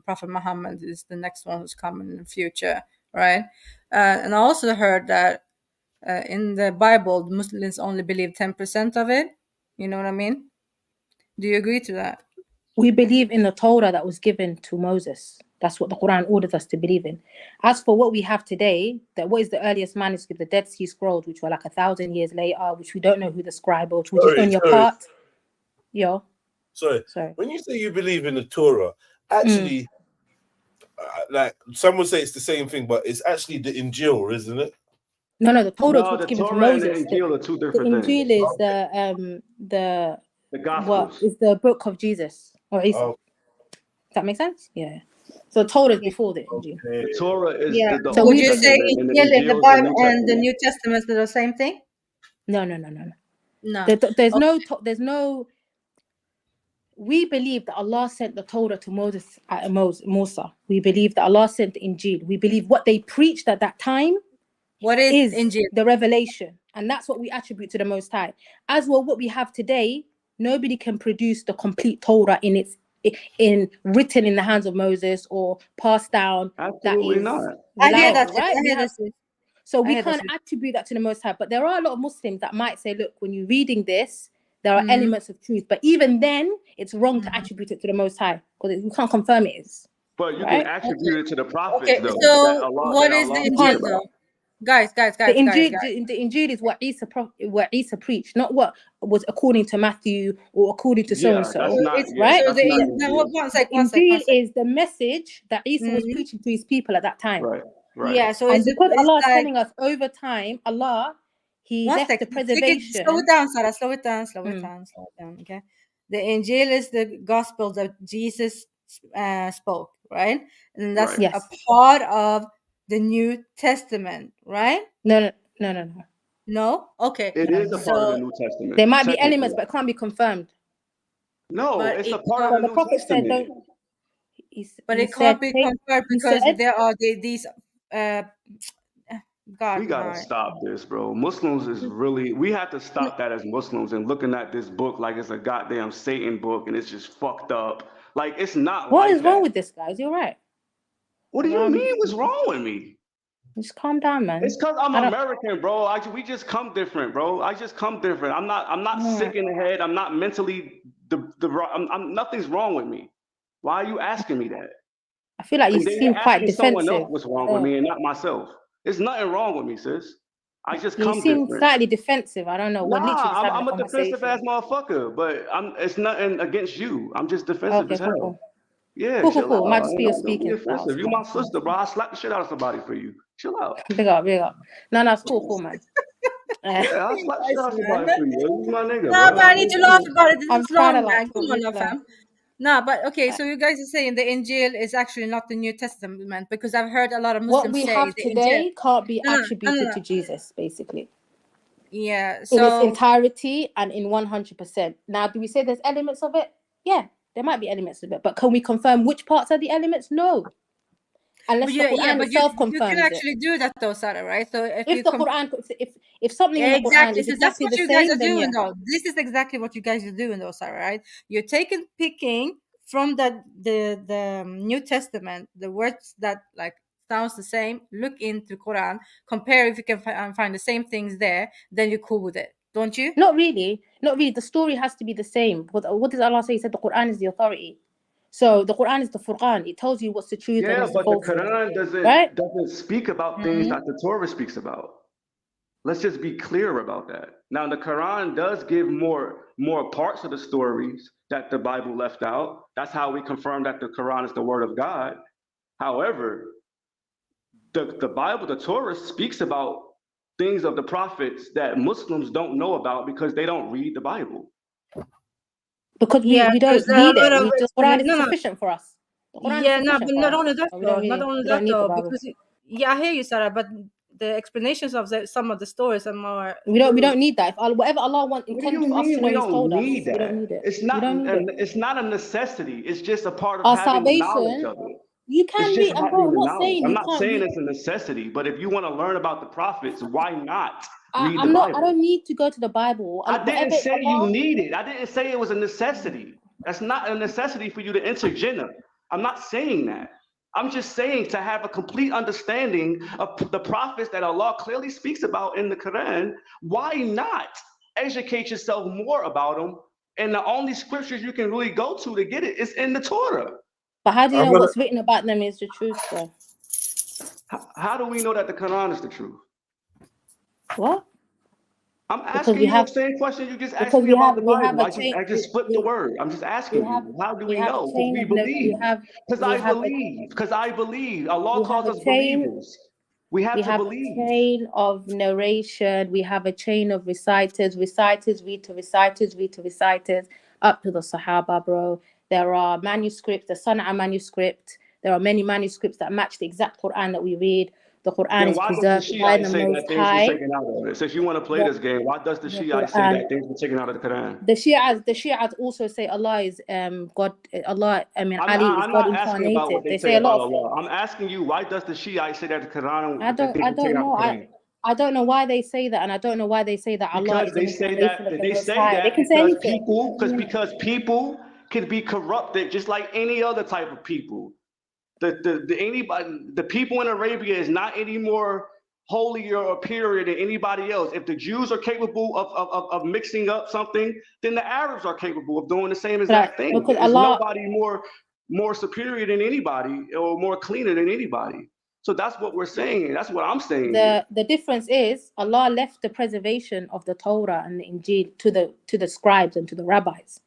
Prophet Muhammad is the next one who's coming in the future, right? And I also heard that in the Bible, Muslims only believe 10% of it. You know what I mean? Do you agree to that? We believe in the Torah that was given to Moses. That's what the Quran orders us to believe in. As for what we have today, that what is the earliest manuscript, the Dead Sea Scrolls, which were like 1,000 years later, which we don't know who the scribe was, which is only a part. Yo. Sorry. When you say you believe in the Torah, actually, like some would say it's the same thing, but it's actually the Injil, isn't it? No, the Torah No, was the given to Torah and Moses. the Injil are two The different Injil things. is the Gospels. what is the book of Jesus or Isa. Does that make sense? Yeah. So Torah is before the Injil. The Torah is the So Old would you say Testament, and the Injil and the Injil is the Bible New and the Testament. New Testament are the same thing? No. No. There's no. We believe that Allah sent the Torah to Musa. We believe that Allah sent the Injil. We believe what they preached at that time. What is Injil? The revelation, and that's what we attribute to the Most High. As well, what we have today, nobody can produce the complete Torah in written in the hands of Moses or passed down. Absolutely that is not. I hear that. Right? So we hear can't that. attribute that to the Most High. But there are a lot of Muslims that might say, look, when you're reading this, there are elements of truth. But even then, it's wrong to attribute it to the Most High because you can't confirm it is. But you can attribute it to the prophets, Okay, though. so what is the Injil, though? Guys. The Injil is what Isa preached, not what was according to Matthew or according to so and so. Right? The Injil is the message that Isa was preaching to his people at that time. Right. Yeah. So and because Allah is telling us over time, He One left second. the preservation. Slow it down, Sarah. Slow it down. Okay. The Injil is the gospel that Jesus spoke, right? And that's a part of the New Testament, right? No. No? Okay. It is a part of the New Testament. There might be elements, but it can't be confirmed. No, but it's a part of the New Testament. But it can't be confirmed because there are these God, we gotta stop this, bro. Muslims is really, we have to stop that as Muslims and looking at this book like it's a goddamn Satan book and it's just fucked up. Like, it's not What like is wrong with this, guys? You're right. What do you mean? What's wrong with me? Just calm down, man. It's because I'm American, bro. We just come different, bro. I just come different. I'm not sick in the head. I'm not mentally nothing's wrong with me. Why are you asking me that? I feel like you seem quite defensive. Someone else what's wrong with me and not myself. There's nothing wrong with me, sis. I just come different. You seem slightly defensive. I don't know. We're literally just I'm a defensive ass motherfucker, but it's nothing against you. I'm just defensive as hell. Cool. Yeah, cool. Might just be your speaking. You my sister, bro. I slap the shit out of somebody for you. Chill out. Big up. No, it's cool, man. Yeah, I'll slap the shit out of somebody for you. You my nigga. No, but I need to laugh about it. This is long, man. Like, come on, fam. No, but okay, so you guys are saying the Injil is actually not the New Testament because I've heard a lot of Muslims say what we have today can't be attributed to Jesus, basically. Yeah, in its entirety and in 100%. Now, do we say there's elements of it? Yeah, there might be elements of it, but can we confirm which parts are the elements? No. Unless the Quran itself confirms it. You can actually do that though, Sarah, right? So if the Quran, if something in the Quran is exactly the same, guys are doing though. This is exactly what you guys are doing though, Sarah, right? You're picking from the New Testament, the words that like sounds the same, look into Quran, compare if you can find the same things there, then you're cool with it, don't you? Not really. The story has to be the same. What does Allah say? He said the Quran is the authority. So the Quran is the Furqan. It tells you what's the truth. Yeah, and but the Quran doesn't speak about things that the Torah speaks about. Let's just be clear about that. Now, the Quran does give more parts of the stories that the Bible left out. That's how we confirm that the Quran is the word of God. However, the Bible, the Torah, speaks about things of the prophets that Muslims don't know about because they don't read the Bible. Because we don't need it. The Quran is sufficient for us. Yeah, no, but not only that though. Not only that though. Because I hear you, Sarah, but the explanations of some of the stories are more. We don't need that. If whatever Allah What do you intended for us to mean know, we He's don't told us. need We that? don't need it. It's We not. don't need it. It's not a necessity. It's just a part of Our having the knowledge salvation, of it. you It's can just read. And bro, having I'm the not knowledge. saying I'm you not can't saying read. it's a necessity, but if you want to learn about the prophets, why not read the I'm not. I Bible? don't need to go to the Bible. I didn't Whatever say you Allah. need it. I didn't say it was a necessity. That's not a necessity for you to enter Jannah. I'm not saying that. I'm just saying to have a complete understanding of the prophets that Allah clearly speaks about in the Quran. Why not educate yourself more about them? And the only scriptures you can really go to get it is in the Torah. But how do you know what's written about them is the truth, though? How do we know that the Quran is the truth? What? I'm asking you the same question you just asked because me about the we have Bible. a I just flipped the word. I'm just asking you. How do we know? Because we believe. Because I believe. Because I believe. Allah calls us believers. We have to believe. We have a chain of narration. We have a chain of reciters. Reciters read to reciters, read to reciters, up to the Sahaba, bro. There are manuscripts, the Sana'a manuscript. There are many manuscripts that match the exact Quran that we read. The Quran is preserved by the Most High. Taken out of it? Since you want to play this game, why does the Shiites say that things were taken out of the Quran? The Shiites also say Allah is God. Ali is God incarnated. They say a lot of Allah. I'm asking you, why does the Shiites say that the Quran? I don't know. I don't know why they say that, and I don't know why they say that Allah is the incarnation of the Most High. They can say anything. Because people can be corrupted just like any other type of people. The people in Arabia is not any more holier or superior than anybody else. If the Jews are capable of mixing up something, then the Arabs are capable of doing the same exact thing. There's nobody more superior than anybody or more cleaner than anybody. So that's what we're saying. That's what I'm saying. The difference is Allah left the preservation of the Torah and the Injil to the scribes and to the rabbis.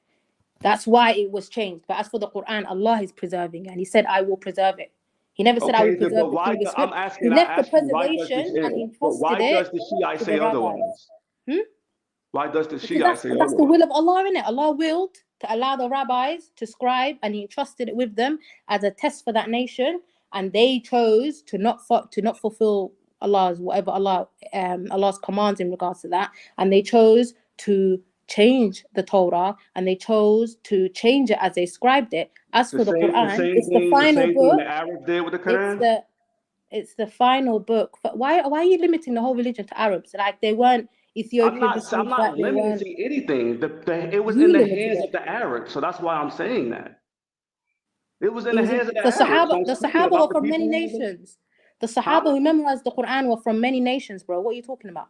That's why it was changed. But as for the Quran, Allah is preserving, and He said, "I will preserve it." He never said, "I will preserve the previous script." He left the preservation and he entrusted it to the rabbis. Why does the Shiite say that's the will of Allah, innit? Allah willed to allow the rabbis to scribe, and He entrusted it with them as a test for that nation, and they chose to not fulfill Allah's commands in regards to that, and they chose to change the Torah, and they chose to change it as they scribed it. As for the Quran, it's the final book. The Arabs did with the Quran? It's the final book. But why are you limiting the whole religion to Arabs? Like they weren't Ethiopian. I'm not limiting anything. It was in the hands of the Arabs, so that's why I'm saying that. It was in the hands of the Arabs. The Sahaba were from many nations. The Sahaba who memorized the Quran were from many nations, bro. What are you talking about?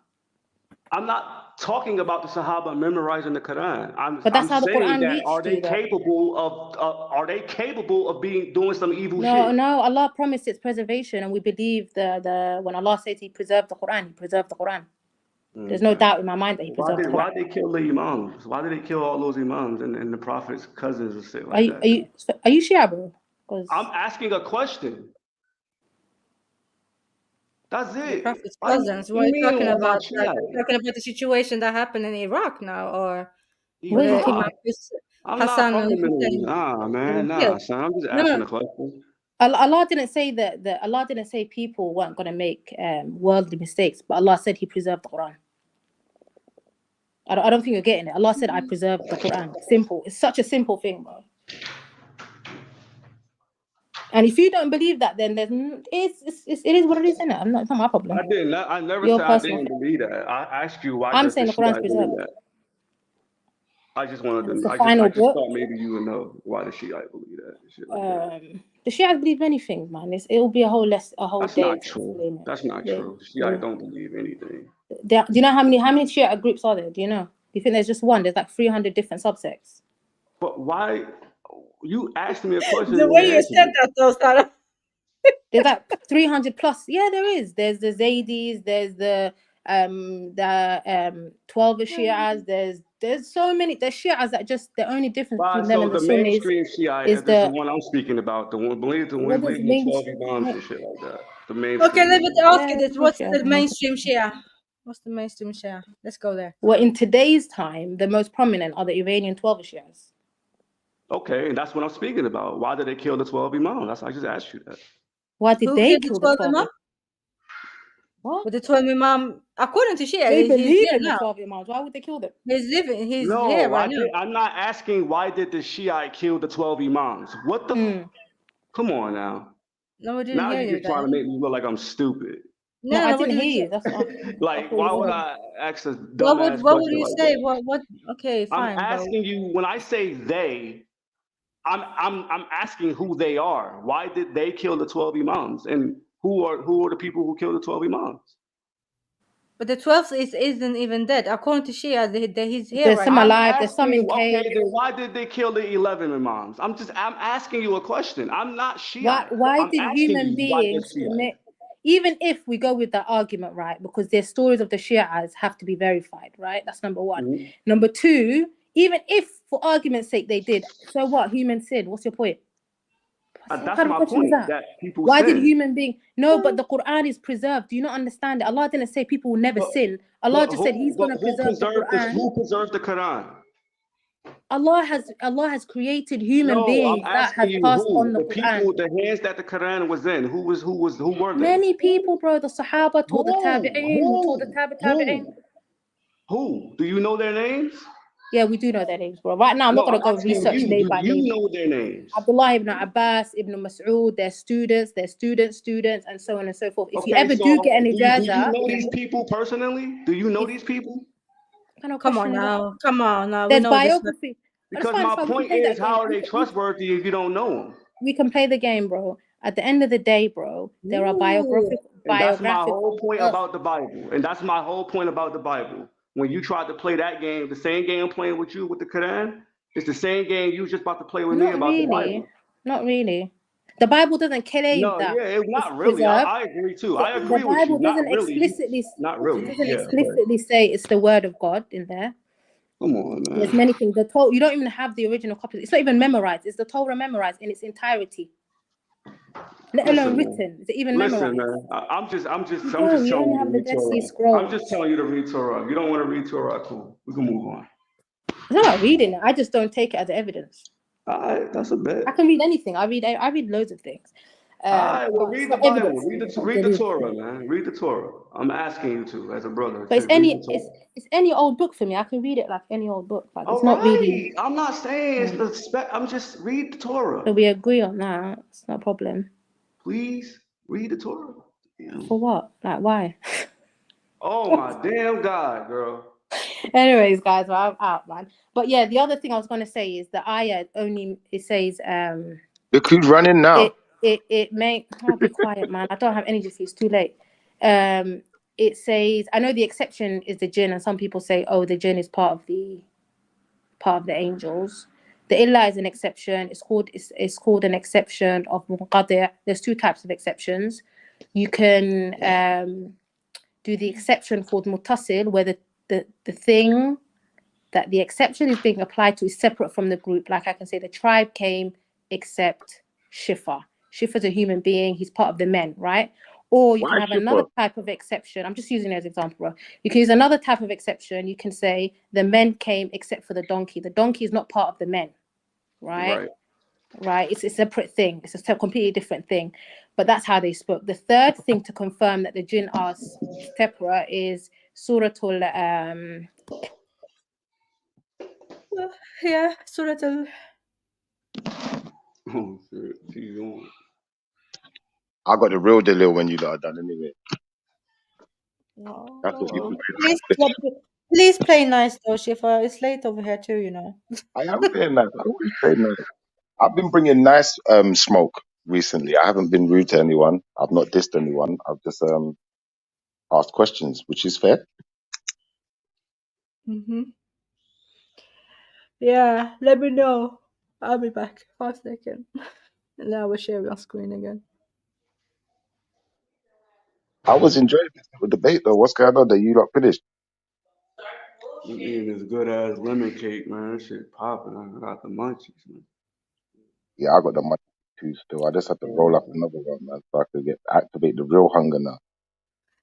I'm not talking about the Sahaba memorizing the Quran. But that's how the Quran reached are they capable of doing some evil shit? No. Allah promised its preservation, and we believe when Allah says He preserved the Quran, He preserved the Quran. There's no doubt in my mind that He preserved the Quran. Why did they kill the imams? Why did they kill all those imams and the Prophet's cousins and shit like that? Are you Shia, bro? I'm asking a question. That's it. The Prophet's cousins. What are you talking about? Like, talking about the situation that happened in Iraq now, or Hassan? Nah, man, nah, son. I'm just asking a question. Allah didn't say that. Allah didn't say people weren't going to make worldly mistakes, but Allah said He preserved the Quran. I don't think you're getting it. Allah said, "I preserved the Quran." Simple. It's such a simple thing, bro. And if you don't believe that, then it is what it is, isn't it? It's not my problem. I never said I didn't believe that. I asked you why. I'm saying the Quran's preserved. I just wanted to. I just thought maybe you would know why the Shiite believe that. Shit like that. The Shiites believe anything, man. It'll be a whole That's day. Not true. That's not true. Shiite don't believe anything. Do you know how many Shiite groups are there? Do you know? Do you think there's just one? There's like 300 different subsects. But why? You asked me a question. The way you said that, though, Sarah. There's like 300 plus. Yeah, there is. There's the Zaydis. There's the 12 Shias. There's so many. There's Shias that just the only difference between them and the Sunnis mainstream Shiite is the one I'm speaking about. The one believe the 12 Imams and shit like that. The mainstream. Okay, let me ask you this: what's the mainstream Shia? What's the mainstream Shia? Let's go there. Well, in today's time, the most prominent are the Iranian 12 Shias. Okay, and that's what I'm speaking about. Why did they kill the 12 Imams? I just asked you that. Why did they kill the 12 Imams? What? With the 12 Imam, according to Shia, They he's believe here in the now. 12 Imams. Why would they kill them? He's living. He's No, here right now. I'm not asking why did the Shiite kill the 12 Imams. What the? Come on now. No, we didn't Now hear you're you. just trying to make me look like I'm stupid. No, I didn't hear you. That's Like, why would I ask a What dumbass would question you like say? that? What? Okay, fine. I'm asking you, when I say they, I'm asking who they are. Why did they kill the 12 Imams? And who are the people who killed the 12 Imams? But the 12th isn't even dead. According to Shia, he's here There's right some now. alive. There's some in Okay, caves. then why did they kill the 11 Imams? I'm asking you a question. I'm not Shiite. Why I'm did asking human you why they're beings Shiite. commit? Even if we go with that argument, right? Because their stories of the Shiites have to be verified, right? That's number one. Mm-hmm. Number two, even if, for argument's sake, they did, so what? Human sin. What's your point? That's What kind of my question is point. that? That people Why did sin. human being? No, but the Quran is preserved. Do you not understand it? Allah didn't say people will never sin. Allah just said He's going to preserve the Quran. Who preserved the Quran? Allah has created human beings I'm that asking have you passed who. on the The Quran. people, the hands that the Quran was in. Who were they? Many people, bro. The Sahaba taught the Tabi'in, who taught the Tabi'in. Who? Do you know their names? Yeah, we do know their names, bro. Right now, I'm not going to go research name by name. You know their names. Abdullah ibn Abbas, ibn Mas'ud, their students, and so on and so forth. If you ever do get an do you ijaza... know these people personally? Do you know these people? Come on now. There's we know biography. Because my point is, how are they trustworthy if you don't know them? We can play the game, bro. At the end of the day, bro, there are biographical... And that's my whole point about the Bible. And that's my whole point about the Bible. When you tried to play that game, the same game I'm playing with you with the Quran, it's the same game you was just about to play with me about the Bible. Not really. The Bible doesn't claim that. Yeah, it's not it's really. preserved. I agree too. I agree the with Bible you. Not doesn't really. explicitly, Not really. It doesn't explicitly say it's the word of God in there. Come on, man. There's many things. You don't even have the original copy. It's not even memorized. It's the Torah memorized in its entirety. Let alone written. Is it even memorized? Man. I'm just You telling you only to have the read Dead Sea Torah. Scrolls. I'm just telling you to read Torah. If you don't want to read Torah, cool. We can move on. It's not about reading it. I just don't take it as evidence. All right, that's a bet. I can read anything. I read loads of things. All right, well, read the Bible. Evidence. Read the Torah, man. Read the Torah. I'm asking you to, as a brother. But it's any old book for me. I can read it like any old book. Like, it's not really. I'm not saying it's the spec. I'm just read the Torah. So we agree on that. It's no problem. Please read the Torah. Damn. For what? Like, why? Oh my damn God, girl. Anyways, guys, well, I'm out, man. But yeah, the other thing I was going to say is the ayah it says Look who's running now. It may... I'll be quiet, man. I don't have energy for you. It's too late. It says, I know the exception is the jinn, and some people say, oh, the jinn is part of the angels. The illa is an exception. It's called an exception of munqadi'. There's two types of exceptions. You can do the exception called muttasil, where the thing that the exception is being applied to is separate from the group. Like I can say the tribe came except Shifa. Shifa's a human being. He's part of the men, right? Or you can have another type of exception. I'm just using it as an example, bro. You can use another type of exception. You can say the men came except for the donkey. The donkey is not part of the men, right? Right. It's a separate thing. It's a completely different thing. But that's how they spoke. The third thing to confirm that the jinn are separate is Suratul Suratul. Oh shit. I got the real deal when you lot are done anyway. No, that's what people please play nice though, Shifa. It's late over here too, you know. I am playing nice. I always play nice. I've been bringing nice smoke recently. I haven't been rude to anyone. I've not dissed anyone. I've just asked questions, which is fair. Yeah, let me know. I'll be back. 5 seconds. And then I will share your screen again. I was enjoying the debate though. What's going on? That you lot finished? I'm eating this good ass lemon cake, man. That shit popping. I got the munchies, man. Yeah, I got the money too still. I just had to roll up another one, man, so I could activate the real hunger now.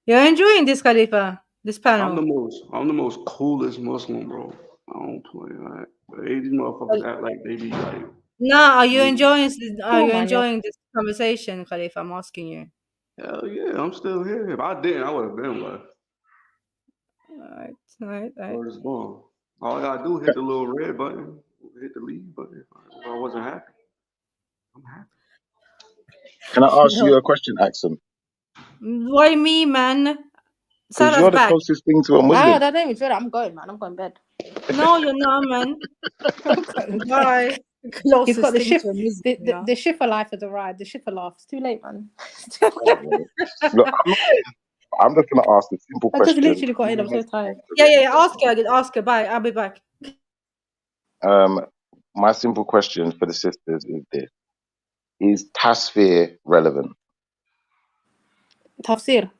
You're enjoying this, Khalifa? This panel? I'm the most coolest Muslim, bro. I don't play like these motherfuckers act like they be like. No, are you enjoying this conversation, Khalifa? I'm asking you. Hell yeah, I'm still here. If I didn't, I would have been left. Alright. Word is born. All I gotta do is hit the little red button, hit the leave button. If I wasn't happy, I'm happy. Can I ask you No. a question, Axum? Why me, man? Because Sarah's you're the back. closest thing to a I Muslim. don't even feel it. I'm going, man. I'm going to bed. No, you're not, man. Bye. He's got Closest the thing shift. to a Muslim, you know. The shift for life of the ride. The shift for life. It's too late, man. Look, I'm just going to ask a simple I just question. literally got in. I'm so tired. Yeah. Ask her. Bye. I'll be back. My simple question for the sisters is this: is tasfir relevant? Tafsir.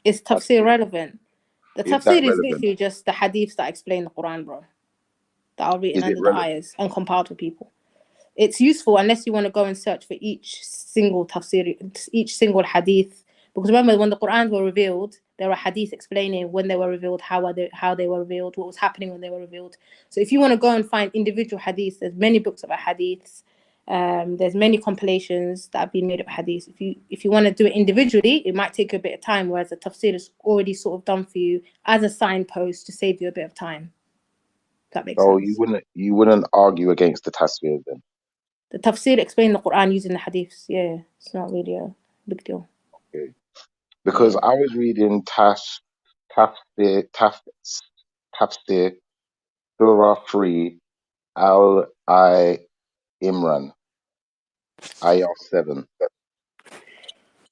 Is tafsir relevant? The Is that tafsir is relevant? literally just the hadiths that explain the Quran, bro. That are written Is it under the relevant? ayahs and compiled for people. It's useful unless you want to go and search for each single tafsir, each single hadith. Because remember, when the Qur'ans were revealed, there were hadiths explaining when they were revealed, how they were revealed, what was happening when they were revealed. So if you want to go and find individual hadiths, there's many books about hadiths. There's many compilations that have been made of hadiths. If you want to do it individually, it might take you a bit of time, whereas the tafsir is already sort of done for you as a signpost to save you a bit of time. That makes So sense. you wouldn't argue against the tasfir then? The tafsir explain the Quran using the hadiths. Yeah, it's not really a big deal. Okay. Because I was reading Tafsir Surah 3 Imran, Ayah 7.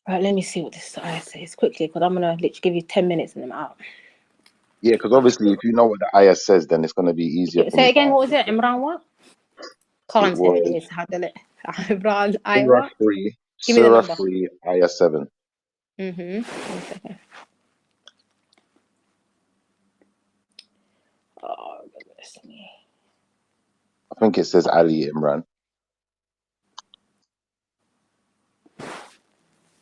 Right, let me see what this ayah says quickly, because I'm gonna literally give you 10 minutes and I'm out. Yeah, because obviously if you know what the ayah says, then it's going to be easier for Say me to again, what was answer. it? Imran what? It Can't say it. was It's hard to let Imran ayah Surah what? 3, Give me the Surah number. 3, Ayah 7. Mm-hmm. 1 second. Oh, goodness me. I think it says Ali Imran.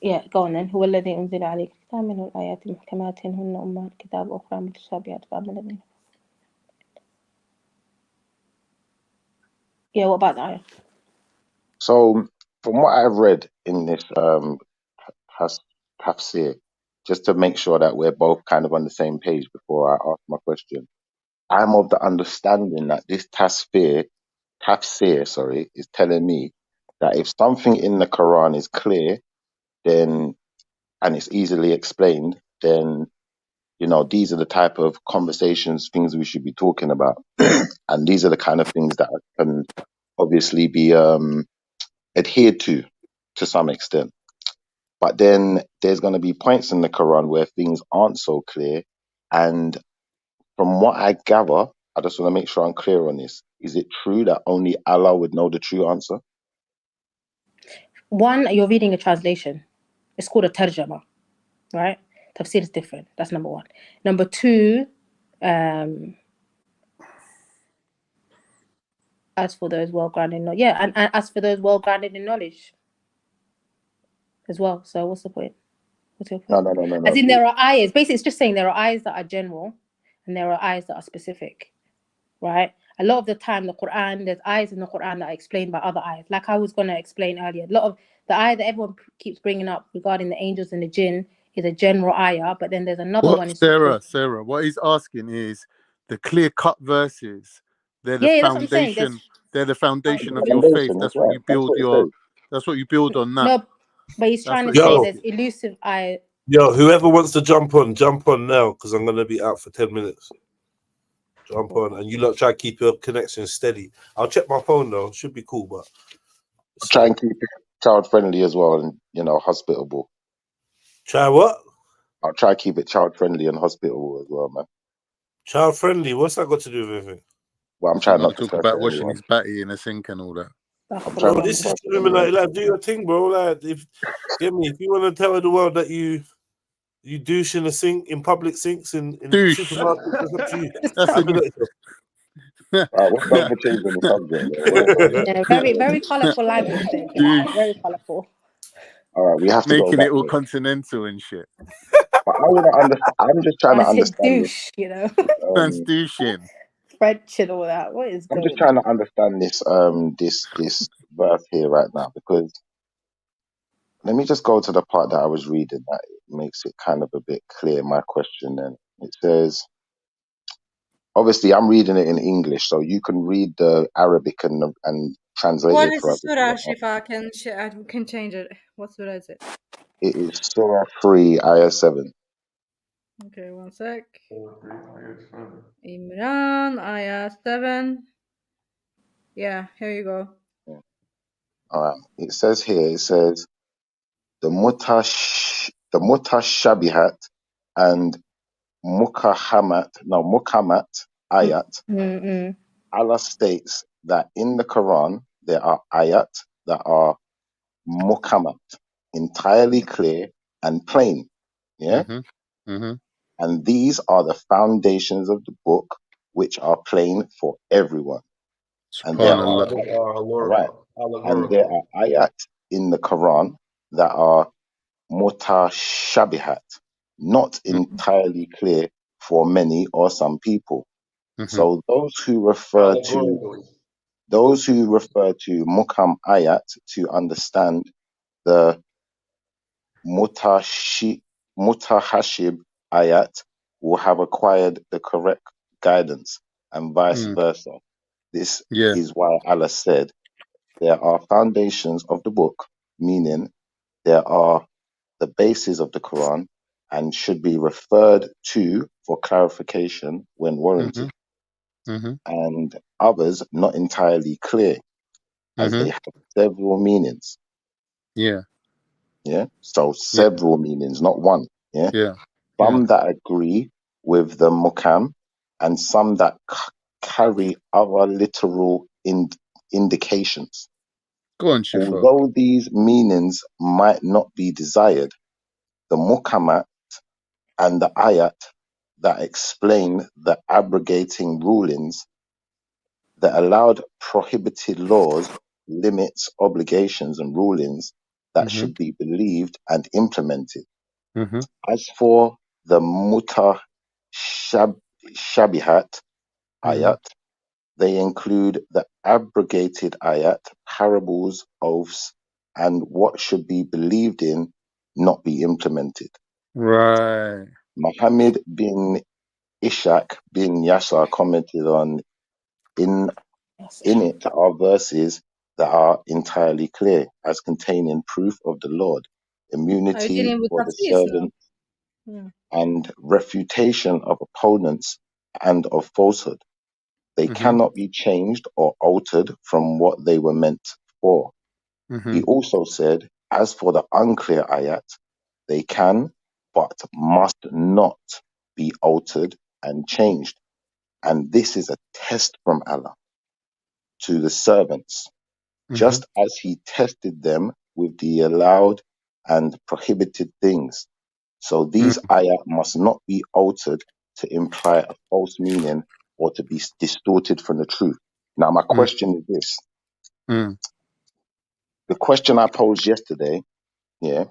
Yeah, go on then. هو الذي أنزل عليك كتاب منه الآيات محكمات هن أم الكتاب أخرى متشابهات فأما الذين. Yeah, what about the ayah? So from what I've read in this tafsir, just to make sure that we're both kind of on the same page before I ask my question, I'm of the understanding that this tafsir, is telling me that if something in the Quran is clear, then and it's easily explained, then these are the type of conversations, things we should be talking about, and these are the kind of things that can obviously be adhered to some extent. But then there's going to be points in the Quran where things aren't so clear, and from what I gather, I just want to make sure I'm clear on this. Is it true that only Allah would know the true answer? One, you're reading a translation. It's called a tarjama, right? Tafsir is different. That's number one. Number two, as for those well-grounded knowledge, and as for those well-grounded in knowledge as well. So what's the point? What's your point? No. As in, there are ayahs. Basically, it's just saying there are ayahs that are general, and there are ayahs that are specific, right? A lot of the time, the Quran, there's ayahs in the Quran that are explained by other ayahs. Like I was going to explain earlier, a lot of the ayah that everyone keeps bringing up regarding the angels and the jinn is a general ayah, but then there's another one. Sarah, what he's asking is the clear-cut verses. They're the Yeah, that's what I'm saying. foundation. They're the foundation of your faith. Foundation, that's That's what right. you That's build what it says. That's what you build on. That. No, but he's That's trying what to he's say asking. there's elusive ayah. Yo, whoever wants to jump on now, because I'm gonna be out for 10 minutes. Jump on, and you lot try to keep your connection steady. I'll check my phone though; should be cool, but Try and keep it child friendly as well, and hospitable. Try what? I'll try to keep it child friendly and hospitable as well, man. Child friendly. What's that got to do with anything? Well, I'm trying not to talk curse about at washing anyone. his batty in a sink and all that. Bro, this is Trilluminati. Like, do your thing, bro. Like, if you want to tell the world that you douche in a sink, in public sinks, in supermarkets, that's up to you. What's up for changing the subject? Yeah, very, very colourful language there. Very colourful. All right, we have to making go back it all there. continental and shit. But I want to understand. I'm just trying to I said understand this. douche, you know. Douching. French and all that. What is I'm going just trying to understand this this verse here right now, because let me just go to the part that I was reading that makes it kind of a bit clear, my question then. It says, obviously I'm reading it in English, so you can read the Arabic and translate What it is for the us if you surah, want. Shifa? I can change it. What surah is it? It is Surah 3, Ayah 7. Okay, one sec. Imran, Ayah 7. Yeah, here you go. Yeah. All right. It says here, it says, the mutashabihat and mukahamat ayat. Allah states that in the Quran there are ayat that are mukamat, entirely clear and plain. Yeah. And these are the foundations of the book, which are plain for everyone. And there are, all right. And there are ayat in the Quran that are mutashabihat, not entirely clear for many or some people. So those who refer to mukam ayat to understand the mutahashib ayat will have acquired the correct guidance, and vice versa. This is why Allah said there are foundations of the book, meaning there are the bases of the Quran and should be referred to for clarification when warranted, and others not entirely clear as they have several meanings. Yeah. Yeah. So several meanings, not one. Yeah. Yeah. Some that agree with the mukam and some that carry other literal indications. Go on, Shifa. Although these meanings might not be desired, the mukamat and the ayat that explain the abrogating rulings that allowed prohibited laws, limits, obligations, and rulings that should be believed and implemented. As for the shabihat ayat, they include the abrogated ayat, parables, oaths, and what should be believed in, not be implemented. Right. Muhammad bin Ishaq bin Yasar commented on, in it are verses that are entirely clear as containing proof of the Lord, Are you immunity dealing with for the tafsir now? servant, and refutation of opponents and of falsehood. They cannot be changed or altered from what they were meant for. He also said, as for the unclear ayat, they can, but must not be altered and changed. And this is a test from Allah to the servants, just as he tested them with the allowed and prohibited things. So these ayat must not be altered to imply a false meaning or to be distorted from the truth. Now, my question is this. The question I posed yesterday, yeah,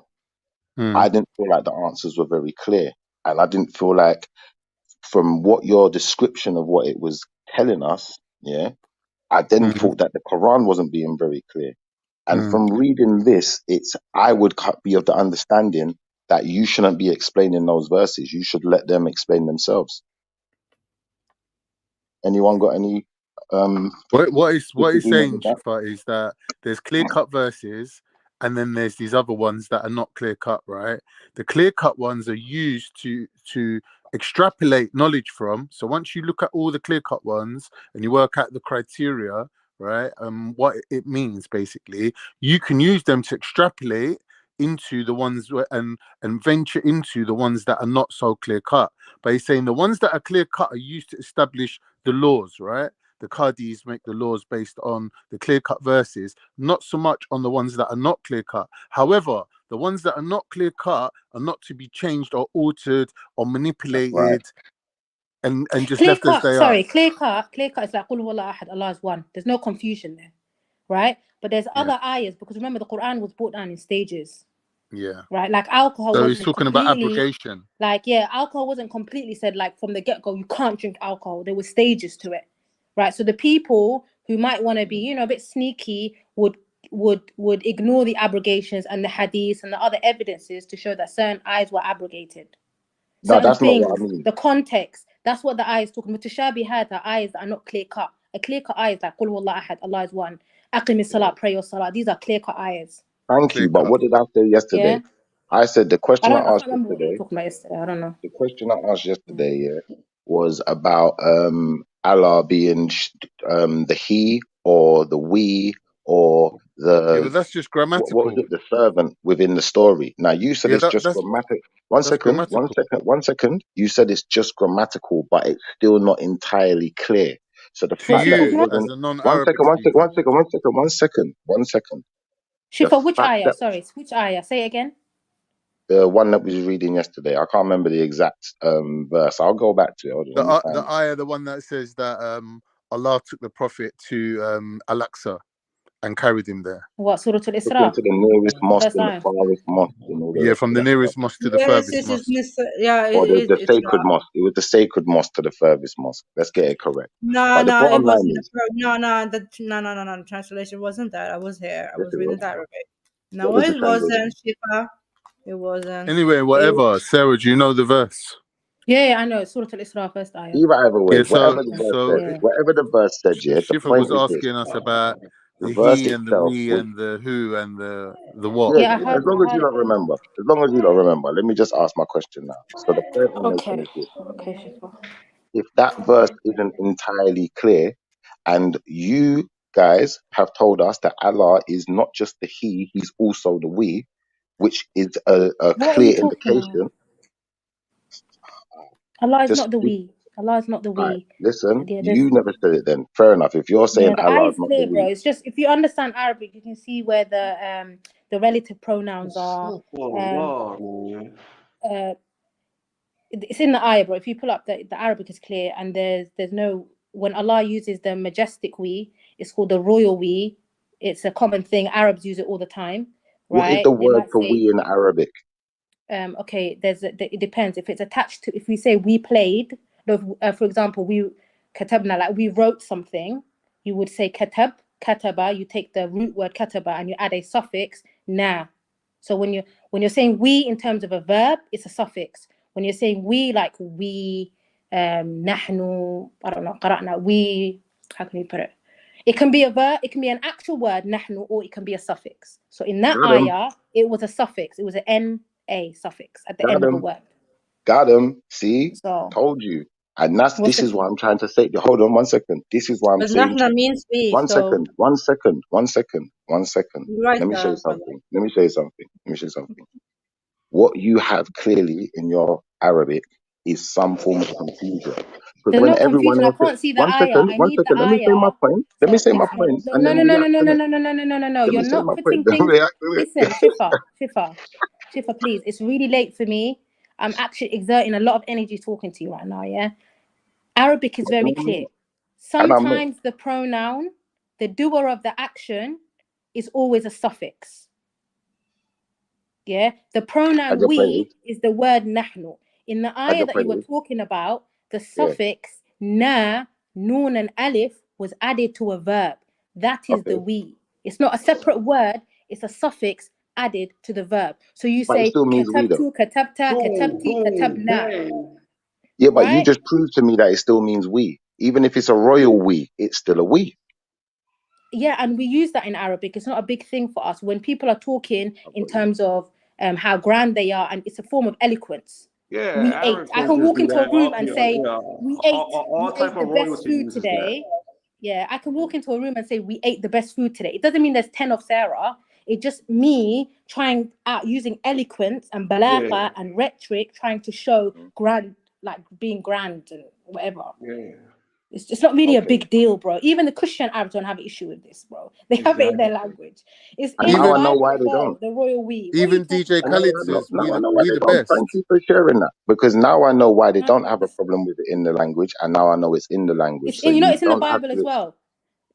I didn't feel like the answers were very clear. And I didn't feel like, from what your description of what it was telling us, yeah, I then thought that the Quran wasn't being very clear. And from reading this, I would be of the understanding that you shouldn't be explaining those verses. You should let them explain themselves. Anyone got any What is disagreement saying, with that? Shifa, is that there's clear cut verses and then there's these other ones that are not clear cut, right? The clear cut ones are used to extrapolate knowledge from. So once you look at all the clear cut ones and you work out the criteria, right, what it means basically, you can use them to extrapolate into the ones and venture into the ones that are not so clear cut. But he's saying the ones that are clear cut are used to establish the laws, right? The Qadis make the laws based on the clear-cut verses, not so much on the ones that are not clear-cut. However, the ones that are not clear-cut are not to be changed or altered or manipulated and just Clear left as cut, they sorry, are. clear cut is like Qul huwallahu ahad, Allah is one. There's no confusion there, right? But there's other ayahs, because remember the Quran was brought down in stages. Yeah. Right, like alcohol So he's wasn't talking about completely, abrogation. alcohol wasn't completely said like from the get-go you can't drink alcohol. There were stages to it, right? So the people who might want to be, a bit sneaky would would ignore the abrogations and the hadiths and the other evidences to show that certain ayahs were abrogated. No, Certain that's not what I things, mean. the context, that's what the ayah is talking about. Mutashabihat are ayahs that are not clear cut. A clear cut ayah is like Qul huwallahu ahad, Allah is one. Aqim as-salat, pray your salah. These are clear cut ayahs. Thank you. But what did I say yesterday? Yeah. I said the question I I can't asked remember what you were yesterday. talking about yesterday. I don't know. The question I asked yesterday, was about Allah being the he or the we or Yeah, but that's just what was grammatical. it, the servant within the story. Now you said Yeah, it's just that's grammatic. that's grammatical. One second. You said it's just grammatical, but it's still not entirely clear. So the To fact that it you, as wasn't a non-Arabic one second. The Shifa, which fact ayah? that Sorry, which ayah? Say it again. the one that we was reading yesterday, I can't remember the exact verse. I'll go back to it. Hold on, let me find The it. ayah, the one that says that Allah took the Prophet to Al-Aqsa and carried him there. What, Surah Took him Al-Isra? to the nearest mosque First and the ayah. farthest mosque and all the Yeah, rest from of the that stuff. nearest mosque to the Yes, furthest this is mosque. yeah, Or the it's sacred mosque. It was the sacred mosque to the furthest mosque. Let's get it correct. no, But the it bottom line wasn't. is, The translation wasn't that. I was here. I yes, was it reading was. the Arabic. What No, was the it wasn't, translation? Shifa. It wasn't. Anyway, whatever. Sarah, do you know the verse? Yeah, I know. It's Surah Al-Isra, first ayah. Either way, Yeah, whatever the verse said, Yeah. whatever the verse said, yeah, the Shifa point was is this. asking us about The the verse he and the itself we was, and the who and the what. yeah, Yeah, as long as you don't remember. As long as you don't remember. Let me just ask my question now. So the point I'm making Okay. is this. Okay, Shifa. If that verse isn't entirely clear, and you guys have told us that Allah is not just the He, He's also the We, which is a What are you clear talking about? indication. Allah is Just not the we. Allah is not the all right, we. listen, Yeah, you never said it then. Fair enough. If you're saying the Allah ayah is is not the clear, bro. We, It's just if you understand Arabic, you can see where the relative pronouns are. It's in the ayah, bro. If you pull up the Arabic is clear, and there's no, when Allah uses the majestic we, it's called the royal we. It's a common thing. Arabs use it all the time, what is right? the They word might for say, we in Arabic? okay, it depends. If it's attached to, if we say we played, for example, we katabna, like we wrote something, you would say kataba. You take the root word kataba and you add a suffix na. So when you're saying we in terms of a verb, it's a suffix. When you're saying we, like we, nahnu, I don't know, qara'na, we, how can you put it? It can be a verb, it can be an actual word, nahnu, or it can be a suffix. So in that Got him. ayah, it was a suffix. It was an na suffix at the Got end of a him. word. Got him. See, So told you. And this what's is what I'm trying to say. Hold on 1 second. This is what I'm But saying to Nahna you. means we, 1 so second. 1 second. 1 second. 1 second. you're right, Let me show you brother. something. Let me show you something. Let me show you something. What you have clearly in your Arabic is some form of confusion. Because there's when no everyone confusion. I else says, can't see the 1 ayah. second, I 1 need the second, let me say my ayah. point. Let me So say my listen, point, and then react to it. no. Let You're me say not my putting point. Then things. react to it. Listen, Shifa, please. It's really late for me. I'm actually exerting a lot of energy talking to you right now. Yeah, Arabic is very clear. And I'm not. Sometimes the pronoun, the doer of the action, is always a suffix. Yeah, the pronoun we is the word nahnu. In the ayah that you were talking about, the suffix na, nun, and alif was added to a verb. That is the we. It's not a separate word, it's a suffix added to the verb. So you But it say still means we though. katabtu, katabta, katabti, katabna. Yeah, but you Right? just proved to me that it still means we. Even if it's a royal we, it's still a we. Yeah, and we use that in Arabic. It's not a big thing for us. When people are talking in terms of how grand they are, and it's a form of eloquence. Yeah, We ate. Arabs I don't can just walk do into a that. room and say, we All type ate the of best royalty food uses that. today. Yeah, I can walk into a room and say, we ate the best food today. It doesn't mean there's 10 of Sarah. It's just me trying out using eloquence and balagha and rhetoric, trying to show grand, like being grand and whatever. Yeah. It's not really a big deal, bro. Even the Christian Arabs don't have an issue with this, bro. They have it in their language. It's And in the now I know Bible why as they well, don't. the royal we. What are you Even talking DJ And about? Khaled says now I know why we they the don't. Thank best. you for sharing that. Because now I know why they don't have a problem with it in the language, and now I know it's in the language. It's So in, you it's in the don't have Bible as to. well.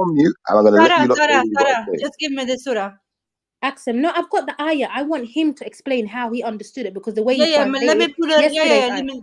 on mute and I'm going to let you lot say what you got to Sarah, say. just give me the surah. Axel, no, I've got the ayah. I want him to explain how he understood it because the way Yeah, you yeah, let me translated pull it. yesterday's Let ayah, me.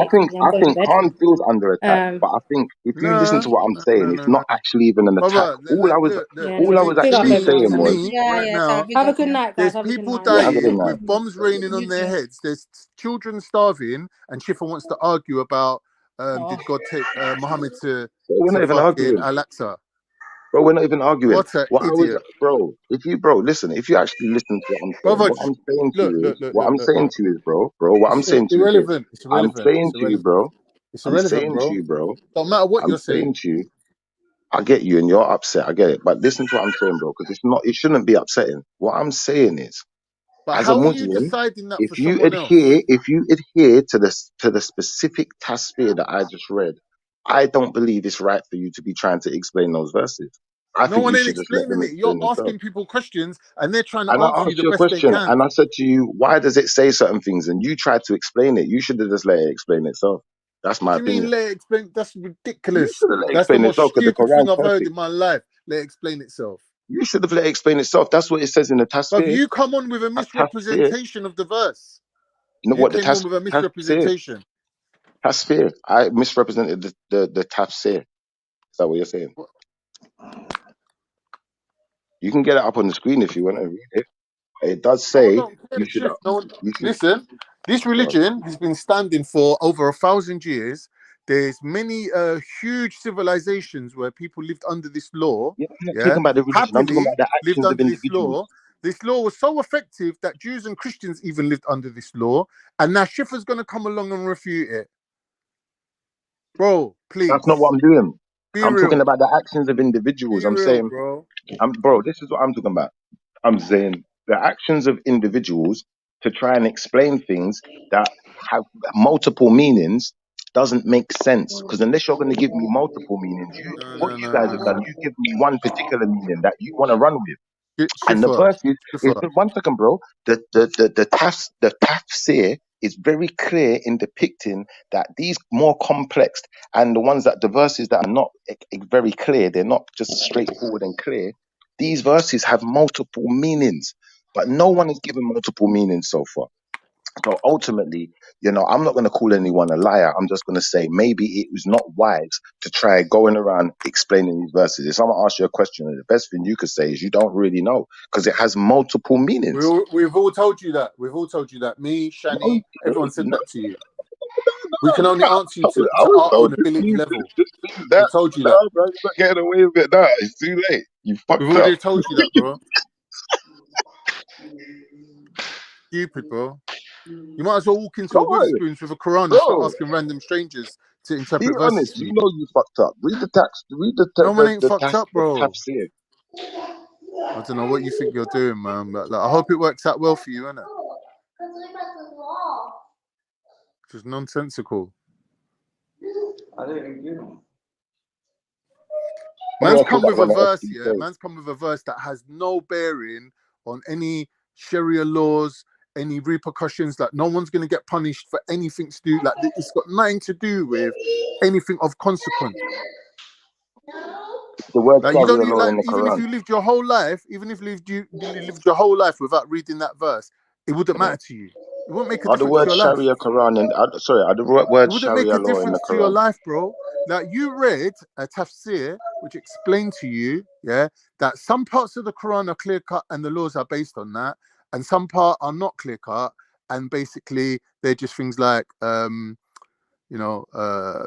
I think Yeah, I'm going to bed. Khan feels under attack, but I think if you listen to what I'm saying, it's not actually even an attack. Brother, All I was Big up actually saying to everyone. was, me, right now, Have a good night, guys. there's Have a good people night. yeah, have a good dying night. with bombs raining on their heads. There's children starving, and Schiffer wants to argue about did God take Muhammad to We're not even fucking arguing. Al-Aqsa? Bro, we're not even arguing. What an idiot. Listen, if you actually listen to what I'm saying, Brother, what I'm saying to look, you is, look, look, look, look, look. what I'm It's saying to you is, irrelevant. It's I'm irrelevant. saying It's to you, irrelevant. bro, It's I'm irrelevant, saying to bro. you, bro, Don't matter what I'm you're saying. saying to you, I get you and you're upset, I get it, but listen to what I'm saying, bro, because it shouldn't be upsetting. What I'm saying is, But as a how are you Muslim, deciding that for if you someone else? adhere to the specific tasbih that I just read, I don't believe it's right for you to be trying to explain those verses. I No think you one ain't should just let them explaining it. You're explain themselves. asking people questions and they're trying to And I answer you asked the you a best they question, can. and I said to you, why does it say certain things? And you tried to explain it. You should have just let it explain itself. That's What my do you mean opinion. let it explain? That's You ridiculous. should have let it That's the explain most itself because the stupid thing Quran's I've heard perfect. in my life. Let it explain itself. You should have let it explain itself. That's what it says in the But Tasbih. you come on with a Tasbih. misrepresentation of the verse. You know You what the came on with a Tasbih? misrepresentation. Tasbih. I misrepresented the Tafsir. Is that what you're saying? You can get it up on the screen if you want to read it. It does No one say don't care. you should. No one, You should. listen, this Go on. religion has been standing for over 1,000 years. There's many huge civilizations where people lived under this law. Yeah, I'm not Yeah, talking about the religion. I'm talking happily about the lived actions of under this individuals. law. This law was so effective that Jews and Christians even lived under this law. And now Schiffer's going to come along and refute it. Bro, please. That's not what I'm doing. Be I'm talking real. about the actions of individuals. Be I'm real, saying, bro. bro, this is what I'm talking about. I'm saying the actions of individuals to try and explain things that have multiple meanings doesn't make sense. Because unless you're going to give me multiple meanings, what you guys have done, you give me one particular meaning that you want to run with. And the Schiffer. verse is 1 second, bro. The tafsir is very clear in depicting that these more complex and the ones that the verses that are not very clear, they're not just straightforward and clear. These verses have multiple meanings, but no one has given multiple meanings so far. So ultimately, I'm not going to call anyone a liar. I'm just going to say maybe it was not wise to try going around explaining these verses. If someone asks you a question, the best thing you could say is you don't really know because it has multiple meanings. We've all told you that. We've all told you that. Me, Shani, everyone said that to you. We can only answer you to I was our told own just ability leave level. that. We've told you No, that. bro, you're not getting away with it now. It's too late. You We've fucked already up. told you that, bro. Stupid, bro. You might as well walk into a No, Witherspoons with a Quran and start bro. asking random strangers to Be interpret verses honest. for You you. know you fucked up. Read the text. Read No one ain't fucked up, the bro. tafsir. I don't know what you think you're doing, man. But I hope it works out well for you, innit? Just nonsensical. I didn't get him. Man's Yeah, I put come that with a one at verse, yeah. SDK. Man's come with a verse that has no bearing on any Sharia laws, any repercussions. Like no one's gonna get punished for anything to do. Like it's got nothing to do with anything of consequence. The word Like you don't Sharia need, law like in the even if Quran. you lived your whole life, even if you lived your whole life without reading that verse, it wouldn't matter to you. It wouldn't make a Are the difference to word your life. Sharia Quran and are the It word wouldn't make Sharia a law in the difference to your Quran? life, bro. Like you read a tafsir which explained to you, yeah, that some parts of the Quran are clear cut and the laws are based on that, and some part are not clear cut, and basically they're just things like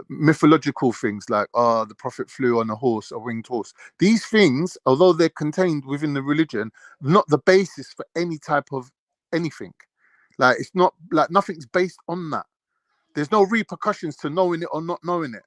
mythological things like the prophet flew on a horse, a winged horse. These things, although they're contained within the religion, not the basis for any type of anything. Like it's not like nothing's based on that. There's no repercussions to knowing it or not knowing it.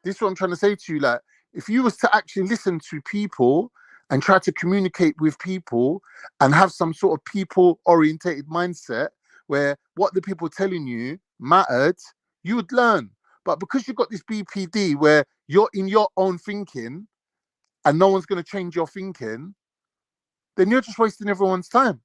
This is what I'm trying to say to you. Like, if you was to actually listen to people and try to communicate with people and have some sort of people-orientated mindset where what the people are telling you mattered, you would learn. But because you've got this BPD where you're in your own thinking and no one's going to change your thinking, then you're just wasting everyone's time.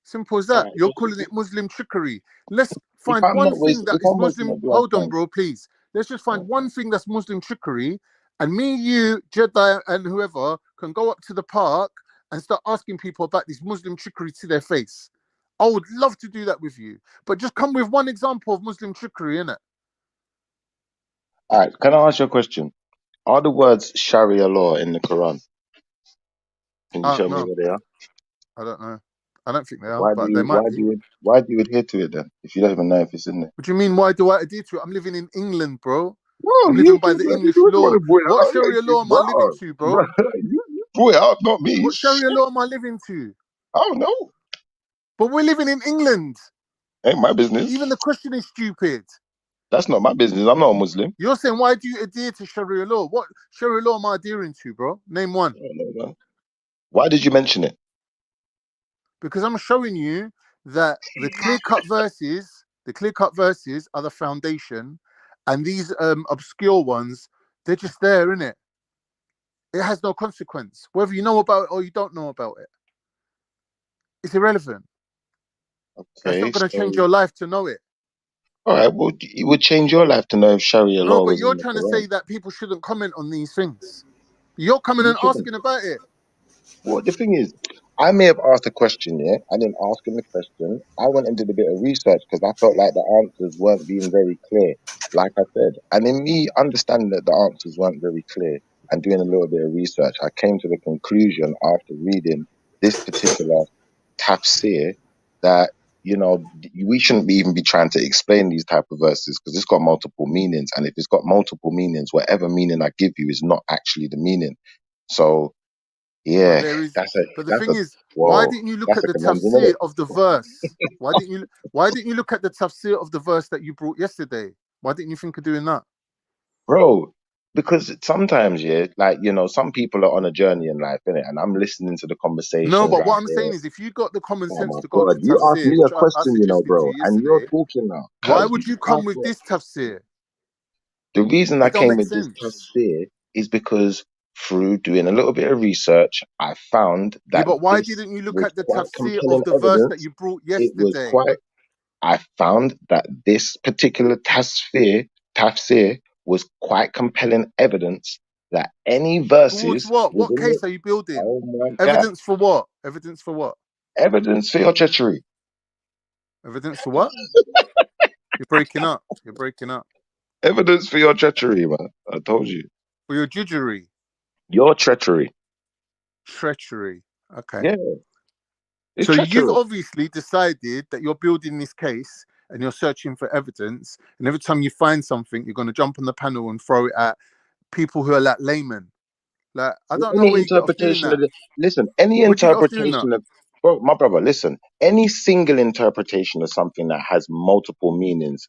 Simple as that. You're calling it Muslim trickery. Let's find one thing that is Muslim. Hold on, bro, please. Let's just find one thing that's Muslim trickery, and me, you, Jedi, and whoever can go up to the park and start asking people about this Muslim trickery to their face. I would love to do that with you, but just come with one example of Muslim trickery, innit? All right, can I ask you a question? Are the words Sharia law in the Quran? Can you show me No, where they are? I don't know. I don't think they are, Why do but they you might be. why do you adhere to it then? If you don't even know if it's in there. What do you mean? Why do I adhere to it? I'm living in England, bro. No, I'm you living by the bloody English good law. man, boy. What Sharia law am I living to, bro? You brought it up, not me. What Sharia law am I living to? I don't know. But we're living in England. Ain't my business. Even the question is stupid. That's not my business. I'm not a Muslim. You're saying, why do you adhere to Sharia law? What Sharia law am I adhering to, bro? Name one. I don't know, man. Why did you mention it? Because I'm showing you that the clear-cut verses are the foundation, and these obscure ones, they're just there, innit? It has no consequence. Whether you know about it or you don't know about it. It's irrelevant. That's Okay, not going to change so your life to know it. all right, well, it would change your life to know if Sharia No, law but was in you're the trying to Quran. say that people shouldn't comment on these things. You're coming You and shouldn't. asking about it. Well, the thing is, I may have asked a question, yeah? I didn't ask him the question. I went and did a bit of research because I felt like the answers weren't being very clear, like I said. And in me understanding that the answers weren't very clear and doing a little bit of research, I came to the conclusion after reading this particular tafsir that, you know, we shouldn't be even be trying to explain these type of verses because it's got multiple meanings. And if it's got multiple meanings, whatever meaning I give you is not actually the meaning. So, But yeah, there is, that's a but the that's thing a is, why whoa, didn't you look that's at a the conundrum, isn't tafsir it? of the verse? Why didn't you look at the tafsir of the verse that you brought yesterday? Why didn't you think of doing that? Bro, because sometimes, yeah, like, you know, some people are on a journey in life, innit? And I'm listening to the No, conversations but that what I I'm hear. saying is, if you got the common Oh sense my to go God, to you asked tafsir, me a which I question, you know, suggested to bro, you and you're yesterday, talking now. why Cause would you come guess with what? this tafsir? The reason I It don't came make with this sense. tafsir is because through doing a little bit of research, I found Yeah, that but why this didn't you look was at the quite tafsir of compelling the verse that evidence. you brought It was yesterday? quite I found that this particular tafsir was quite compelling evidence that any Towards verses what? What within the case are you building? oh my god, Evidence for what? Evidence for what? evidence for your treachery, Evidence for what? You're breaking up. You're breaking up. evidence for your treachery, man. I told you, For your judgery. your treachery. Treachery. Okay. Yeah, it's So you've treacherous. obviously decided that you're building this case and you're searching for evidence. And every time you find something, you're going to jump on the panel and throw it at people who are like laymen. Like, I don't know Any where you get off doing interpretation that. of the listen, any Where'd you get off doing that? interpretation of bro, my brother, listen, any single interpretation of something that has multiple meanings,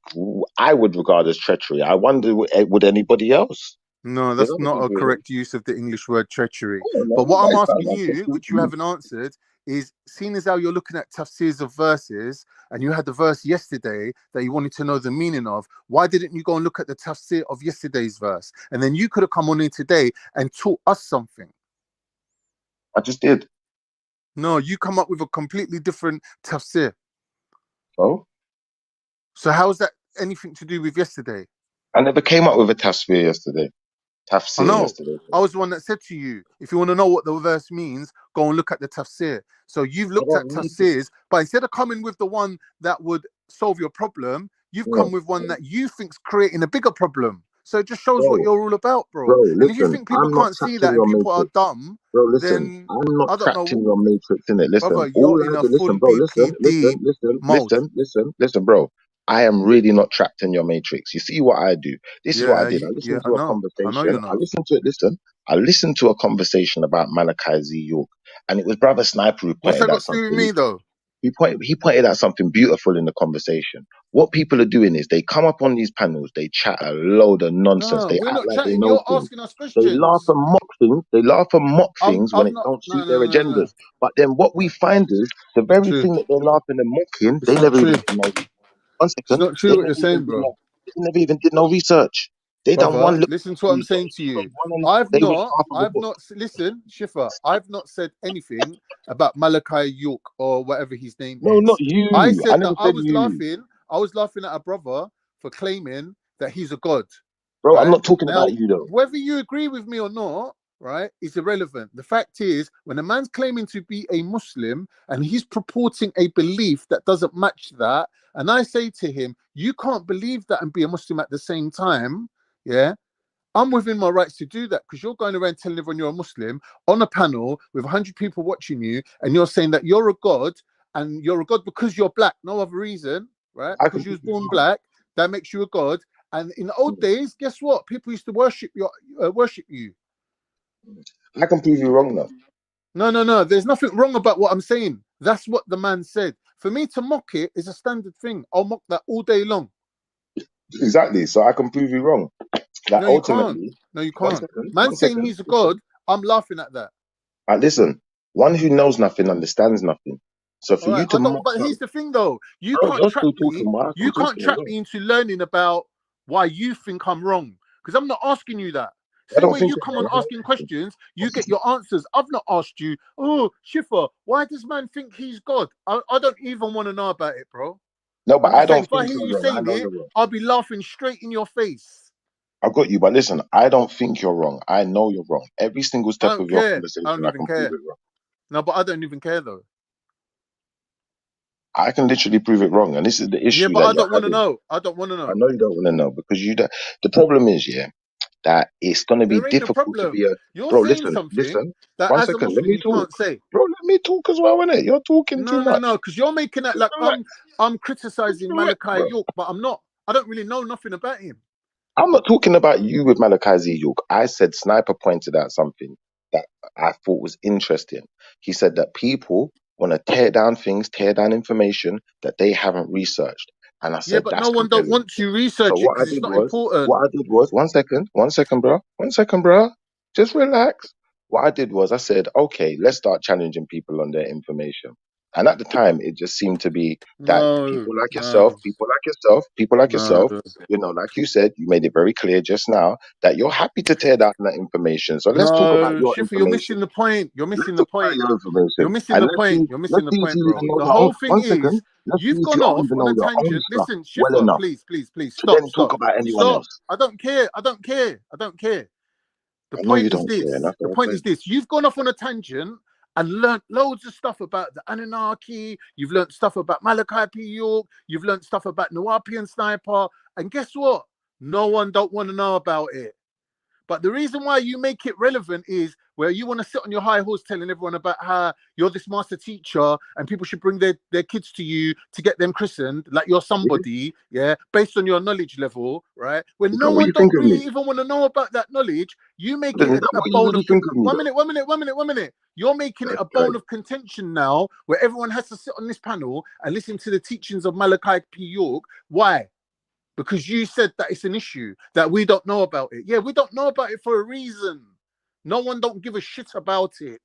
I would regard as treachery. I wonder, would anybody else? No, There's that's other not a people here. correct use of the English word treachery. I don't But know. what I'm That sounds asking like you, treachery which to you me. haven't answered, is seeing as how you're looking at tafsirs of verses and you had the verse yesterday that you wanted to know the meaning of, why didn't you go and look at the tafsir of yesterday's verse? And then you could have come on in today and taught us something. I just did. No, you come up with a completely different tafsir. Oh? So how is that anything to do with yesterday? I never came up with a tafsir yesterday. I Tafsir know. yesterday. I was the one that said to you, if you want to know what the verse means, go and look at the tafsir. So you've I looked at don't need to. tafsirs, but instead of coming with the one that would solve your problem, you've Yeah. come with one that you think's creating a bigger problem. So it just shows what Bro, you're all about, bro. bro, And if you listen, think people I'm not can't see trapped in that and your people are matrix. dumb, Bro, listen, then I'm not I don't trapped know, in your matrix, innit? brother, Listen, you're in a listen, full bro, BPD mode. listen, bro. I am really not trapped in your matrix. You see what I do? This is what I Yeah, did. I listened I to a know. I know conversation. you're I not. listened to it. Listen, I listened to a conversation about Malachi York, and it was Brother Sniper who What's pointed that out got to do with something. me, though? He pointed out something beautiful in the conversation. What people are doing is they come up on these panels, they chat a load of nonsense, No, they we're act not like they chatting. know You're things. asking us They laugh questions. and mock things. They laugh and mock things when I've it not. don't No, suit no, their no, no, no. agendas. But then what we find is the It's very true. thing that they're laughing and mocking, It's they not never even true. did no. One It's second, not true what you're saying, bro. they never even did no research. They done one Brother, little. listen to what I'm saying to you. Listen, Shifa, I've not said anything about Malachi York or whatever his name No, not is. I you. I said that never said you, I was laughing at a brother for claiming that he's a god, bro. I'm right? not talking Now, about you though. whether you agree with me or not, right, is irrelevant. The fact is, when a man's claiming to be a Muslim and he's purporting a belief that doesn't match that, and I say to him, you can't believe that and be a Muslim at the same time, yeah, I'm within my rights to do that because you're going around telling everyone you're a Muslim on a panel with 100 people watching you and you're saying that you're a god and you're a god because you're black, no other reason, right? I Because you was born black, that makes you a god. And in the old days, guess what? People used to worship you. I can prove you wrong though. No. There's nothing wrong about what I'm saying. That's what the man said. For me to mock it is a standard thing. I'll mock that all day long. Exactly. So I can prove you wrong. That No, you can't. ultimately, No, you one can't. second, Man one saying second. he's a god, I'm laughing at that. Listen, one who knows nothing understands nothing. So for All right, you to I don't. mock But here's something, the thing, though. You bro, can't you're trap still me. talking while You I'm can't talking as trap well. me into learning about why you think I'm wrong. Because I'm not asking you that. I Same don't way think you you're come on wrong. asking questions, you get your answers. I've not asked you, oh, Schiffer, why does man think he's God? I don't even want to know about it, bro. No, but I'm I just saying, don't if I think hear you're you wrong. I saying know it, you're wrong. I'll be laughing straight in your face. I've got you, but listen, I don't think you're wrong. I know you're wrong. Every single I step don't of your care. conversation, I don't I even can prove care. it wrong. No, but I don't even care, though. I can literally prove it wrong, and this is the Yeah, issue but that I you're don't want to having. know. I don't want to I know. know you don't want to know because you don't. The problem is, yeah, that it's going to be There ain't a difficult to be problem. a You're bro. saying Listen, something listen. that One as a second, let Muslim me you talk, can't say. bro. Let me talk as well, innit? You're talking too much. No, because you're making it like Relax, I'm criticizing relax, Malachi bro. York, but I'm not. I don't really know nothing about him. I'm not talking about you with Malachi York. I said Sniper pointed out something that I thought was interesting. He said that people want to tear down things, tear down information that they haven't researched. And I Yeah, said, but no that's one don't compelling. want to So research it because it's not important. what I did was, one second, bro. Just relax. What I did was I said, okay, let's start challenging people on their information. And at the time, it just seemed to be that No, people like no. yourself, you know, like you said, you made it very clear just now that you're happy to tear down that information. So let's talk about No, your Shifa, you're information. missing the point. You're Let's missing the talk about point. your You're information. missing And the point. You're missing let's the see if point, you even bro. know The your own. whole thing One second. is Let's see you've if gone you off even on know a your own tangent. stuff Listen, well Shifa, enough please, to then talk stop. about anyone Stop. else. I don't care. I don't care. I don't care. The I know you point is don't care, and this. that's The what point I'm is saying. this. You've gone off on a tangent and learnt loads of stuff about the Anunnaki. You've learnt stuff about Malachi P. York. You've learnt stuff about Nawapi Sniper. And guess what? No one don't want to know about it. But the reason why you make it relevant is where you want to sit on your high horse telling everyone about how you're this master teacher and people should bring their kids to you to get them christened, like you're somebody, yeah, based on your knowledge level, right? When Is no that what one you think don't of me? really even want to know about that knowledge, you make Then it is that a what you bone really of... think of me, One though? minute. You're making it That's a bone crazy. of contention now where everyone has to sit on this panel and listen to the teachings of Malachi P. York. Why? Because you said that it's an issue, that we don't know about it. Yeah, we don't know about it for a reason. No one don't give a shit about it.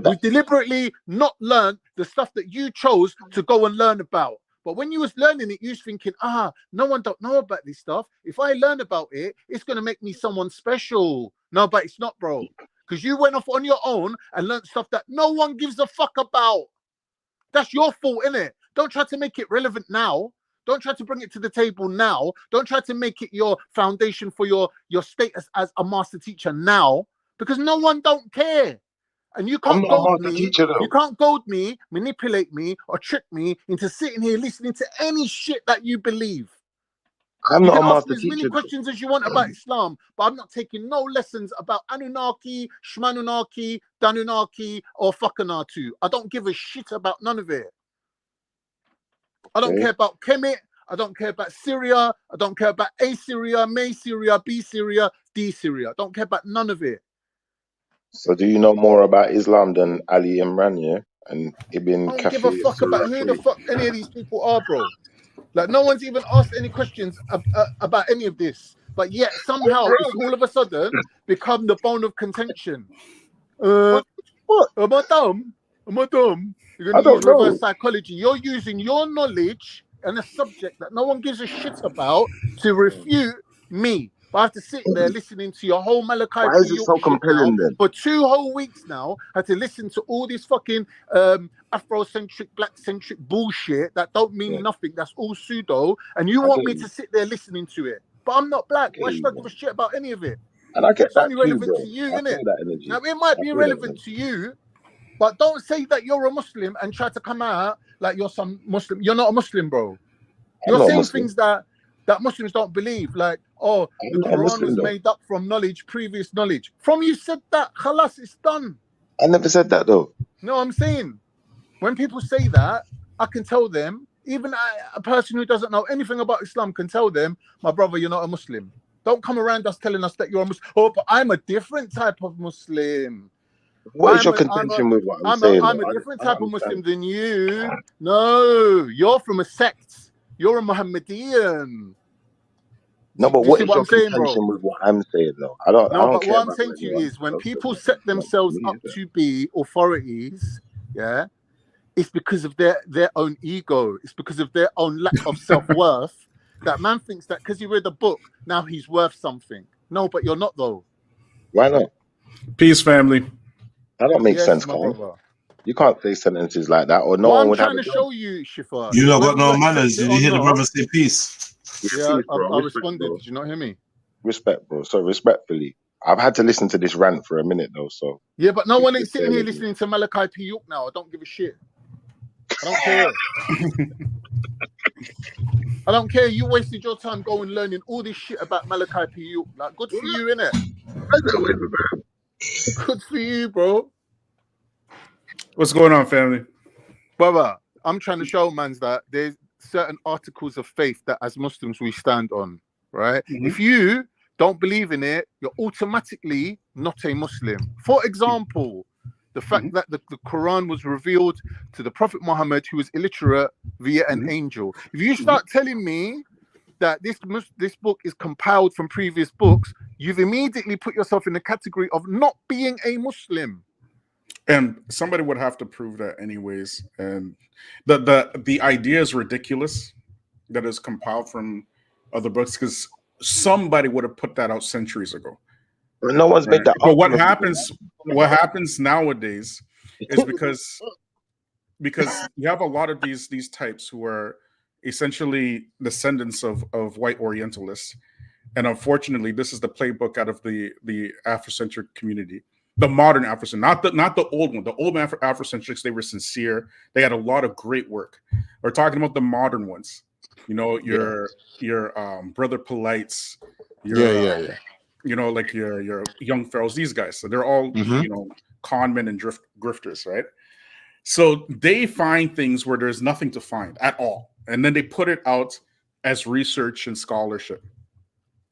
We've deliberately not learned the stuff that you chose to go and learn about. But when you was learning it, you was thinking, no one don't know about this stuff. If I learn about it, it's going to make me someone special. No, but it's not, bro. Because you went off on your own and learned stuff that no one gives a fuck about. That's your fault, innit? Don't try to make it relevant now. Don't try to bring it to the table now. Don't try to make it your foundation for your status as a master teacher now, because no one don't care. And you I'm can't not a goad master me. teacher, You though. can't goad me, manipulate me, or trick me into sitting here listening to any shit that you believe. I'm You not can a ask me master as many teacher, though. questions as you want about Islam, but I'm not taking no lessons about Anunnaki, Shmanunaki, Danunaki, or Fakanatu. I don't give a shit about none of it. I don't care about Kemet. I don't care about Syria. I don't care about A Syria, May Syria, B Syria, D Syria. I don't care about none of it. So do you know more about Islam than Ali Imran, yeah? And Ibn I don't give a Kathir, fuck about who the fuck any of these people are, bro. Like, no one's even asked any questions about any of this. But yet, somehow, it's all of a sudden become the bone of contention. What? Am I dumb? You're going I to use don't reverse know. psychology. You're using your knowledge and a subject that no one gives a shit about to refute me. But I have to sit there listening to your whole Malachi Why P. is it York so shit now compelling then? for 2 whole weeks now. I had to listen to all this fucking Afrocentric, black-centric bullshit that don't mean nothing. That's all pseudo. And you I want get me you. to sit there listening to it. But I'm not black. I get Why should you, I give man. a shit about any of it? And I get It's that only too, relevant bro. to you, I innit? feel that Now, energy. it might I be feel that relevant energy. to you, but don't say that you're a Muslim and try to come out like you're some Muslim. You're not a Muslim, bro. I'm You're not a saying Muslim. things that Muslims don't believe, like, oh, the I'm not a Quran Muslim, was though. made up from knowledge, previous knowledge. From you said that, khalas, it's done. I never said that, though. No, I'm saying, When people say that, I can tell them, even a person who doesn't know anything about Islam can tell them, my brother, you're not a Muslim. Don't come around us telling us that you're a Muslim. Oh, but I'm a different type of Muslim. What is your contention with what I'm saying? I'm a different type of Muslim than you. No, you're from a sect. You're a Mohammedan. No, but what is your I'm saying, contention bro? with what I'm saying, though? I don't But care what I'm about saying what to you anyone is when else says. people set themselves up to be authorities, yeah, it's because of their own ego. It's because of their own lack of self-worth. That man thinks that because he read a book, now he's worth something. No, but you're not, though. Why not? Peace, family. That don't make sense, my Kyle. brother. You can't say sentences like that, or no What one I'm would have trying a to job. show you, Shifa. You don't got whether no you accept manners. it Did or you hear the not, brother say peace? Yeah, Peace, bro. I Respect, responded. bro. Did you not hear me? Respect, bro. So respectfully, I've had to listen to this rant for a minute, though. So Yeah, but no please one ain't just sitting bear here with me. listening to Malachi P. York now. I don't give a shit. I don't care. I don't care. You wasted your time going learning all this shit about Malachi P. York. Like, good for you, innit? Good for you, bro. What's going on, family? Brother, I'm trying to show mans that there's certain articles of faith that as Muslims we stand on, right? If you don't believe in it, you're automatically not a Muslim. For example, the fact that the Quran was revealed to the Prophet Muhammad, who was illiterate, via an angel. If you start telling me that this book is compiled from previous books, you've immediately put yourself in the category of not being a Muslim. And somebody would have to prove that anyways. And the idea is ridiculous that is compiled from other books, because somebody would have put that out centuries ago. But no one's made that But what argument. happens nowadays is because you have a lot of these types who are essentially descendants of white Orientalists. And unfortunately, this is the playbook out of the Afrocentric community. The modern Afrocentric, not the old one. The old Afrocentrics, they were sincere. They had a lot of great work. We're talking about the modern ones. You know, your Brother Polites, you know, like your Young Pharaohs, these guys. So they're all you know, con men and grifters, right? So they find things where there's nothing to find at all, and then they put it out as research and scholarship.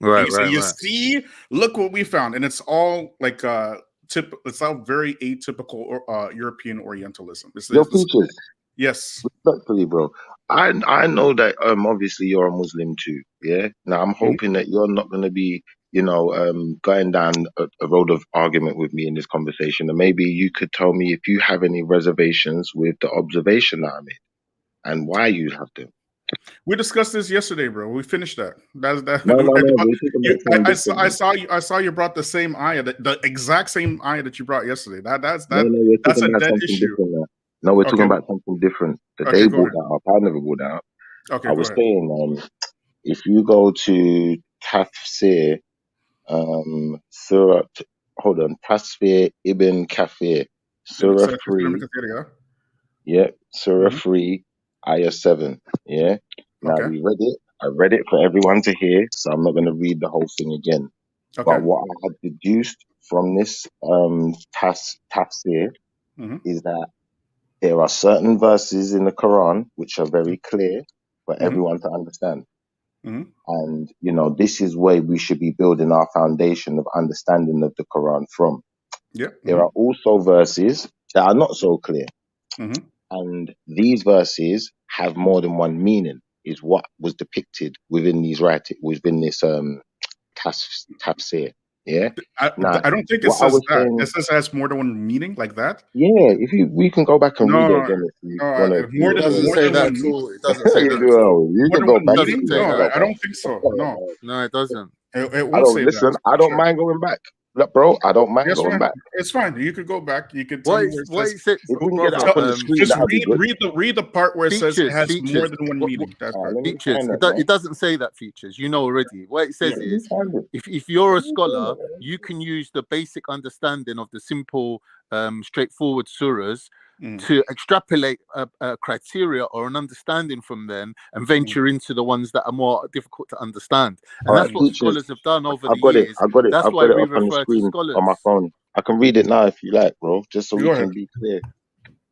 Right, You see, look what we found, and it's all like it's all very atypical European Orientalism. Your features. Yes. Respectfully, bro. I know that obviously you're a Muslim too. Yeah. Now I'm hoping that you're not going to be, you know, going down a road of argument with me in this conversation, and maybe you could tell me if you have any reservations with the observation that I made and why you have them. We discussed this yesterday, bro. We finished that. That's that. No, I saw you brought the same ayah, the exact same ayah that you brought yesterday. That's we're that's talking a about dead something issue. different now. No, we're talking about something different. That Okay, they go brought ahead. that up. I never brought that up. Okay, I go was ahead. saying, if you go to Tafsir, Surah, hold on, Tafsir Ibn Kathir, Surah 3, yeah, Surah 3, Ayah 7, yeah. Now Okay. we read it. I read it for everyone to hear, so I'm not going to read the whole thing again. Okay. But what I had deduced from this Tafsir is that there are certain verses in the Quran which are very clear for everyone to understand. And, you know, this is where we should be building our foundation of understanding of the Quran from. Yeah. There are also verses that are not so clear. And these verses have more than one meaning, is what was depicted within these within this tafsir. Yeah. I don't think it what I says was that. saying, It says it has more than one meaning like that. yeah, we can go back and read it No, again if you no, want to. more than doesn't more say than that one at meaning. all. It doesn't say that at all. You More can than go one back. meaning? say No, that. I don't think so. No, No, it doesn't. It I won't don't say listen. that. I don't mind going back. Look, bro, I don't mind It's going fine. back. It's fine. You could go back. You could tell me where it says. It said, If we can get that brother, up on the screen, Just that'd be good. read the part where it says it has more features. than one meaning. That part. Let me Features. find that, It doesn't say that, features. You know already. What it says Let me is, find it. if you're a scholar, you can use the basic understanding of the simple, straightforward surahs to extrapolate a criteria or an understanding from them and venture into the ones that are more difficult to understand. And All that's right, what features. scholars have done over the I've got it. years. I've got it. That's I've why got it we up on the refer to screen scholars. on my phone. I can read it now if you like, bro, just so Go we ahead. can be clear.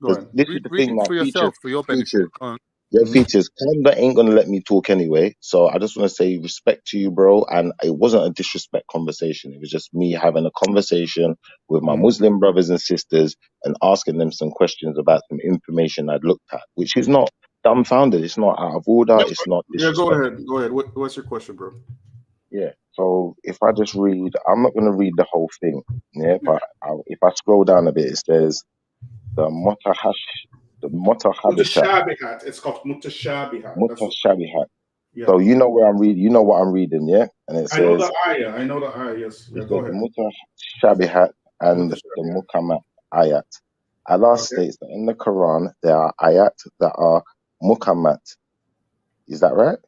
Go ahead. This is the Read thing it that for yourself, for your benefit. Go on. your features, Canada ain't gonna let me talk anyway. So I just want to say respect to you, bro. And it wasn't a disrespect conversation. It was just me having a conversation with my Muslim brothers and sisters and asking them some questions about some information I'd looked at, which is not dumbfounded. It's not out of order. It's not Yeah, go disrespectful. ahead. Go ahead. What's your question, bro? Yeah. So if I just read, I'm not gonna read the whole thing. Yeah. But if I scroll down a bit, it says the Mutahabitat. Mutashabihat. It's called mutashabihat. That's what. Mutashabihat. Yeah. So you know where I'm reading. You know what I'm reading, yeah. And it I know the says ayah. I know the ayah. Yes. Yeah. it Go says ahead. Mutashabihat and the Mutashabihat. Mukammat ayat. Allah Okay. states that in the Quran there are ayat that are Mukammat. Is that right?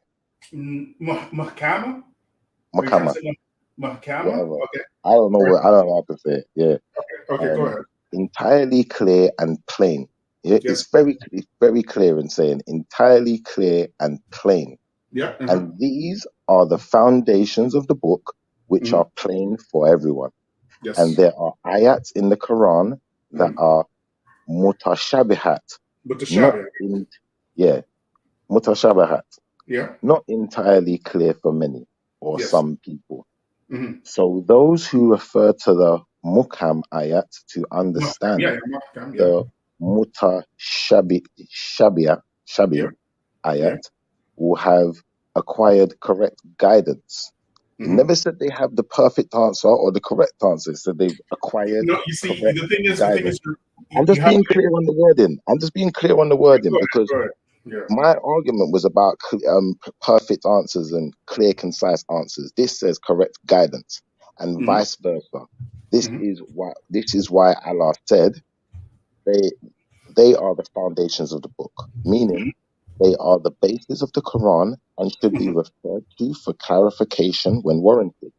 Mahkama. Are you trying to Mukammat. say mahkama? Whatever. Okay. I don't know. Right. I don't know how to say it. Yeah. Okay. Go ahead. Entirely clear and plain. Yeah, Yes. it's very clear in saying entirely clear and plain. Yeah. And these are the foundations of the book, which are plain for everyone. Yes. And there are ayats in the Quran that are mutashabihat, not Mutashabihat. mutashabihat, Yeah. not entirely clear for many or Yes. some people. Mhm. So those who refer to the mukam ayat to understand Mahkam. Yeah. the mutashabia Yeah. ayat will have acquired correct guidance. It never said they have the perfect answer or the correct answer. It said they've acquired No, you see, correct the thing is, guidance. I'm you just have being to. clear on the wording. I'm just being clear on the wording because Go ahead. Yeah. my argument was about perfect answers and clear, concise answers. This says correct guidance and vice versa. This is why Allah said they are the foundations of the book, meaning they are the basis of the Quran and should be referred to for clarification when warranted,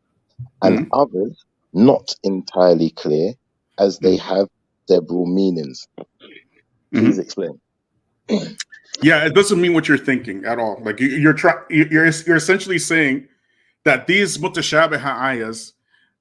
and others not entirely clear as they have several meanings. Please explain. Yeah, it doesn't mean what you're thinking at all. Like you're essentially saying that these mutashabiha ayahs,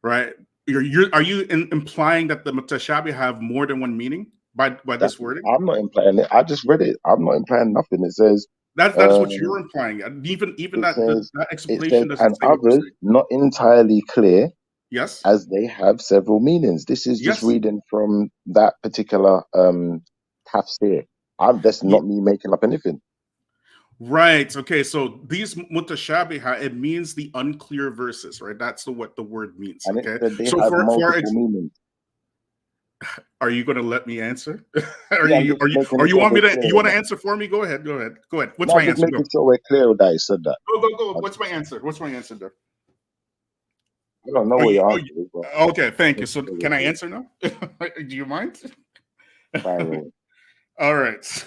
right? Are you implying that the mutashabih have more than one meaning by this wording? I'm not implying it. I just read it. I'm not implying nothing. It says That is what you're implying. And even that it explanation says doesn't and say what you're others saying. not entirely clear Yes. as they have several meanings. This is just reading from that particular tafsir. That's not me making up anything. Right. Okay. So these mutashabiha, it means the unclear verses, right? That's what the word means. And Okay. it said they So have multiple meanings. are you going to let me answer? Yeah, I'm just making Or it you so want me we're to? clear You on want to that. answer for me? Go ahead. Go ahead. Go ahead. What's No, my I'm just answer? making sure we're clear that it said that. Go. What's my answer? What's my answer, there? I don't know what your answer is. But Okay. Thank you. So can I answer now? Do you mind? All right.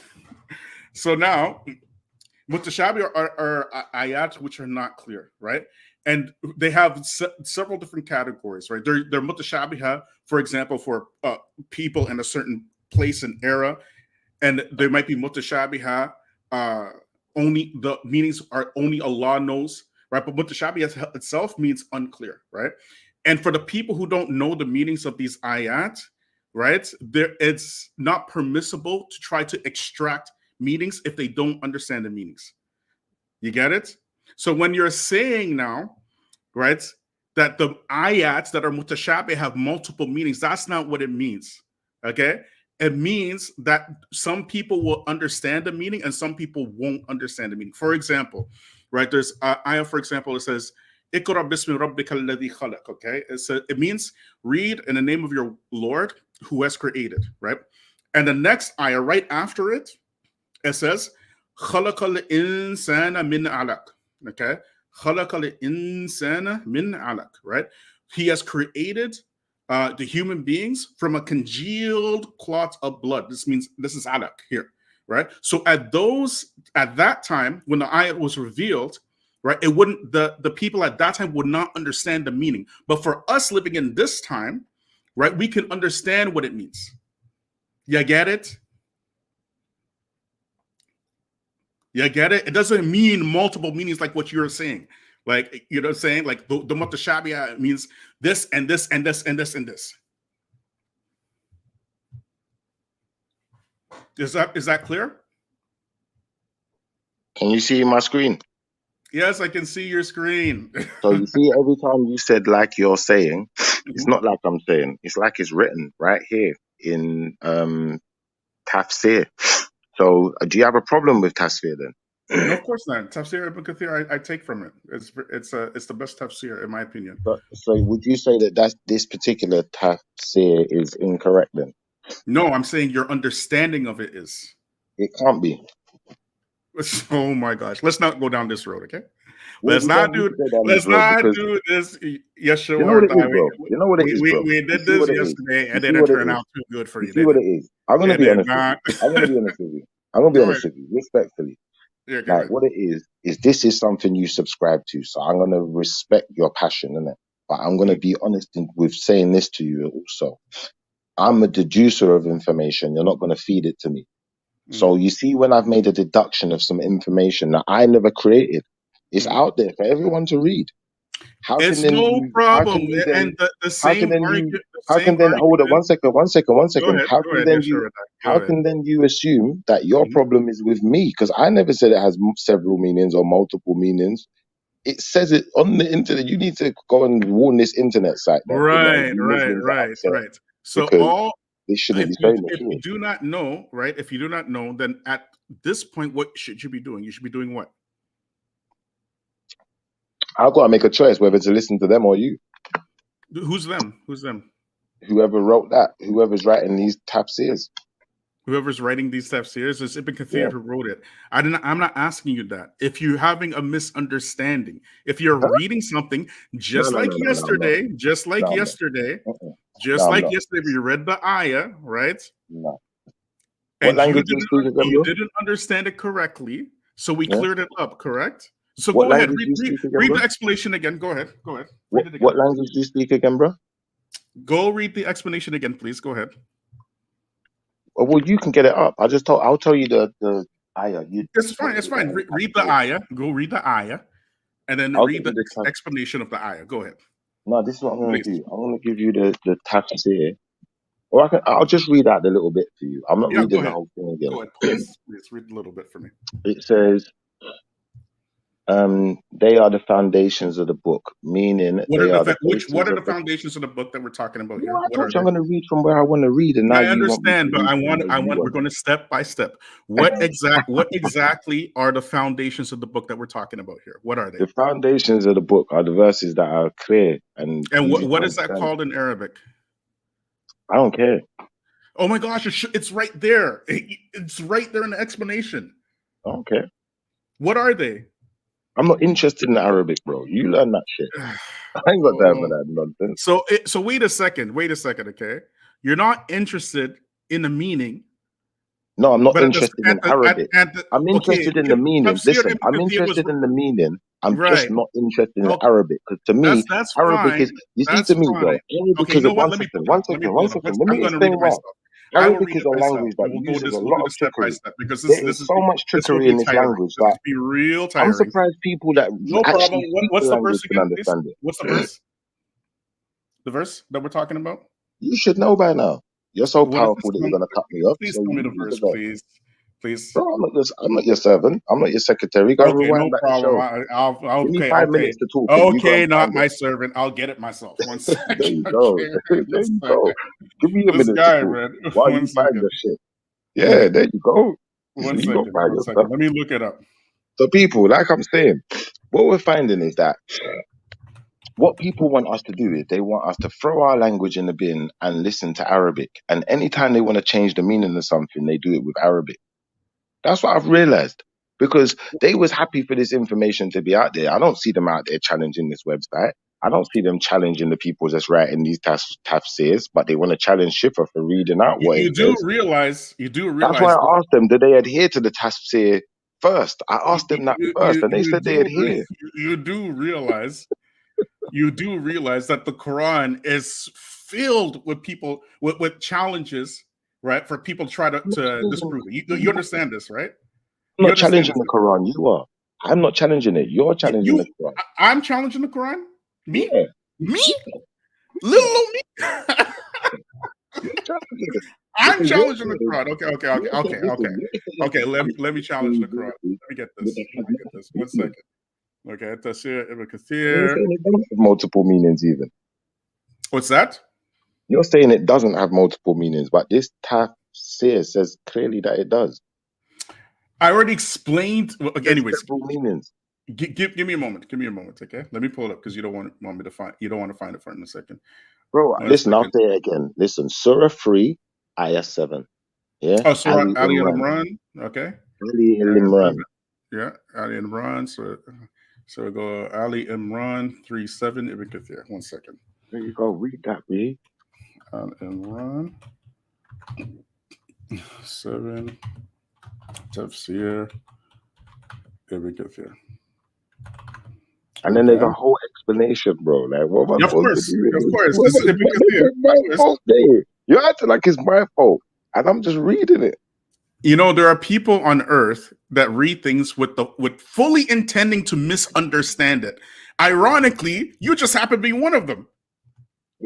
So now, mutashabi are ayat which are not clear, right? And they have several different categories, right? They're mutashabiha, for example, for people in a certain place and era, and there might be mutashabiha. Only the meanings are only Allah knows, right? But mutashabiha itself means unclear, right? And for the people who don't know the meanings of these ayat, right, it's not permissible to try to extract meanings if they don't understand the meanings. You get it? So when you're saying now, right, that the ayats that are mutashabih have multiple meanings, that's not what it means. Okay? It means that some people will understand the meaning and some people won't understand the meaning. For example, right, there's ayah, for example, it says, Iqra bismi rabbika alladhi khalaq, okay? It means read in the name of your Lord who has created, right? And the next ayah right after it, it says, Khalaqal insana min alaq. Okay? Khalaqal insana min alaq, right? He has created the human beings from a congealed clot of blood. This means this is alaq here, right? So at that time, when the ayat was revealed, right, it wouldn't the people at that time would not understand the meaning. But for us living in this time, right, we can understand what it means. You get it? You get it? It doesn't mean multiple meanings like what you're saying. Like, you know what I'm saying? Like the mutashabih means this and this and this and this and this. Is that clear? Can you see my screen? Yes, I can see your screen. So you see, every time you said like you're saying, it's not like I'm saying. It's like it's written right here in Tafsir. So do you have a problem with Tafsir then? No, of course not. Tafsir Ibn Kathir, I take from it. It's the best tafsir in my opinion. So would you say that this particular Tafsir is incorrect then? No, I'm saying your understanding of it is. It can't be. Oh my gosh! Let's not go down this road, okay? Well, Let's not do this. Yes, you know what it is, bro. You know what it is, bro. We did this yesterday, and then it turned out too good for you. See what it is. I'm gonna be honest with you. I'm gonna be honest with you. I'm gonna be honest with you, respectfully. Yeah, like what it is this is something you subscribe to, so I'm gonna respect your passion, innit? But I'm gonna be honest with saying this to you also. I'm a deducer of information. You're not gonna feed it to me. So you see, when I've made a deduction of some information that I never created, it's out there for everyone to read. How it's can then no you, problem. How can you then, And the same argument. How can then hold it? One second. Go ahead, How can then you assume that your problem is with me? Because I never said it has several meanings or multiple meanings. It says it on the internet. You need to go and warn this internet site. Right. So all. They shouldn't be saying this. If you do not know, right? If you do not know, then at this point, what should you be doing? You should be doing what? I've got to make a choice whether to listen to them or you. Who's them? Who's them? Whoever wrote that. Whoever's writing these tafsirs. Whoever's writing these tafsirs is Ibn Kathir who wrote it. I'm not asking you that. If you're having a misunderstanding, if you're reading something just like yesterday, we read the ayah, right? No. And you didn't understand it correctly, so we cleared it up, correct? So go ahead, read the explanation again. Go ahead. What language do you speak again, bro? Go read the explanation again, please. Go ahead. Well, you can get it up. I'll tell you the ayah. It's fine. Read the ayah. Go read the ayah, and then read the explanation of the ayah. Go ahead. No, this is what I'm going to do. I'm going to give you the tafsir, or I'll just read out the little bit for you. I'm not reading the whole thing again. Go ahead, please read a little bit for me. It says, they are the foundations of the book, meaning what are the foundations of the book that we're talking about here? I'm going to read from where I want to read, and now I understand, but we're going to step by step. What exactly are the foundations of the book that we're talking about here? What are they? The foundations of the book are the verses that are clear and what is that called in Arabic? I don't care. Oh my gosh, it's right there. It's right there in the explanation. I don't care. What are they? I'm not interested in Arabic, bro. You learn that shit. I ain't got time for that nonsense. So wait a second, okay? You're not interested in the meaning. No, I'm not interested in Arabic. I'm interested in the meaning. Listen, I'm interested in the meaning. I'm just not interested in Arabic. Because to me, Arabic is, you see, to me, bro, Arabic is one second. Let me explain why. Arabic is a language that uses a lot of trickery. There is so much trickery in this language that be real tiring. I'm surprised people that actually speak What's the verse can understand it. What's the verse? The verse that we're talking about? You should know by now. You're so powerful that you're gonna cut me off. Please tell me the verse, please. Bro, I'm not your servant. I'm not your secretary. Go rewind back the show. I'll give me 5 minutes to talk. Okay, not my servant. I'll get it myself. 1 second. There you go. There you go. Give me a minute to talk while you find the shit. Yeah, there you go. 1 second. Let me look it up. So people, like I'm saying, what we're finding is that what people want us to do is they want us to throw our language in the bin and listen to Arabic. And anytime they want to change the meaning of something, they do it with Arabic. That's what I've realized, because they was happy for this information to be out there. I don't see them out there challenging this website. I don't see them challenging the people that's writing these tafsirs, but they want to challenge Schiffer for reading out what you do realize. That's why I asked them, do they adhere to the tafsir first? I asked them that first, and they said they adhere. You do realize that the Quran is filled with people with challenges, right? For people to try to disprove it. You understand this, right? I'm not challenging the Quran. You are. I'm not challenging it. You're challenging the Quran. I'm challenging the Quran? Me? Yeah. Me? Little old me? I'm Because you're challenging the saying, Quran. Okay. Let me challenge the Quran. Let me get this. One second. Okay, Tafsir Ibn you're Kathir. saying it doesn't have multiple meanings even. What's that? You're saying it doesn't have multiple meanings, but this tafsir says clearly that it does. I already explained. Well, anyways, several meanings. Give me a moment. Give me a moment, okay? Let me pull it up because you don't want me to find. You don't want to find it for in a second. Bro, listen, I'll say it again. Listen, Surah 3, Ayah 7. Yeah? Oh, Surah Ali Imran. Imran. Okay. Ali Imran. Yeah, Ali Imran. So we go Ali Imran 3:7 Ibn Kathir. 1 second. There you go. Read that, B. Ali Imran 7 Tafsir Ibn Kathir. And then there's a whole explanation, bro. Like, what am I supposed to do? Of course. This is my fault, bro. You're acting like it's my fault, and I'm just reading it. You know, there are people on earth that read things with fully intending to misunderstand it. Ironically, you just happen to be one of them.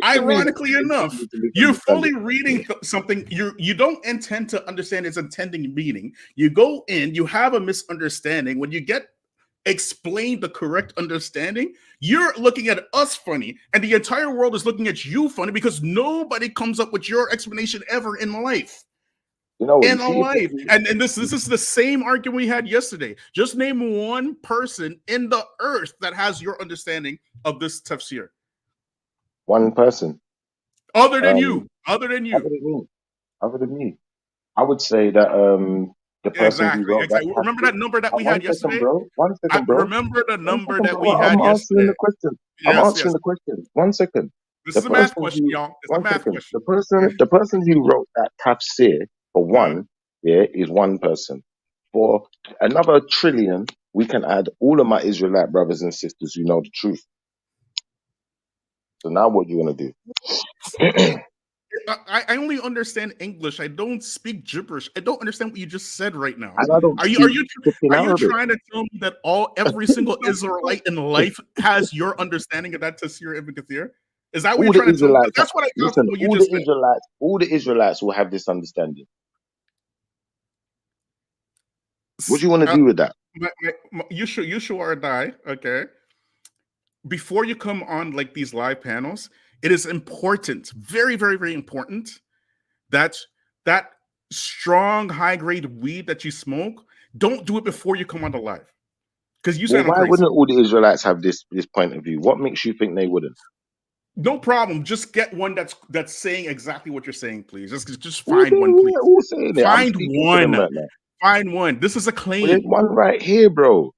Ironically enough, you're fully reading something you don't intend to understand its intending meaning. You go in, you have a misunderstanding. When you get explained the correct understanding, you're looking at us funny, and the entire world is looking at you funny because nobody comes up with your explanation ever in life. You know, in a life. And this is the same argument we had yesterday. Just name one person in the earth that has your understanding of this tafsir. One person. Other than you. Other than me. I would say that the person who wrote that. Remember that number that we had yesterday? One second, bro. Remember the number that we I'm had answering yesterday. the question. I'm answering the question. 1 second. This is a math question, y'all. It's a math question. The person who wrote that tafsir, for one, is one person. For another trillion, we can add all of my Israelite brothers and sisters who know the truth. So now what do you want to do? I only understand English. I don't speak gibberish. I don't understand what you just said right now. And I don't Are you trying to tell me that every single Israelite in life has your understanding of that Tafsir Ibn Kathir? Is that what you're trying to tell me? That's what I got from what you just said. All the Israelites will have this understanding. What do you want to do with that? You should die, okay? Before you come on like these live panels, it is important, very, very, very important, that strong, high-grade weed that you smoke, don't do it before you come on the live. Because you sound why crazy. Wouldn't all the Israelites have this point of view? What makes you think they wouldn't? No problem. Just get one that's saying exactly what you're saying, please. Just find one, please. Find one. Right now. Find one. This is a claim. Well, there's one right here, bro.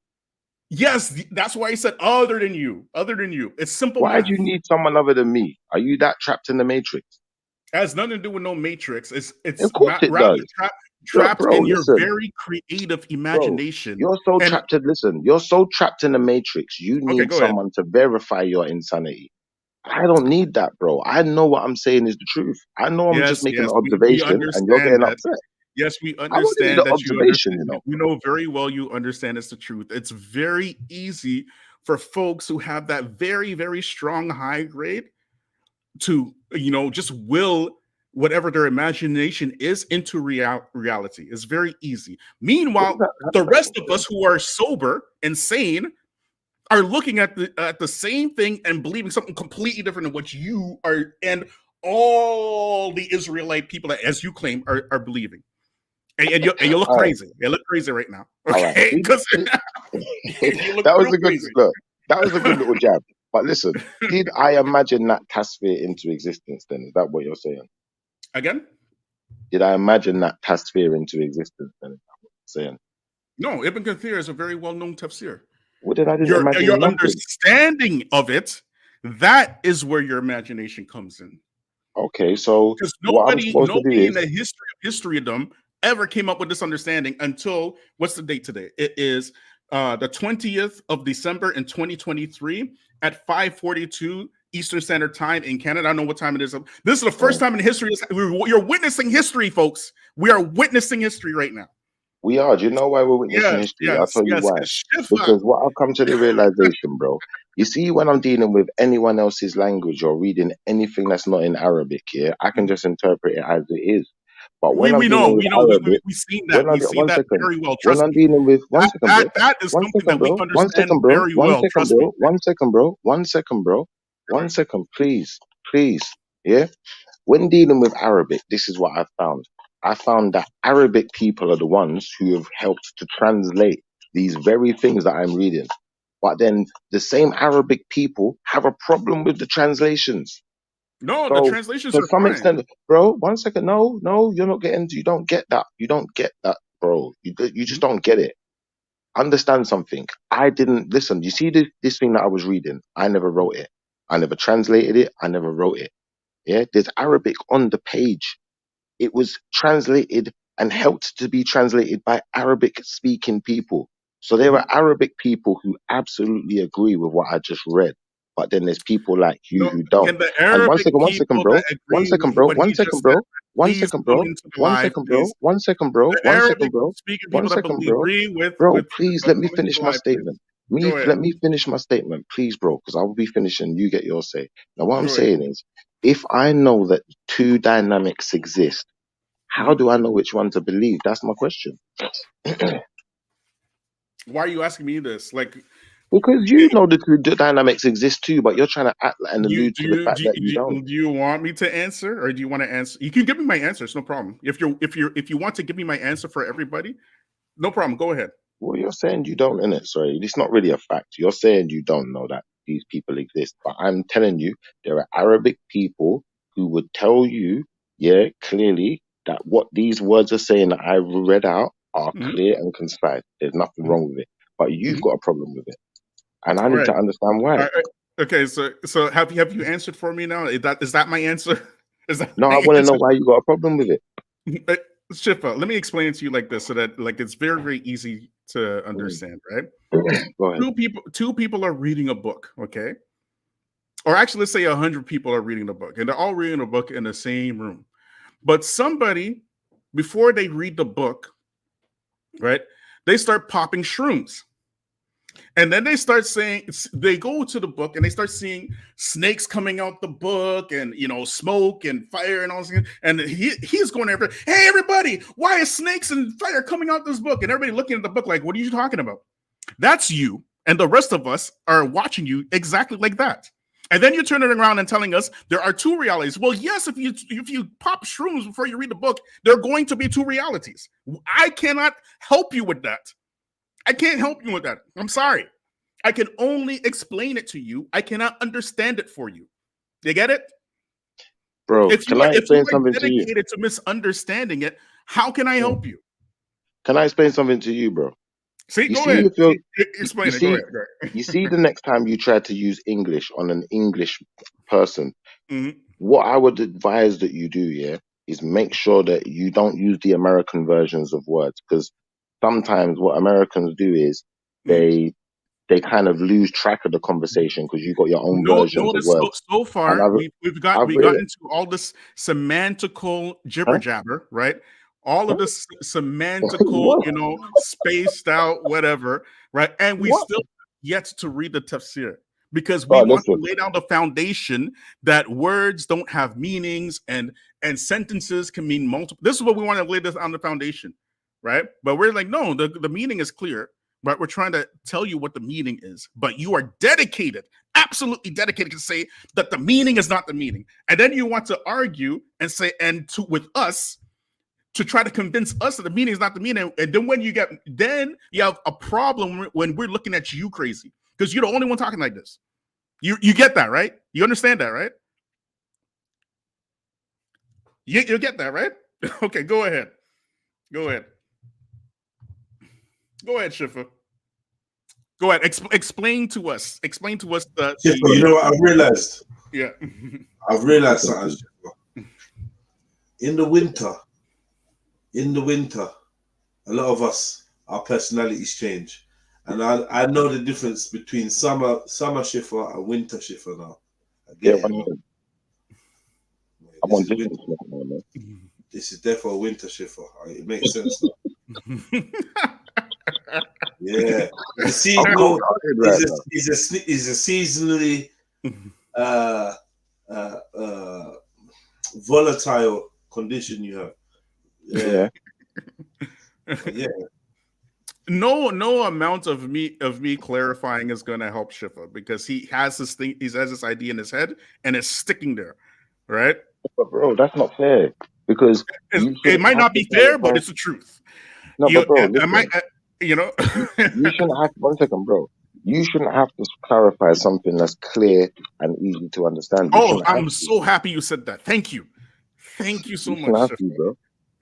Yes, that's why I said other than you. Other than you. It's simple. Why do you need someone other than me? Are you that trapped in the matrix? It has nothing to do with no matrix. It's of course it rather does. trapped in your very creative imagination. Bro, you're so trapped in the matrix. You need someone to verify your insanity. I don't need that, bro. I know what I'm saying is the truth. I know I'm just making an observation, and you're getting upset. Yes, we understand that you understand. We know very well you understand it's the truth. It's very easy for folks who have that very, very strong high grade to, just will whatever their imagination is into reality. It's very easy. Meanwhile, the rest of us who are sober and sane are looking at the same thing and believing something completely different than what you are and all the Israelite people that, as you claim, are believing. And you look crazy. You look crazy right now. Okay, because that was a good look. That was a good little jab. But listen, did I imagine that tasphere into existence? Then is that what you're saying? Again? Did I imagine that tasphere into existence? Then is that what you're saying? No, Ibn Kathir is a very well-known tafsir. What did I do? Your understanding of it, that is where your imagination comes in. Okay, so because nobody in the historydom ever came up with this understanding until what's the date today? It is the 20th of December in 2023 at 5:42 Eastern Standard Time in Canada. I don't know what time it is. This is the first time in history. You're witnessing history, folks. We are witnessing history right now. We are. Do you know why we're witnessing history? I'll tell you why. Because what I've come to the realization, bro, you see, when I'm dealing with anyone else's language or reading anything that's not in Arabic, I can just interpret it as it is. But when We know, we we've seen that. We've seen one that second. very well. When Trust I'm me. dealing with one second, bro. That is One something second, that we bro. One understand second, bro. very One well. second, Trust me. bro. One second, bro. One second, bro. 1 second, please. Please. Yeah. When dealing with Arabic, this is what I found. I found that Arabic people are the ones who have helped to translate these very things that I'm reading. But then the same Arabic people have a problem with the translations. No, the So translations to are some fine. extent, bro, 1 second. No, you're not getting, you don't get that. You don't get that, bro. You just don't get it. Understand something. I didn't listen. You see this thing that I was reading? I never wrote it. I never translated it. I never wrote it. Yeah. There's Arabic on the page. It was translated and helped to be translated by Arabic speaking people. So there are Arabic people who absolutely agree with what I just read. But then there's people like you No, who don't. can the And Arabic one second, people bro. that 1 agree second, with bro. what he 1 second, just said, bro. 1 please second, come bro. into the 1 live, second, bro. please. 1 second, bro. The 1 second, Arabic bro. speaking 1 people that second, bro. agree with Bro, please let me come into finish the my live, please. statement. Go ahead. Let me finish my statement, please, bro, because I will be finishing. You get your say. Now, what I'm Go ahead. saying is, if I know that two dynamics exist, how do I know which one to believe? That's my question. Why are you asking me this? Like, Because you know the two dynamics exist too, but you're trying to act and allude to the fact that you don't. do you want me to answer, or do you want to answer? You can give me my answer. It's no problem. If you want to give me my answer for everybody, no problem. Go ahead. Well, you're saying you don't, innit? Sorry, it's not really a fact. You're saying you don't know that these people exist, but I'm telling you, there are Arabic people who would tell you, yeah, clearly that what these words are saying that I read out are clear and concise. There's nothing wrong with it, but you've got a problem with it, and I All need right. to understand All why. right. Okay. So have you answered for me now? Is that my answer? Is that No, my I want to know answer? why you got a problem with it. Shifa, let me explain it to you like this, so that like it's very, very easy to understand, right? Go ahead. Two people are reading a book, okay? Or actually, let's say 100 people are reading the book, and they're all reading a book in the same room. But somebody, before they read the book, right, they start popping shrooms. And then they start saying, they go to the book and they start seeing snakes coming out the book, and smoke and fire and all this. And he's going there, hey everybody, why is snakes and fire coming out this book? And everybody looking at the book like, what are you talking about? That's you, and the rest of us are watching you exactly like that. And then you turn it around and telling us there are two realities. Well, yes, if you pop shrooms before you read the book, there are going to be two realities. I cannot help you with that. I can't help you with that. I'm sorry. I can only explain it to you. I cannot understand it for you. You get it? Bro, If you can I explain are something to you? dedicated to misunderstanding it, how can I help you? Can I explain something to you, bro? See, You go see, ahead. if you're, Explain you it. Go see, ahead. Go ahead. you see, the next time you try to use English on an English person, Mhm. what I would advise that you do, yeah, is make sure that you don't use the American versions of words, because sometimes what Americans do is they kind of lose track of the conversation because you got your own versions of Notice words. so And far we got realized, into all this semantical jibber huh? jabber, right? All of Huh? this semantical, What? spaced out, whatever, right? And we What? still yet to read the tafsir, because we Oh, want to listen. lay down the foundation that words don't have meanings, and sentences can mean multiple. This is what we want to lay this on the foundation, right? But we're like, no, the meaning is clear. But we're trying to tell you what the meaning is. But you are dedicated, absolutely dedicated to say that the meaning is not the meaning. And then you want to argue and say, with us, to try to convince us that the meaning is not the meaning. And then you have a problem when we're looking at you crazy, because you're the only one talking like this. You get that, right? You understand that, right? You get that, right? Okay, go ahead. Go ahead, Shifa. Go ahead. Explain to us. Explain to us the. You know what I've realized? Yeah. I've realized something. In the winter, a lot of us, our personalities change, and I know the difference between summer Shifa and winter Shifa now. I get it now. This is therefore winter Shifa. It makes sense now. Yeah, the seasonal is a seasonally volatile condition you have. Yeah. Yeah. No amount of me clarifying is gonna help Shifa, because he has this thing, he has this idea in his head and it's sticking there, right? But bro, that's not fair, because you It shouldn't might have not to be fair, but clarify. it's the truth. No, You but bro, am I, listen. you know? You shouldn't have. 1 second, bro. You shouldn't have to clarify something that's clear and easy to understand. You Oh, shouldn't have I'm to. so happy you said that. Thank you so You much, shouldn't have to, Shifa. bro.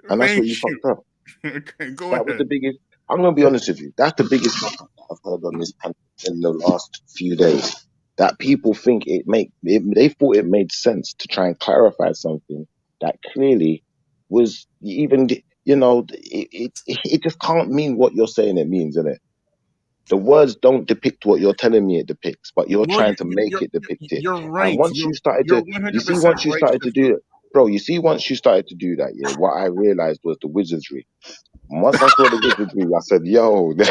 And that's Thank what you you. fucked up. Okay, go That was the ahead. biggest. I'm gonna be honest with you. That's the biggest fuck up I've heard on this panel in the last few days. That people think they thought it made sense to try and clarify something that clearly was even, it just can't mean what you're saying it means, innit? The words don't depict what you're telling me it depicts, but you're Well, trying to make it depict it. you're And right. once you started You're to, you see, 100% once you right, started to Shifa. do it, bro, you see, once you started to do that, yeah, what I realized was the wizardry. And once I saw the wizardry, I said, yo, yo,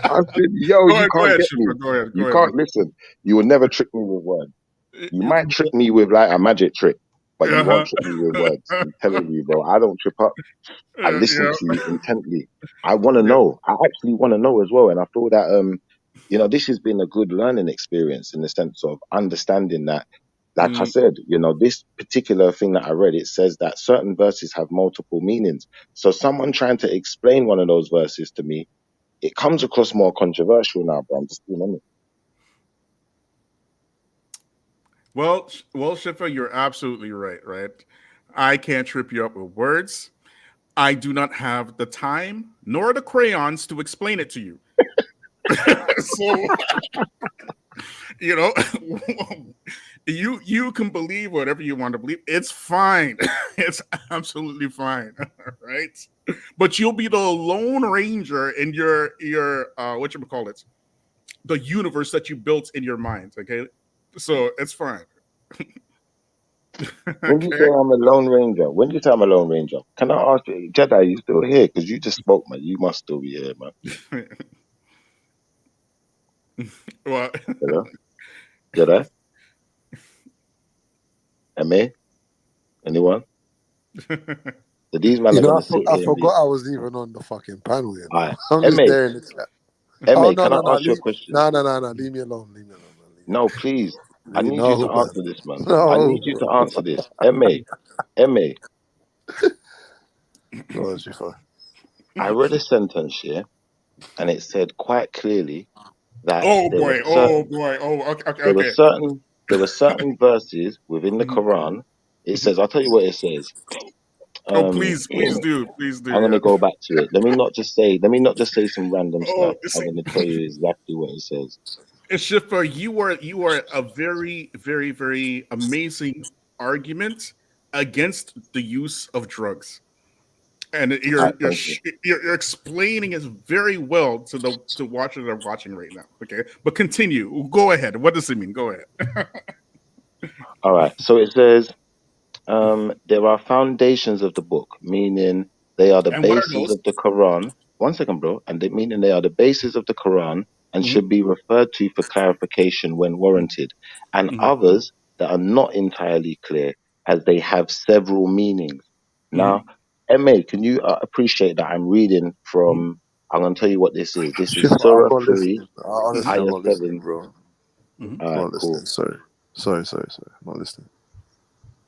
I said, yo, you Go can't ahead, get me. Shifa. Go ahead. You can't listen. You will never trick me with words. You might trick me with like a magic trick, but you won't trick me with words. I'm telling you, bro, I don't trip up. I listen Yeah. to you intently. I want to know. I actually want to know as well. And I feel that, this has been a good learning experience in the sense of understanding that, like I Mm. said, this particular thing that I read, it says that certain verses have multiple meanings. So someone trying to explain one of those verses to me, it comes across more controversial now, but I'm just being honest. Well, Shifa, you're absolutely right. Right. I can't trip you up with words. I do not have the time nor the crayons to explain it to you. So, you know, you can believe whatever you want to believe. It's fine. It's absolutely fine. Right. But you'll be the lone ranger in your what you call it, the universe that you built in your mind. Okay. So it's fine. When you say Okay. I'm a lone ranger, when you say I'm a lone ranger, can I ask you, Jedi, you still here? Because you just spoke, man. You must still be here, man. Well, Hello? Jedi? MA? Anyone? So these men You are know, going to sit I here and be. forgot I was even on the fucking panel, you All know. right. I'm just MA, there in the chat. Oh, no, can I no, no. ask you a question? No, no, no, no. Leave me alone. Leave me alone. No, please. I Man. need you No, to man. answer this, man. I No, need you to bro. answer this. MA, Go on, Shifa. I read a sentence here and it said quite clearly that oh boy. Oh boy. Oh, okay. Okay. there were Okay. certain verses within the Mhm. Quran. It says, I'll tell you what it says. Oh, Um, please do. Please do. I'm gonna Yeah. go back to it. Let me not just say some random Oh, stuff. I'm gonna tell you exactly what it says. Shifa, you are a very, very, very amazing argument against the use of drugs, and All right, thank you. you're explaining it very well to the watchers that are watching right now. Okay, but continue. Go ahead. What does it mean? Go ahead. All right. So it says, there are foundations of the book, meaning they are the And what are bases those? of the Quran. 1 second, bro. Meaning they are the bases of the Quran and Mhm, should be referred to for clarification when warranted. And mhm, others that are not entirely clear as they have several meanings. mhm, Now, MA, can you appreciate that I'm reading from, I'm going to tell you what this is. This is Shifa, I'm Surah not 3, listening. Honestly, I'm Ayah not listening, 7. bro. mhm. I'm All right, not cool. listening. Sorry. I'm not listening.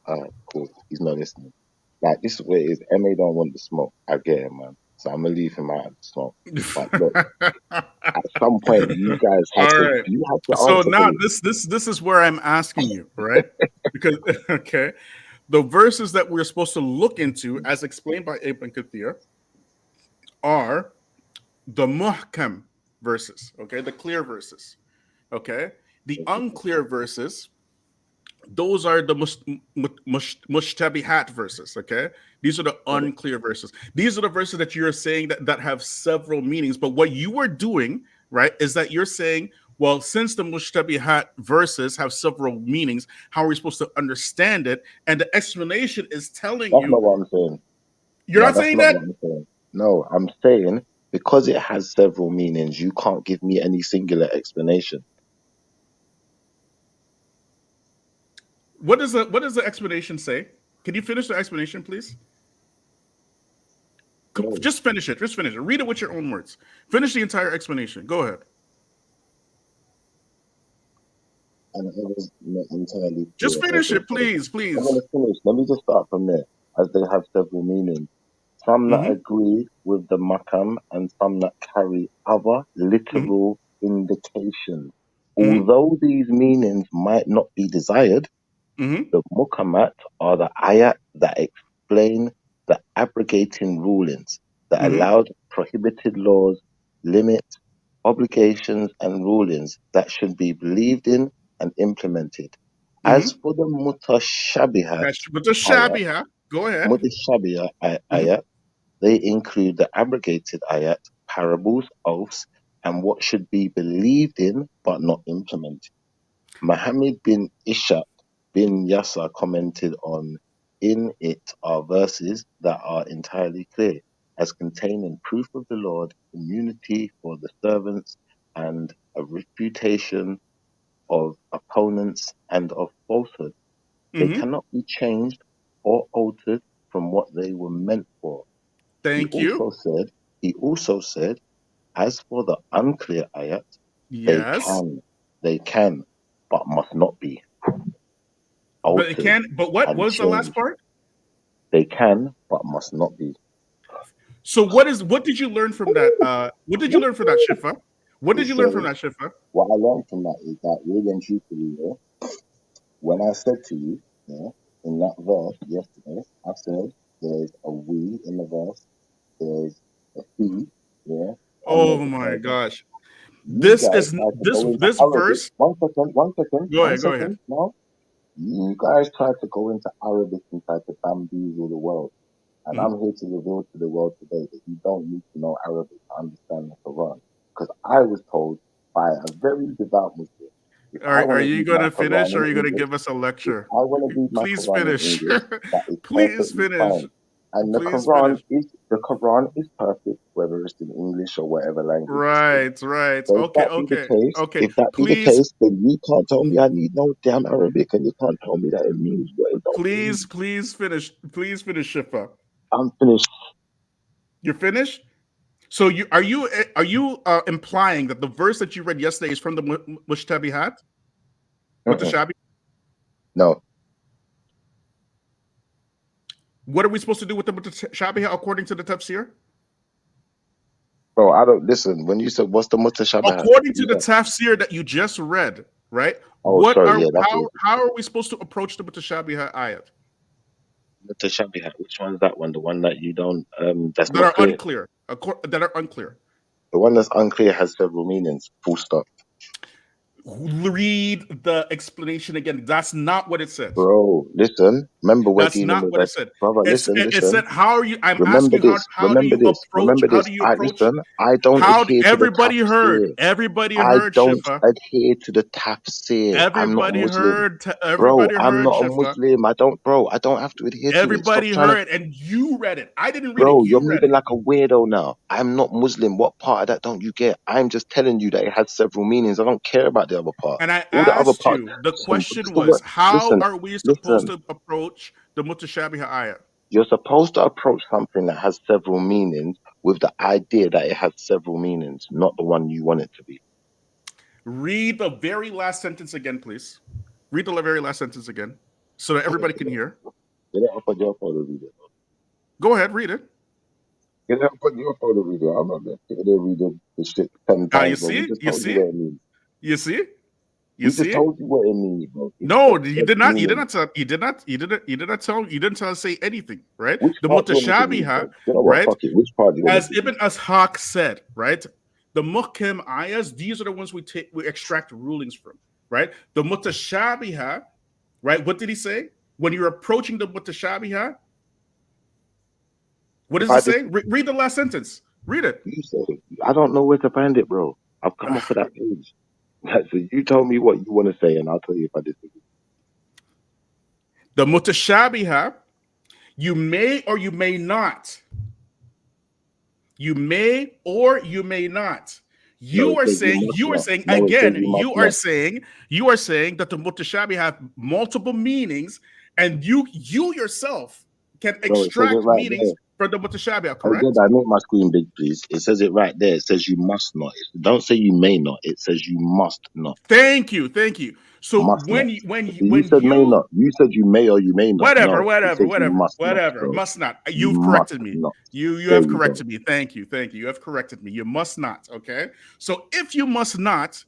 All right, cool. He's not listening. Like, this is what it is. MA don't want the smoke. I get it, man. So I'm gonna leave him out of the smoke. But look, at some point, All right. you had to So answer for now this. this is where I'm asking you, right? Because okay, the verses that we're supposed to look into, as explained by Ibn Kathir, are the muhkam verses, okay, the clear verses, okay. The unclear verses, those are the mushtabihat verses, okay. These are the unclear verses. These are the verses that you're saying that have several meanings. But what you are doing, right, is that you're saying, well, since the mushtabihat verses have several meanings, how are we supposed to understand it? And the explanation is telling That's not you, what I'm saying. you're No, not that's saying not that. what I'm saying. No, I'm saying because it has several meanings, you can't give me any singular explanation. What does the explanation say? Can you finish the explanation, please? Just finish it. Just finish it. Read it with your own words. Finish the entire explanation. Go ahead. And it was not entirely clear. Just finish it, please, please. I'm going to finish. Let me just start from there, as they have several meanings. Some that agree with the makam and some that carry other literal indications. Although these meanings might not be desired, the mukamat are the ayat that explain the abrogating rulings that allowed prohibited laws, limits, obligations, and rulings that should be believed in and implemented. As for the mutashabihat ayat, go ahead. Mutashabihat ayat, they include the abrogated ayat, parables, oaths, and what should be believed in but not implemented. Muhammad bin Ishaq bin Yasser commented on, in it are verses that are entirely clear, as containing proof of the Lord, immunity for the servants, and a refutation of opponents and of falsehood. They cannot be changed or altered from what they were meant for. He also said, as for the unclear ayat, they can, but must not be altered. But it can. But what was the last part? They can, but must not be. So what did you learn from that? What did you learn from that, Shifa? What did you learn from that, Shifa? What I learned from that is that really and truthfully, when I said to you, in that verse yesterday, I said there's a we in the verse, there's a he, Oh my gosh. This verse. One second. Go ahead. No, you guys tried to go into Arabic and tried to bamboozle the world. And I'm here to reveal to the world today that you don't need to know Arabic to understand the Quran. Because I was told by a very devout Muslim. Are you going to finish or are you going to give us a lecture? I want to read my Please Quran finish. in English. That is Please finish. fine. And the Quran is perfect, whether it's in English or whatever language. Right. So Okay. If that be the case, then you can't tell me I need no damn Arabic, and you can't tell me that it means what it don't mean. Please finish. Please finish, Shifa. I'm finished. You're finished? So are you implying that the verse that you read yesterday is from the Mushtabihat? Mutashabi? No. What are we supposed to do with the Mutashabihat according to the tafsir? Bro, I don't listen. When you said what's the Mutashabihat? According to the tafsir that you just read, right? How are we supposed to approach the Mutashabihat ayat? Mutashabihat, which one's that one? The one that you don't that's that not are clear. unclear. That are unclear. The one that's unclear has several meanings. Full stop. Read the explanation again. That's not what it says. Bro, listen. Remember, we're dealing with what it said. Brother, listen. It said, how are you? I'm remember asking this. How do you approach? Listen, I don't adhere to the tafsir. Everybody heard. I don't Shifa. adhere to the tafsir. Everybody heard. Bro, I'm not a Muslim. I don't have to adhere to it. Everybody heard, and you read it. I didn't read it. Bro, you're moving like a weirdo now. I'm not Muslim. What part of that don't you get? I'm just telling you that it has several meanings. I don't care about the other part. And I asked you, the question was, how are we supposed to approach the Mutashabiha ayah? You're supposed to approach something that has several meanings with the idea that it has several meanings, not the one you want it to be. Read the very last sentence again, please. Read the very last sentence again so that everybody can hear. Go ahead, read it. Get up on your photo reader. I'm not going to read the shit 10 times. You see? You just told you what it means, bro. No, you did not. You did not say anything, right? The Mutashabiha, right? Which part? As Ibn Ashaq said, right? The Muhkim ayahs, these are the ones we extract rulings from, right? The Mutashabiha, right? What did he say? When you're approaching the Mutashabiha, what does it say? Read the last sentence. Read it. You said it. I don't know where to find it, bro. I've come off of that page. So you tell me what you want to say, and I'll tell you if I disagree. The Mutashabiha, you may or you may not. You may or you may not No, it says you are not. saying No, it says again, you must you not. are saying that the mutashabi have multiple meanings, and you yourself can Bro, it says it extract right meanings there. from the mutashabi, Oh, correct? I make my screen big, please. It says it right there. It says you must not. Don't say you may not. It says you must not. Thank you. So Must not. when You said may not. You said you may or you may not. whatever, No, it says you must not, whatever, bro. must not. You You've must corrected me. not. You There have you go. corrected me. Thank you. You have corrected me. You must not. Okay. So if you must not,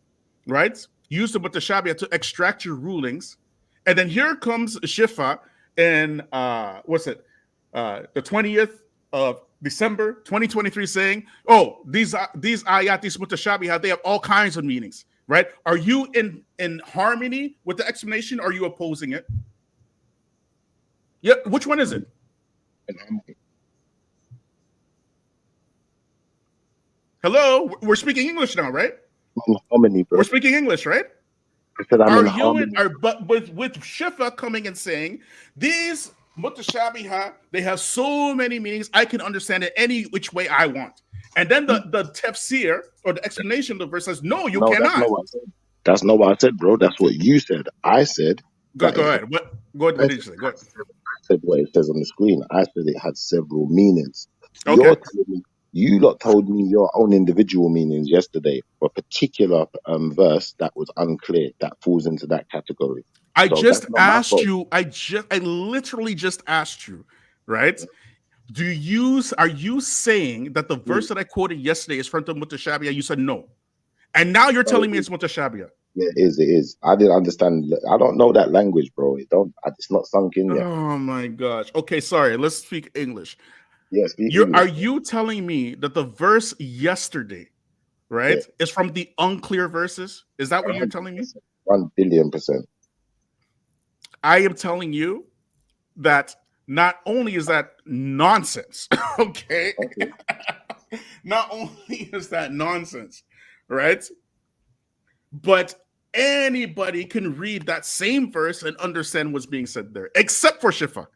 right, use the mutashabih to extract your rulings, and then here comes Shifa in what's it? The 20th of December 2023, saying, "Oh, these ayat, these mutashabih, they have all kinds of meanings." Right? Are you in harmony with the explanation? Or are you opposing it? Yeah, which one is it? Hello, we're speaking English now, right? Harmony, bro. We're speaking English, right? I said I'm Are in you harmony. but with Shifa coming and saying these mutashabiha, they have so many meanings, I can understand it any which way I want. And then the tafsir or the explanation of the verse says, no, you No, that's cannot. not what I said. That's not what I said, bro. That's what you said. I said Go that it had, ahead. What did you say? Go ahead. I said what it says on the screen. I said it had several meanings. Okay. You're telling me, you lot told me your own individual meanings yesterday for a particular verse that was unclear, that falls into that category. I So just that's not my asked fault. you, I literally just asked you, right? Are you saying that the verse that I quoted yesterday is from the mutashabiyah? You said no. And now you're telling me it's mutashabiyah. Yeah, it is. It is. I didn't understand. I don't know that language, bro. It's not sunk in yet. Oh my gosh. Okay, sorry. Let's speak English. Yeah, speak English. Are you telling me that the verse yesterday, right, is from the unclear verses? Is that what you're telling me? 1,000,000,000%. I am telling you that not only is that nonsense, okay? Not only is that nonsense, right? But anybody can read that same verse and understand what's being said there, except for Shifa.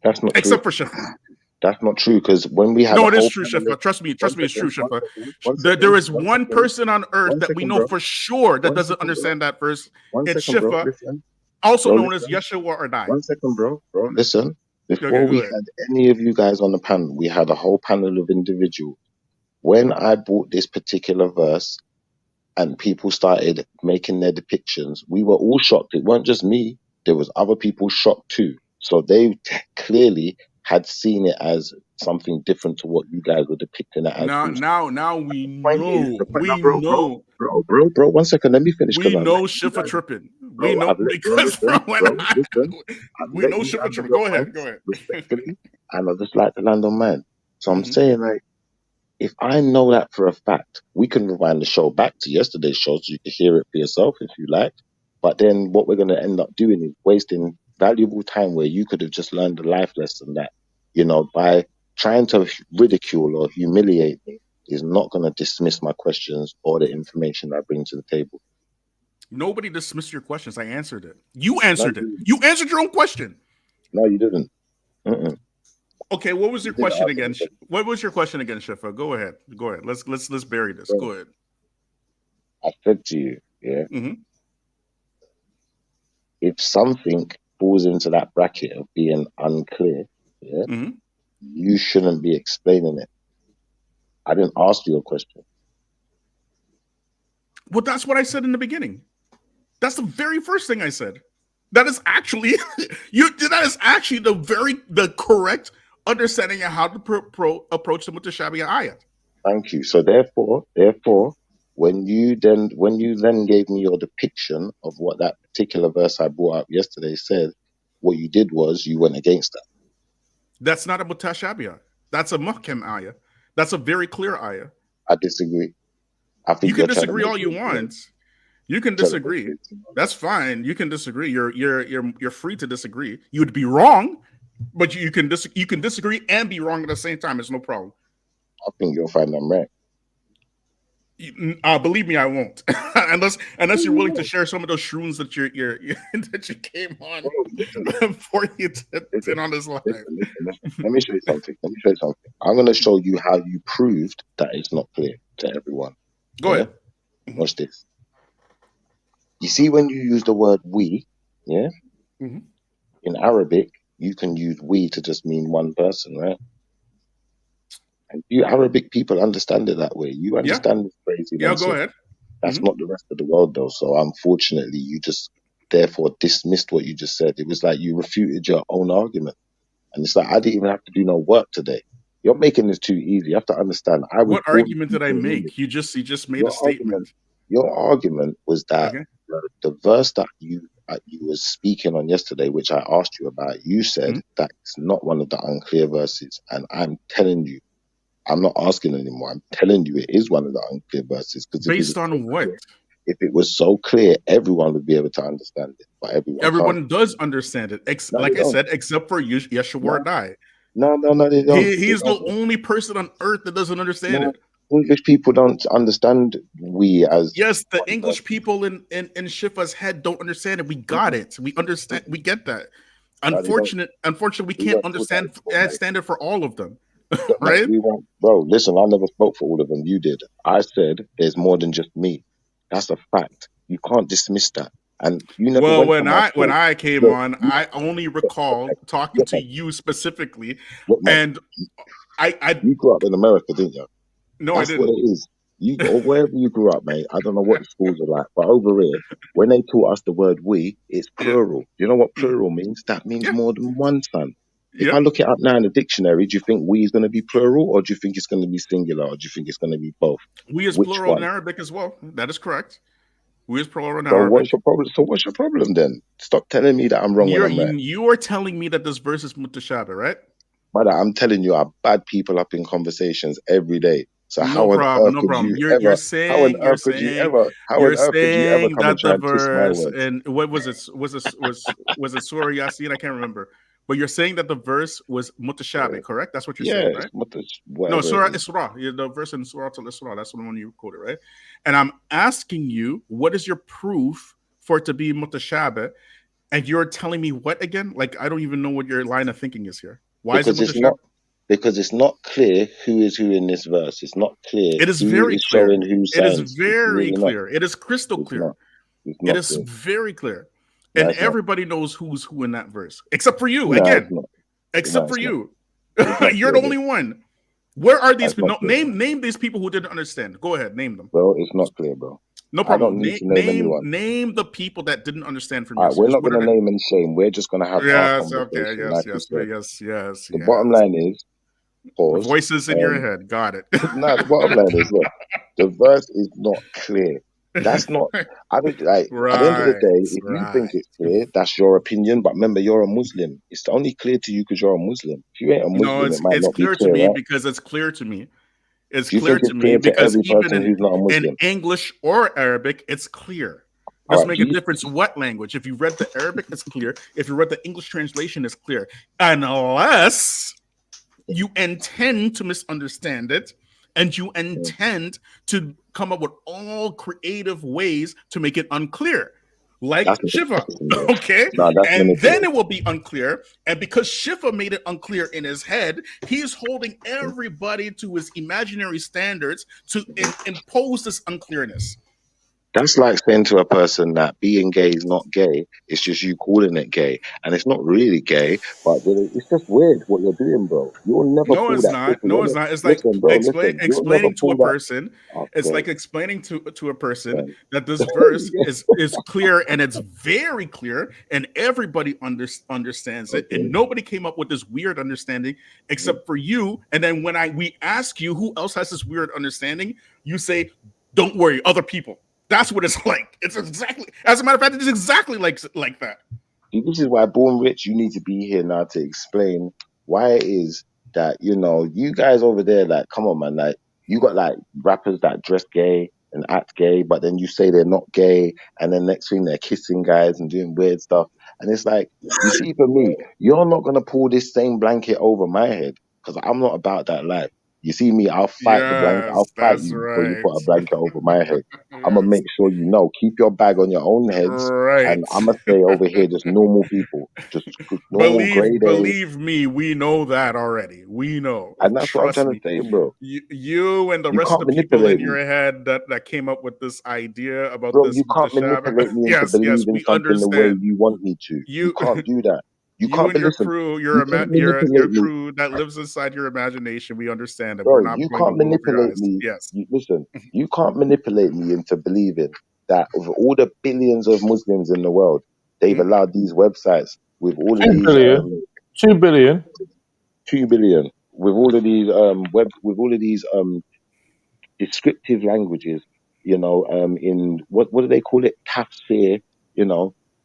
That's not except true. for Shifa. That's not true, because when we had No, a it is whole true, panel Shifa. of- Trust me, it's true, Shifa. One There is second, one person on earth that we second, know bro. for sure that One doesn't second, bro. understand that verse. One It's second, bro. Shifa, Listen. also Bro, known as listen. Yeshua or Die. 1 second, bro. Listen. Okay, Before go we ahead. had any of you guys on the panel, we had a whole panel of individuals. When I brought this particular verse and people started making their depictions, we were all shocked. It weren't just me. There was other people shocked too. So they clearly had seen it as something different to what you guys were depicting it as. Now we know. Bro. 1 second. Let me finish. We know Shifa tripping. We know because from when we know Shifa tripping. Go ahead. Respectfully, and I'd just like to land on mine. So I'm Mhm. saying, like, if I know that for a fact, we can rewind the show back to yesterday's show so you can hear it for yourself if you like. But then what we're going to end up doing is wasting valuable time where you could have just learned a life lesson that, by trying to ridicule or humiliate me is not going to dismiss my questions or the information I bring to the table. Nobody dismissed your questions. I answered it. You answered it. You answered your own question. No, you didn't. Okay, what was your question again? What was your question again, Shifa? Go ahead. Let's bury this. Go ahead. I said to you, yeah, Mhm. if something falls into that bracket of being unclear, yeah, you shouldn't be explaining it. I didn't ask you a question. Well, that's what I said in the beginning. That's the very first thing I said. That is actually That is actually the correct understanding of how to approach the mutashabih ayat. Thank you. So therefore, when you then gave me your depiction of what that particular verse I brought up yesterday said, what you did was you went against that. That's not a mutashabih. That's a muhkam ayah. That's a very clear ayah. I disagree. I think You can disagree all you want. You can disagree. That's fine. You can disagree. You're free to disagree. You would be wrong, but you can disagree and be wrong at the same time. It's no problem. I think you'll find them right. Believe me, I won't. unless you're willing to share some of those shrooms that that you came on before you did on this live. Listen. Let me show you something. I'm going to show you how you proved that it's not clear to everyone. Go ahead. Watch this. You see, when you use the word we, yeah, Mhm. in Arabic, you can use we to just mean one person, right? And you Arabic people understand it that way. You Yeah. understand this crazy Yeah, go nonsense. ahead. That's Mhm. not the rest of the world, though. So unfortunately, you just therefore dismissed what you just said. It was like you refuted your own argument, and it's like I didn't even have to do no work today. You're making this too easy. You have to understand. I was What born argument did I speaking in English. make? You just made a Your argument, statement. your argument was that Okay. the verse that you was speaking on yesterday, which I asked you about, you said Mhm. that it's not one of the unclear verses, and I'm telling you, I'm not asking anymore. I'm telling you, it is one of the unclear verses because if it Based was so on what? clear, everyone would be able to understand it, but everyone can't. Everyone does understand it. No, they Like I don't. said, except for Yeshua No, and I. no, they don't. They He's the don't. only person on earth that doesn't understand No, it. English people don't understand we as Yes, the one English person. people in Shifa's head don't understand it. We got it. We understand. We get that. No, they don't. Unfortunately, we We can't won't put that understand in court, mate. stand it for all of them, Mate, right? we won't, bro. Listen, I never spoke for all of them. You did. I said there's more than just me. That's a fact. You can't dismiss that. And you never Well, went to my when school. I came Look, on, you, I only recall okay, talking look, to mate, you specifically, look, mate. and I You grew up in America, didn't you? no, I That's what didn't. it is. You or wherever you grew up, mate. I don't know what the schools are like, but over here, when they taught us the word "we," it's Yeah, plural. You know what plural means? That means yeah, more than one, son. If yeah. I look it up now in the dictionary, do you think "we" is going to be plural, or do you think it's going to be singular, or do you think it's going to be both? We is Which plural in one? Arabic as well. That is correct. We is plural in So what's Arabic. your problem? So what's your problem then? Stop telling me that I'm wrong when I'm right. You are telling me that this verse is mutashabih, right? Brother, I'm telling you, I've bad people up in conversations every day. So No how on problem, earth no could problem. you ever? How on You're earth could you saying ever? How on earth could you ever come and that try the and twist my verse words? and what was it? Was it Surah Yasin? I can't remember. But you're saying that the verse was mutashabih, correct? That's what you're Yeah, saying, it's right? No, whatever it Surah is. Isra. The verse in Surah Al Isra. That's the one you quoted, right? And I'm asking you, what is your proof for it to be mutashabih? And you're telling me what again? Like I don't even know what your line of thinking is here. Why is it mutashabih? Because it's not clear who is who in this verse. It's not clear It is who very is clear. showing whose It is signs. It's very really not. clear. It is crystal It's clear. not. It's It not is clear. very clear. No, And it's not. everybody knows who's who in that verse. Except for you. No, it's Again. not. Except No, for it's not. you. It's not You're clear, the bro. only one. Where are these It's not people? clear, bro. Name these people who didn't understand. Go ahead, name them. Bro, it's not clear, bro. No I don't problem. need to name anyone. Name the people that didn't understand from All your right, we're source. not What going are to they? name and shame. We're just going to have our Yes, okay, conversation, yes, like you said. yes. The bottom line is, pause. Voices in your head. Got it. No, the bottom line is, look, the verse is not clear. That's not. I think, like, at the end of the day, if you think it's clear, that's your opinion. But remember, you're a Muslim. It's only clear to you because you're a Muslim. If you ain't a No, Muslim, it might it's not be clear to clear, me right? because it's clear to me. It's Do you clear think to it's me clear to because every even person who's not a in Muslim? English or Arabic, it's clear. All Doesn't right, make a difference what language. If you read the Arabic, it's clear. If you read the English translation, it's clear. Unless you intend to misunderstand it and you intend to come up with all creative ways to make it unclear. Like that's Shiva, manipulation, bro. okay? No, that's And then manipulation. it will be unclear. And because Shiva made it unclear in his head, he's holding everybody to his imaginary standards to impose this unclearness. That's like saying to a person that being gay is not gay. It's just you calling it gay, and it's not really gay. But it's just weird what you're doing, bro. You'll never No, pull it's that. not. Listen, No, it's not. It's like listen, bro. Listen, you'll never explaining to pull a that. person. It's Okay, like explaining to a person then. that this verse is clear and it's very clear and everybody understands it and Okay. nobody came up with this weird understanding except for you. And then when we ask you who else has this weird understanding, you say, "Don't worry, other people." That's what it's like. It's exactly, as a matter of fact, it's exactly like that. See, this is why Born Rich, you need to be here now to explain why it is that, you guys over there, like, come on, man, like, you got like rappers that dress gay and act gay, but then you say they're not gay, and then next thing they're kissing guys and doing weird stuff. And it's like, you see, for me, you're not gonna pull this same blanket over my head because I'm not about that life. You see me, I'll fight the blanket. I'll Yes, fight that's you before you put a right. blanket over my head. I'm gonna Yes. make sure you know. Keep your bag on your own heads, Right. and I'm gonna say over here, just normal people, just normal grade A. Believe me, we know that already. We know. And that's what I'm Trust trying to me. say, bro. You and the You rest of can't the people in manipulate me, your head that came up with this idea about bro. this You can't Shabbat. manipulate me into Yes, believing we something the way understand. you want me to. You can't do that. You You can't. and But your listen, crew, you can't your manipulate me, crew that lives inside your imagination. We understand that we're bro. not You going to can't roll over your manipulate eyes. me. Yes. Listen, you can't manipulate me into believing that of all the billions of Muslims in the world, they've allowed these websites with all of 2 these billion. 2 billion. 2 billion with all of these descriptive languages, in what do they call it? Tafsir,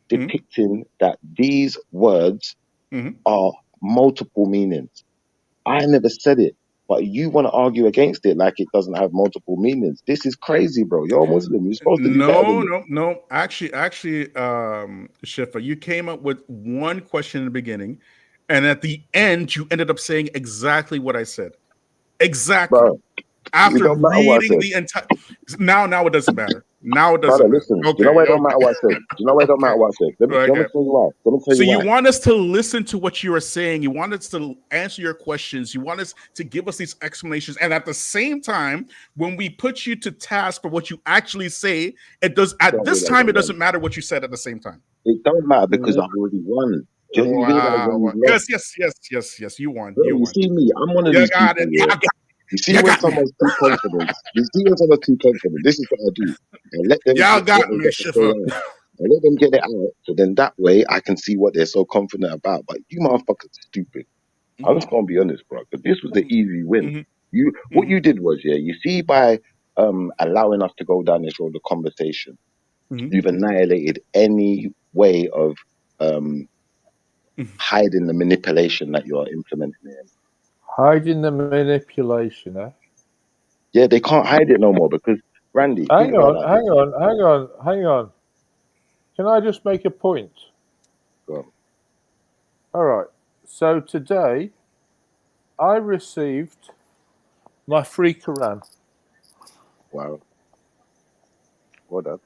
depicting that these words are multiple meanings. I never said it, but you want to argue against it like it doesn't have multiple meanings. This is crazy, bro. You're a Muslim. You're supposed to do better than this. No. Actually, Shifa, you came up with one question in the beginning, and at the end, you ended up saying exactly what I said. Exactly. Bro, it After don't matter what I reading said. the entire. Now it doesn't matter. Now it Brother, doesn't matter. listen. Do you know Okay. why it don't matter what I said? Do you know why it don't matter what I said? Let me tell you why. Let me tell So you you why. want us to listen to what you are saying. You want us to answer your questions. You want us to give us these explanations. And at the same time, when we put you to task for what you actually say, it does. At this time, it doesn't matter what you said at the same time. It don't matter because I've already won. Do you realize when Wow. you've lost? Yes. You won. Bro, You you won. see me, I'm one of You these got people, it. yeah. You see when someone's too confident, this is what I do. I let them Y'all get got me, to say Shifa. out. I let them get it out, so then that way I can see what they're so confident about. But you motherfuckers are stupid. I'm just gonna be honest, bro, because this was the easy win. What you did was, yeah, you see, by allowing us to go down this road of conversation, you've annihilated any way of hiding the manipulation that you're implementing here. Hiding the manipulation, eh? Yeah, they can't hide it no more because, Randy, think Hang about that. on. Can I just make a point? Go on. All right. So today, I received my free Quran. Wow. Well done.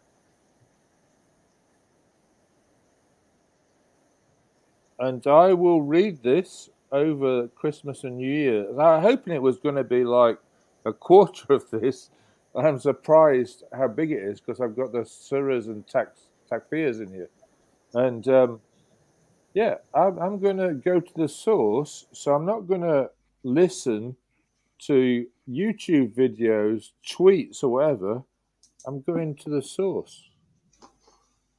And I will read this over Christmas and New Year. And I'm hoping it was going to be like a quarter of this. I'm surprised how big it is because I've got the surahs and takfirs in here. And yeah, I'm going to go to the source. So I'm not going to listen to YouTube videos, tweets, or whatever. I'm going to the source.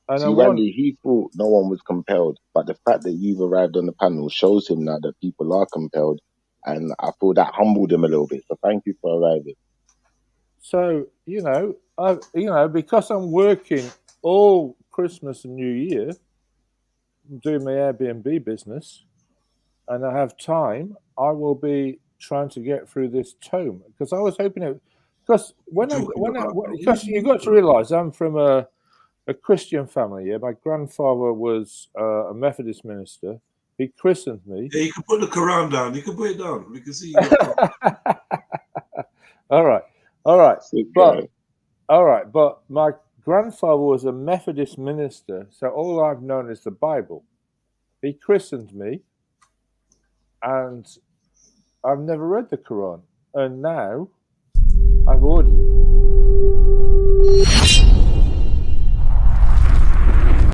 And See, Randy, he thought no one was compelled, but the fact that you've arrived on the panel shows him now that people are compelled, and I feel that humbled him a little bit. So thank you for arriving. So because I'm working all Christmas and New Year, doing my Airbnb business, and I have time, I will be trying to get through this tome because I was hoping it. Because because you got to realise I'm from a Christian family. Yeah, my grandfather was a Methodist minister. He christened me. Yeah, you can put the Quran down. You can put it down. We can see you. All right. But my grandfather was a Methodist minister, so all I've known is the Bible. He christened me, and I've never read the Quran, and now I've ordered it.